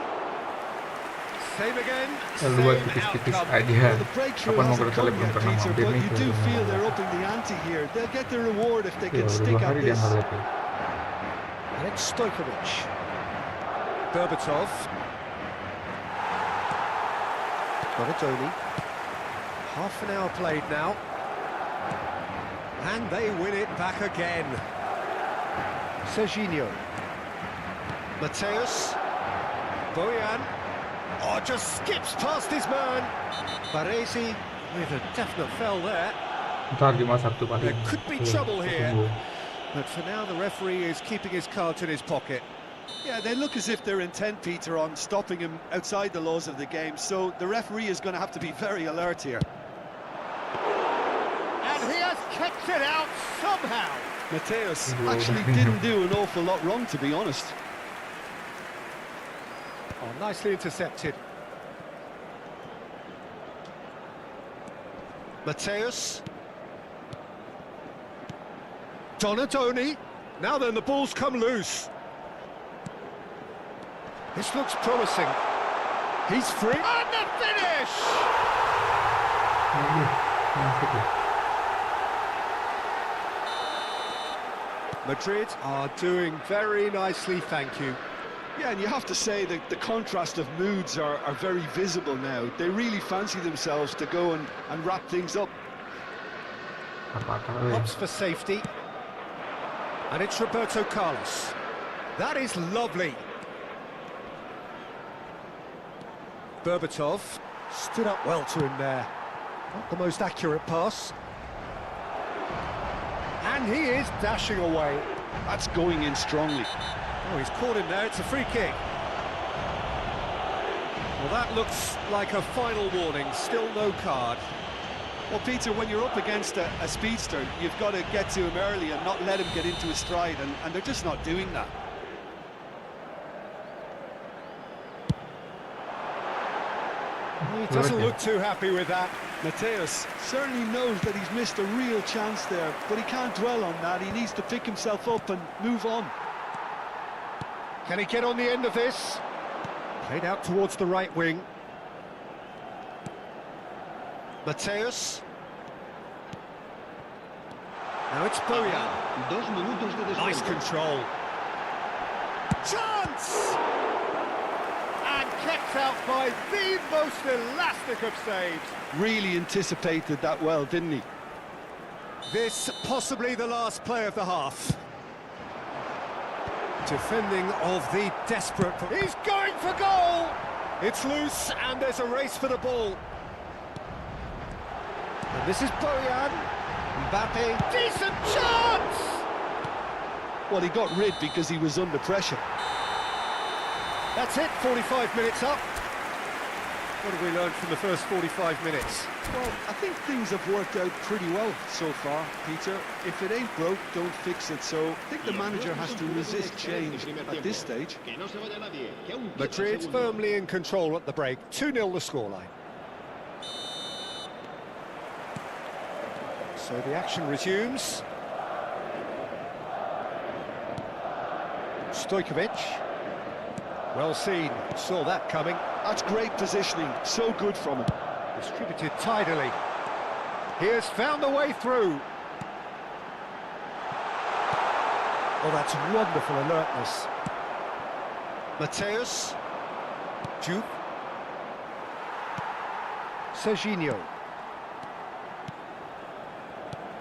Same again. Dua tipis-tipis aja. The breakthrough Kapan mau hasn't kali come belum yet, pernah Peter, mampir but nih you ke do rumah feel Bang. they're upping the ante here. They'll get their reward if they Ya, can udah stick 2 at hari dia this. nggak lihat ya. And it's Stojkovic. Berbatov. Donatoni. Half an hour played now. And they win it back again. Serginho. Mateus. Bojan. Oh, just skips past his man. Baresi with a definite fell there. Ntar di Sabtu paling. There could be trouble here. But for now, the referee is keeping his cards in his pocket. Yeah, they look as if they're intent, Peter, on stopping him outside the laws of the game, so the referee is going to have to be very alert here. And he has kept it out somehow. Mateus actually didn't do an awful lot wrong, to be honest. Oh, nicely intercepted. Mateus. Donatoni. Now then, the ball's come loose. This looks promising. He's free. And the finish! Madrid are doing very nicely, thank you. Yeah, and you have to say that the contrast of moods are very visible now. They really fancy themselves to go and wrap things up. Opts for safety. And it's Roberto Carlos. That is lovely. Berbatov stood up well to him there. Not the most accurate pass. And he is dashing away. That's going in strongly. Oh, he's caught him there. It's a free kick. Well, that looks like a final warning. Still no card. Well, Peter, when you're up against a speedster, you've got to get to him early and not let him get into his stride, and they're just not doing that. He doesn't look too happy with that. Mateus certainly knows that he's missed a real chance there, but he can't dwell on that. He needs to pick himself up and move on. Can he get on the end of this? Played out towards the right wing. Mateus. Now it's Bojan. 2 minutos de descuento. Nice control. Chance! And kept out by the most elastic of saves. Really anticipated that well, didn't he? This possibly the last play of the half. Defending of the desperate... He's going for goal! It's loose and there's a race for the ball. And this is Bojan. Mbappe. Decent chance! Well, he got rid because he was under pressure. That's it, 45 minutes up. What have we learned from the first 45 minutes? Well, I think things have worked out pretty well so far, Peter. If it ain't broke, don't fix it. So I think the manager has to resist change at this stage. Madrid firmly in control at the break. 2-0 the scoreline. So the action resumes. Stojkovic. Well seen, saw that coming. That's great positioning, so good from him. Distributed tidily. He has found the way through. Oh, that's wonderful alertness. Mateus. Juve. Serginho.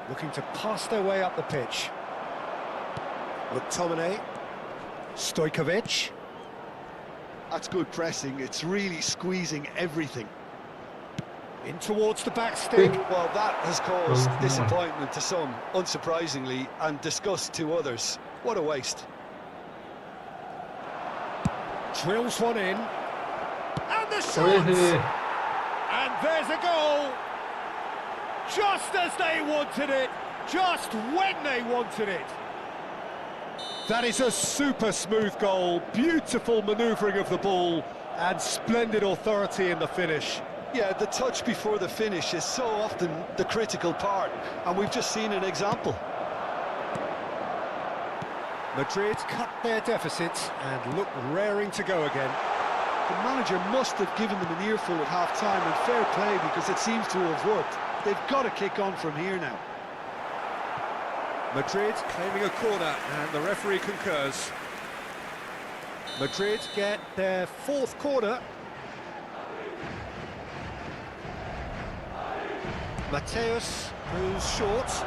Looking to pass their way up the pitch. McTominay. Stojkovic. That's good pressing, it's really squeezing everything. In towards the back stick. Well, that has caused disappointment to some, unsurprisingly, and disgust to others. What a waste. Drills one in. And the shot! And there's a goal! Just as they wanted it, just when they wanted it. That is a super smooth goal, beautiful manoeuvring of the ball, and splendid authority in the finish. Yeah, the touch before the finish is so often the critical part, and we've just seen an example. Madrid cut their deficit and look raring to go again. The manager must have given them an earful at half-time, and fair play, because it seems to have worked. They've got to kick on from here now. Madrid claiming a corner, and the referee concurs. Madrid get their fourth corner. Mateus goes short.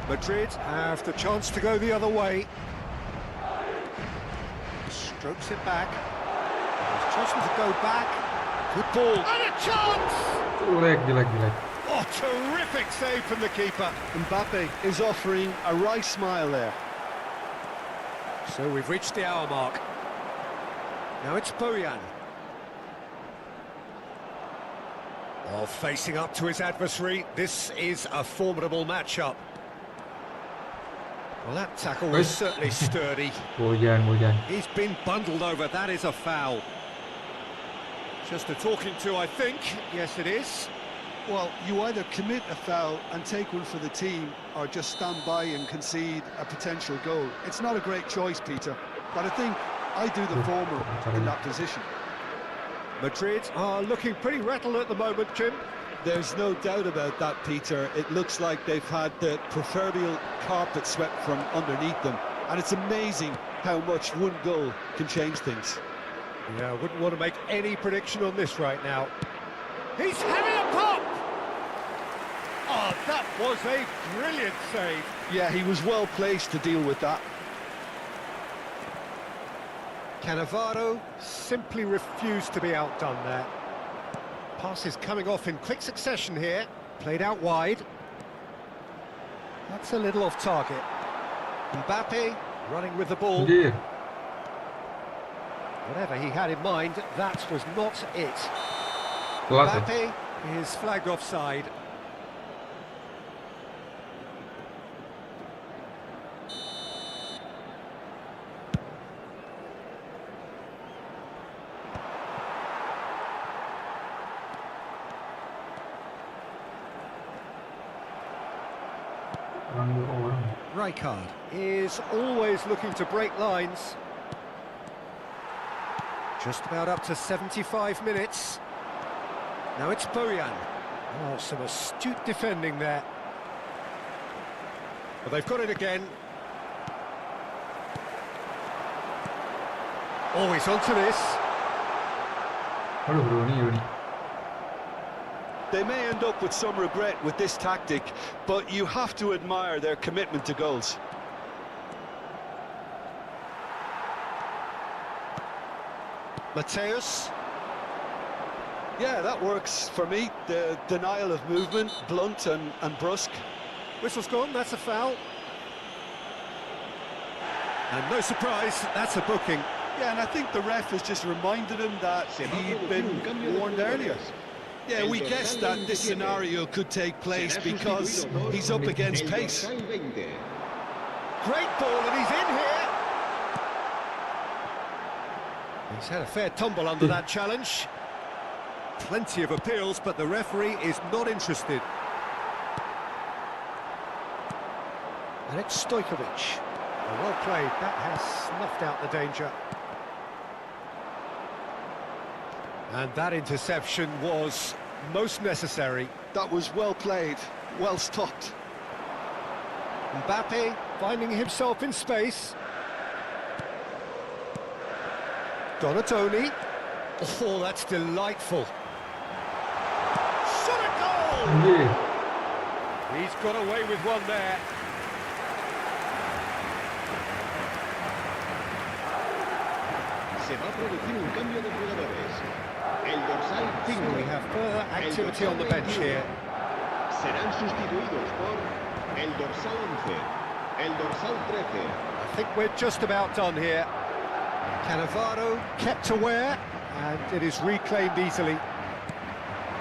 Madrid have the chance to go the other way. Strokes it back. He's chosen to go back. Good ball. And a chance! Jelek. Oh, terrific save from the keeper. Mbappe is offering a wry smile there. So we've reached the hour mark. Now it's Bojan. Oh, facing up to his adversary. This is a formidable matchup. Well, that tackle was certainly sturdy. Bojan. He's been bundled over. That is a foul. Just a talking to, I think. Yes, it is. Well, you either commit a foul and take one for the team, or just stand by and concede a potential goal. It's not a great choice, Peter, but I think I do the former in that position. Madrid are looking pretty rattled at the moment, Jim. There's no doubt about that, Peter. It looks like they've had the proverbial carpet swept from underneath them, and it's amazing how much one goal can change things. Yeah, I wouldn't want to make any prediction on this right now. He's having a pop! Oh, that was a brilliant save. Yeah, he was well placed to deal with that. Cannavaro simply refused to be outdone there. Passes coming off in quick succession here. Played out wide. That's a little off target. Mbappe running with the ball. Yeah. Whatever he had in mind, that was not it. Mbappe is flagged offside. Rijkaard is always looking to break lines. Just about up to 75 minutes. Now it's Bojan. Oh, some astute defending there. Well, they've got it again. Oh, he's onto this. They may end up with some regret with this tactic, but you have to admire their commitment to goals. Mateus. Yeah, that works for me. The denial of movement, blunt and brusque. Whistle's gone, that's a foul. And no surprise, that's a booking. Yeah, and I think the ref has just reminded him that he'd been warned earlier. Yeah, we guessed that this scenario could take place because he's up against pace. Great ball, and he's in here. He's had a fair tumble under that challenge. Plenty of appeals, but the referee is not interested. Alex Stojkovic. Well played, that has snuffed out the danger. And that interception was most necessary. That was well played, well stopped. Mbappe finding himself in space. Donatoni. Oh, that's delightful. Shot a goal! Anjir. He's got away with one there. Se va a producir un cambio de jugadores. El dorsal 5. So we have further activity on the bench here. Serán sustituidos por el dorsal 11, el dorsal 13. I think we're just about done here. Cannavaro kept aware, and it is reclaimed easily.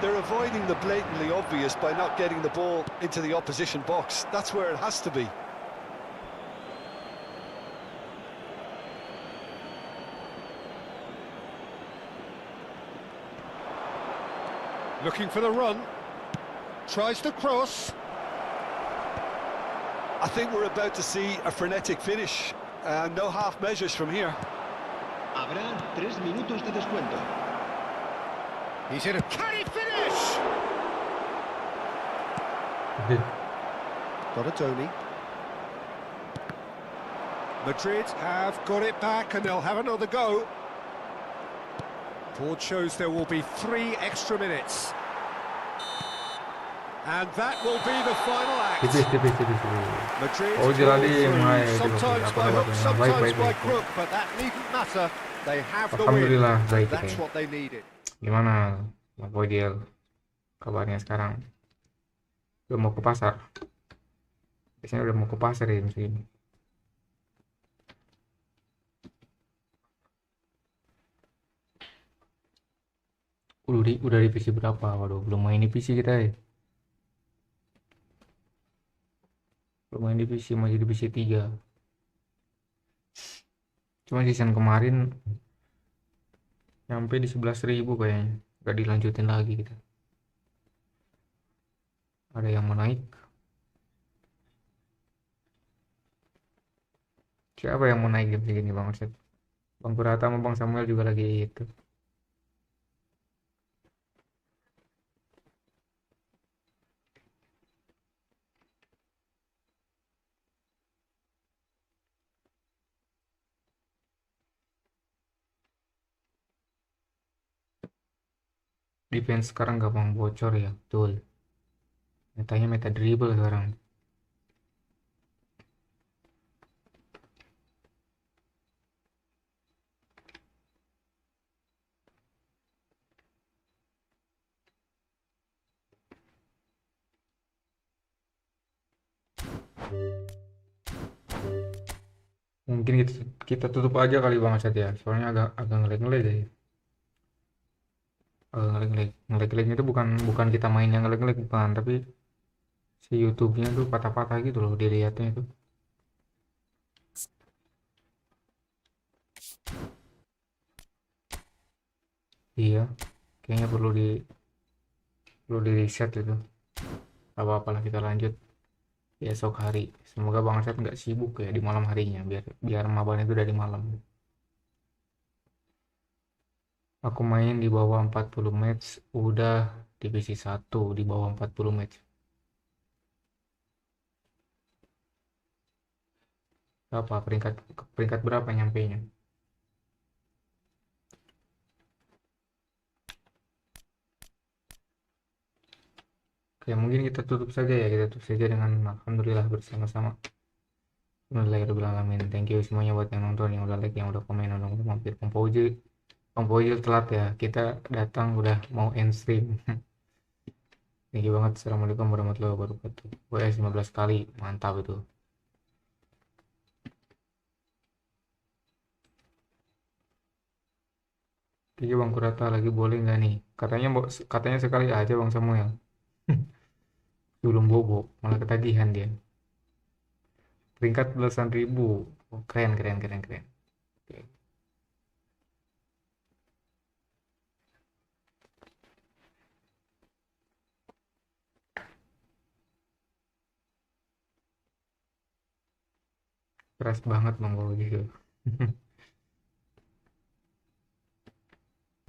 They're avoiding the blatantly obvious by not getting the ball into the opposition box. That's where it has to be. Looking for the run. Tries to cross. I think we're about to see a frenetic finish. No half measures from here. Habrá 3 minutos de descuento. He's in a... Can he finish? Donatoni. Madrid have got it back and they'll have another go. Board shows there will be 3 extra minutes. And that will be the final act. Madrid Oh, jadi through, mulai sometimes apa by hook, namanya? sometimes by Baik. crook, but that needn't matter. They have the win. Alhamdulillah baik That's ya. what they needed. Gimana Bang Boydel kabarnya sekarang? Udah mau ke pasar? Biasanya udah mau ke pasar ya musim ini. Udah divisi berapa? Waduh, belum main divisi kita ya. Belum main divisi, masih divisi 3. Cuma season kemarin nyampe di 11.000 kayaknya. Gak dilanjutin lagi kita. Ada yang mau naik. Siapa yang mau naik game segini Bang Arsyad? Bang Kurata sama Bang Samuel juga lagi itu. Defense sekarang gampang bocor ya, betul. Metanya meta dribble sekarang. Mungkin kita tutup aja kali Bang Arsyad ya, soalnya agak ngelag-ngelag ya. Ngelag-ngelag itu bukan kita main yang ngelag-ngelag, bukan, tapi si YouTube-nya tuh patah-patah gitu loh dilihatnya itu. Iya, kayaknya perlu di reset itu. Apa-apalah, kita lanjut besok hari. Semoga Bang Arsyad nggak sibuk ya di malam harinya, biar mabarnya itu dari malam. Aku main di bawah 40 match, udah divisi 1 di bawah 40 match. Apa peringkat berapa nyampenya? Oke, mungkin kita tutup saja ya, dengan alhamdulillah bersama-sama. Alhamdulillahirabbil alamin. Thank you semuanya buat yang nonton, yang udah like, yang udah komen, yang udah mampir. Bang Boyil telat ya. Kita datang udah mau end stream. Thank you banget. Assalamualaikum warahmatullahi wabarakatuh. WA 15 kali. Mantap itu. Thank you Bang Kurata. Lagi boleh nggak nih? Katanya sekali aja Bang Samuel. Belum bobo. Malah ketagihan dia. Peringkat belasan ribu. Oh, keren, keren, keren, keren. Oke. Keras banget Bang Boyil.